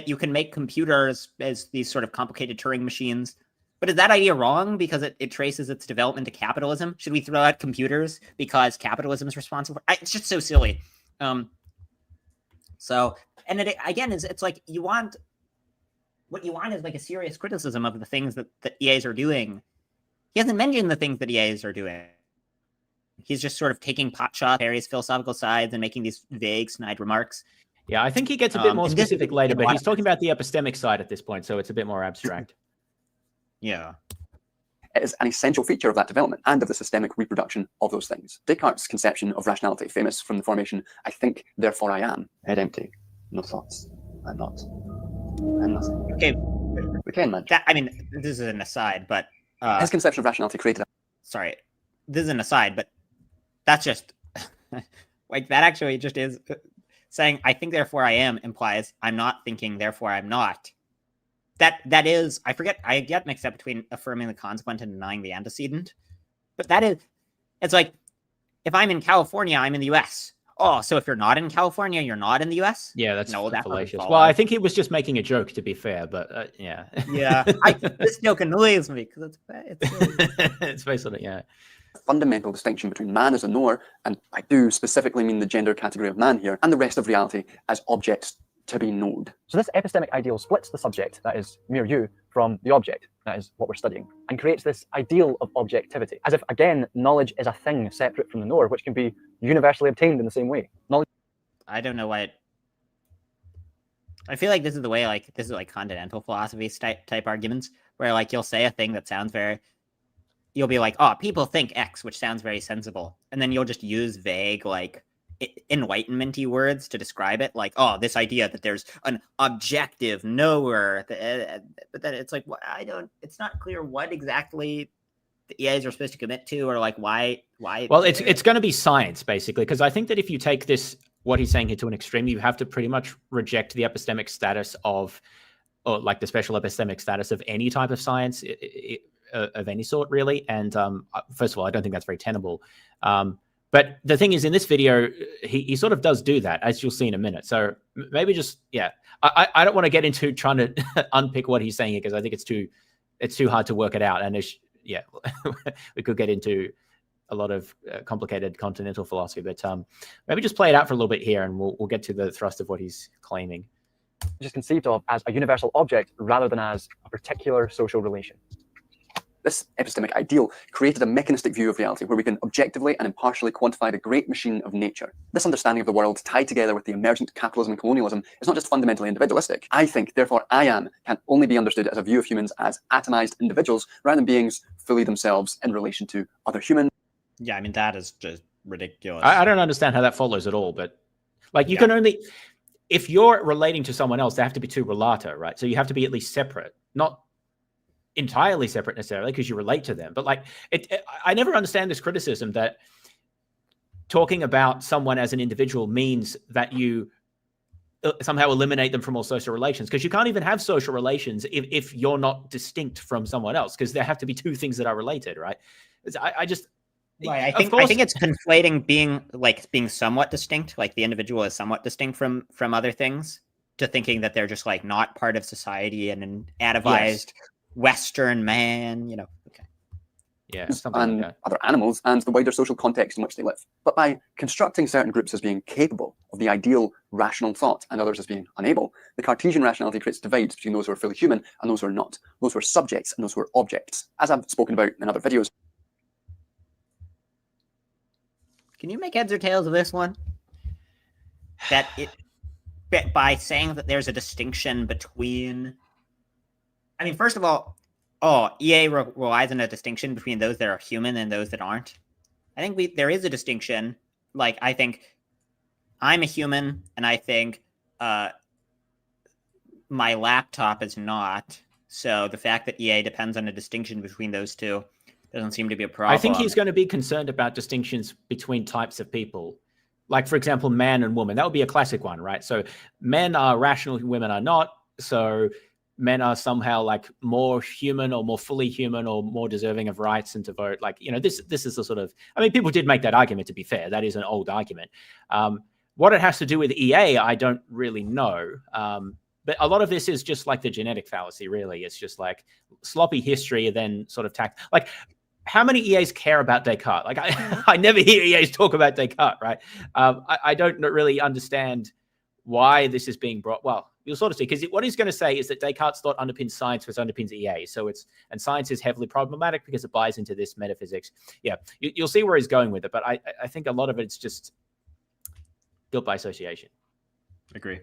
you can make computers as these sort of complicated Turing machines. But is that idea wrong because it traces its development to capitalism? Should we throw out computers because capitalism is responsible? It's just so silly. So, and it's like what you want is like a serious criticism of the things that EAs are doing. He hasn't mentioned the things that EAs are doing. He's just sort of taking pot shots, various philosophical sides, and making these vague, snide remarks. Yeah, I think he gets a bit more specific later, but he's talking about the epistemic side at this point, so it's a bit more abstract. Yeah. It is an essential feature of that development and of the systemic reproduction of those things. Descartes' conception of rationality, famous from the formation, I think, therefore I am. Head empty. No thoughts. I'm not. I'm nothing. Okay. We can, man. I mean, this is an aside, but... his conception of rationality created... Sorry. This is an aside, but that's just... like, that actually just is... saying, I think, therefore I am, implies I'm not thinking, therefore I'm not. That is, I get mixed up between affirming the consequent and denying the antecedent. But that is, it's like, if I'm in California, I'm in the US. Oh, so if you're not in California, you're not in the US? Yeah, that's fallacious. Well, I think he was just making a joke, to be fair, but yeah. Yeah, this joke annoys me, because it's based on it, yeah. Fundamental distinction between man as a knower, and I do specifically mean the gender category of man here, and the rest of reality as objects to be knowed. So this epistemic ideal splits the subject, that is mere you, from the object, that is what we're studying, and creates this ideal of objectivity, as if, again, knowledge is a thing separate from the knower, which can be universally obtained in the same way. Knowledge. I don't know why I feel like this is the way, this is continental philosophy type arguments, where you'll say a thing that sounds very, you'll be like, oh, people think X, which sounds very sensible. And then you'll just use vague, like, enlightenment-y words to describe it. Like, oh, this idea that there's an objective knower. But then it's like, well, it's not clear what exactly the EAs are supposed to commit to, or like why. Well, it's going to be science, basically, because I think that if you take this, what he's saying here, to an extreme, you have to pretty much reject the epistemic status of, or like the special epistemic status of any type of science of any sort, really. And first of all, I don't think that's very tenable. But the thing is, in this video, he sort of does do that, as you'll see in a minute. So maybe just, yeah, I don't want to get into trying to unpick what he's saying here, because I think it's too hard to work it out. And yeah, we could get into a lot of complicated continental philosophy, but maybe just play it out for a little bit here, and we'll get to the thrust of what he's claiming. Just conceived of as a universal object rather than as a particular social relation. This epistemic ideal created a mechanistic view of reality where we can objectively and impartially quantify the great machine of nature. This understanding of the world, tied together with the emergent capitalism and colonialism, is not just fundamentally individualistic. I think, therefore I am, can only be understood as a view of humans as atomized individuals rather than beings fully themselves in relation to other humans. Yeah, I mean, that is just ridiculous. I don't understand how that follows at all, but like you can only, if you're relating to someone else, they have to be two relata, right? So you have to be at least separate, not entirely separate necessarily because you relate to them. But like, I never understand this criticism that talking about someone as an individual means that you somehow eliminate them from all social relations, because you can't even have social relations if you're not distinct from someone else, because there have to be two things that are related, right? I think it's conflating being somewhat distinct, like the individual is somewhat distinct from other things, to thinking that they're just like not part of society and an atavized Western man, you know. Okay. Yeah, and like other animals and the wider social context in which they live. But by constructing certain groups as being capable of the ideal rational thought and others as being unable, the Cartesian rationality creates divides between those who are fully human and those who are not, those who are subjects and those who are objects, as I've spoken about in other videos. Can you make heads or tails of this one? By saying that there's a distinction between, I mean, first of all, EA relies on a distinction between those that are human and those that aren't. I think there is a distinction. Like, I think I'm a human, and I think my laptop is not. So the fact that EA depends on a distinction between those two doesn't seem to be a problem. I think he's going to be concerned about distinctions between types of people. Like, for example, man and woman. That would be a classic one, right? So men are rational, women are not. So men are somehow like more human or more fully human or more deserving of rights and to vote. Like, you know, this is a sort of, I mean, people did make that argument, to be fair. That is an old argument. What it has to do with EA, I don't really know. But a lot of this is just like the genetic fallacy, really. It's just like sloppy history and then sort of like, how many EAs care about Descartes? Like, I never hear EAs talk about Descartes, right? I don't really understand why this is being brought. Well, you'll sort of see, because what he's going to say is that Descartes' thought underpins science, which underpins EA. So and science is heavily problematic because it buys into this metaphysics. Yeah, you'll see where he's going with it. But I think a lot of it's just built by association. Agree.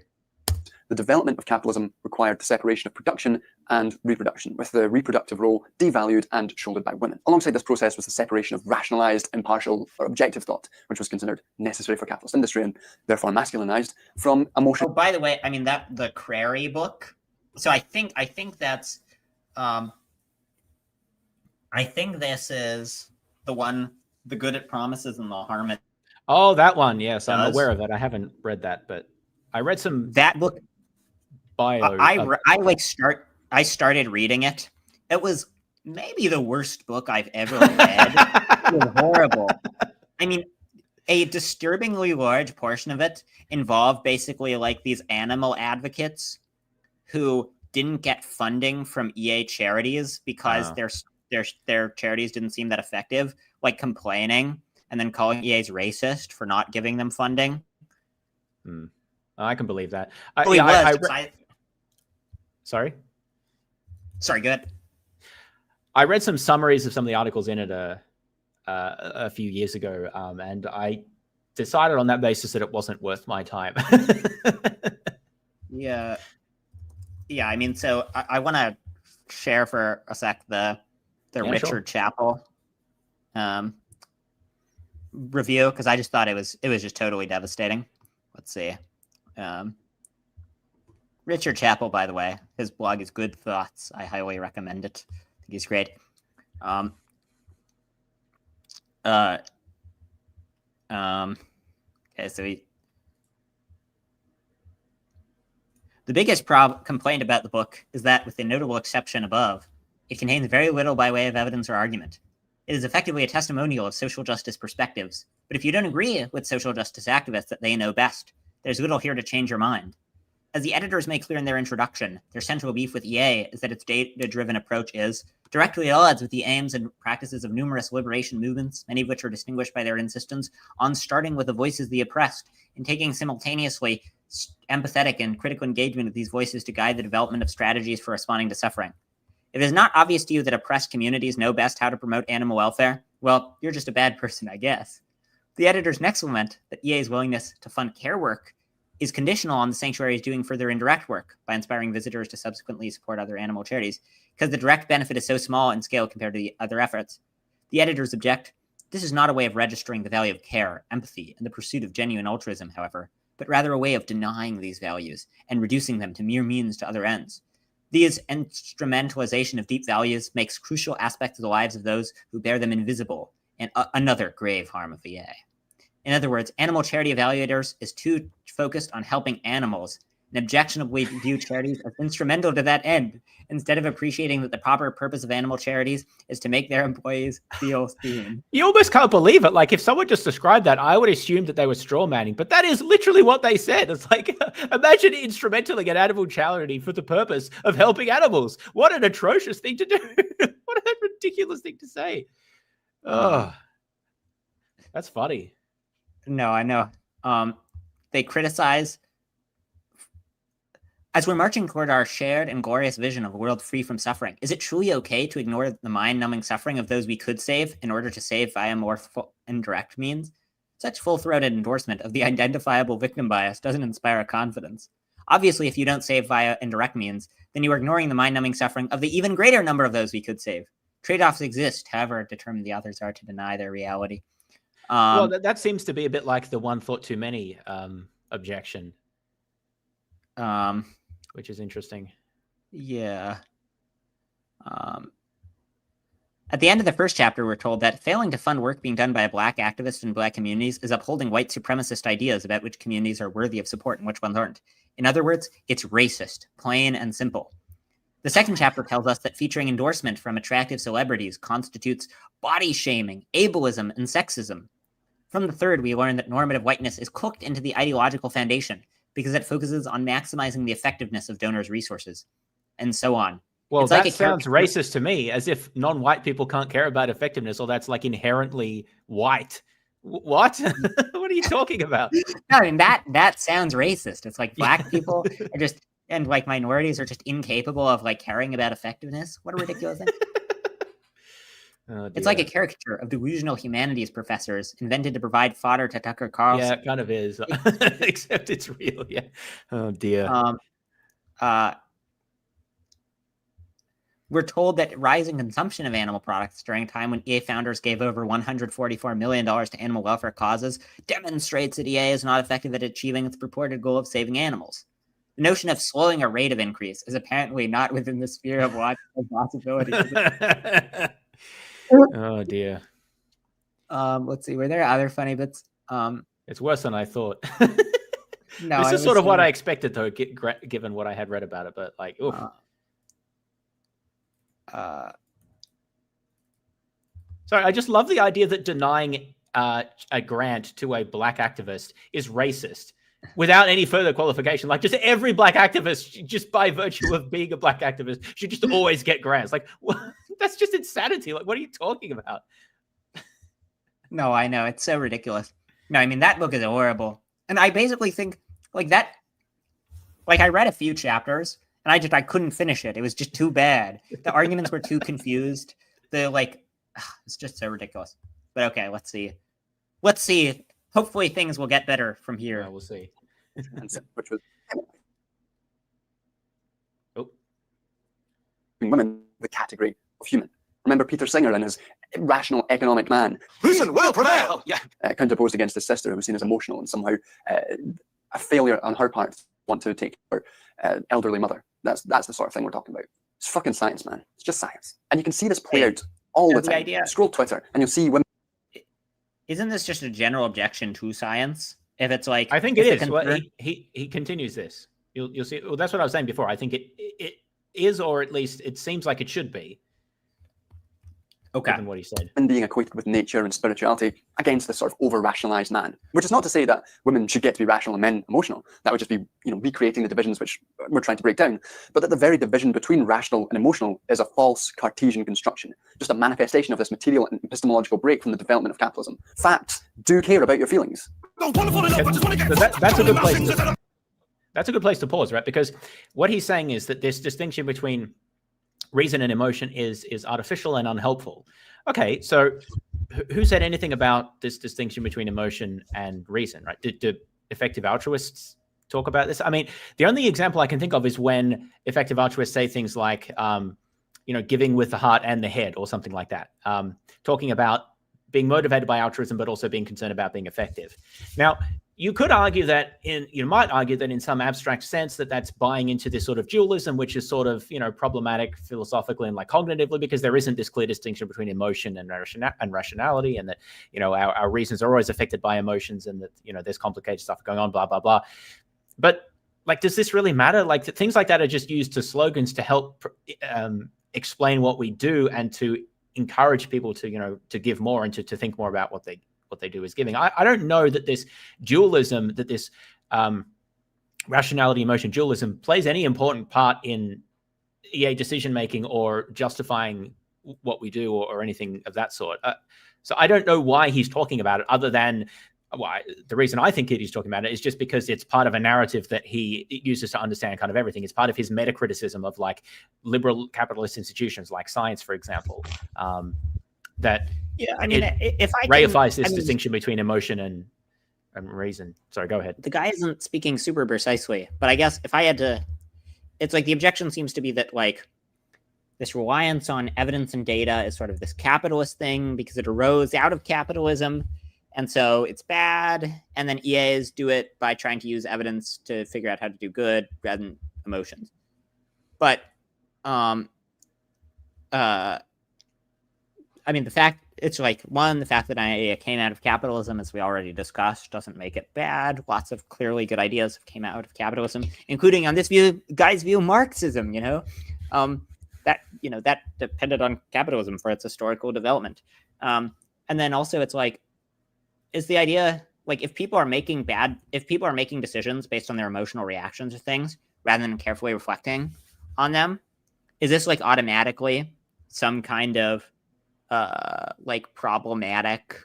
The development of capitalism required the separation of production and reproduction, with the reproductive role devalued and shouldered by women. Alongside this process was the separation of rationalized, impartial, or objective thought, which was considered necessary for capitalist industry and therefore masculinized, from emotional. Oh, by the way, I mean the Crary book. So I think that's, I think this is the one, The Good It Promises and the Harm It. Oh, that one. Yes, I'm aware of it. I haven't read that, but I read that book. Bio. I started reading it. It was maybe the worst book I've ever read. It was horrible. I mean, a disturbingly large portion of it involved basically like these animal advocates who didn't get funding from EA charities because their charities didn't seem that effective, like complaining and then calling EA's racist for not giving them funding. I can believe that. Sorry, go ahead. I read some summaries of some of the articles in it a few years ago, and I decided on that basis that it wasn't worth my time. Yeah. I mean, so I want to share for a sec the Richard Chappell review because I just thought it was just totally devastating. Let's see. Richard Chappell, by the way, his blog is Good Thoughts. I highly recommend it. I think he's great. Okay, so the biggest complaint about the book is that, with the notable exception above, it contains very little by way of evidence or argument. It is effectively a testimonial of social justice perspectives, but if you don't agree with social justice activists that they know best, there's little here to change your mind. As the editors make clear in their introduction, their central beef with EA is that its data-driven approach is directly at odds with the aims and practices of numerous liberation movements, many of which are distinguished by their insistence on starting with the voices of the oppressed and taking simultaneously empathetic and critical engagement of these voices to guide the development of strategies for responding to suffering. If it is not obvious to you that oppressed communities know best how to promote animal welfare, well, you're just a bad person, I guess. The editors next lament that EA's willingness to fund care work is conditional on the sanctuaries doing further indirect work by inspiring visitors to subsequently support other animal charities, because the direct benefit is so small in scale compared to the other efforts. The editors object, this is not a way of registering the value of care, empathy, and the pursuit of genuine altruism, however, but rather a way of denying these values and reducing them to mere means to other ends. This instrumentalization of deep values makes crucial aspects of the lives of those who bear them invisible, and another grave harm of EA. In other words, animal charity evaluators is too focused on helping animals and objectionably view charities as instrumental to that end, instead of appreciating that the proper purpose of animal charities is to make their employees feel seen. You almost can't believe it. Like, if someone just described that, I would assume that they were straw manning, but that is literally what they said. It's like, imagine instrumentally an animal charity for the purpose of helping animals. What an atrocious thing to do. What a ridiculous thing to say. Oh, that's funny. No, I know. They criticize, as we're marching toward our shared and glorious vision of a world free from suffering, is it truly okay to ignore the mind-numbing suffering of those we could save in order to save via more indirect means? Such full-throated endorsement of the identifiable victim bias doesn't inspire confidence. Obviously, if you don't save via indirect means, then you are ignoring the mind-numbing suffering of the even greater number of those we could save. Trade-offs exist, however determined the authors are to deny their reality. Well, that seems to be a bit like the one thought too many objection, which is interesting. Yeah. At the end of the first chapter, we're told that failing to fund work being done by Black activists in Black communities is upholding white supremacist ideas about which communities are worthy of support and which ones aren't. In other words, it's racist, plain and simple. The second chapter tells us that featuring endorsement from attractive celebrities constitutes body shaming, ableism, and sexism. From the third, we learn that normative whiteness is cooked into the ideological foundation because it focuses on maximizing the effectiveness of donors' resources, and so on. Well, it's that like sounds racist to me, as if non-white people can't care about effectiveness, or that's like inherently white. What? What are you talking about? No, I mean, that sounds racist. It's like Black people are just, and like minorities are just incapable of like caring about effectiveness. What a ridiculous thing. Oh, it's like a caricature of delusional humanities professors invented to provide fodder to Tucker Carlson. Yeah, it kind of is, except it's real. Yeah. Oh dear. We're told that rising consumption of animal products during a time when EA founders gave over $144 million to animal welfare causes demonstrates that EA is not effective at achieving its purported goal of saving animals. The notion of slowing a rate of increase is apparently not within the sphere of logical possibilities. Oh dear. Let's see. Were there other funny bits? It's worse than I thought. No, this is sort of what I expected, though, given what I had read about it. But like, oof. Sorry, I just love the idea that denying a grant to a Black activist is racist without any further qualification. Like, just every Black activist, just by virtue of being a Black activist, should just always get grants. Like, that's just insanity. Like, what are you talking about? No, I know. It's so ridiculous. No, I mean, that book is horrible. And I basically think, like, that... Like, I read a few chapters, and I couldn't finish it. It was just too bad. The arguments were too confused. It's just so ridiculous. But okay, let's see. Let's see. Hopefully things will get better from here. Yeah, we'll see. Which was oh, women the category of human. Remember Peter Singer and his rational economic man. Reason will prevail. Yeah. Counterposed against his sister, who was seen as emotional and somehow a failure on her part to want to take her elderly mother. That's the sort of thing we're talking about. It's fucking science, man. It's just science. And you can see this play out all the time. Idea, scroll Twitter and you'll see women. Isn't this just a general objection to science? If it's like, I think it is. Well, he continues this. You'll see. Well, that's what I was saying before. I think it is, or at least it seems like it should be. Okay. Given what he said. And being equated with nature and spirituality against this sort of over-rationalized man, which is not to say that women should get to be rational and men emotional. That would just be, recreating the divisions which we're trying to break down. But that the very division between rational and emotional is a false Cartesian construction, just a manifestation of this material and epistemological break from the development of capitalism. Facts do care about your feelings. That's a good place. That's a good place to pause, right? Because what he's saying is that this distinction between reason and emotion is artificial and unhelpful. Okay, so who said anything about this distinction between emotion and reason, right? Did effective altruists talk about this? I mean, the only example I can think of is when effective altruists say things like, giving with the heart and the head or something like that, talking about being motivated by altruism, but also being concerned about being effective. Now, you might argue that in some abstract sense that's buying into this sort of dualism, which is sort of, problematic philosophically and like cognitively, because there isn't this clear distinction between emotion and rationality, and that, our reasons are always affected by emotions, and that, there's complicated stuff going on, blah, blah, blah. But like, does this really matter? Like, things like that are just used to slogans to help explain what we do and to encourage people to, to give more and to think more about what they do is giving. I don't know that this dualism, that this rationality emotion dualism plays any important part in EA decision making or justifying what we do or anything of that sort. So I don't know why he's talking about it, other than the reason I think he's talking about it is just because it's part of a narrative that he uses to understand kind of everything. It's part of his meta-criticism of like liberal capitalist institutions like science, for example. That if I reifies this distinction between emotion and reason. Sorry, go ahead. The guy isn't speaking super precisely, but I guess if I had to, it's like the objection seems to be that like this reliance on evidence and data is sort of this capitalist thing because it arose out of capitalism, and so it's bad. And then EAs do it by trying to use evidence to figure out how to do good rather than emotions. But I mean, the fact that I came out of capitalism, as we already discussed, doesn't make it bad. Lots of clearly good ideas came out of capitalism, including, on this guy's view, Marxism, that depended on capitalism for its historical development. And then also it's like, is the idea, like, if people are making decisions based on their emotional reactions to things rather than carefully reflecting on them, is this like automatically some kind of problematic,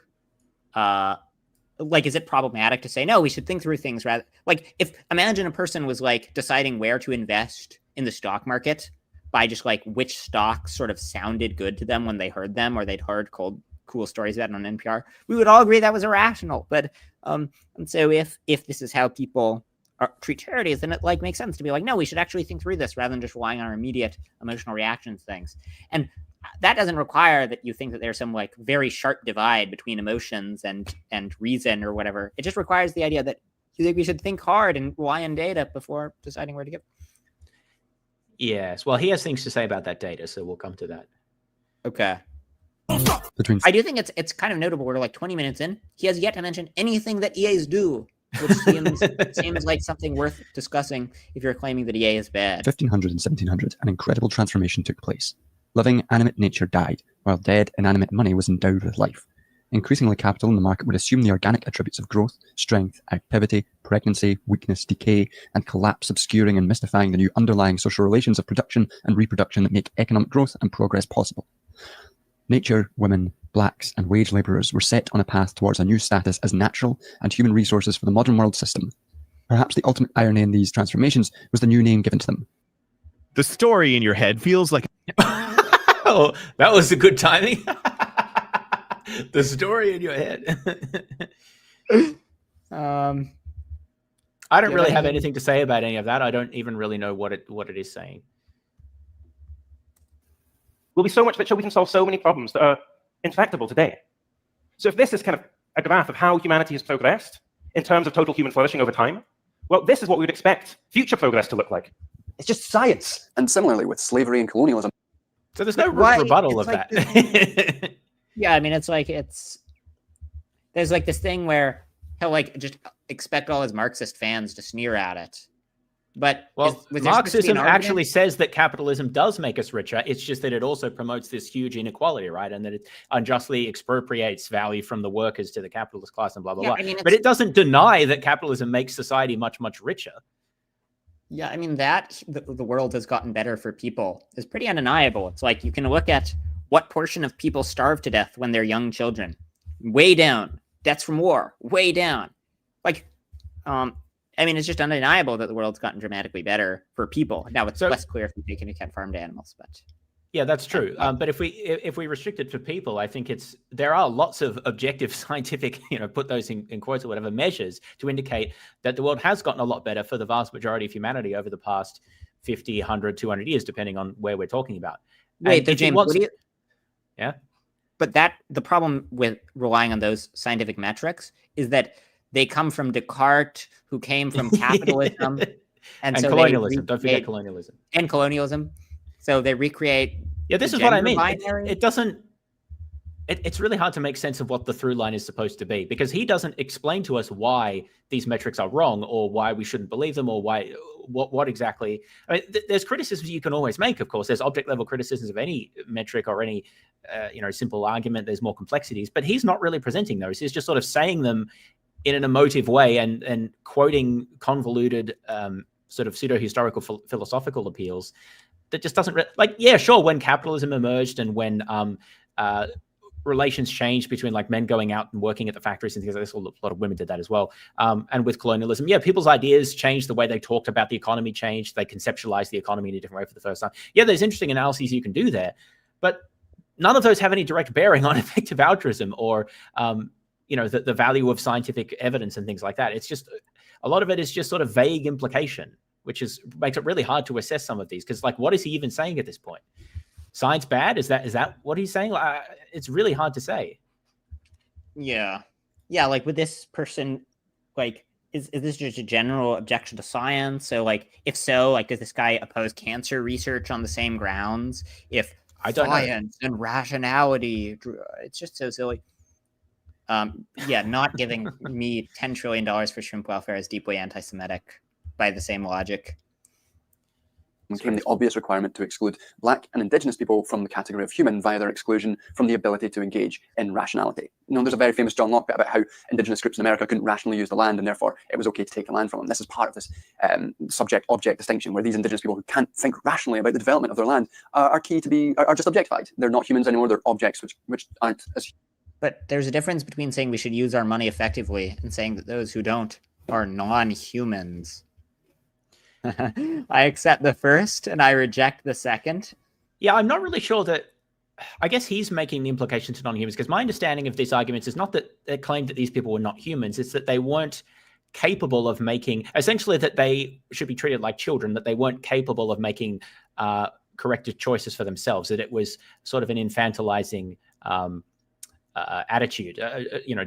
is it problematic to say, no, we should think through things rather, like, imagine a person was like deciding where to invest in the stock market by just like which stocks sort of sounded good to them when they heard them, or they'd heard cool stories about it on NPR. We would all agree that was irrational. But and so if this is how people treat charities, then it like makes sense to be like, no, we should actually think through this rather than just relying on our immediate emotional reactions to things. And that doesn't require that you think that there's some like very sharp divide between emotions and reason or whatever. It just requires the idea that you think we should think hard and rely on data before deciding where to give. Yes. Well, he has things to say about that data, so we'll come to that. Okay. I do think it's kind of notable. We're like 20 minutes in. He has yet to mention anything that EAs do, which seems like something worth discussing if you're claiming that EA is bad. 1500 and 1700, an incredible transformation took place. Living, animate nature died, while dead, inanimate money was endowed with life. Increasingly, capital in the market would assume the organic attributes of growth, strength, activity, pregnancy, weakness, decay, and collapse, obscuring and mystifying the new underlying social relations of production and reproduction that make economic growth and progress possible. Nature, women, blacks, and wage labourers were set on a path towards a new status as natural and human resources for the modern world system. Perhaps the ultimate irony in these transformations was the new name given to them. The story in your head feels like... Oh, that was a good timing. The story in your head. I don't really have anything to say about any of that. I don't even really know what it is saying. will be so much richer we can solve so many problems that are intractable today. So if this is kind of a graph of how humanity has progressed in terms of total human flourishing over time, well, this is what we would expect future progress to look like. It's just science. And similarly with slavery and colonialism. So there's no rebuttal of like that. Yeah, I mean, there's like this thing where he'll like just expect all his Marxist fans to sneer at it. But Marxism actually says that capitalism does make us richer. It's just that it also promotes this huge inequality, right? And that it unjustly expropriates value from the workers to the capitalist class and blah, blah, blah. I mean, but it doesn't deny that capitalism makes society much, much richer. Yeah, I mean, that the world has gotten better for people is pretty undeniable. It's like you can look at what portion of people starve to death when they're young children. Way down. Deaths from war. Way down. Like, I mean, it's just undeniable that the world's gotten dramatically better for people. Now, it's less clear if we take into account farmed animals, but yeah, that's true. But if we restrict it to people, I think there are lots of objective scientific, put those in quotes or whatever, measures to indicate that the world has gotten a lot better for the vast majority of humanity over the past 50, 100, 200 years, depending on where we're talking about. Wait, James, what do you... Yeah? But the problem with relying on those scientific metrics is that they come from Descartes, who came from capitalism. and so colonialism. Don't forget colonialism. And colonialism. So they recreate. Yeah, this is what I mean. It doesn't. It's really hard to make sense of what the through line is supposed to be, because he doesn't explain to us why these metrics are wrong or why we shouldn't believe them or why what exactly. I mean, there's criticisms you can always make. Of course, there's object level criticisms of any metric or any simple argument. There's more complexities, but he's not really presenting those. He's just sort of saying them in an emotive way and quoting convoluted sort of pseudo-historical philosophical appeals that just doesn't sure, when capitalism emerged and when relations changed between like men going out and working at the factories and things like this, a lot of women did that as well, and with colonialism, people's ideas changed, the way they talked about the economy changed, they conceptualized the economy in a different way for the first time. There's interesting analyses you can do there, but none of those have any direct bearing on effective altruism or the value of scientific evidence and things like that. It's just a lot of it is just sort of vague implication, which makes it really hard to assess some of these, because like, what is he even saying at this point? Science bad? Is that what he's saying? It's really hard to say. Yeah, like with this person, like is this just a general objection to science? So like, if so, like, does this guy oppose cancer research on the same grounds? If science and rationality, it's just so silly. Not giving me $10 trillion for shrimp welfare is deeply anti-Semitic by the same logic. Came the obvious requirement to exclude Black and Indigenous people from the category of human via their exclusion from the ability to engage in rationality. There's a very famous John Locke bit about how Indigenous groups in America couldn't rationally use the land, and therefore it was okay to take the land from them. This is part of this subject-object distinction, where these Indigenous people who can't think rationally about the development of their land are just objectified. They're not humans anymore. They're objects which aren't as. But there's a difference between saying we should use our money effectively and saying that those who don't are non-humans. I accept the first and I reject the second. Yeah, I'm not really sure that. I guess he's making the implication to non-humans, because my understanding of these arguments is not that they claimed that these people were not humans. It's that they weren't capable of making, essentially that they should be treated like children, that they weren't capable of making corrected choices for themselves, that it was sort of an infantilizing attitude,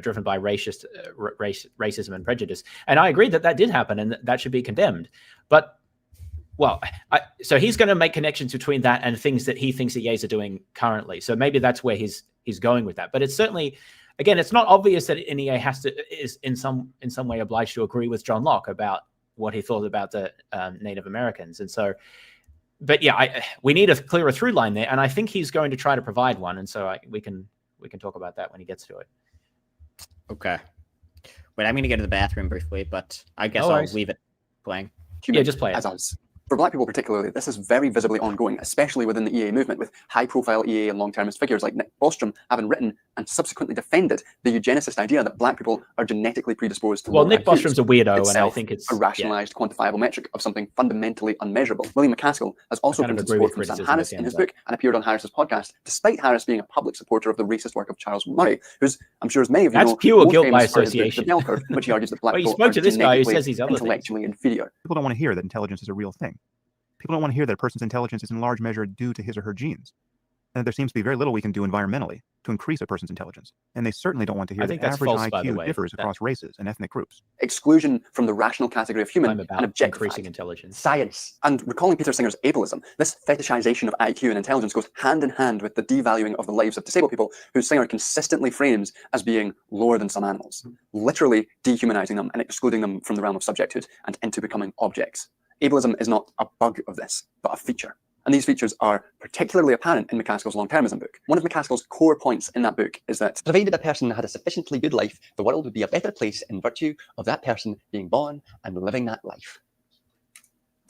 driven by racism and prejudice. And I agree that did happen and that should be condemned. But, so he's going to make connections between that and things that he thinks the Yeas are doing currently. So maybe that's where he's going with that. But it's certainly, again, it's not obvious that an EA is in some way obliged to agree with John Locke about what he thought about the Native Americans. And so, but we need a clearer through line there. And I think he's going to try to provide one. And so we can talk about that when he gets to it. Okay. Wait, I'm going to go to the bathroom briefly, but I guess I'll leave it playing. Just play it. As us. For Black people particularly, this is very visibly ongoing, especially within the EA movement, with high-profile EA and long-termist figures like Nick Bostrom having written and subsequently defended the eugenicist idea that Black people are genetically predisposed to low Nick IQs. Bostrom's a weirdo, and I think it's a rationalized, quantifiable metric of something fundamentally unmeasurable. William McCaskill has also printed support from Sam Harris in his book and appeared on Harris's podcast, despite Harris being a public supporter of the racist work of Charles Murray, who's, I'm sure as many of you know, that's pure guilt by famous for his book, association. The Bell Curve, in which he argues that Black you people spoke are to this guy who genetically, says these other intellectually inferior. People don't want to hear that intelligence is a real thing. People don't want to hear that a person's intelligence is in large measure due to his or her genes. and that there seems to be very little we can do environmentally to increase a person's intelligence. And they certainly don't want to hear I that think that's average false, by the IQ way. differs across races and ethnic groups. Exclusion from the rational category of human I'm about and objectified increasing intelligence. science. And recalling Peter Singer's ableism, this fetishization of IQ and intelligence goes hand in hand with the devaluing of the lives of disabled people who Singer consistently frames as being lower than some animals, literally dehumanizing them and excluding them from the realm of subjecthood and into becoming objects. Ableism is not a bug of this, but a feature. And these features are particularly apparent in McCaskill's long-termism book. One of McCaskill's core points in that book is that provided a person had a sufficiently good life, the world would be a better place in virtue of that person being born and living that life.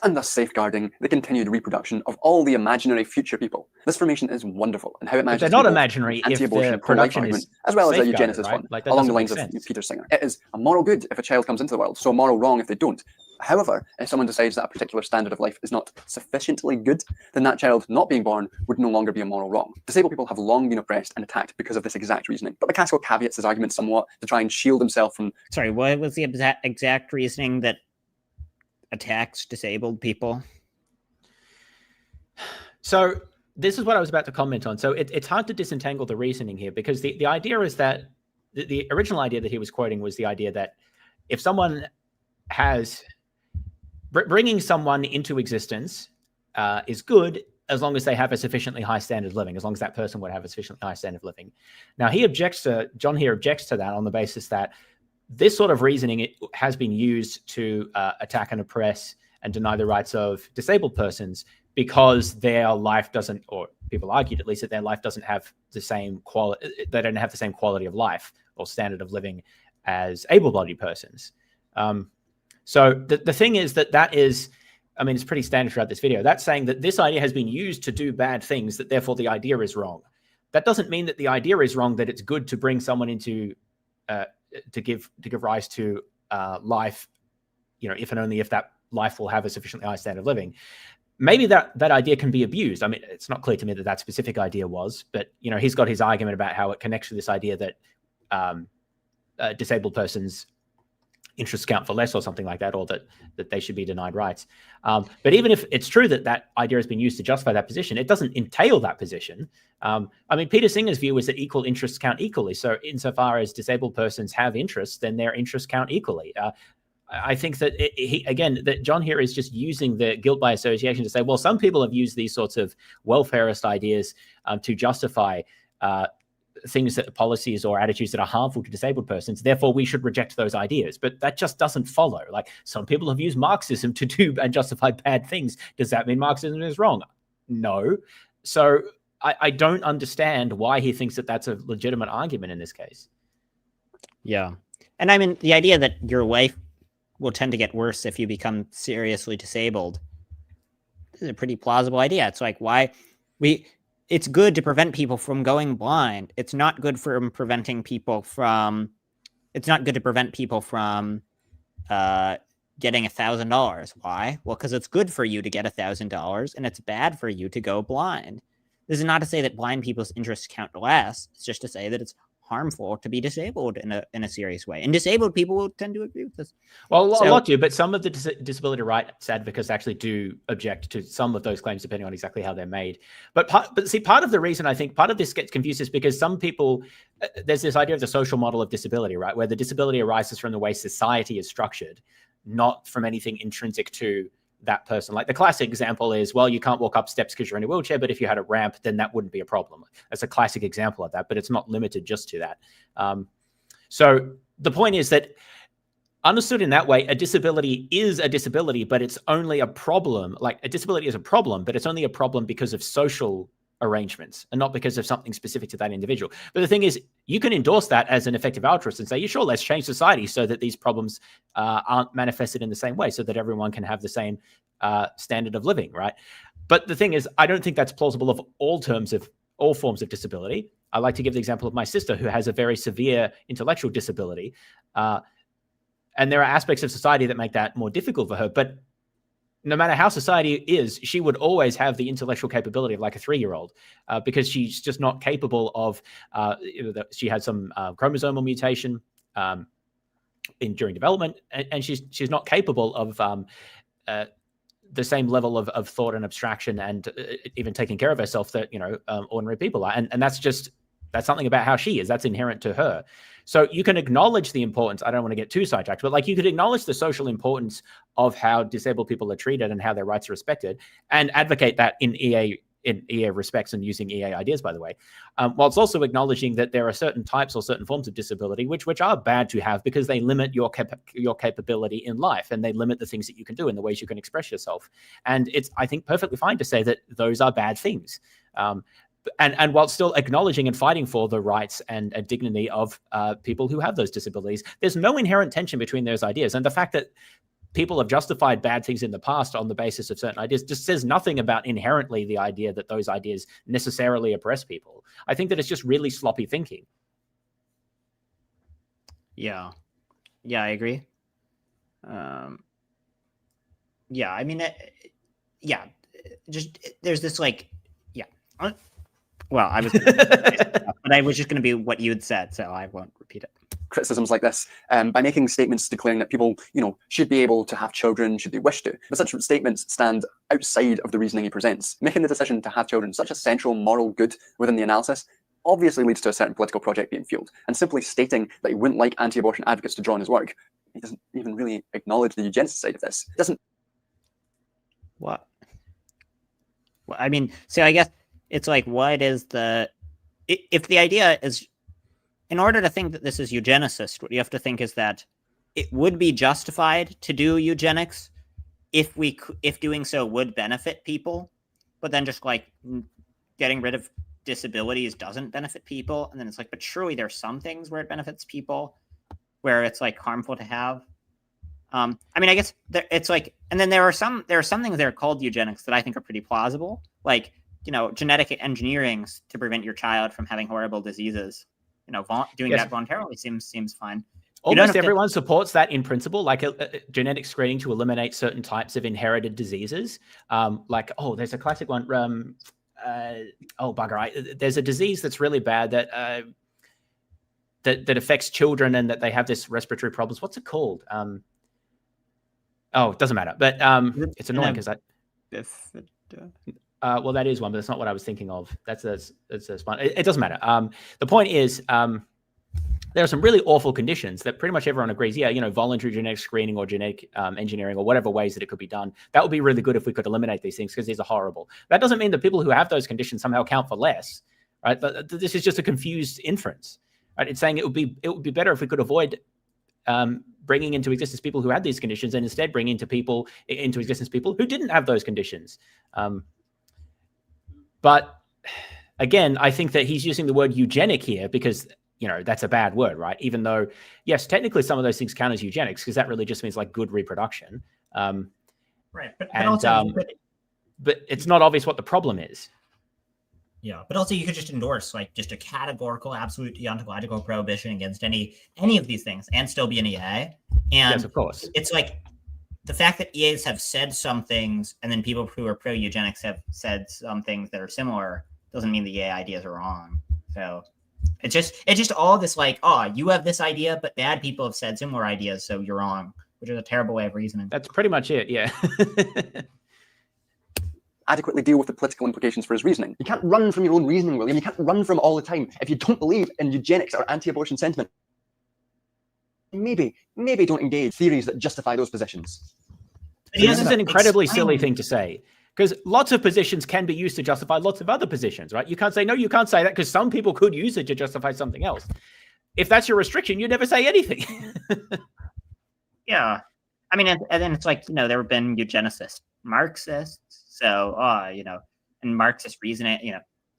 And thus safeguarding the continued reproduction of all the imaginary future people. This formation is wonderful, and how it manages they're to not be both imaginary an if anti-abortion their pro-life production argument, is as well as a safeguarded, eugenicist right? one, Like, that along the doesn't lines make of sense. Peter Singer. It is a moral good if a child comes into the world, so a moral wrong if they don't. However, if someone decides that a particular standard of life is not sufficiently good, then that child not being born would no longer be a moral wrong. Disabled people have long been oppressed and attacked because of this exact reasoning. But McCaskill caveats his argument somewhat to try and shield himself from... Sorry, what was the exact reasoning that attacks disabled people? So this is what I was about to comment on. So it's hard to disentangle the reasoning here, because the idea is that the original idea that he was quoting was the idea that if someone has... bringing someone into existence is good as long as they have a sufficiently high standard of living, as long as that person would have a sufficiently high standard of living. Now, John here objects to that on the basis that this sort of reasoning has been used to attack and oppress and deny the rights of disabled persons because their life doesn't, or people argued at least, that their life doesn't have the same quality, they don't have the same quality of life or standard of living as able-bodied persons. So the thing is that is, I mean, it's pretty standard throughout this video. That's saying that this idea has been used to do bad things, that therefore the idea is wrong. That doesn't mean that the idea is wrong, that it's good to bring someone into, to give rise to life, you know, if and only if that life will have a sufficiently high standard of living. Maybe that idea can be abused. I mean, it's not clear to me that that specific idea was, but, you know, he's got his argument about how it connects to this idea that disabled persons interests count for less or something like that, or that they should be denied rights. But even if it's true that that idea has been used to justify that position, it doesn't entail that position. I mean, Peter Singer's view is that equal interests count equally. So insofar as disabled persons have interests, then their interests count equally. I think that that John here is just using the guilt by association to say, well, some people have used these sorts of welfarist ideas to justify things, that policies or attitudes that are harmful to disabled persons. Therefore, we should reject those ideas. But that just doesn't follow. Like, some people have used Marxism to do and justify bad things. Does that mean Marxism is wrong? No. So I don't understand why he thinks that that's a legitimate argument in this case. Yeah. And I mean, the idea that your life will tend to get worse if you become seriously disabled is a pretty plausible idea. It's like, it's good to prevent people from going blind. It's not good for preventing people from, getting $1,000. Why? Well, because it's good for you to get $1,000 and it's bad for you to go blind. This is not to say that blind people's interests count less. It's just to say that it's harmful to be disabled in a serious way. And disabled people will tend to agree with this. Well, a lot do, but some of the disability rights advocates actually do object to some of those claims, depending on exactly how they're made. But see, part of the reason I think part of this gets confused is because some people, there's this idea of the social model of disability, right? Where the disability arises from the way society is structured, not from anything intrinsic to that person. Like, the classic example is, well, you can't walk up steps because you're in a wheelchair, but if you had a ramp, then that wouldn't be a problem. That's a classic example of that, but it's not limited just to that. So the point is that, understood in that way, a disability is a disability, but it's only a problem. Like, a disability is a problem, but it's only a problem because of social arrangements and not because of something specific to that individual. But the thing is, you can endorse that as an effective altruist and say, yeah, sure, let's change society so that these problems aren't manifested in the same way, so that everyone can have the same standard of living, right? But the thing is, I don't think that's plausible of all forms of disability. I like to give the example of my sister, who has a very severe intellectual disability. And there are aspects of society that make that more difficult for her. But no matter how society is, she would always have the intellectual capability of like a 3-year-old because she's just not capable of, she had some chromosomal mutation during development, and she's not capable of the same level of thought and abstraction and even taking care of herself that, ordinary people are. And that's something about how she is. That's inherent to her. So you can acknowledge the importance. I don't want to get too sidetracked, but like you could acknowledge the social importance of how disabled people are treated and how their rights are respected, and advocate that in EA respects and using EA ideas, by the way, whilst also acknowledging that there are certain types or certain forms of disability which are bad to have because they limit your capability in life, and they limit the things that you can do and the ways you can express yourself. And it's, I think, perfectly fine to say that those are bad things. And while still acknowledging and fighting for the rights and dignity of people who have those disabilities, there's no inherent tension between those ideas. And the fact that people have justified bad things in the past on the basis of certain ideas just says nothing about inherently the idea that those ideas necessarily oppress people. I think that it's just really sloppy thinking. Yeah, I agree. Yeah, I mean, just there's this like, well, I was, but I was just going to be what you had said, so I won't repeat it. Criticisms like this, by making statements declaring that people, should be able to have children should they wish to. But such statements stand outside of the reasoning he presents. Making the decision to have children such a central moral good within the analysis obviously leads to a certain political project being fueled. And simply stating that he wouldn't like anti-abortion advocates to draw on his work, he doesn't even really acknowledge the eugenicist side of this. It doesn't. What? Well, I mean, so I guess it's like, what is the... If the idea is... In order to think that this is eugenicist, what you have to think is that it would be justified to do eugenics if doing so would benefit people, but then just like getting rid of disabilities doesn't benefit people. And then it's like, but surely there's some things where it benefits people, where it's like harmful to have. I mean, I guess it's like, and then there are some things that are called eugenics that I think are pretty plausible, like, genetic engineering to prevent your child from having horrible diseases. Doing that voluntarily seems fine. Almost everyone supports that in principle, like a genetic screening to eliminate certain types of inherited diseases. There's a classic one. There's a disease that's really bad that affects children and that they have this respiratory problems. What's it called? It doesn't matter. But it's annoying because well, that is one, but that's not what I was thinking of. That's one. It doesn't matter. The point is, there are some really awful conditions that pretty much everyone agrees, voluntary genetic screening or genetic engineering or whatever ways that it could be done. That would be really good if we could eliminate these things because these are horrible. That doesn't mean that people who have those conditions somehow count for less, right? This is just a confused inference, right? It's saying it would be better if we could avoid bringing into existence people who had these conditions and instead bring into existence people who didn't have those conditions. But again, I think that he's using the word eugenic here because, that's a bad word, right? Even though, yes, technically some of those things count as eugenics because that really just means like good reproduction. Right. But it's not obvious what the problem is. Yeah. But also you could just endorse like just a categorical, absolute deontological prohibition against any of these things and still be an EA. And yes, of course. It's like, the fact that EAs have said some things and then people who are pro-eugenics have said some things that are similar doesn't mean the EA ideas are wrong. So it's just all this like, you have this idea, but bad people have said similar ideas, so you're wrong, which is a terrible way of reasoning. That's pretty much it, yeah. Adequately deal with the political implications for his reasoning. You can't run from your own reasoning, William. You can't run from all the time. If you don't believe in eugenics or anti-abortion sentiment, maybe don't engage theories that justify those positions. This is an incredibly silly thing to say because lots of positions can be used to justify lots of other positions, right? You can't say, no, you can't say that because some people could use it to justify something else. If that's your restriction, you never say anything. Yeah. I mean, and then it's like, there have been eugenicists, Marxists. So, and Marxist reasoning,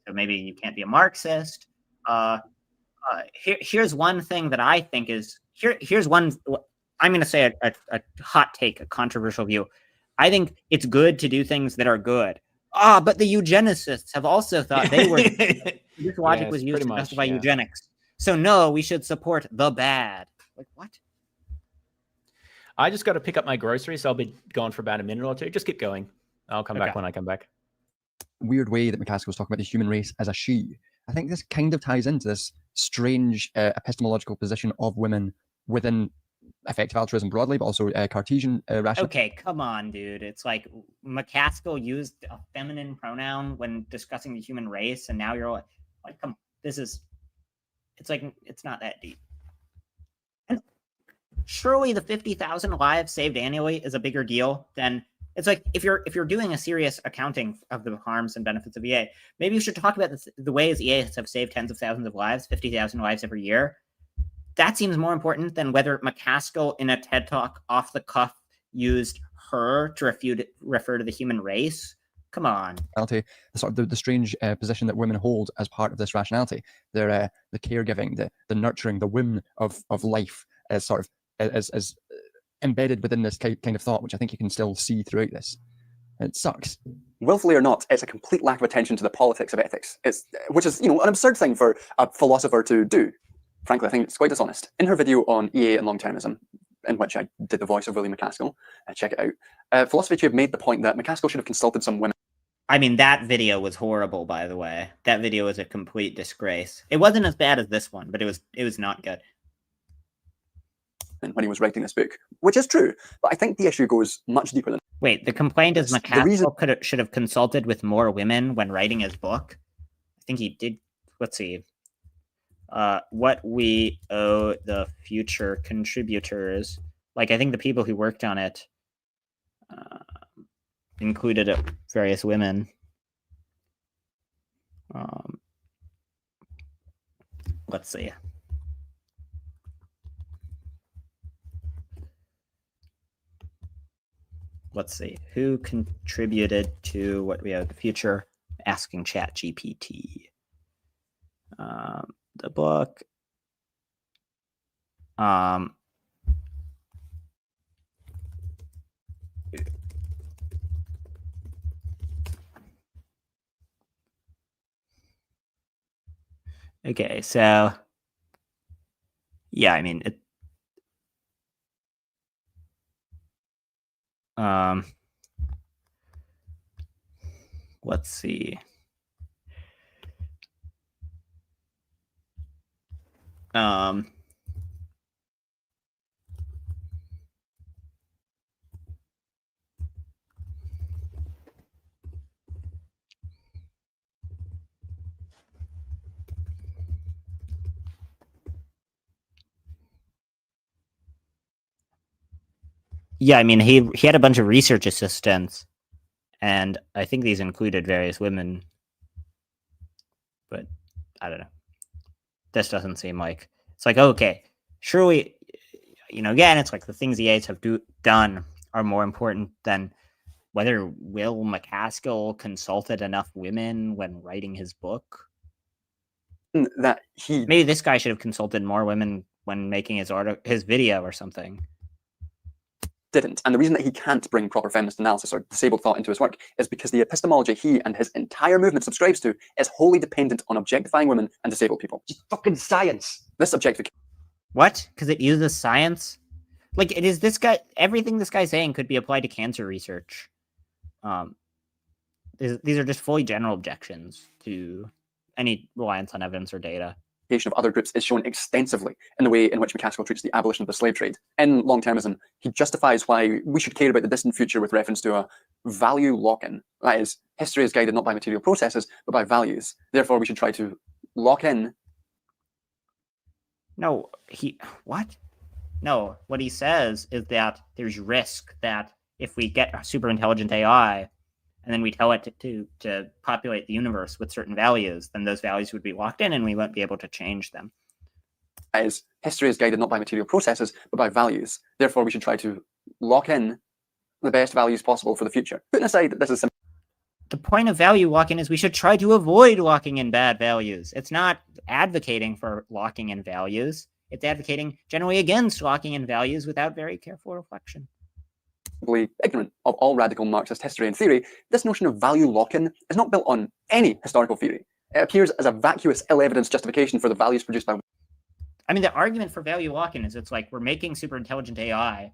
so maybe you can't be a Marxist. Here's one thing that I think is, here's one, I'm going to say a hot take, a controversial view. I think it's good to do things that are good. But the eugenicists have also thought they were, this logic was used to justify eugenics. So no, we should support the bad. Like, what? I just got to pick up my groceries, so I'll be gone for about a minute or two. Just keep going. I'll come back when I come back. Weird way that McCaskill was talking about the human race as a she. I think this kind of ties into this strange epistemological position of women within effective altruism broadly, but also Cartesian rational. Okay, come on, dude. It's like McCaskill used a feminine pronoun when discussing the human race, and now you're like, come, it's like, it's not that deep. And surely the 50,000 lives saved annually is a bigger deal than, it's like, if you're doing a serious accounting of the harms and benefits of EA, maybe you should talk about the ways EAs have saved tens of thousands of lives, 50,000 lives every year. That seems more important than whether McCaskill in a TED Talk off the cuff used her to refer to the human race. Come on. The sort of the strange position that women hold as part of this rationality. They're the caregiving, the nurturing, the whim of life as sort of as embedded within this kind of thought, which I think you can still see throughout this. It sucks. Willfully or not, it's a complete lack of attention to the politics of ethics. Which is, an absurd thing for a philosopher to do. Frankly, I think it's quite dishonest. In her video on EA and long-termism, in which I did the voice of William McCaskill, check it out, Philosophy Tube made the point that McCaskill should have consulted some women. I mean, that video was horrible, by the way. That video was a complete disgrace. It wasn't as bad as this one, but it was not good. When he was writing this book, which is true, but I think the issue goes much deeper than. Wait, the complaint is McCaskill should have consulted with more women when writing his book. I think he did. Let's see. What we owe the future contributors. Like, I think the people who worked on it included various women. Let's see. Let's see. Who contributed to what we owe the future? Asking ChatGPT. The book. Okay, so yeah, I mean it. Let's see. Yeah, I mean, he had a bunch of research assistants, and I think these included various women. But I don't know. This doesn't seem like it's like, okay, surely, again, it's like the things the Aids have done are more important than whether Will McCaskill consulted enough women when writing his book. Maybe this guy should have consulted more women when making his video or something. Didn't. And the reason that he can't bring proper feminist analysis or disabled thought into his work is because the epistemology he and his entire movement subscribes to is wholly dependent on objectifying women and disabled people. Just fucking science. This objectification. What? Because it uses science? Like, it is this guy, everything this guy's saying could be applied to cancer research. These are just fully general objections to any reliance on evidence or data. Of other groups is shown extensively in the way in which McCaskill treats the abolition of the slave trade. In long-termism, he justifies why we should care about the distant future with reference to a value lock-in. That is, history is guided not by material processes, but by values. Therefore, we should try to lock in. No, what? No, what he says is that there's risk that if we get a super intelligent AI, and then we tell it to populate the universe with certain values, then those values would be locked in and we won't be able to change them. As history is guided not by material processes, but by values. Therefore, we should try to lock in the best values possible for the future. Putting aside that this is the point of value lock-in is we should try to avoid locking in bad values. It's not advocating for locking in values. It's advocating generally against locking in values without very careful reflection. Ignorant of all radical Marxist history and theory, this notion of value lock-in is not built on any historical theory. It appears as a vacuous, ill-evidenced justification for the values produced by. I mean, the argument for value lock-in is it's like we're making super intelligent AI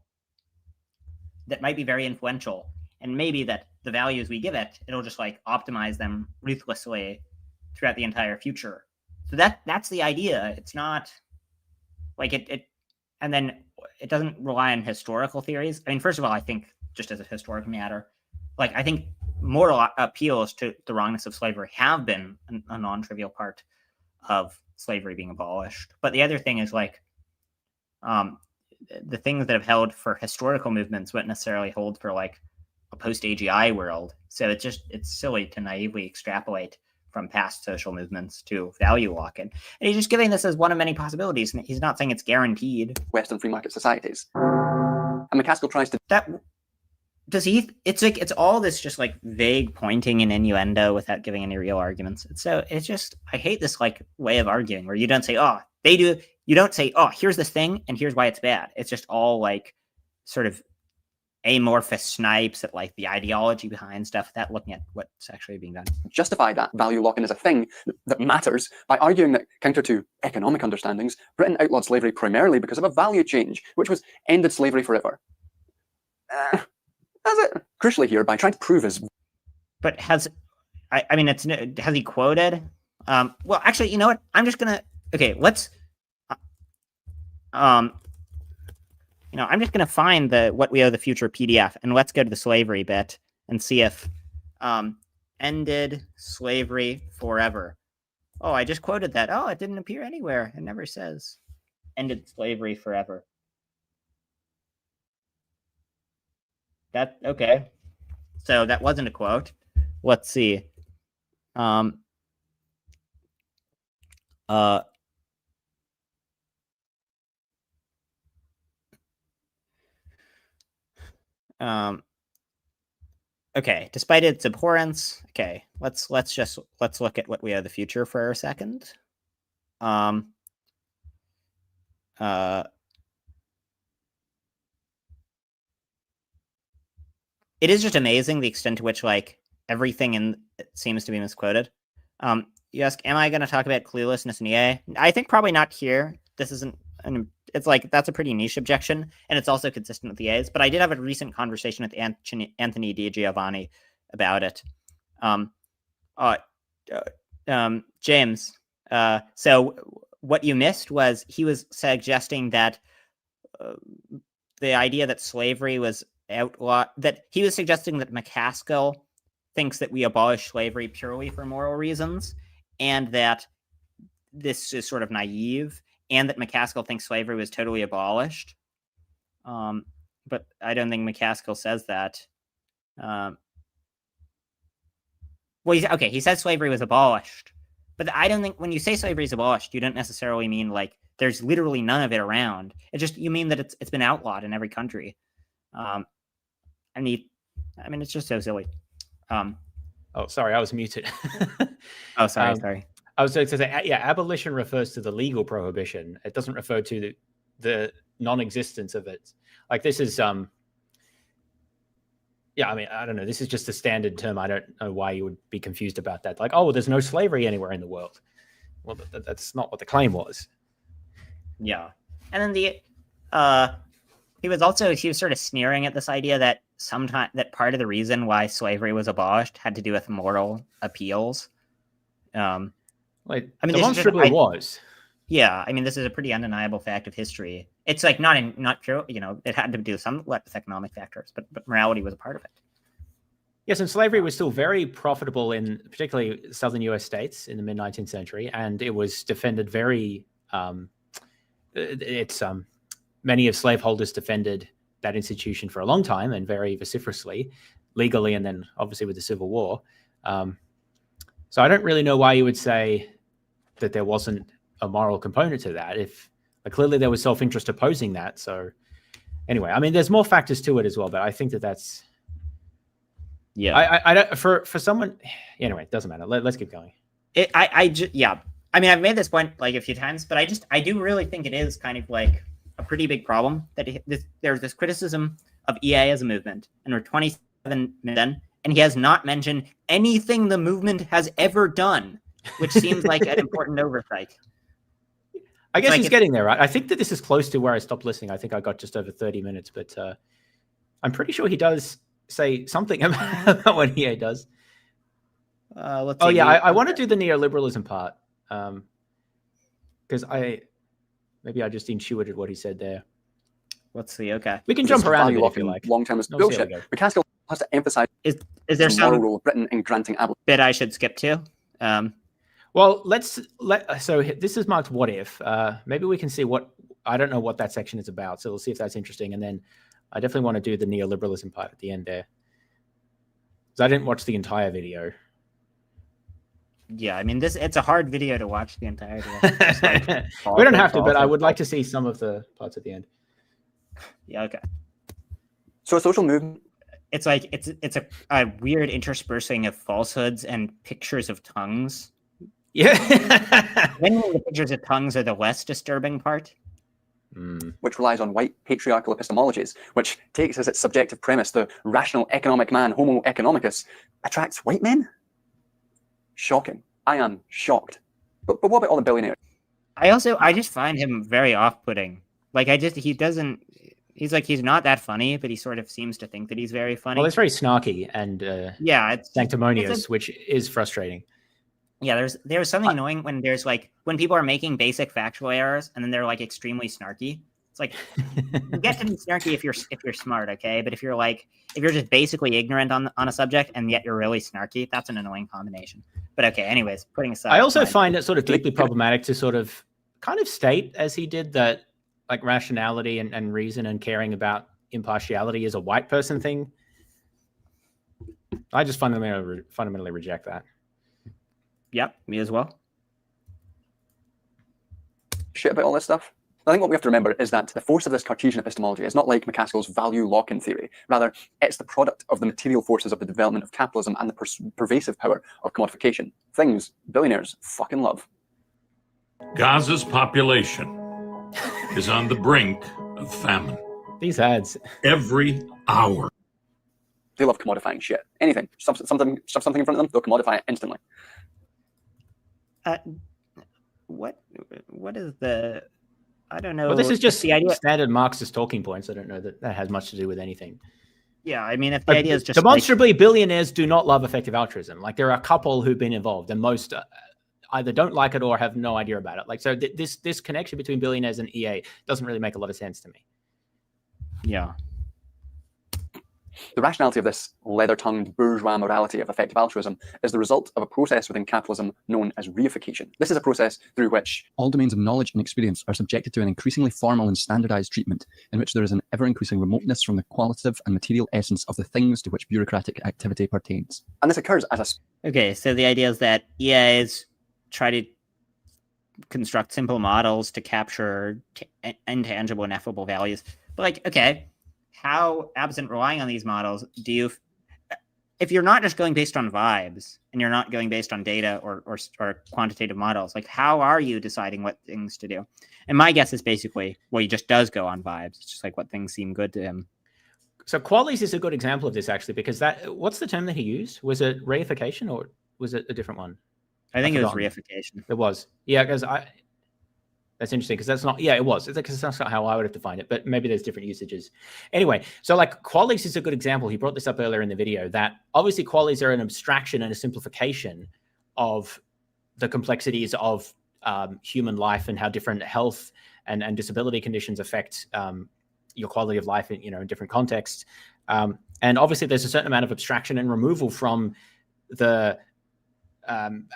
that might be very influential, and maybe that the values we give it, it'll just like optimize them ruthlessly throughout the entire future. So that's the idea. It's not like it and then it doesn't rely on historical theories. I mean, first of all, I think just as a historical matter, like I think moral appeals to the wrongness of slavery have been a non-trivial part of slavery being abolished. But the other thing is like the things that have held for historical movements wouldn't necessarily hold for like a post-AGI world. So it's silly to naively extrapolate from past social movements to value lock-in. And he's just giving this as one of many possibilities. And he's not saying it's guaranteed. Western free market societies. And McCaskill tries to... It's all this just like vague pointing and innuendo without giving any real arguments. It's just, I hate this like way of arguing where you don't say, oh, they do. You don't say, oh, here's this thing and here's why it's bad. It's just all like sort of amorphous snipes at like the ideology behind stuff without looking at what's actually being done. Justify that value lock-in as a thing that matters by arguing that, counter to economic understandings, Britain outlawed slavery primarily because of a value change, which was ended slavery forever. Has it crucially here by trying to prove his... But has he quoted? Well, actually, you know what? I'm just gonna... Okay, let's... I'm just gonna find the What We Owe the Future PDF, and let's go to the slavery bit and see if ended slavery forever. Oh, I just quoted that. Oh, it didn't appear anywhere. It never says ended slavery forever. That okay. So that wasn't a quote. Let's see. Okay, despite its abhorrence, okay, let's look at What We Owe the Future for a second. It is just amazing the extent to which like everything in it seems to be misquoted. You ask, am I going to talk about cluelessness in EA? I think probably not here. This isn't it's like that's a pretty niche objection, and it's also consistent with the A's. But I did have a recent conversation with Anthony DiGiovanni about it. James. So what you missed was he was suggesting that the idea that slavery was outlawed. That he was suggesting that McCaskill thinks that we abolish slavery purely for moral reasons, and that this is sort of naive. And that McCaskill thinks slavery was totally abolished. But I don't think McCaskill says that. Well, he says slavery was abolished. But I don't think when you say slavery is abolished, you don't necessarily mean like there's literally none of it around. It's just you mean that it's been outlawed in every country. It's just so silly. Oh, sorry, I was muted. Oh, sorry. I was going to say, yeah, abolition refers to the legal prohibition. It doesn't refer to the non-existence of it. Like this is, I don't know. This is just a standard term. I don't know why you would be confused about that. Like, oh, well, there's no slavery anywhere in the world. Well, that's not what the claim was. Yeah. And then he was sort of sneering at this idea that that part of the reason why slavery was abolished had to do with moral appeals. Demonstrably was. Yeah, this is a pretty undeniable fact of history. It's like not pure, it had to do somewhat with economic factors, but morality was a part of it. Yes, and slavery was still very profitable in particularly southern U.S. states in the mid-19th century, and it was defended very. Many of slaveholders defended that institution for a long time and very vociferously, legally, and then obviously with the Civil War. So I don't really know why you would say that there wasn't a moral component to that. If clearly there was self-interest opposing that. So anyway, there's more factors to it as well, but I think that's. Yeah. I don't for someone. Anyway, it doesn't matter. Let's keep going. I've made this point like a few times, but I do really think it is kind of like a pretty big problem that there's this criticism of EA as a movement, and we're 27 minutes in, and he has not mentioned anything the movement has ever done, which seems like an important oversight. I guess he's getting there, right? I think that this is close to where I stopped listening. I think I got just over 30 minutes, but I'm pretty sure he does say something about what EA does. Let's see. I want to do the neoliberalism part because maybe I just intuited what he said there. What's the okay? We can jump around a bit if you like. Long-term is No, we'll see how bullshit. we go. McCaskill has to emphasize Is there the moral some role of Britain in granting abolition. bit I should skip to? Well, so this is marked what if. Maybe we can see what, I don't know what that section is about. So we'll see if that's interesting. And then I definitely want to do the neoliberalism part at the end there. Because I didn't watch the entire video. Yeah, I mean, it's a hard video to watch the entirety of. We don't have to, but I would like to see some of the parts at the end. Yeah, okay. So a social movement. It's like it's a weird interspersing of falsehoods and pictures of tongues. Yeah. When the pictures of tongues are the less disturbing part. Which relies on white patriarchal epistemologies, which takes as its subjective premise the rational economic man, Homo economicus, attracts white men? Shocking. I am shocked. But what about all the billionaires? I just find him very off-putting. Like, he's not that funny, but he sort of seems to think that he's very funny. Well, it's very snarky and it's sanctimonious, which is frustrating. Yeah, there's something annoying when when people are making basic factual errors and then they're like extremely snarky. It's like, you get to be snarky if you're smart, okay? But if you're just basically ignorant on a subject and yet you're really snarky, that's an annoying combination. But okay, anyways, putting aside. I also find it sort of deeply problematic to sort of kind of state, as he did, that like rationality and reason and caring about impartiality is a white person thing. I just fundamentally reject that. Yep, me as well. Shit about all this stuff. I think what we have to remember is that the force of this Cartesian epistemology is not like McCaskill's value lock-in theory. Rather, it's the product of the material forces of the development of capitalism and the pervasive power of commodification. Things billionaires fucking love. Gaza's population is on the brink of famine. These ads. Every hour. They love commodifying shit. Anything. Shove something in front of them, they'll commodify it instantly. What is the... I don't know. Well, this is just the idea. Standard Marxist talking points. I don't know that has much to do with anything. Yeah, I mean, if the idea is just demonstrably, billionaires do not love effective altruism. Like, there are a couple who've been involved, and most either don't like it or have no idea about it. Like, so this connection between billionaires and EA doesn't really make a lot of sense to me. Yeah. The rationality of this leather-tongued bourgeois morality of effective altruism is the result of a process within capitalism known as reification. This is a process through which all domains of knowledge and experience are subjected to an increasingly formal and standardized treatment, in which there is an ever-increasing remoteness from the qualitative and material essence of the things to which bureaucratic activity pertains. And this occurs as a... Okay, so the idea is that EAs try to construct simple models to capture intangible, ineffable values. But, like, okay, how, absent relying on these models, do you, if you're not just going based on vibes and you're not going based on data or quantitative models, like, how are you deciding what things to do? And my guess is basically, well, he just does go on vibes. It's just like what things seem good to him. So Qualis is a good example of this, actually, because what's the term that he used? Was it reification or was it a different one? I think it was reification. It was. Yeah, because that's interesting, because that's not, yeah, it was. Because that's not how I would have defined it, but maybe there's different usages. Anyway, so like qualities is a good example. He brought this up earlier in the video, that obviously qualities are an abstraction and a simplification of the complexities of human life and how different health and disability conditions affect your quality of life in different contexts. And obviously there's a certain amount of abstraction and removal from the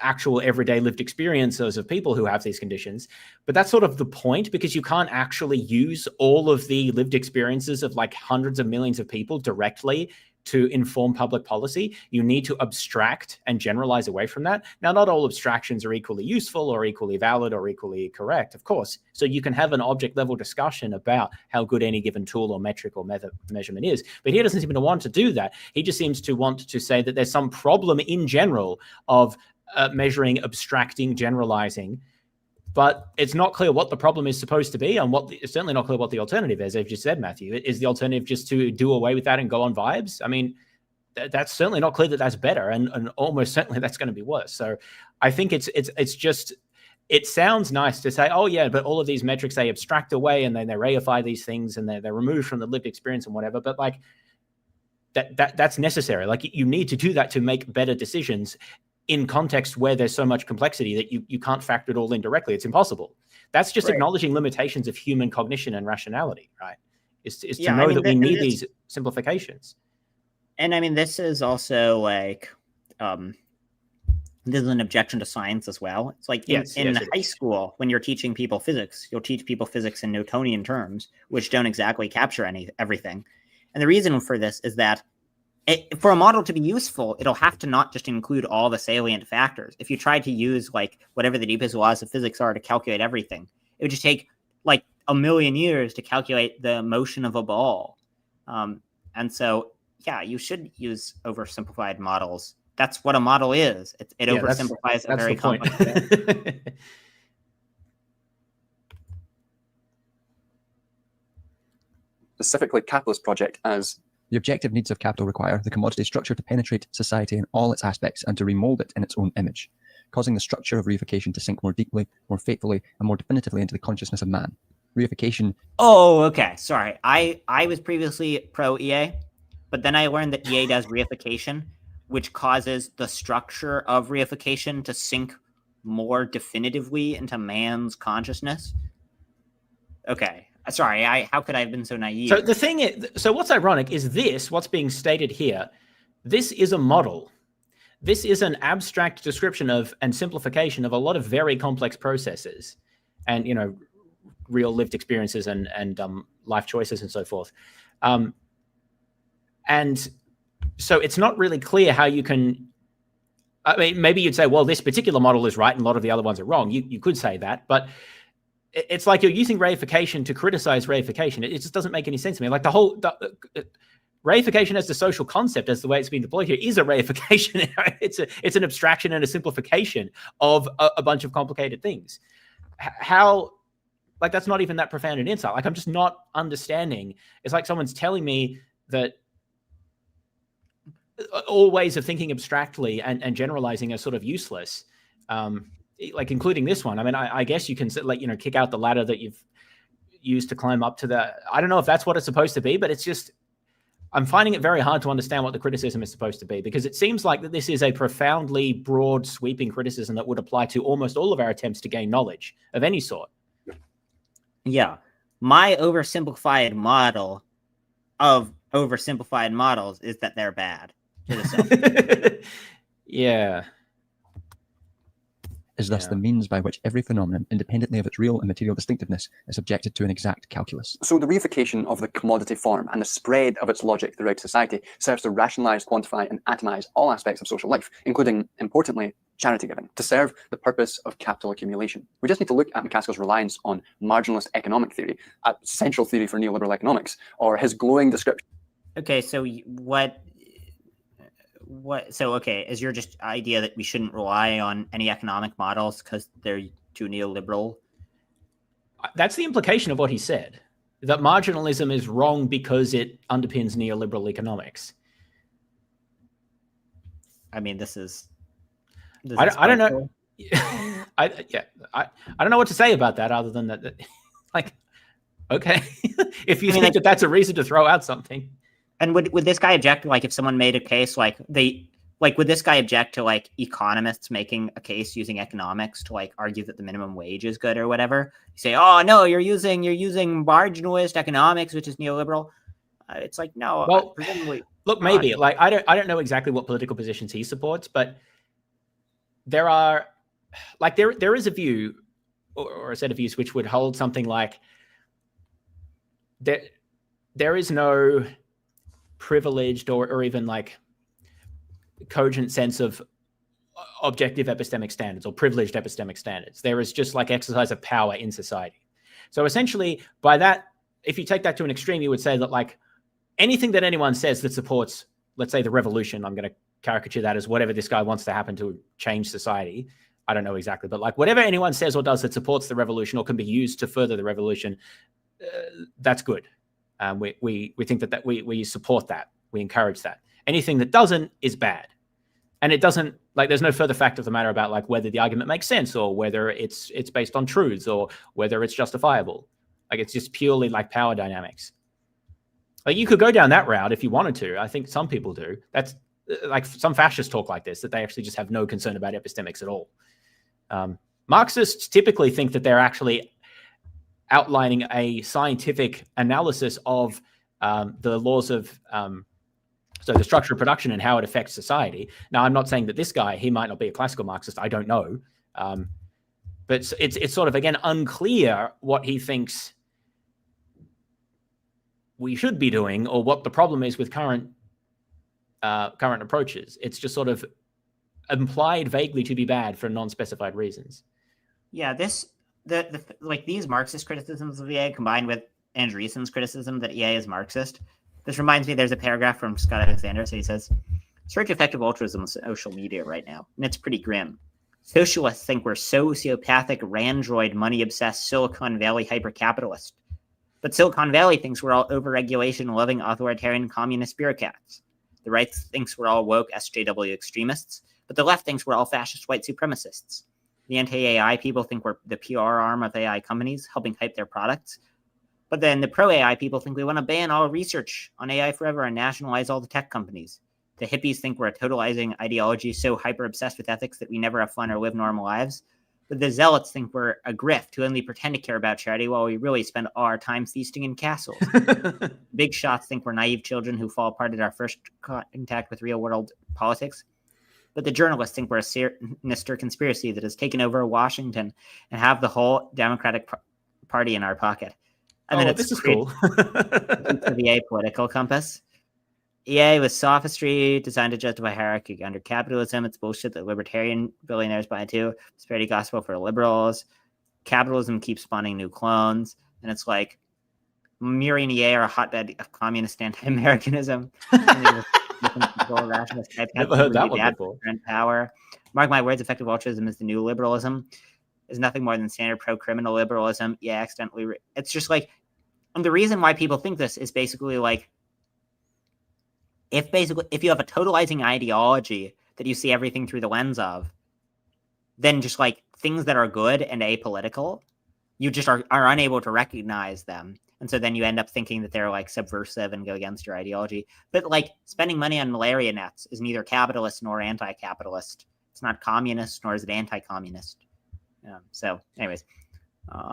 actual everyday lived experiences of people who have these conditions. But that's sort of the point, because you can't actually use all of the lived experiences of like hundreds of millions of people directly to inform public policy. You need to abstract and generalize away from that. Now, not all abstractions are equally useful or equally valid or equally correct, of course. So you can have an object level discussion about how good any given tool or metric or measurement is. But he doesn't seem to want to do that. He just seems to want to say that there's some problem in general of measuring, abstracting, generalizing. But it's not clear what the problem is supposed to be, and it's certainly not clear what the alternative is. As you said, Matthew, is the alternative just to do away with that and go on vibes? I mean, that's certainly not clear that that's better, and almost certainly that's going to be worse. So I think it's just, it sounds nice to say, oh yeah, but all of these metrics, they abstract away and then they reify these things and they're removed from the lived experience and whatever. But like that's necessary. Like, you need to do that to make better decisions in context where there's so much complexity that you can't factor it all in directly. It's impossible. That's just acknowledging limitations of human cognition and rationality, right? is to know that we need these simplifications. And I mean, this is also like, this is an objection to science as well. It's like in high school, when you're teaching people physics, you'll teach people physics in Newtonian terms, which don't exactly capture everything. And the reason for this is that for a model to be useful, it'll have to not just include all the salient factors. If you try to use like whatever the deepest laws of physics are to calculate everything, it would just take like 1 million years to calculate the motion of a ball. And so, yeah, you should use oversimplified models. That's what a model is. It oversimplifies a very complex thing. Specifically, capitalist project as the objective needs of capital require the commodity structure to penetrate society in all its aspects and to remold it in its own image, causing the structure of reification to sink more deeply, more faithfully, and more definitively into the consciousness of man. Reification. Oh, okay. Sorry. I was previously pro EA, but then I learned that EA does reification, which causes the structure of reification to sink more definitively into man's consciousness. Okay. Sorry, how could I have been so naive? So the thing is, so what's ironic is what's being stated here, this is a model. This is an abstract description of and simplification of a lot of very complex processes and, you know, real lived experiences and life choices and so forth. And so it's not really clear how you can, I mean, maybe you'd say, well, this particular model is right and a lot of the other ones are wrong. You could say that, but it's like you're using reification to criticize reification. It just doesn't make any sense to me. Like the reification as the social concept, as the way it's been deployed here, is a reification. It's an abstraction and a simplification of a bunch of complicated things. How, like, that's not even that profound an insight. Like, I'm just not understanding. It's like someone's telling me that all ways of thinking abstractly and generalizing are sort of useless. Like including this one. I mean, I guess you can, like, you know, kick out the ladder that you've used to climb up to the, I don't know if that's what it's supposed to be, but it's just, I'm finding it very hard to understand what the criticism is supposed to be, because it seems like that this is a profoundly broad, sweeping criticism that would apply to almost all of our attempts to gain knowledge of any sort. Yeah. My oversimplified model of oversimplified models is that they're bad. Yeah. Is thus the means by which every phenomenon, independently of its real and material distinctiveness, is subjected to an exact calculus. So the reification of the commodity form and the spread of its logic throughout society serves to rationalize, quantify, and atomize all aspects of social life, including, importantly, charity giving, to serve the purpose of capital accumulation. We just need to look at McCaskill's reliance on marginalist economic theory, a central theory for neoliberal economics, or his glowing description. Okay, so okay, is your just idea that we shouldn't rely on any economic models because they're too neoliberal? That's the implication of what he said, that marginalism is wrong because it underpins neoliberal economics. I mean, this is I don't know. I don't know what to say about that other than that like, okay, if you think that that's a reason to throw out something. And would this guy object, like, if someone made a case, like, would this guy object to, like, economists making a case using economics to, like, argue that the minimum wage is good or whatever? You say, oh, no, you're using marginalist economics, which is neoliberal. It's like, no. Well, look, maybe. Like, I don't know exactly what political positions he supports, but there are, like, there is a view or a set of views which would hold something like there is no privileged or even like cogent sense of objective epistemic standards or privileged epistemic standards. There is just like exercise of power in society. So essentially by that, if you take that to an extreme, you would say that like anything that anyone says that supports, let's say, the revolution, I'm going to caricature that as whatever this guy wants to happen to change society. I don't know exactly, but like whatever anyone says or does that supports the revolution or can be used to further the revolution, that's good. We think that we support that. We encourage that. Anything that doesn't is bad. And it doesn't, like, there's no further fact of the matter about like whether the argument makes sense or whether it's based on truths or whether it's justifiable. Like, it's just purely like power dynamics. Like, you could go down that route if you wanted to. I think some people do. That's like some fascists talk like this, that they actually just have no concern about epistemics at all. Marxists typically think that they're actually outlining a scientific analysis of the laws of so the structure of production and how it affects society. Now, I'm not saying that this guy, he might not be a classical Marxist. I don't know. But it's sort of, again, unclear what he thinks we should be doing or what the problem is with current approaches. It's just sort of implied vaguely to be bad for non-specified reasons. Yeah, like these Marxist criticisms of EA combined with Andreessen's criticism that EA is Marxist. This reminds me, there's a paragraph from Scott Alexander. So he says, search effective altruism on social media right now, and it's pretty grim. Socialists think we're sociopathic, randroid, money-obsessed Silicon Valley hyper-capitalist. But Silicon Valley thinks we're all overregulation-loving authoritarian communist bureaucrats. The right thinks we're all woke SJW extremists, but the left thinks we're all fascist white supremacists. The anti-AI people think we're the PR arm of AI companies, helping hype their products. But then the pro-AI people think we want to ban all research on AI forever and nationalize all the tech companies. The hippies think we're a totalizing ideology so hyper-obsessed with ethics that we never have fun or live normal lives. But the zealots think we're a grift who only pretend to care about charity while we really spend all our time feasting in castles. Big shots think we're naive children who fall apart at our first contact with real-world politics. But the journalists think we're a sinister conspiracy that has taken over Washington and have the whole Democratic Party in our pocket. And then this is cool. The apolitical compass. EA was sophistry designed to justify hierarchy under capitalism. It's bullshit that libertarian billionaires buy into. Prosperity gospel for liberals. Capitalism keeps spawning new clones. And it's like, Muri and EA are a hotbed of communist anti-Americanism. Never heard that one before. Power. Mark my words, effective altruism is the new liberalism. Is nothing more than standard pro-criminal liberalism. Yeah, accidentally. It's just like, and the reason why people think this is basically like, if you have a totalizing ideology that you see everything through the lens of, then just like things that are good and apolitical, you just are unable to recognize them. And so then you end up thinking that they're like subversive and go against your ideology. But like spending money on malaria nets is neither capitalist nor anti-capitalist. It's not communist nor is it anti-communist. So anyways.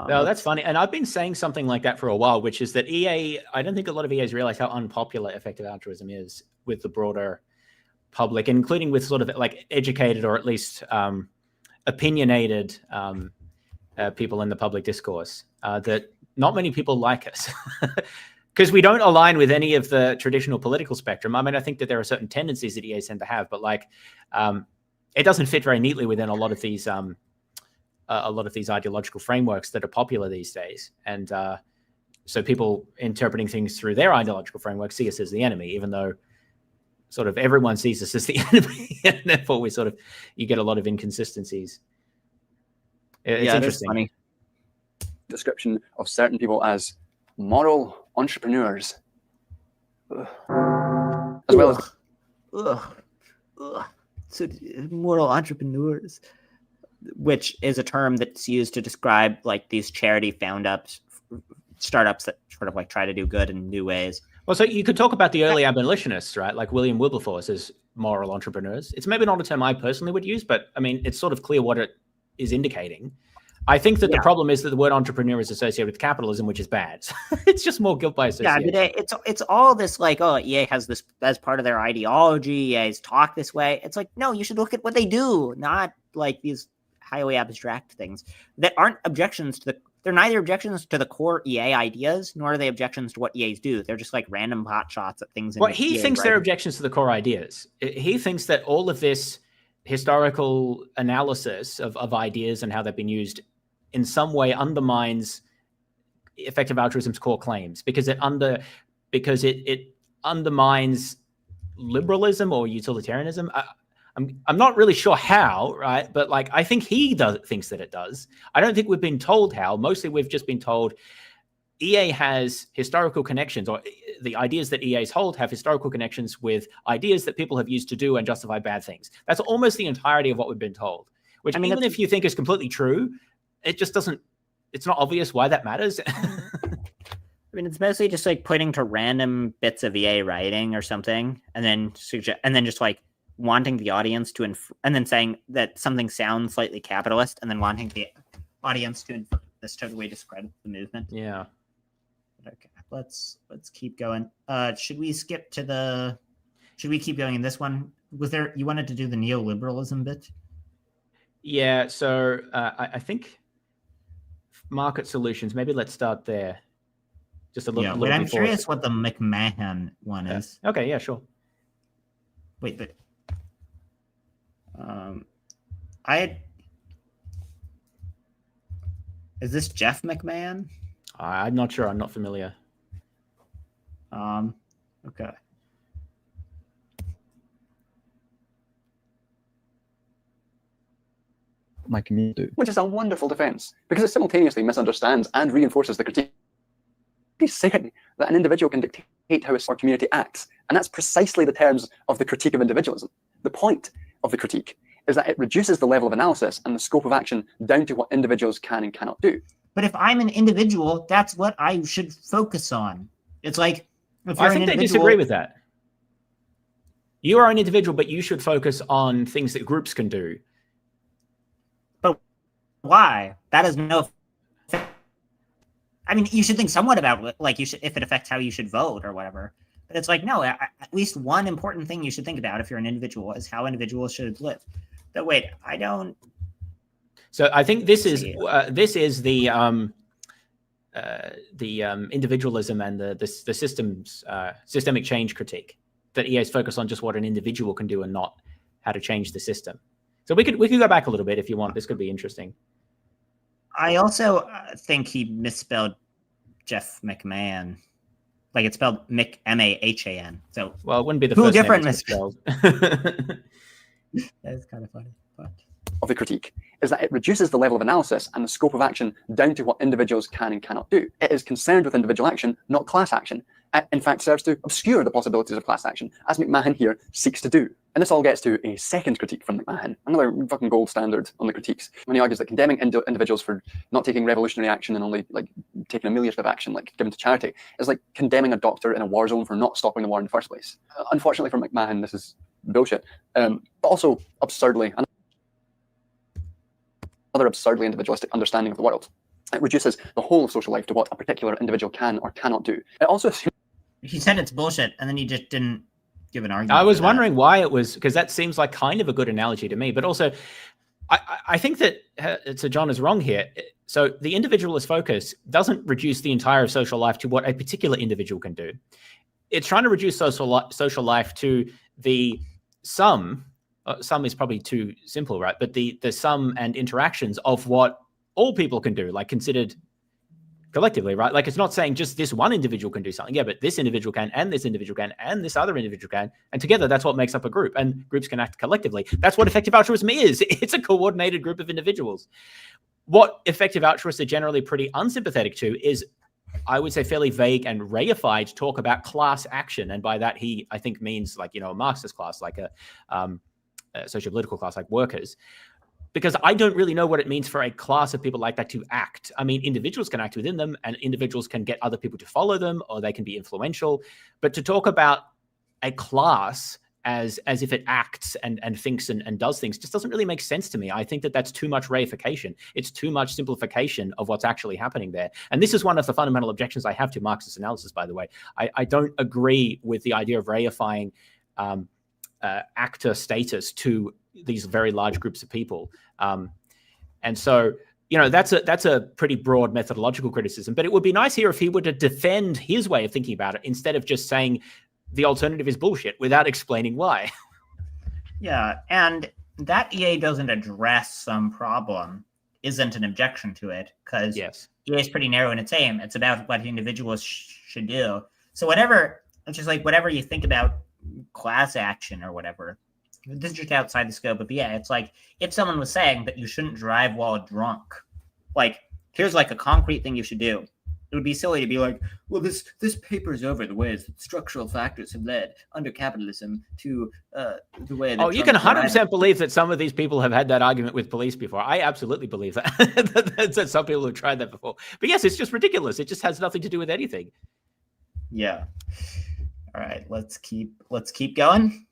No, that's funny. And I've been saying something like that for a while, which is that EA, I don't think a lot of EAs realize how unpopular effective altruism is with the broader public, including with sort of like educated or at least opinionated people in the public discourse, that not many people like us because we don't align with any of the traditional political spectrum. I mean, I think that there are certain tendencies that EA tend to have, but like it doesn't fit very neatly within a lot of these ideological frameworks that are popular these days. And so people interpreting things through their ideological framework see us as the enemy, even though sort of everyone sees us as the enemy. And therefore you get a lot of inconsistencies. It's interesting. Funny description of certain people as moral entrepreneurs. As well as so moral entrepreneurs, which is a term that's used to describe like these charity startups that sort of like try to do good in new ways. Well, so you could talk about the early abolitionists, right? Like William Wilberforce as moral entrepreneurs. It's maybe not a term I personally would use, but I mean, it's sort of clear what it is indicating. I think that the problem is that the word entrepreneur is associated with capitalism, which is bad. It's just more guilt by association. Yeah, but it's all this like, oh, EA has this as part of their ideology. EA's talk this way. It's like, no, you should look at what they do, not like these highly abstract things that aren't objections to they're neither objections to the core EA ideas, nor are they objections to what EAs do. They're just like random pot shots at things. Well, he thinks they're objections to the core ideas. He thinks that all of this historical analysis of ideas and how they've been used in some way undermines effective altruism's core claims because it undermines liberalism or utilitarianism. I'm not really sure how, right? But like, I think he thinks that it does. I don't think we've been told how. Mostly we've just been told EA has historical connections, or the ideas that EAs hold have historical connections with ideas that people have used to do and justify bad things. That's almost the entirety of what we've been told, which, I mean, even if you think is completely true, it just doesn't, it's not obvious why that matters. I mean, it's mostly just like pointing to random bits of EA writing or something, and then just like wanting the audience to and then saying that something sounds slightly capitalist, and then wanting the audience to this totally discredits the movement. Yeah. Okay, let's keep going. Should we skip to the? Should we keep going in this one? Was there you wanted to do the neoliberalism bit? Yeah. So I think market solutions. Maybe let's start there. Just a little. Yeah. Little Wait, I'm before. curious what the McMahon one is. Okay. Yeah. Sure. Wait, but is this Jeff McMahon? I'm not sure. I'm not familiar. Okay. My community. Which is a wonderful defense, because it simultaneously misunderstands and reinforces the critique. He's saying that an individual can dictate how a community acts, and that's precisely the terms of the critique of individualism. The point of the critique is that it reduces the level of analysis and the scope of action down to what individuals can and cannot do. But if I'm an individual, that's what I should focus on. It's like, if you're I think they disagree with that. You are an individual, but you should focus on things that groups can do. But why? That has no effect. I mean, you should think somewhat about like you should if it affects how you should vote or whatever. But it's like, no, at least one important thing you should think about if you're an individual is how individuals should live. But wait, I don't. So I think this is the individualism and the systems systemic change critique that EA's focused on just what an individual can do and not how to change the system. So we could go back a little bit if you want. This could be interesting. I also think he misspelled Jeff McMahon. Like it's spelled McMahan. So well, it wouldn't be the who first different name misspelled. That's kind of funny. But of the critique is that it reduces the level of analysis and the scope of action down to what individuals can and cannot do. It is concerned with individual action, not class action. It, in fact, serves to obscure the possibilities of class action, as McMahon here seeks to do. And this all gets to a second critique from McMahon, another fucking gold standard on the critiques, when he argues that condemning individuals for not taking revolutionary action and only like taking ameliorative action, like given to charity, is like condemning a doctor in a war zone for not stopping the war in the first place. Unfortunately for McMahon, this is bullshit, but also absurdly, another absurdly individualistic understanding of the world. It reduces the whole of social life to what a particular individual can or cannot do. It also assumes. He said it's bullshit, and then he just didn't give an argument. I was wondering why it was, because that seems like kind of a good analogy to me. But also, I think that Sir John is wrong here. So the individualist focus doesn't reduce the entire social life to what a particular individual can do. It's trying to reduce social life to the sum. Sum is probably too simple, right? But the sum and interactions of what all people can do, like considered collectively, right? Like it's not saying just this one individual can do something. Yeah, but this individual can, and this individual can, and this other individual can. And together, that's what makes up a group. And groups can act collectively. That's what effective altruism is. It's a coordinated group of individuals. What effective altruists are generally pretty unsympathetic to is, I would say, fairly vague and reified talk about class action. And by that, he, I think, means like, a Marxist class, like a socio-political class, like workers. Because I don't really know what it means for a class of people like that to act. I mean, individuals can act within them, and individuals can get other people to follow them, or they can be influential. But to talk about a class as if it acts and thinks and does things just doesn't really make sense to me. I think that that's too much reification. It's too much simplification of what's actually happening there. And this is one of the fundamental objections I have to Marxist analysis, by the way. I don't agree with the idea of reifying actor status to these very large groups of people. And so, that's a pretty broad methodological criticism, but it would be nice here if he were to defend his way of thinking about it instead of just saying the alternative is bullshit without explaining why. Yeah, and that EA doesn't address some problem isn't an objection to it, because EA is pretty narrow in its aim. It's about what individuals should do. So it's just like whatever you think about class action or whatever, this is just outside the scope of EA. It's like if someone was saying that you shouldn't drive while drunk, like here's like a concrete thing you should do. It would be silly to be like, well, this paper's over the ways that structural factors have led under capitalism to the way that. Oh, you can 100% believe that some of these people have had that argument with police before. I absolutely believe that. that some people have tried that before. But yes, it's just ridiculous. It just has nothing to do with anything. Yeah. All right, let's keep going.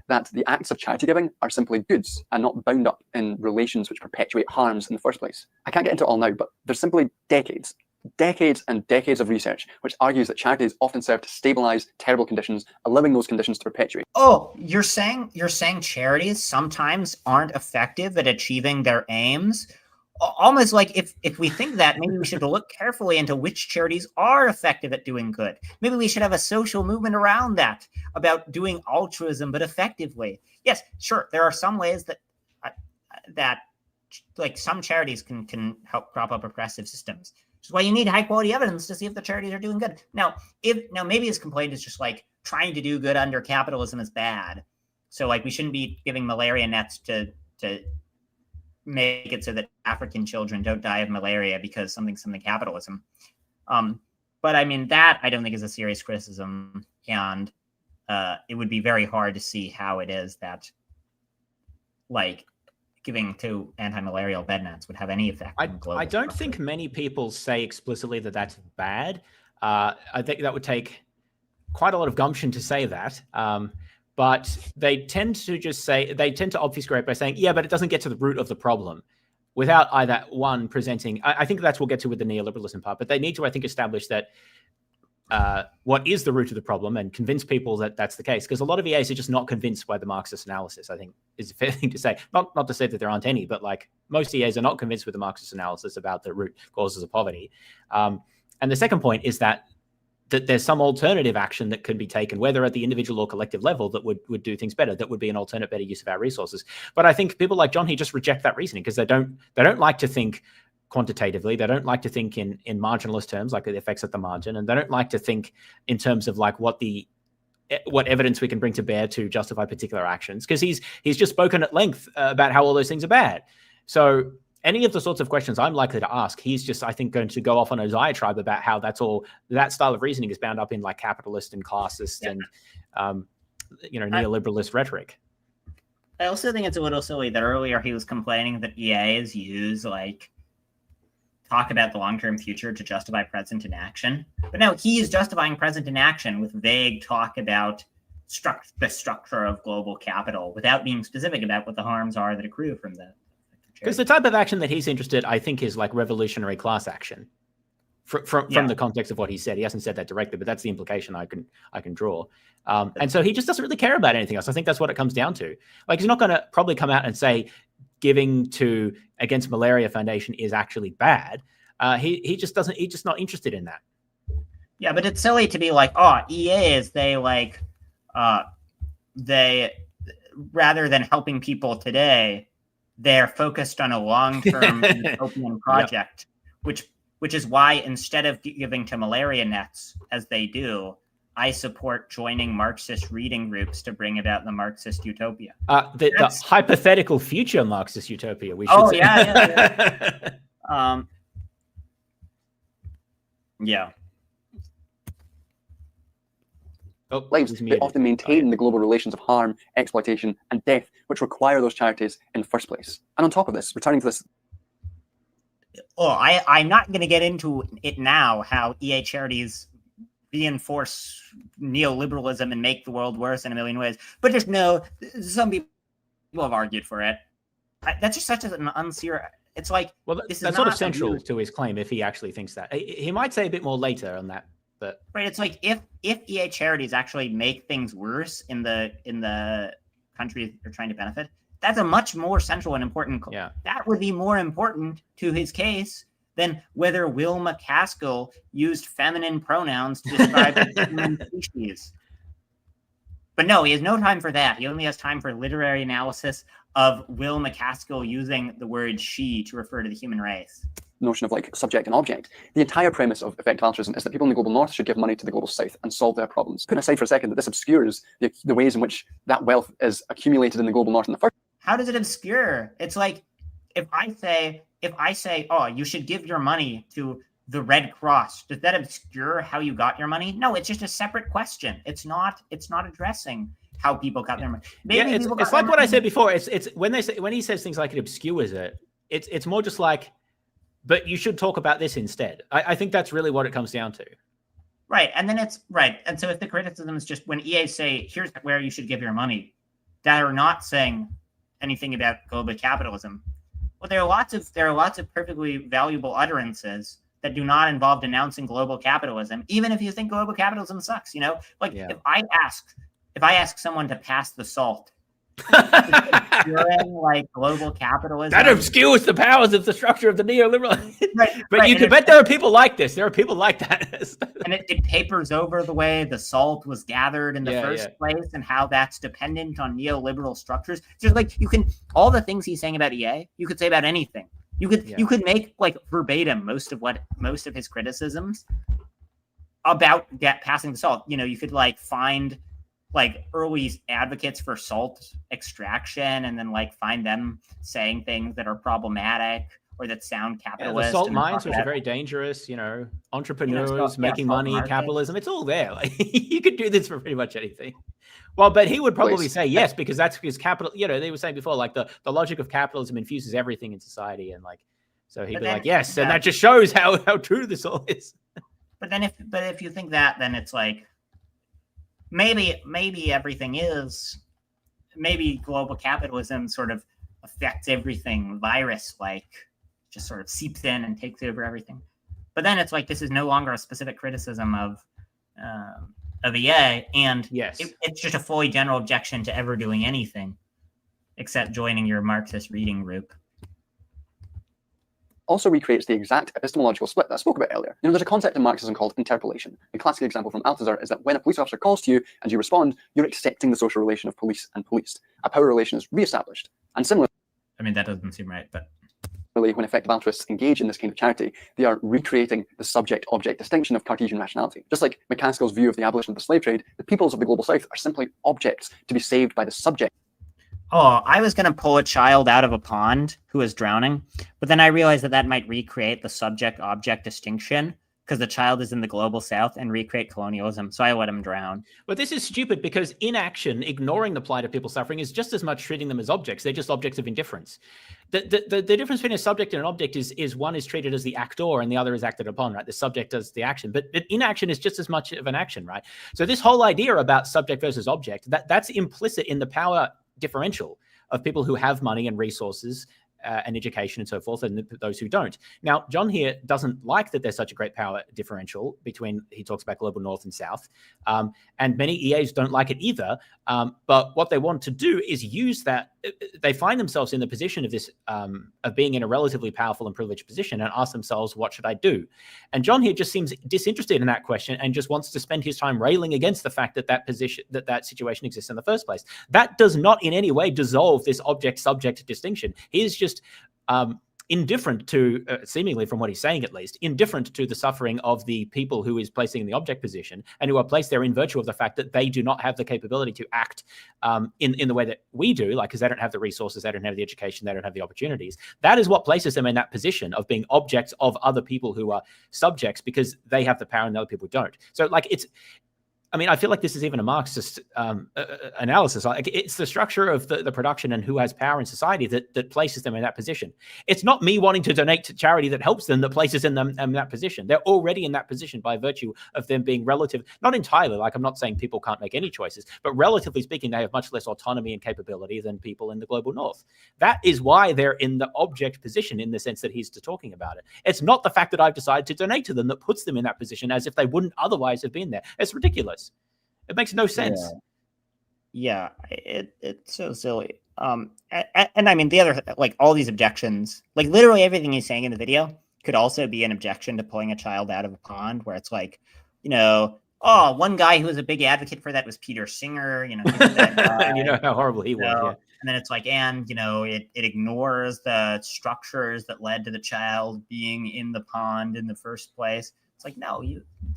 that the acts of charity giving are simply goods and not bound up in relations which perpetuate harms in the first place. I can't get into it all now, but there's simply decades and decades of research which argues that charities often serve to stabilize terrible conditions, allowing those conditions to perpetuate. Oh, you're saying charities sometimes aren't effective at achieving their aims? Almost like if we think that, maybe we should look carefully into which charities are effective at doing good. Maybe we should have a social movement around that, about doing altruism, but effectively. Yes, sure, there are some ways that like some charities can help prop up oppressive systems. Which is why you need high quality evidence to see if the charities are doing good. Now maybe his complaint is just like trying to do good under capitalism is bad. So like we shouldn't be giving malaria nets to make it so that African children don't die of malaria because something capitalism. But I mean, that I don't think is a serious criticism, and it would be very hard to see how it is that like giving to anti-malarial bed nets would have any effect on global I don't structure. think many people say explicitly that that's bad. I think that would take quite a lot of gumption to say that. But they tend to obfuscate by saying, yeah, but it doesn't get to the root of the problem without either one presenting. I think that's what we'll get to with the neoliberalism part, but they need to, I think, establish that what is the root of the problem and convince people that that's the case. Because a lot of EAs are just not convinced by the Marxist analysis, I think is a fair thing to say. Not to say that there aren't any, but like most EAs are not convinced with the Marxist analysis about the root causes of poverty. And the second point is that there's some alternative action that can be taken, whether at the individual or collective level, that would do things better, that would be an alternate, better use of our resources. But I think people like John here just reject that reasoning because they don't like to think quantitatively. They don't like to think in marginalist terms, like the effects at the margin, and they don't like to think in terms of like what evidence we can bring to bear to justify particular actions, because he's just spoken at length about how all those things are bad. So any of the sorts of questions I'm likely to ask, he's just, I think, going to go off on a diatribe about how that style of reasoning is bound up in like capitalist and classist and neoliberalist rhetoric. I also think it's a little silly that earlier he was complaining that EAs use like talk about the long-term future to justify present inaction. But now he is justifying present inaction with vague talk about the structure of global capital without being specific about what the harms are that accrue from that. Because the type of action that he's interested, I think, is like revolutionary class action. From the context of what he said, he hasn't said that directly, but that's the implication I can draw. And so he just doesn't really care about anything else. I think that's what it comes down to. Like he's not going to probably come out and say giving to Against Malaria Foundation is actually bad. He just doesn't. He's just not interested in that. Yeah, but it's silly to be like, oh, EAs, they rather than helping people today, they're focused on a long-term utopian project, which is why instead of giving to malaria nets, as they do, I support joining Marxist reading groups to bring about the Marxist utopia. The hypothetical future Marxist utopia, we should say. Yeah. Yeah. Lives, they often maintain the global relations of harm, exploitation, and death, which require those charities in the first place. And on top of this, returning to this... I'm not going to get into it now, how EA charities reinforce neoliberalism and make the world worse in a million ways. But just know, some people have argued for it. That's just such an unserious... It's like... Well, that's sort of central to his claim, if he actually thinks that. He might say a bit more later on that. But right, it's like if EA charities actually make things worse in the countries they're trying to benefit, that's a much more central and important. That would be more important to his case than whether Will McCaskill used feminine pronouns to describe the human species. But no, he has no time for that. He only has time for literary analysis of Will McCaskill using the word she to refer to the human race. Notion of like subject and object. The entire premise of effective altruism is that people in the global north should give money to the global south and solve their problems. Putting aside for a second that this obscures the ways in which that wealth is accumulated in the global north in the first. How does it obscure? It's like if I say, oh, you should give your money to the Red Cross, does that obscure how you got your money? No, it's just a separate question. It's not addressing how people got their money. Maybe it's like what I said before. It's when he says things like it obscures it. It's more just like, but you should talk about this instead. I think that's really what it comes down to. Right. And then it's right. And so if the criticism is just when EA say, here's where you should give your money, that are not saying anything about global capitalism. Well, there are lots of perfectly valuable utterances that do not involve denouncing global capitalism, even if you think global capitalism sucks. If I ask someone to pass the salt during like global capitalism, that obscures the powers of the structure of the neoliberal. Right, but you can bet there are people like this. There are people like that. And it papers over the way the salt was gathered in the first place and how that's dependent on neoliberal structures. Just like you can, all the things he's saying about EA, you could say about anything. You could make like verbatim most of his criticisms about passing the salt. You could like find like early advocates for salt extraction and then like find them saying things that are problematic or that sound capitalist. The salt mines, which are very dangerous, entrepreneurs making money, markets. Capitalism, it's all there. Like you could do this for pretty much anything. Well, but he would probably say yes, because that's because capital, they were saying before, like the logic of capitalism infuses everything in society. And like, so he'd be like, yes. And that just shows how true this all is. But if you think that, then it's like, maybe everything is, maybe global capitalism sort of affects everything, virus-like, just sort of seeps in and takes over everything. But then it's like, this is no longer a specific criticism of EA, and it's just a fully general objection to ever doing anything except joining your Marxist reading group. Also recreates the exact epistemological split that I spoke about earlier. There's a concept in Marxism called interpolation. A classic example from Althusser is that when a police officer calls to you and you respond, you're accepting the social relation of police and policed. A power relation is reestablished. And similarly, that doesn't seem right, but when effective altruists engage in this kind of charity, they are recreating the subject-object distinction of Cartesian rationality. Just like McCaskill's view of the abolition of the slave trade, the peoples of the global south are simply objects to be saved by the subject. Oh, I was going to pull a child out of a pond who was drowning, but then I realized that might recreate the subject-object distinction because the child is in the global south and recreate colonialism, so I let him drown. But this is stupid because inaction, ignoring the plight of people suffering, is just as much treating them as objects. They're just objects of indifference. The difference between a subject and an object is one is treated as the actor and the other is acted upon, right? The subject does the action, but inaction is just as much of an action, right? So this whole idea about subject versus object, that's implicit in the power differential of people who have money and resources and education and so forth, and those who don't. Now, John here doesn't like that there's such a great power differential between, he talks about global north and south, and many EAs don't like it either, but what they want to do is use that. They find themselves in the position of this, of being in a relatively powerful and privileged position and ask themselves, what should I do? And John here just seems disinterested in that question and just wants to spend his time railing against the fact that that situation exists in the first place. That does not in any way dissolve this object-subject distinction. He is just indifferent to, seemingly from what he's saying at least, indifferent to the suffering of the people who is placing in the object position and who are placed there in virtue of the fact that they do not have the capability to act in the way that we do, like because they don't have the resources, they don't have the education, they don't have the opportunities. That is what places them in that position of being objects of other people who are subjects because they have the power and the other people don't. So like I feel like this is even a Marxist analysis. Like it's the structure of the production and who has power in society that places them in that position. It's not me wanting to donate to charity that helps them that places them in that position. They're already in that position by virtue of them being relative, not entirely, like I'm not saying people can't make any choices, but relatively speaking, they have much less autonomy and capability than people in the global north. That is why they're in the object position in the sense that he's talking about it. It's not the fact that I've decided to donate to them that puts them in that position as if they wouldn't otherwise have been there. It's ridiculous. It makes no sense. Yeah, it's so silly. And the other, like all these objections, like literally everything he's saying in the video could also be an objection to pulling a child out of a pond, where it's like, one guy who was a big advocate for that was Peter Singer, he was that guy, and you know how horrible he was. Yeah. And then it's like, it ignores the structures that led to the child being in the pond in the first place. It's like, no,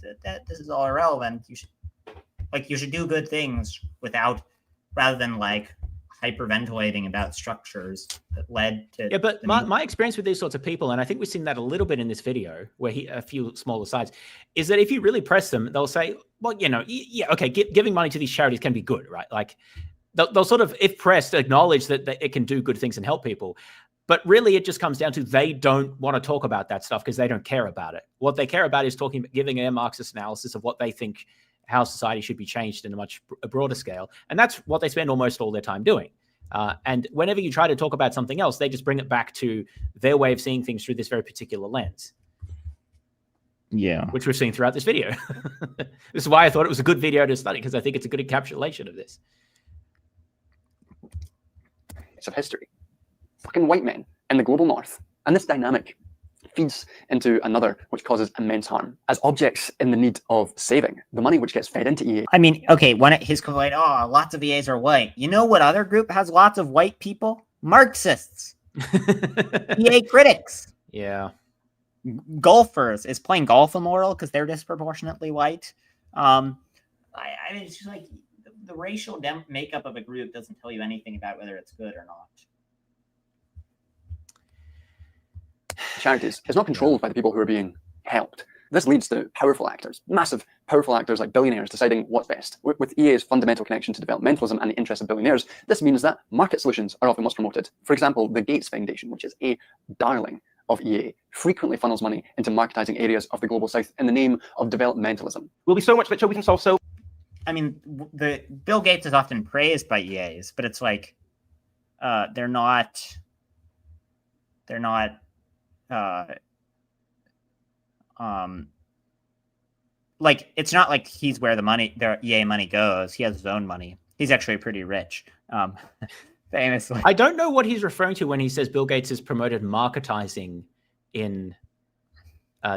this is all irrelevant. You should do good things rather than like hyperventilating about structures that led to. Yeah, but my experience with these sorts of people, and I think we've seen that a little bit in this video, where a few smaller sides, is that if you really press them, they'll say, well, okay, giving money to these charities can be good, right? Like they'll sort of, if pressed, acknowledge that it can do good things and help people. But really, it just comes down to they don't want to talk about that stuff because they don't care about it. What they care about is giving a Marxist analysis of what they think how society should be changed in a much broader scale. And that's what they spend almost all their time doing. And whenever you try to talk about something else, they just bring it back to their way of seeing things through this very particular lens. Yeah. Which we've seen throughout this video. This is why I thought it was a good video to study, because I think it's a good encapsulation of this. Of history. Fucking white men in the global north. And this dynamic feeds into another which causes immense harm. As objects in the need of saving, the money which gets fed into EA. I mean, okay, his complaint, oh, lots of EAs are white. You know what other group has lots of white people? Marxists. EA critics. Yeah. Golfers. Is playing golf immoral because they're disproportionately white? I mean, it's just like the racial makeup of a group doesn't tell you anything about whether it's good or not. Charities is not controlled by the people who are being helped. This leads to powerful actors, massive powerful actors like billionaires deciding what's best. With EA's fundamental connection to developmentalism and the interests of billionaires, this means that market solutions are often what's promoted. For example, the Gates Foundation, which is a darling of EA, frequently funnels money into marketizing areas of the global south in the name of developmentalism. We'll be so much richer, we can solve so... I mean, the Bill Gates is often praised by EAs, but it's like they're not like, it's not like he's where their EA money goes. He has his own money. He's actually pretty rich. Famously. I don't know what he's referring to when he says Bill Gates has promoted marketizing in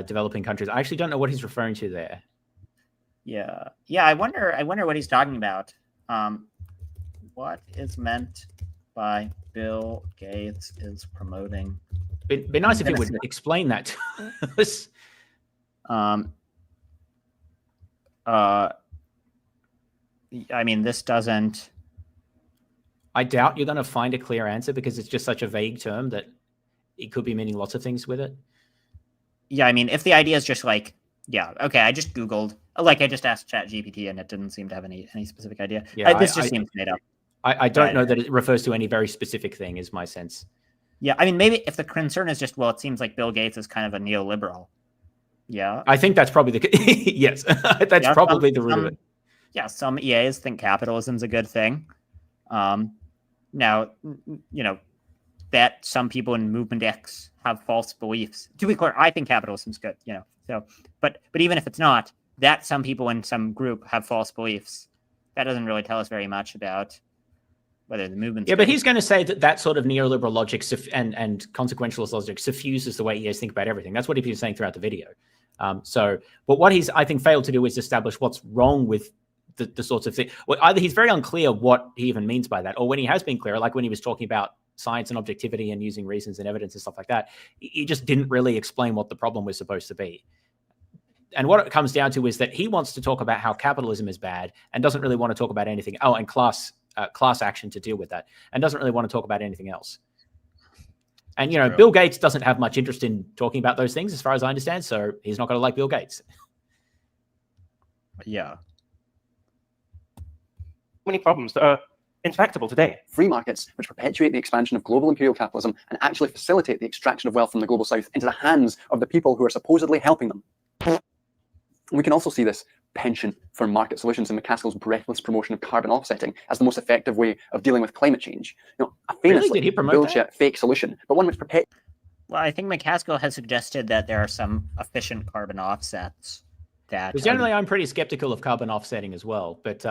developing countries. I actually don't know what he's referring to there. Yeah. I wonder what he's talking about. What is meant by Bill Gates is promoting? Be nice if he would explain that to us. I mean, this doesn't... I doubt you're going to find a clear answer because it's just such a vague term that it could be meaning lots of things with it. Yeah, I mean, if the idea is just like, yeah, okay, I just Googled, like I just asked ChatGPT and it didn't seem to have any specific idea. Yeah, this just seems made up. I don't know that it refers to any very specific thing, is my sense. Yeah, I mean, maybe if the concern is just, well, it seems like Bill Gates is kind of a neoliberal. Yeah. I think that's probably yes, that's probably the root of it. Yeah, some EAs think capitalism's a good thing. Now, you know, that some people in Movement X have false beliefs. To be clear, I think capitalism's good, you know. So, but even if it's not, that some people in some group have false beliefs, that doesn't really tell us very much about whether the movement's but he's going to say that sort of neoliberal logic and consequentialist logic suffuses the way EAs think about everything. That's what he's been saying throughout the video. But what he's, I think, failed to do is establish what's wrong with the sorts of things. Well, either he's very unclear what he even means by that, or when he has been clear, like when he was talking about science and objectivity and using reasons and evidence and stuff like that, he just didn't really explain what the problem was supposed to be. And what it comes down to is that he wants to talk about how capitalism is bad and doesn't really want to talk about anything. Oh, and class action to deal with that, and doesn't really want to talk about anything else. And, you know, Bill Gates doesn't have much interest in talking about those things, as far as I understand, so he's not going to like Bill Gates. Yeah. Many problems that are intractable today. Free markets, which perpetuate the expansion of global imperial capitalism and actually facilitate the extraction of wealth from the global south into the hands of the people who are supposedly helping them. We can also see this penchant for market solutions in McCaskill's breathless promotion of carbon offsetting as the most effective way of dealing with climate change. You know, a famously bullshit fake solution, but one which perpetuates. Well, I think McCaskill has suggested that there are some efficient carbon offsets that... Generally, I'm pretty skeptical of carbon offsetting as well, but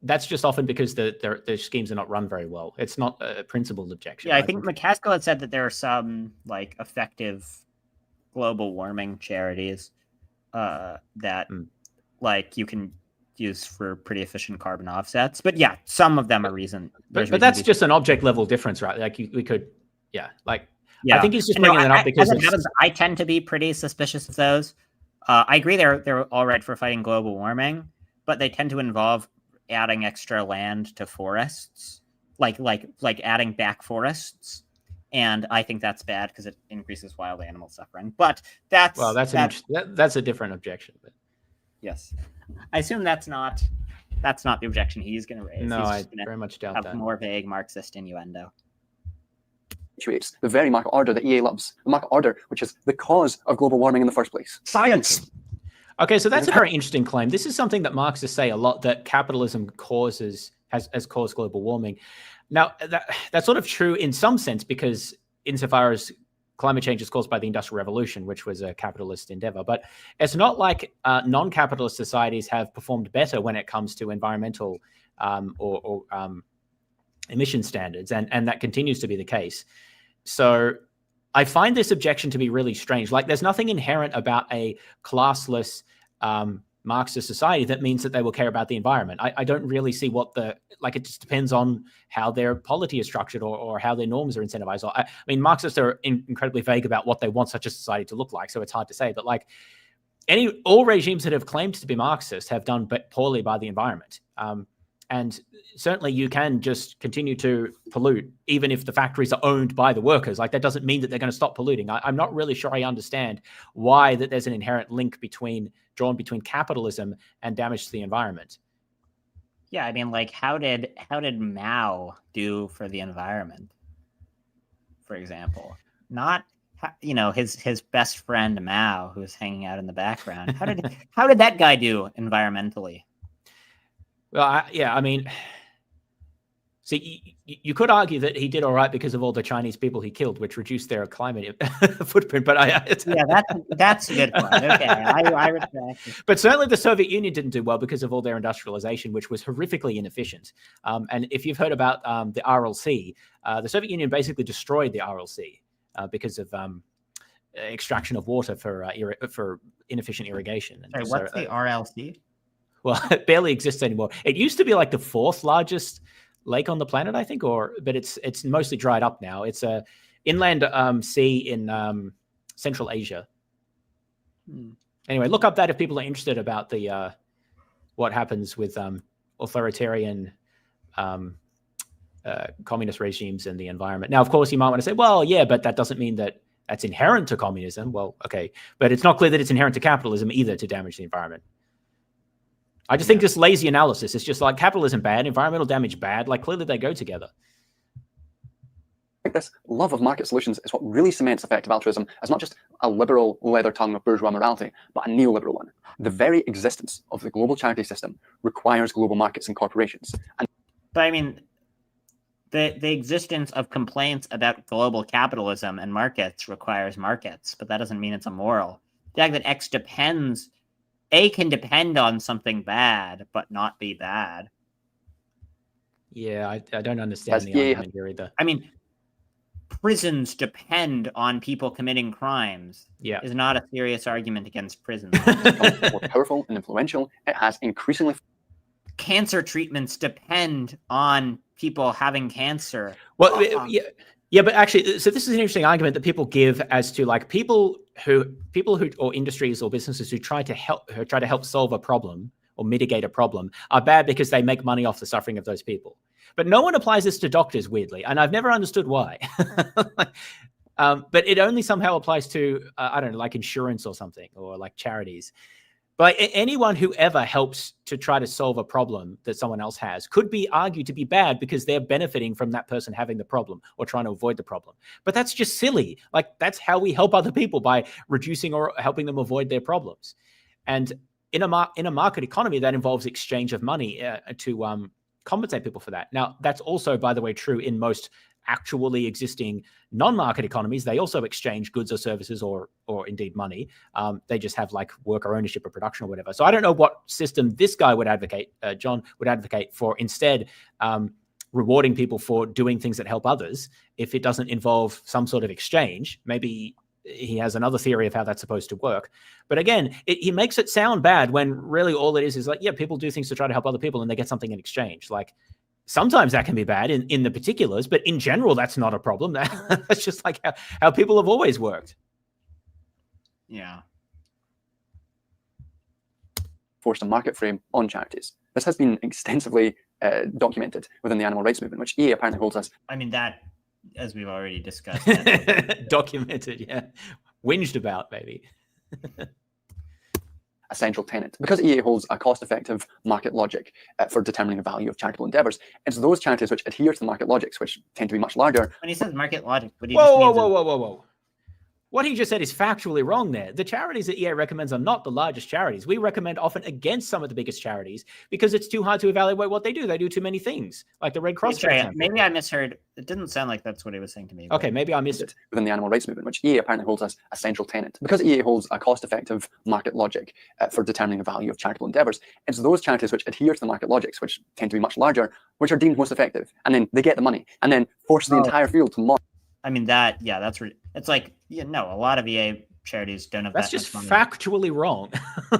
that's just often because the schemes are not run very well. It's not a principled objection. Yeah, I think McCaskill had said that there are some like effective global warming charities that like you can use for pretty efficient carbon offsets. But yeah, some of them are reason. But that's just an object level difference, right? Like we could, I think he's just bringing it up because I tend to be pretty suspicious of those. I agree they're all right for fighting global warming, but they tend to involve adding extra land to forests, like adding back forests. And I think that's bad because it increases wild animal suffering. But that's a different objection. But yes, I assume that's not the objection he's going to raise. No, I very much doubt that. More vague Marxist innuendo. perpetuates the very market order that EA loves, the market order which is the cause of global warming in the first place. Science! Okay, so that's a very interesting claim. This is something that Marxists say a lot, that capitalism has caused global warming. Now, that's sort of true in some sense, because insofar as climate change is caused by the Industrial Revolution, which was a capitalist endeavor, but it's not like non-capitalist societies have performed better when it comes to environmental or emission standards, and that continues to be the case. So I find this objection to be really strange. Like, there's nothing inherent about a classless Marxist society that means that they will care about the environment. I don't really see what it just depends on how their polity is structured or how their norms are incentivized. I mean, Marxists are incredibly vague about what they want such a society to look like, so it's hard to say. But like all regimes that have claimed to be Marxist have done poorly by the environment. And certainly you can just continue to pollute, even if the factories are owned by the workers. Like, that doesn't mean that they're going to stop polluting. I'm not really sure I understand why that there's an inherent link drawn between capitalism and damage to the environment. Yeah, I mean, like, how did Mao do for the environment, for example? Not, his best friend Mao, who's hanging out in the background. How did that guy do environmentally? Well, I mean, see, you could argue that he did all right because of all the Chinese people he killed, which reduced their climate footprint. But that's a good point. Okay, I retract. But certainly the Soviet Union didn't do well because of all their industrialization, which was horrifically inefficient. And if you've heard about the RLC, the Soviet Union basically destroyed the RLC because of extraction of water for inefficient irrigation. Sorry, what's the RLC? Well, it barely exists anymore. It used to be like the 4th largest lake on the planet, I think, but it's mostly dried up now. It's a inland sea in Central Asia. Anyway, look up that if people are interested about the what happens with authoritarian communist regimes and the environment. Now, of course, you might want to say, well, yeah, but that doesn't mean that that's inherent to communism. Well, okay, but it's not clear that it's inherent to capitalism either to damage the environment. I just think this lazy analysis is just like capitalism bad, environmental damage bad. Like, clearly they go together. This love of market solutions is what really cements effective altruism as not just a liberal leather tongue of bourgeois morality, but a neoliberal one. The very existence of the global charity system requires global markets and corporations. But I mean, the existence of complaints about global capitalism and markets requires markets, but that doesn't mean it's immoral. The fact that X can depend on something bad, but not be bad. Yeah, I don't understand the argument here either. I mean, prisons depend on people committing crimes. Yeah, is not a serious argument against prisons. More powerful and influential, it has increasingly. Cancer treatments depend on people having cancer. Well, yeah, but actually, so this is an interesting argument that people give as to like people who or industries or businesses who try to help solve a problem or mitigate a problem are bad because they make money off the suffering of those people. But no one applies this to doctors, weirdly, and I've never understood why. But it only somehow applies to I don't know, like insurance or something, or like charities. But anyone who ever helps to try to solve a problem that someone else has could be argued to be bad because they're benefiting from that person having the problem or trying to avoid the problem. But that's just silly. Like, that's how we help other people, by reducing or helping them avoid their problems. And in a market economy, that involves exchange of money to compensate people for that. Now, that's also, by the way, true in most actually existing non-market economies. They also exchange goods or services or indeed money. They just have like worker ownership or production or whatever. So I don't know what system this guy would advocate, John would advocate for instead rewarding people for doing things that help others if it doesn't involve some sort of exchange. Maybe he has another theory of how that's supposed to work. But again, he makes it sound bad when really all it is like, yeah, people do things to try to help other people and they get something in exchange. Like, sometimes that can be bad in the particulars, but in general, that's not a problem. That's just like how people have always worked. Yeah. Forced a market frame on charities. This has been extensively documented within the animal rights movement, which EA apparently holds us. I mean, that, as we've already discussed. Documented, yeah. Whinged about, maybe. a central tenet. Because EA holds a cost-effective market logic for determining the value of charitable endeavours, it's those charities which adhere to the market logics, which tend to be much larger. When he says market logic, what he Whoa, just whoa, means whoa, is whoa, whoa, whoa. What he just said is factually wrong there. The charities that EA recommends are not the largest charities. We recommend often against some of the biggest charities because it's too hard to evaluate what they do. They do too many things, like the Red Cross, for example. Maybe I misheard. It didn't sound like that's what he was saying to me. Okay, maybe I missed it. Within the animal rights movement, which EA apparently holds as a central tenet. Because EA holds a cost-effective market logic for determining the value of charitable endeavours, it's those charities which adhere to the market logics, which tend to be much larger, which are deemed most effective. And then they get the money and then force the entire field to monitor. I mean, it's like, no, a lot of EA charities don't have That's that just much money. factually wrong.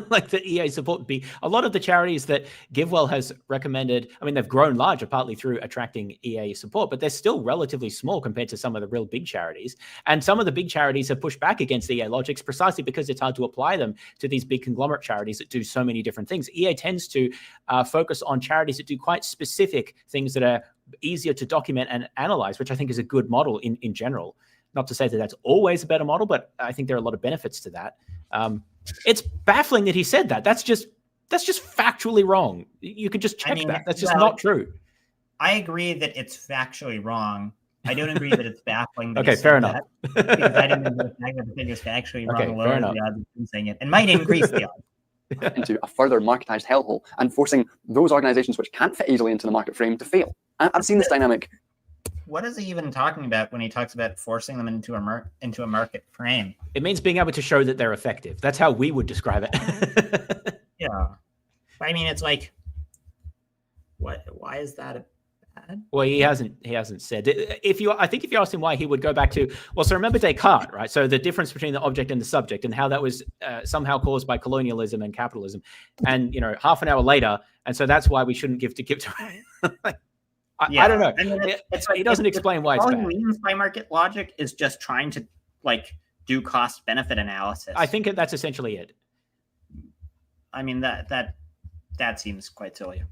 Like the EA support would be a lot of the charities that GiveWell has recommended. I mean, they've grown larger partly through attracting EA support, but they're still relatively small compared to some of the real big charities. And some of the big charities have pushed back against EA logics precisely because it's hard to apply them to these big conglomerate charities that do so many different things. EA tends to focus on charities that do quite specific things that are easier to document and analyze, which I think is a good model in general. Not to say that that's always a better model, but I think there are a lot of benefits to that. It's baffling that he said that. That's just factually wrong. You can just check that. That's just not true. I agree that it's factually wrong. I don't agree that it's baffling. That Okay, fair enough. Because I don't think the fact that the thing is factually wrong Okay, alone fair is enough. the odds of him saying it. It might increase the odds. Into a further marketized hellhole and forcing those organizations which can't fit easily into the market frame to fail. I've seen this dynamic. What is he even talking about when he talks about forcing them into a market frame? It means being able to show that they're effective. That's how we would describe it. Yeah. I mean, it's like, why is that bad? Well, he hasn't said. I think if you asked him why, he would go back to, well, so remember Descartes, right? So the difference between the object and the subject and how that was somehow caused by colonialism and capitalism. And, half an hour later, and so that's why we shouldn't give to I don't know. I mean, he doesn't explain why it's all bad. All he means by market logic is just trying to do cost benefit analysis. I think that's essentially it. I mean that seems quite silly.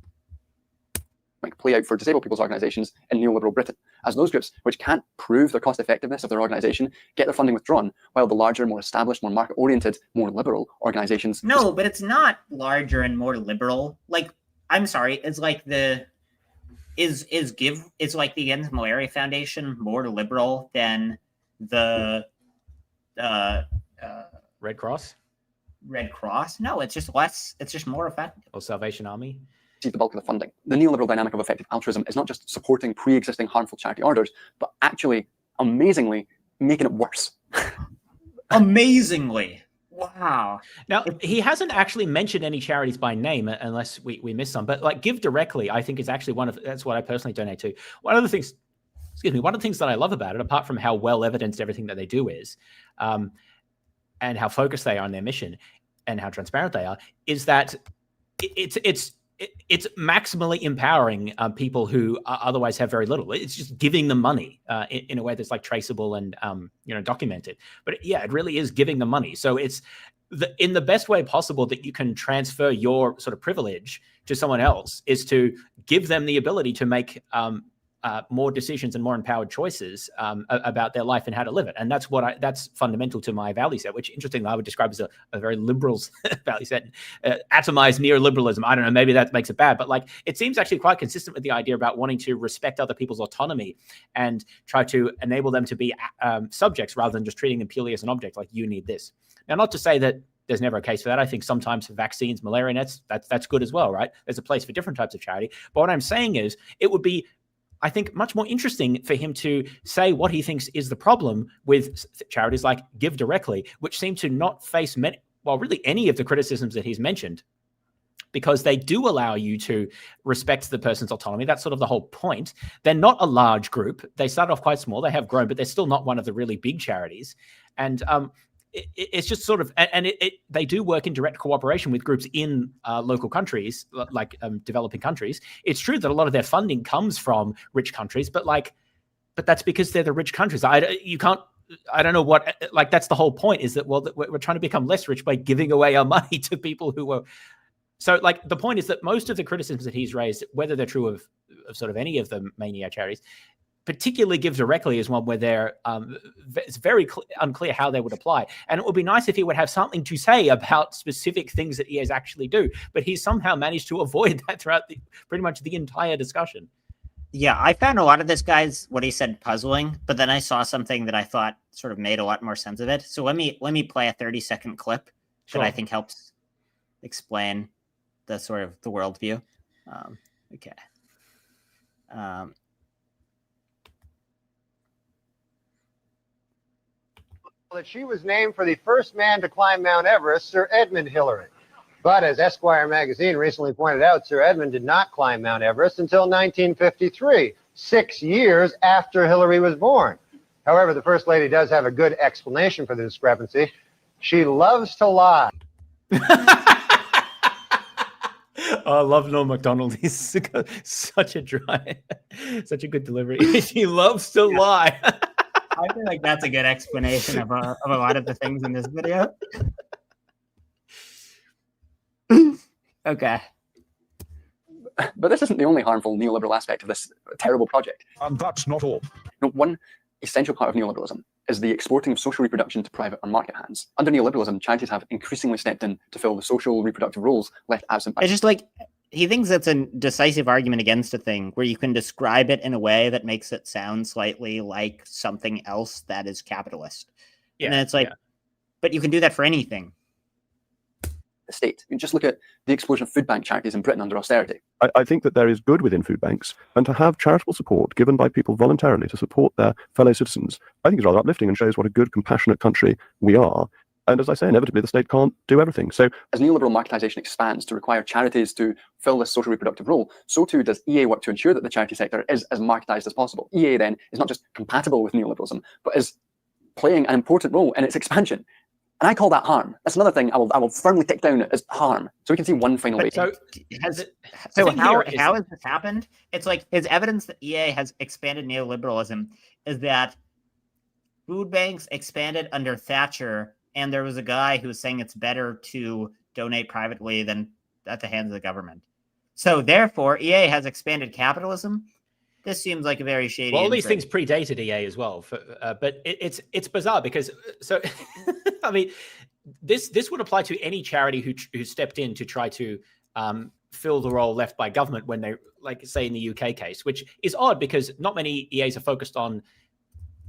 Play out for disabled people's organizations in neoliberal Britain, as those groups which can't prove the cost effectiveness of their organization get their funding withdrawn, while the larger, more established, more market oriented, more liberal organizations. No, but it's not larger and more liberal. I'm sorry, it's like the Against Malaria Foundation more liberal than the Red Cross? Red Cross? No, it's just less. It's just more effective. Or Salvation Army? The bulk of the funding. The neoliberal dynamic of effective altruism is not just supporting pre-existing harmful charity orders, but actually, amazingly, making it worse. Amazingly. Wow. Now, he hasn't actually mentioned any charities by name unless we missed some, but Give Directly, I think is actually that's what I personally donate to. One of the things that I love about it, apart from how well evidenced everything that they do is, and how focused they are on their mission and how transparent they are, is that it's maximally empowering people who otherwise have very little. It's just giving them money in a way that's traceable and documented. But yeah, it really is giving them money. So it's in the best way possible that you can transfer your sort of privilege to someone else is to give them the ability to make more decisions and more empowered choices about their life and how to live it. And that's fundamental to my value set, which interestingly I would describe as a very liberal value set, atomized neoliberalism. I don't know, maybe that makes it bad, but it seems actually quite consistent with the idea about wanting to respect other people's autonomy and try to enable them to be subjects rather than just treating them purely as an object, like you need this. Now, not to say that there's never a case for that. I think sometimes vaccines, malaria nets, that's good as well, right? There's a place for different types of charity. But what I'm saying is it would be, I think, much more interesting for him to say what he thinks is the problem with charities like Give Directly, which seem to not face really any of the criticisms that he's mentioned, because they do allow you to respect the person's autonomy. That's sort of the whole point. They're not a large group. They started off quite small. They have grown, but they're still not one of the really big charities. And it's just sort of, and they do work in direct cooperation with groups in local countries, like developing countries. It's true that a lot of their funding comes from rich countries, but that's because they're the rich countries. I don't know what, that's the whole point, is that, well, we're trying to become less rich by giving away our money to people who are. So the point is that most of the criticisms that he's raised, whether they're true of sort of any of the main EA charities, particularly give directly is one where they're it's very unclear how they would apply. And it would be nice if he would have something to say about specific things that EAs actually do, but he's somehow managed to avoid that throughout pretty much the entire discussion. Yeah, I found a lot of this guy's what he said puzzling, but then I saw something that I thought sort of made a lot more sense of it. So let me play a 30-second clip that I think helps explain the sort of the worldview. Okay. That she was named for the first man to climb Mount Everest, Sir Edmund Hillary. But as Esquire magazine recently pointed out, Sir Edmund did not climb Mount Everest until 1953, 6 years after Hillary was born. However, the First Lady does have a good explanation for the discrepancy. She loves to lie. Oh, I love Norm Macdonald. He's such a good delivery. She loves to lie. I feel like that's a good explanation of a lot of the things in this video. Okay. But this isn't the only harmful neoliberal aspect of this terrible project. And that's not all. One essential part of neoliberalism is the exporting of social reproduction to private or market hands. Under neoliberalism, charities have increasingly stepped in to fill the social reproductive roles left absent by... It's just like, he thinks that's a decisive argument against a thing where you can describe it in a way that makes it sound slightly like something else that is capitalist. Yeah, and then it's like, but you can do that for anything. The state. You just look at the explosion of food bank charities in Britain under austerity. I think that there is good within food banks, and to have charitable support given by people voluntarily to support their fellow citizens, I think is rather uplifting and shows what a good, compassionate country we are. And as I say, inevitably, the state can't do everything. So as neoliberal marketization expands to require charities to fill this social reproductive role, so too does EA work to ensure that the charity sector is as marketized as possible. EA then is not just compatible with neoliberalism, but is playing an important role in its expansion. And I call that harm. That's another thing I will firmly tick down as harm. So we can see one final way. So how has this happened? It's like his evidence that EA has expanded neoliberalism is that food banks expanded under Thatcher, and there was a guy who was saying it's better to donate privately than at the hands of the government. So therefore, EA has expanded capitalism. This seems like a very shady. Well, all these things predated EA as well, but it's bizarre because I mean, this would apply to any charity who stepped in to try to fill the role left by government when they, like, say in the UK case, which is odd because not many EAs are focused on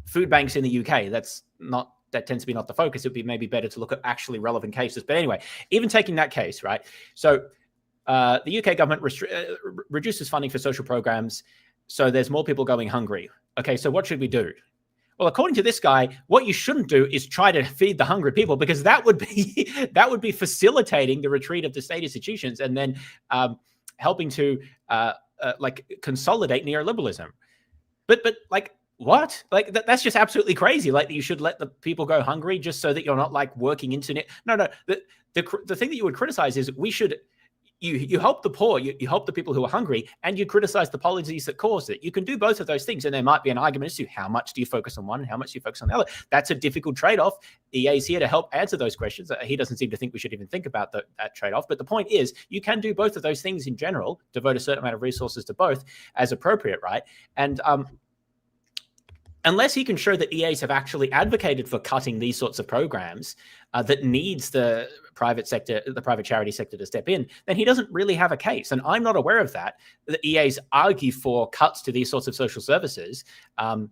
food banks in the UK. That tends to be not the focus. It'd be maybe better to look at actually relevant cases. But anyway, even taking that case, right? So the UK government reduces funding for social programs. So there's more people going hungry. Okay, so what should we do? Well, according to this guy, what you shouldn't do is try to feed the hungry people, because that would be facilitating the retreat of the state institutions and then helping to like consolidate neoliberalism. But like what? Like that's just absolutely crazy. Like you should let the people go hungry just so that you're not like working into it. No. The thing that you would criticize is we should. You help the poor, you help the people who are hungry, and you criticize the policies that caused it. You can do both of those things, and there might be an argument as to how much do you focus on one and how much do you focus on the other. That's a difficult trade-off. EA is here to help answer those questions. He doesn't seem to think we should even think about that trade-off. But the point is, you can do both of those things in general, devote a certain amount of resources to both as appropriate, right? And unless he can show that EAs have actually advocated for cutting these sorts of programs that needs the private sector, the private charity sector to step in, then he doesn't really have a case. And I'm not aware of that. The EAs argue for cuts to these sorts of social services. EAs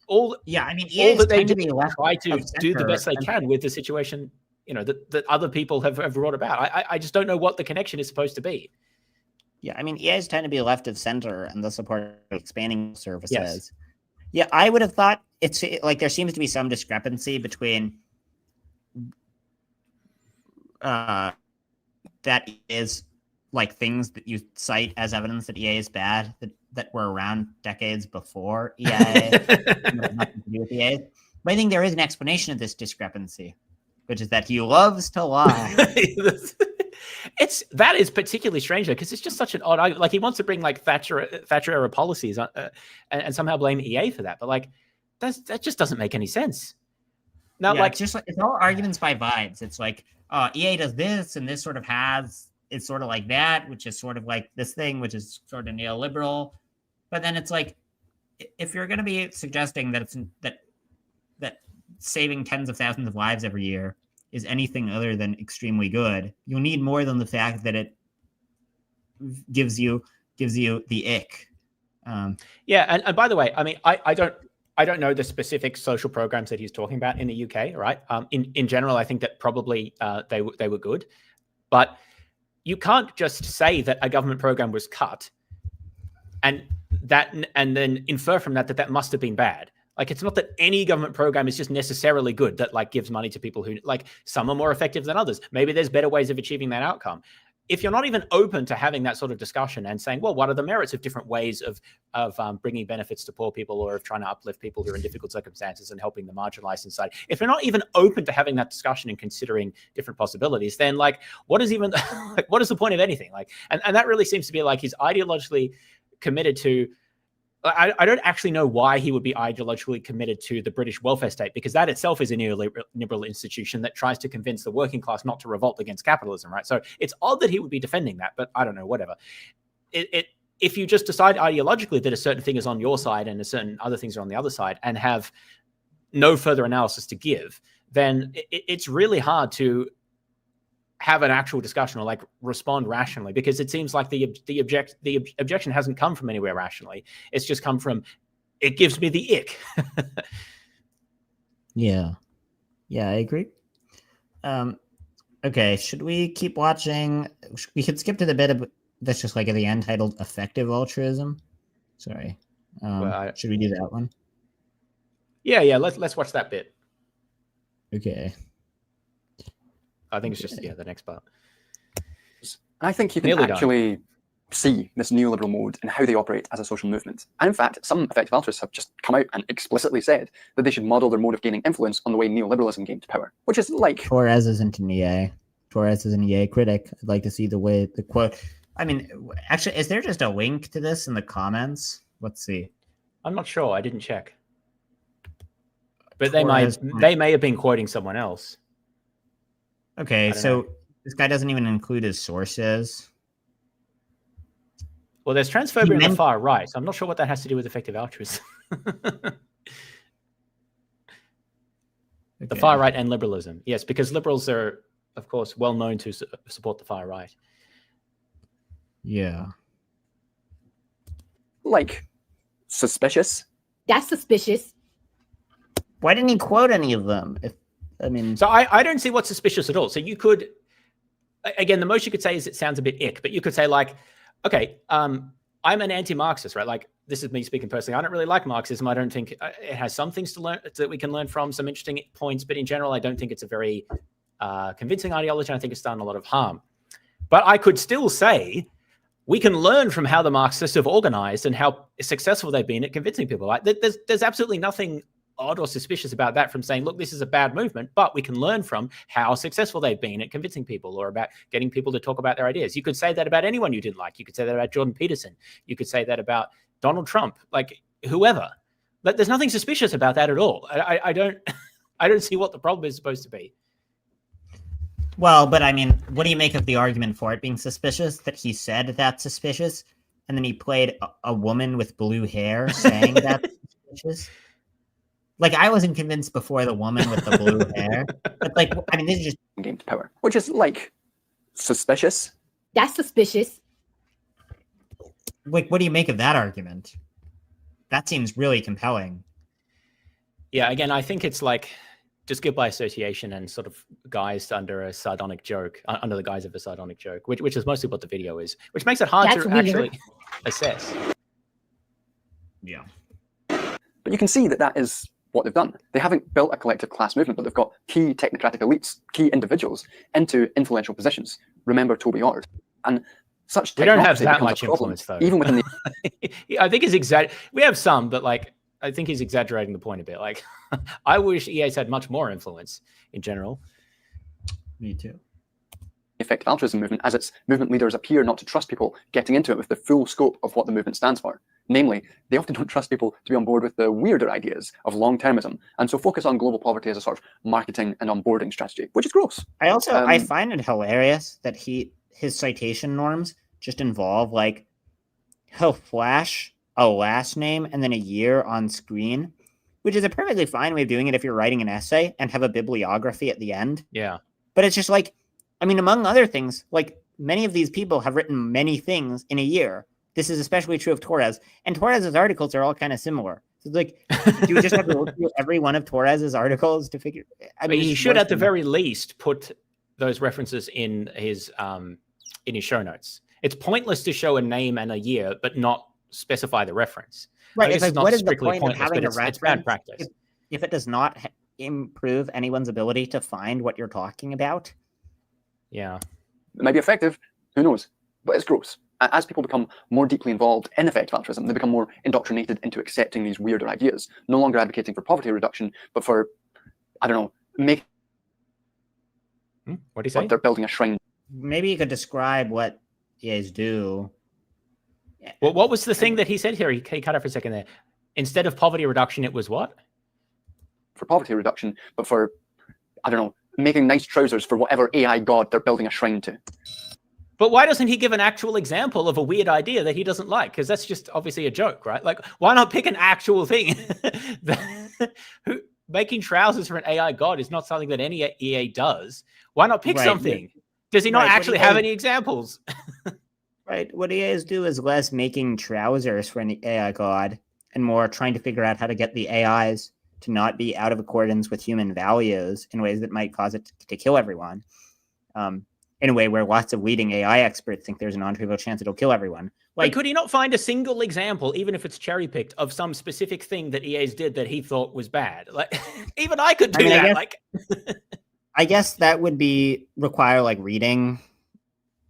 that they do try to do the best they can with the situation, that other people have brought about. I just don't know what the connection is supposed to be. Yeah, I mean, EAs tend to be left of center and the support of expanding services. Yes. Yeah, I would have thought it's like there seems to be some discrepancy between that is like things that you cite as evidence that EA is bad that were around decades before EA. Nothing to do with EA. But I think there is an explanation of this discrepancy, which is that he loves to lie. That is particularly strange because it's just such an odd argument. Like he wants to bring like Thatcher era policies and somehow blame EA for that, but like that just doesn't make any sense. Now, yeah, it's all arguments by vibes. It's like EA does this and this sort of it's sort of like that, which is sort of like this thing, which is sort of neoliberal. But then it's like if you're going to be suggesting that that saving tens of thousands of lives every year is anything other than extremely good, you'll need more than the fact that it gives you the ick. Yeah, and by the way, I mean, I don't know the specific social programs that he's talking about in the UK, right? In general, I think that probably they were good, but you can't just say that a government program was cut and then infer from that that must have been bad. Like, it's not that any government program is just necessarily good that like gives money to people who, like, some are more effective than others. Maybe there's better ways of achieving that outcome. If you're not even open to having that sort of discussion and saying, well, what are the merits of different ways of bringing benefits to poor people, or of trying to uplift people who are in difficult circumstances and helping the marginalized inside, if you're not even open to having that discussion and considering different possibilities, then like, what is even like, what is the point of anything? Like, and that really seems to be like he's ideologically committed to. I don't actually know why he would be ideologically committed to the British welfare state, because that itself is a neoliberal institution that tries to convince the working class not to revolt against capitalism, right? So it's odd that he would be defending that, but I don't know, whatever. If you just decide ideologically that a certain thing is on your side and a certain other things are on the other side and have no further analysis to give, then it's really hard to have an actual discussion or like respond rationally, because it seems like the objection hasn't come from anywhere rationally. It's just come from, it gives me the ick. Yeah, I agree. Okay, should we keep watching? We could skip to the bit of that's just like at the end titled "Effective Altruism." Sorry, should we do that one? Yeah. Let's watch that bit. Okay. I think it's just the next part. I think you can actually see this neoliberal mode and how they operate as a social movement. And in fact, some effective altruists have just come out and explicitly said that they should model their mode of gaining influence on the way neoliberalism gained power, which is like Torres isn't an EA. Torres is an EA critic. I'd like to see the way the quote. I mean, actually, is there just a link to this in the comments? Let's see. I'm not sure. I didn't check. But they may have been quoting someone else. Okay, so this guy doesn't even include his sources. Well, there's transphobia on the far right. So I'm not sure what that has to do with effective altruism. The far right and liberalism. Yes, because liberals are, of course, well known to support the far right. Yeah. Like, suspicious. That's suspicious. Why didn't he quote any of them? So I don't see what's suspicious at all. So you could, again, the most you could say is it sounds a bit ick, but you could say like, okay, I'm an anti-Marxist, right? Like, this is me speaking personally. I don't really like Marxism. I don't think it has some things to learn that we can learn from, some interesting points, but in general, I don't think it's a very convincing ideology. I think it's done a lot of harm. But I could still say we can learn from how the Marxists have organized and how successful they've been at convincing people. Like, there's absolutely nothing odd or suspicious about that, from saying, look, this is a bad movement, but we can learn from how successful they've been at convincing people or about getting people to talk about their ideas. You could say that about anyone you didn't like. You could say that about Jordan Peterson. You could say that about Donald Trump, like whoever. But there's nothing suspicious about that at all. I don't see what the problem is supposed to be. Well, but I mean, what do you make of the argument for it being suspicious, that he said that's suspicious, and then he played a woman with blue hair saying that's suspicious? Like, I wasn't convinced before the woman with the blue hair. But, like, I mean, this is just game to power, which is, like, suspicious. That's suspicious. Like, what do you make of that argument? That seems really compelling. Yeah, again, I think it's, like, just guilt by association and sort of guised under a sardonic joke, under the guise of a sardonic joke, which is mostly what the video is, which makes it hard to actually assess. Yeah. But you can see that is what they've done. They haven't built a collective class movement, but they've got key technocratic elites, key individuals into influential positions. Remember Toby Ord. And such we don't have that much influence, though. Even within the... I think he's we have some, but like, I think he's exaggerating the point a bit. Like, I wish EA's had much more influence in general. Me too. Effective altruism movement, as its movement leaders appear not to trust people getting into it with the full scope of what the movement stands for. Namely, they often don't trust people to be on board with the weirder ideas of long-termism, and so focus on global poverty as a sort of marketing and onboarding strategy, which is gross. I also I find it hilarious that his citation norms just involve like, oh, Flash, a last name and then a year on screen, which is a perfectly fine way of doing it if you're writing an essay and have a bibliography at the end. Yeah. But it's just like, I mean, among other things, like many of these people have written many things in a year. This is especially true of Torres, and Torres's articles are all kind of similar. So like, do you just have to look through every one of Torres's articles to figure? I mean, he should at the very least put those references in his show notes. It's pointless to show a name and a year, but not specify the reference. Right. It's like, not what is the strictly point of having a it's reference bad practice. if it does not improve anyone's ability to find what you're talking about? Yeah. It might be effective. Who knows? But it's gross. As people become more deeply involved in effective altruism, they become more indoctrinated into accepting these weirder ideas, no longer advocating for poverty reduction, but for, I don't know, make. What do you say? Like they're building a shrine. Maybe you could describe what EAs do. Well, what was the thing that he said here? He cut out for a second there. Instead of poverty reduction, it was what? For poverty reduction, but for, I don't know, making nice trousers for whatever AI god they're building a shrine to. But why doesn't he give an actual example of a weird idea that he doesn't like? Because that's just obviously a joke, right? Like, why not pick an actual thing? Making trousers for an AI god is not something that any EA does. Why not pick something? Does he not actually have any examples? Right. What EAs do is less making trousers for an AI god and more trying to figure out how to get the AIs to not be out of accordance with human values in ways that might cause it to kill everyone. In a way where lots of leading AI experts think there's a non-trivial chance it'll kill everyone. Like, could he not find a single example, even if it's cherry-picked, of some specific thing that EAs did that he thought was bad? Like, even I could do that. I guess that would require like reading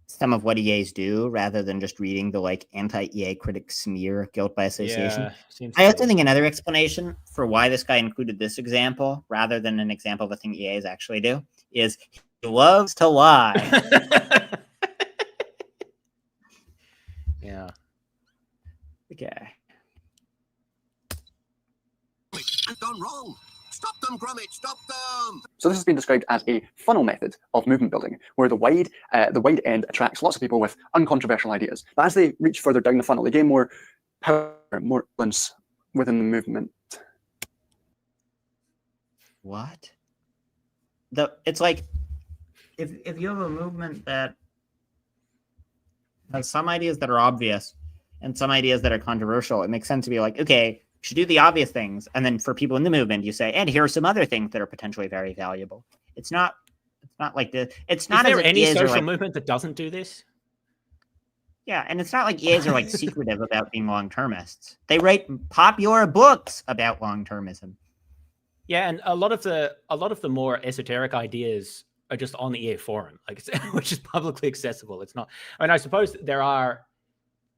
some of what EAs do rather than just reading the like anti-EA critic smear guilt by association. Yeah, I also think another explanation for why this guy included this example rather than an example of a thing EAs actually do is he loves to lie. Yeah. Okay. I've gone wrong. Stop them, Gromit! Stop them! So this has been described as a funnel method of movement building, where the wide end attracts lots of people with uncontroversial ideas. But as they reach further down the funnel, they gain more power, more influence within the movement. What? It's like if you have a movement that has some ideas that are obvious and some ideas that are controversial, it makes sense to be like, okay, you should do the obvious things, and then for people in the movement, you say, and here are some other things that are potentially very valuable. It's not like this. It's not. Is there any social like, movement that doesn't do this? Yeah, and it's not like EAs are like secretive about being long-termists. They write popular books about long-termism. Yeah, and a lot of the more esoteric ideas are just on the EA forum, like which is publicly accessible. It's not. I mean, I suppose there are.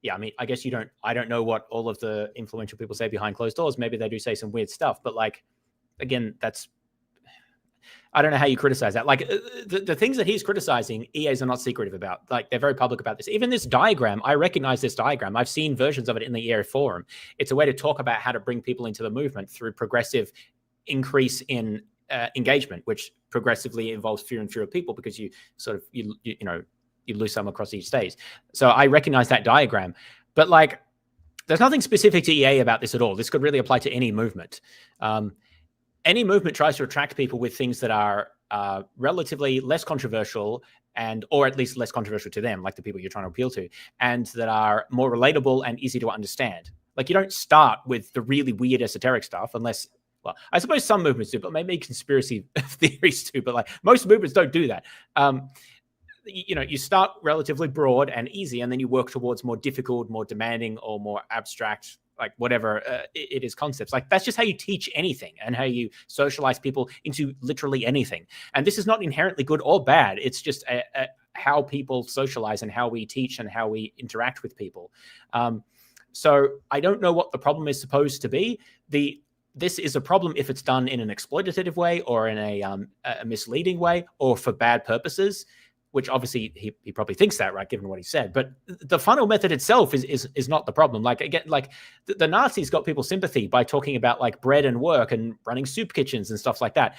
Yeah, I mean, I guess I don't know what all of the influential people say behind closed doors. Maybe they do say some weird stuff, but like, again, I don't know how you criticize that. Like the things that he's criticizing, EAs are not secretive about. Like they're very public about this. Even this diagram, I recognize this diagram. I've seen versions of it in the EA forum. It's a way to talk about how to bring people into the movement through progressive increase in engagement, which progressively involves fewer and fewer people because you sort of, you lose some across each stage. So I recognize that diagram, but like, there's nothing specific to EA about this at all. This could really apply to any movement. Any movement tries to attract people with things that are relatively less controversial or at least less controversial to them, like the people you're trying to appeal to, and that are more relatable and easy to understand. Like you don't start with the really weird esoteric stuff unless, well, I suppose some movements do, but maybe conspiracy theories do, but like most movements don't do that. You start relatively broad and easy, and then you work towards more difficult, more demanding, or more abstract, like whatever it is, concepts. Like that's just how you teach anything and how you socialize people into literally anything. And this is not inherently good or bad. It's just how people socialize and how we teach and how we interact with people. So I don't know what the problem is supposed to be. This is a problem if it's done in an exploitative way or in a misleading way or for bad purposes, which obviously he probably thinks that, right, given what he said. But the funnel method itself is not the problem. Like, again, like the Nazis got people's sympathy by talking about like bread and work and running soup kitchens and stuff like that.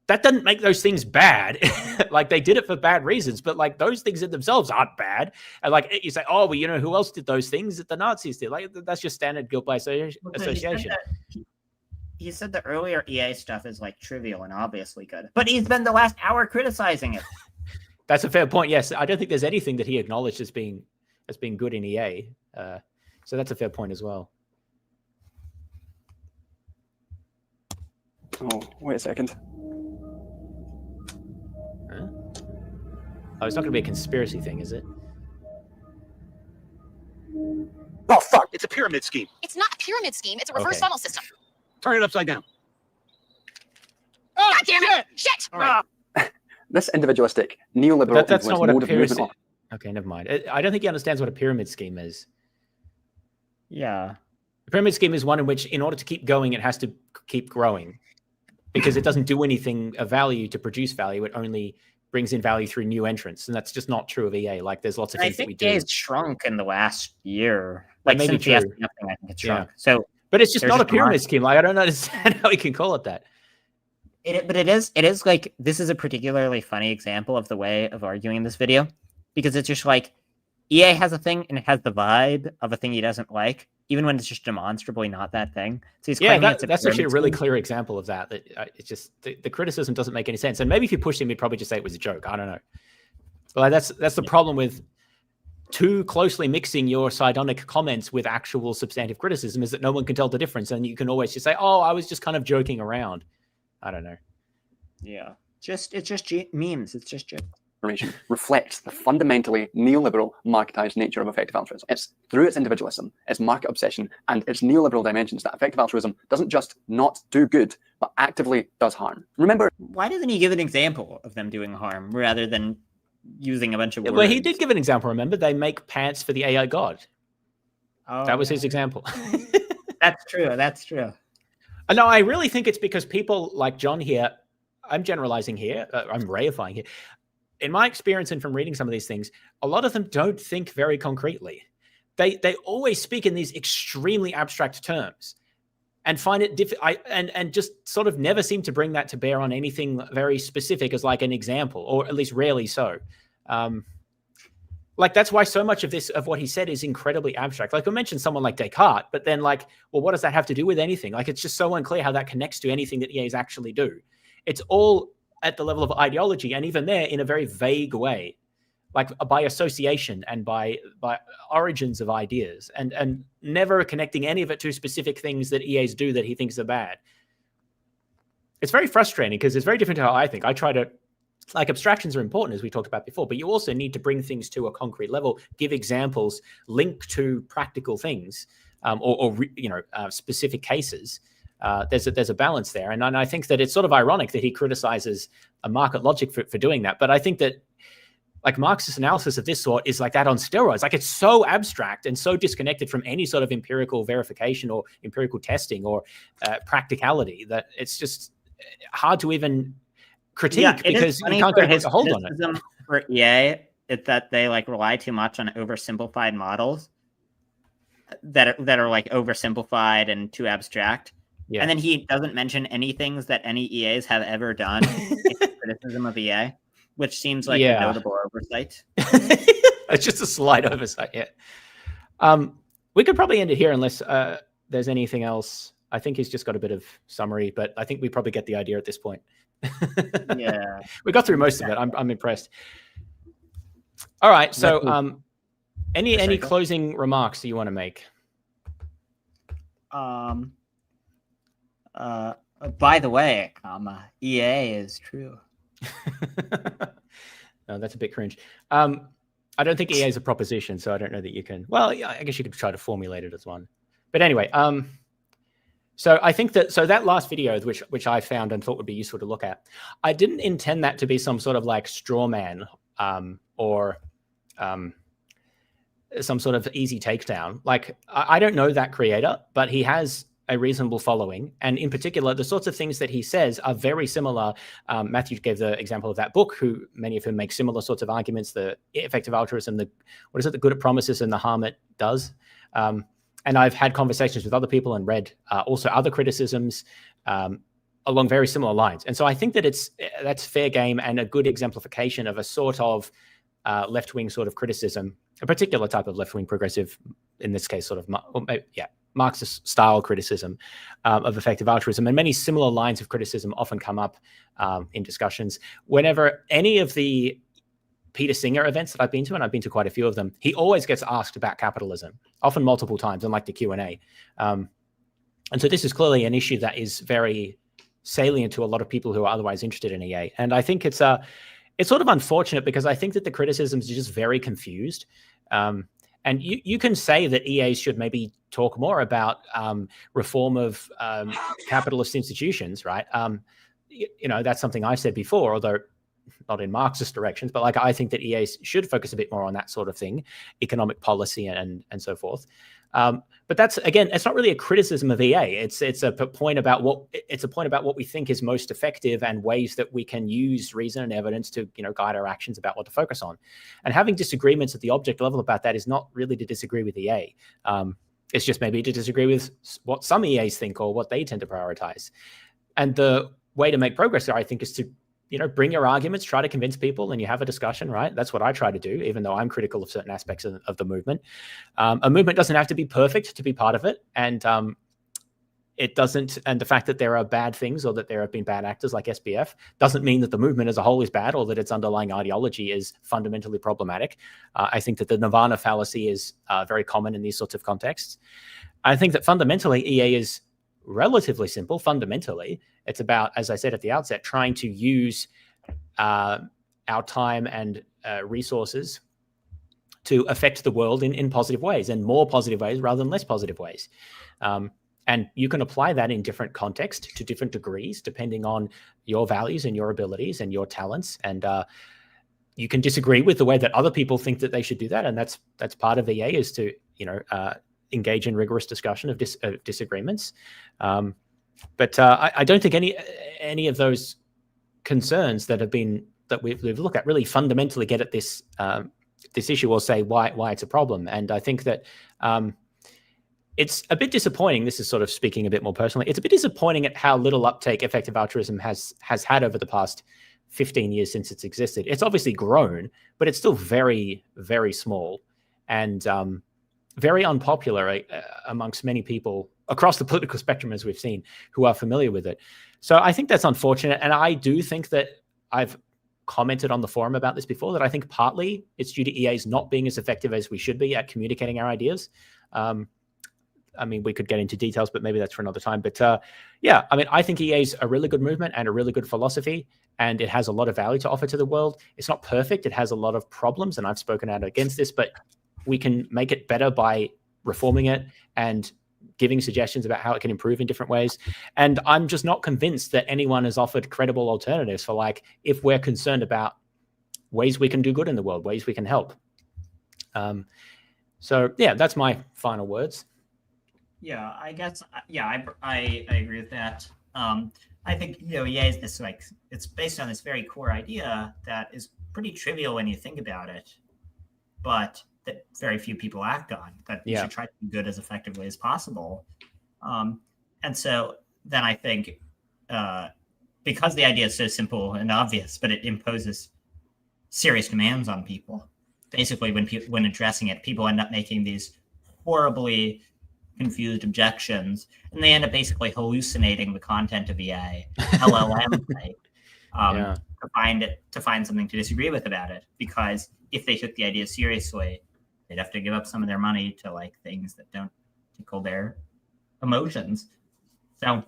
that doesn't make those things bad. Like they did it for bad reasons, but like those things in themselves aren't bad. And like you say, oh, well, you know, who else did those things that the Nazis did? Like that's just standard guilt by association. He said the earlier EA stuff is like trivial and obviously good, but he's spent the last hour criticizing it. That's a fair point. Yes, I don't think there's anything that he acknowledged as being good in EA. So that's a fair point as well. Oh, wait a second. Huh? Oh, it's not going to be a conspiracy thing, is it? Oh, fuck. It's a pyramid scheme. It's not a pyramid scheme. It's a reverse funnel system. Turn it upside down. Oh, God damn it! Shit! All right. This individualistic neoliberal That's not what a mode of pyramid. movement. Okay, never mind. I don't think he understands what a pyramid scheme is. Yeah. A pyramid scheme is one in which, in order to keep going, it has to keep growing because it doesn't do anything of value to produce value. It only brings in value through new entrants, and that's just not true of EA. Like, there's lots of things that we do. I think EA's shrunk in the last year. Like, maybe since true. I think it's shrunk. So, but it's just not a pyramid scheme. Like, I don't understand how we can call it that. But it is like, this is a particularly funny example of the way of arguing in this video, because it's just like EA has a thing and it has the vibe of a thing he doesn't like, even when it's just demonstrably not that thing. So he's claiming that's actually a really clear example of that. It's just the criticism doesn't make any sense. And maybe if you pushed him, he'd probably just say it was a joke. I don't know. But like, that's the problem with too closely mixing your sardonic comments with actual substantive criticism, is that no one can tell the difference, and you can always just say, "Oh, I was just kind of joking around." I don't know. Yeah, it's just memes. It's just jokes. Reflects the fundamentally neoliberal marketized nature of effective altruism. It's through its individualism, its market obsession, and its neoliberal dimensions that effective altruism doesn't just not do good, but actively does harm. Remember, why doesn't he give an example of them doing harm rather than using a bunch of words? Well, he did give an example. Remember, they make pants for the AI god. Oh, that was his example. That's true. That's true. No, I really think it's because people like John here, I'm generalizing here, I'm reifying here. In my experience and from reading some of these things, a lot of them don't think very concretely. They always speak in these extremely abstract terms and find it and just sort of never seem to bring that to bear on anything very specific as like an example, or at least rarely so. Like, that's why so much of what he said is incredibly abstract. Like, I mentioned someone like Descartes, but then like, well, what does that have to do with anything? Like, it's just so unclear how that connects to anything that EAs actually do. It's all at the level of ideology, and even there in a very vague way, like by association and by origins of ideas, and never connecting any of it to specific things that EAs do that he thinks are bad. It's very frustrating because it's very different to how I think. I try to, like, abstractions are important, as we talked about before, but you also need to bring things to a concrete level, give examples, link to practical things, or specific cases. There's a balance there, and I think that it's sort of ironic that he criticizes a market logic for doing that. But I think that, like, Marxist analysis of this sort is like that on steroids. Like, it's so abstract and so disconnected from any sort of empirical verification or empirical testing or practicality that it's just hard to even critique, because you can't get a hold on it. For EA, it's that they like rely too much on oversimplified models that are like oversimplified and too abstract. Yeah. And then he doesn't mention any things that any EAs have ever done in criticism of EA, which seems like a notable oversight. It's just a slight oversight, yeah. We could probably end it here unless there's anything else. I think he's just got a bit of summary, but I think we probably get the idea at this point. Yeah. We got through most of it. I'm impressed. All right, so any closing remarks that you want to make? By the way, EA is true. No, that's a bit cringe. I don't think EA is a proposition, so I don't know that you can. Well, yeah, I guess you could try to formulate it as one. But anyway, so I think that last video, which I found and thought would be useful to look at, I didn't intend that to be some sort of like straw man or some sort of easy takedown. Like, I don't know that creator, but he has a reasonable following. And in particular, the sorts of things that he says are very similar. Matthew gave the example of that book, who many of whom make similar sorts of arguments, the effective altruism, the good it promises and the harm it does. And I've had conversations with other people and read also other criticisms along very similar lines. And so I think that that's fair game and a good exemplification of a sort of left-wing sort of criticism, a particular type of left-wing progressive, in this case, sort of, Marxist style criticism of effective altruism. And many similar lines of criticism often come up in discussions. Whenever any of the Peter Singer events that I've been to, and I've been to quite a few of them, he always gets asked about capitalism, often multiple times, unlike the Q&A. And so this is clearly an issue that is very salient to a lot of people who are otherwise interested in EA. And I think it's sort of unfortunate because I think that the criticisms are just very confused. And you can say that EA should maybe talk more about reform of capitalist institutions, right? That's something I've said before, although not in Marxist directions, but like I think that EA should focus a bit more on that sort of thing, economic policy and so forth. But that's, again, it's not really a criticism of EA. It's a point about what we think is most effective and ways that we can use reason and evidence to guide our actions about what to focus on. And having disagreements at the object level about that is not really to disagree with EA. It's just maybe to disagree with what some EAs think or what they tend to prioritize. And the way to make progress there, I think, is to bring your arguments, try to convince people, and you have a discussion, right? That's what I try to do, even though I'm critical of certain aspects of the movement. A movement doesn't have to be perfect to be part of it. And the fact that there are bad things or that there have been bad actors like SBF doesn't mean that the movement as a whole is bad or that its underlying ideology is fundamentally problematic. I think that the nirvana fallacy is very common in these sorts of contexts. I think that fundamentally EA is relatively simple. Fundamentally, it's about, as I said at the outset, trying to use our time and resources to affect the world in positive ways, and more positive ways rather than less positive ways. And you can apply that in different contexts to different degrees, depending on your values and your abilities and your talents. And you can disagree with the way that other people think that they should do that. And that's part of EA, is to engage in rigorous discussion of disagreements. But I don't think any of those concerns that we've looked at really fundamentally get at this issue or say why it's a problem. And I think that it's a bit disappointing. This is sort of speaking a bit more personally. It's a bit disappointing at how little uptake effective altruism has had over the past 15 years since it's existed. It's obviously grown, but it's still very, very small and very unpopular amongst many people across the political spectrum, as we've seen, who are familiar with it. So I think that's unfortunate. And I do think that I've commented on the forum about this before, that I think partly it's due to EA's not being as effective as we should be at communicating our ideas. I mean, we could get into details, but maybe that's for another time. But I think EA's a really good movement and a really good philosophy, and it has a lot of value to offer to the world. It's not perfect. It has a lot of problems, and I've spoken out against this, but we can make it better by reforming it and giving suggestions about how it can improve in different ways. And I'm just not convinced that anyone has offered credible alternatives for, like, if we're concerned about ways we can do good in the world, ways we can help. So that's my final words. Yeah, I guess. Yeah, I agree with that. I think EA is this, like, it's based on this very core idea that is pretty trivial when you think about it, but that very few people act on. That you should try to be good as effectively as possible. And so then I think because the idea is so simple and obvious, but it imposes serious demands on people. Basically, when addressing it, people end up making these horribly confused objections, and they end up basically hallucinating the content of EA, LLM type, to find something to disagree with about it. Because if they took the idea seriously, they'd have to give up some of their money to, like, things that don't tickle their emotions. So,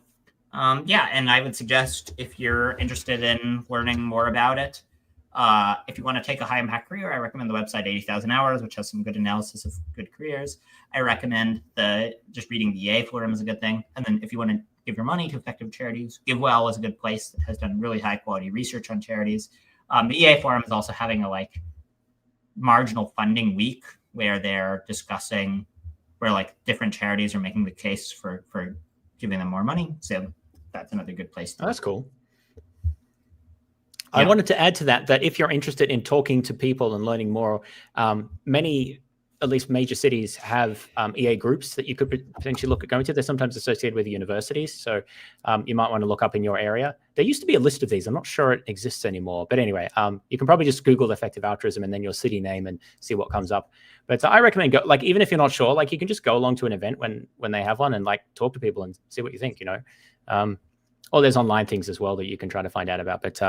and I would suggest, if you're interested in learning more about it, if you want to take a high impact career, I recommend the website 80,000 Hours, which has some good analysis of good careers. I recommend just reading the EA forum is a good thing. And then if you want to give your money to effective charities, GiveWell is a good place that has done really high quality research on charities. The EA forum is also having a marginal funding week where they're discussing where different charities are making the case for giving them more money. So that's another good place. That's cool. I wanted to add to that if you're interested in talking to people and learning more, many at least major cities have EA groups that you could potentially look at going to. They're sometimes associated with universities, so you might want to look up in your area. There used to be a list of these. I'm not sure it exists anymore, but anyway, you can probably just Google effective altruism and then your city name and see what comes up. But I recommend go, like, even if you're not sure, like, you can just go along to an event when they have one and like talk to people and see what you think, you know. Or there's online things as well that you can try to find out about. But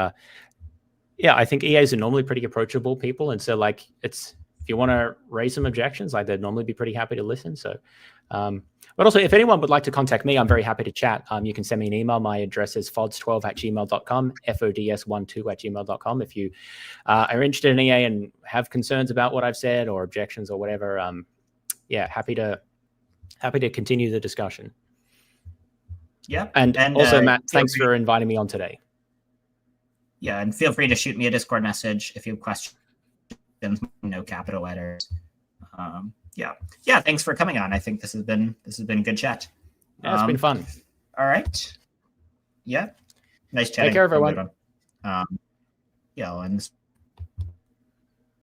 yeah, I think EAs are normally pretty approachable people, and so like if you want to raise some objections, like they'd normally be pretty happy to listen. So, but also if anyone would like to contact me, I'm very happy to chat. You can send me an email. My address is fods12@gmail.com, fods12@gmail.com. If you are interested in EA and have concerns about what I've said or objections or whatever, yeah, happy to continue the discussion. Yeah. And also, Matt, thanks for inviting me on today. Yeah, and feel free to shoot me a Discord message if you have questions. No capital letters. Yeah. Thanks for coming on. I think this has been a good chat. Yeah, it's been fun. All right. Yeah. Nice chatting. Take care, everyone. Yeah, I'll end this.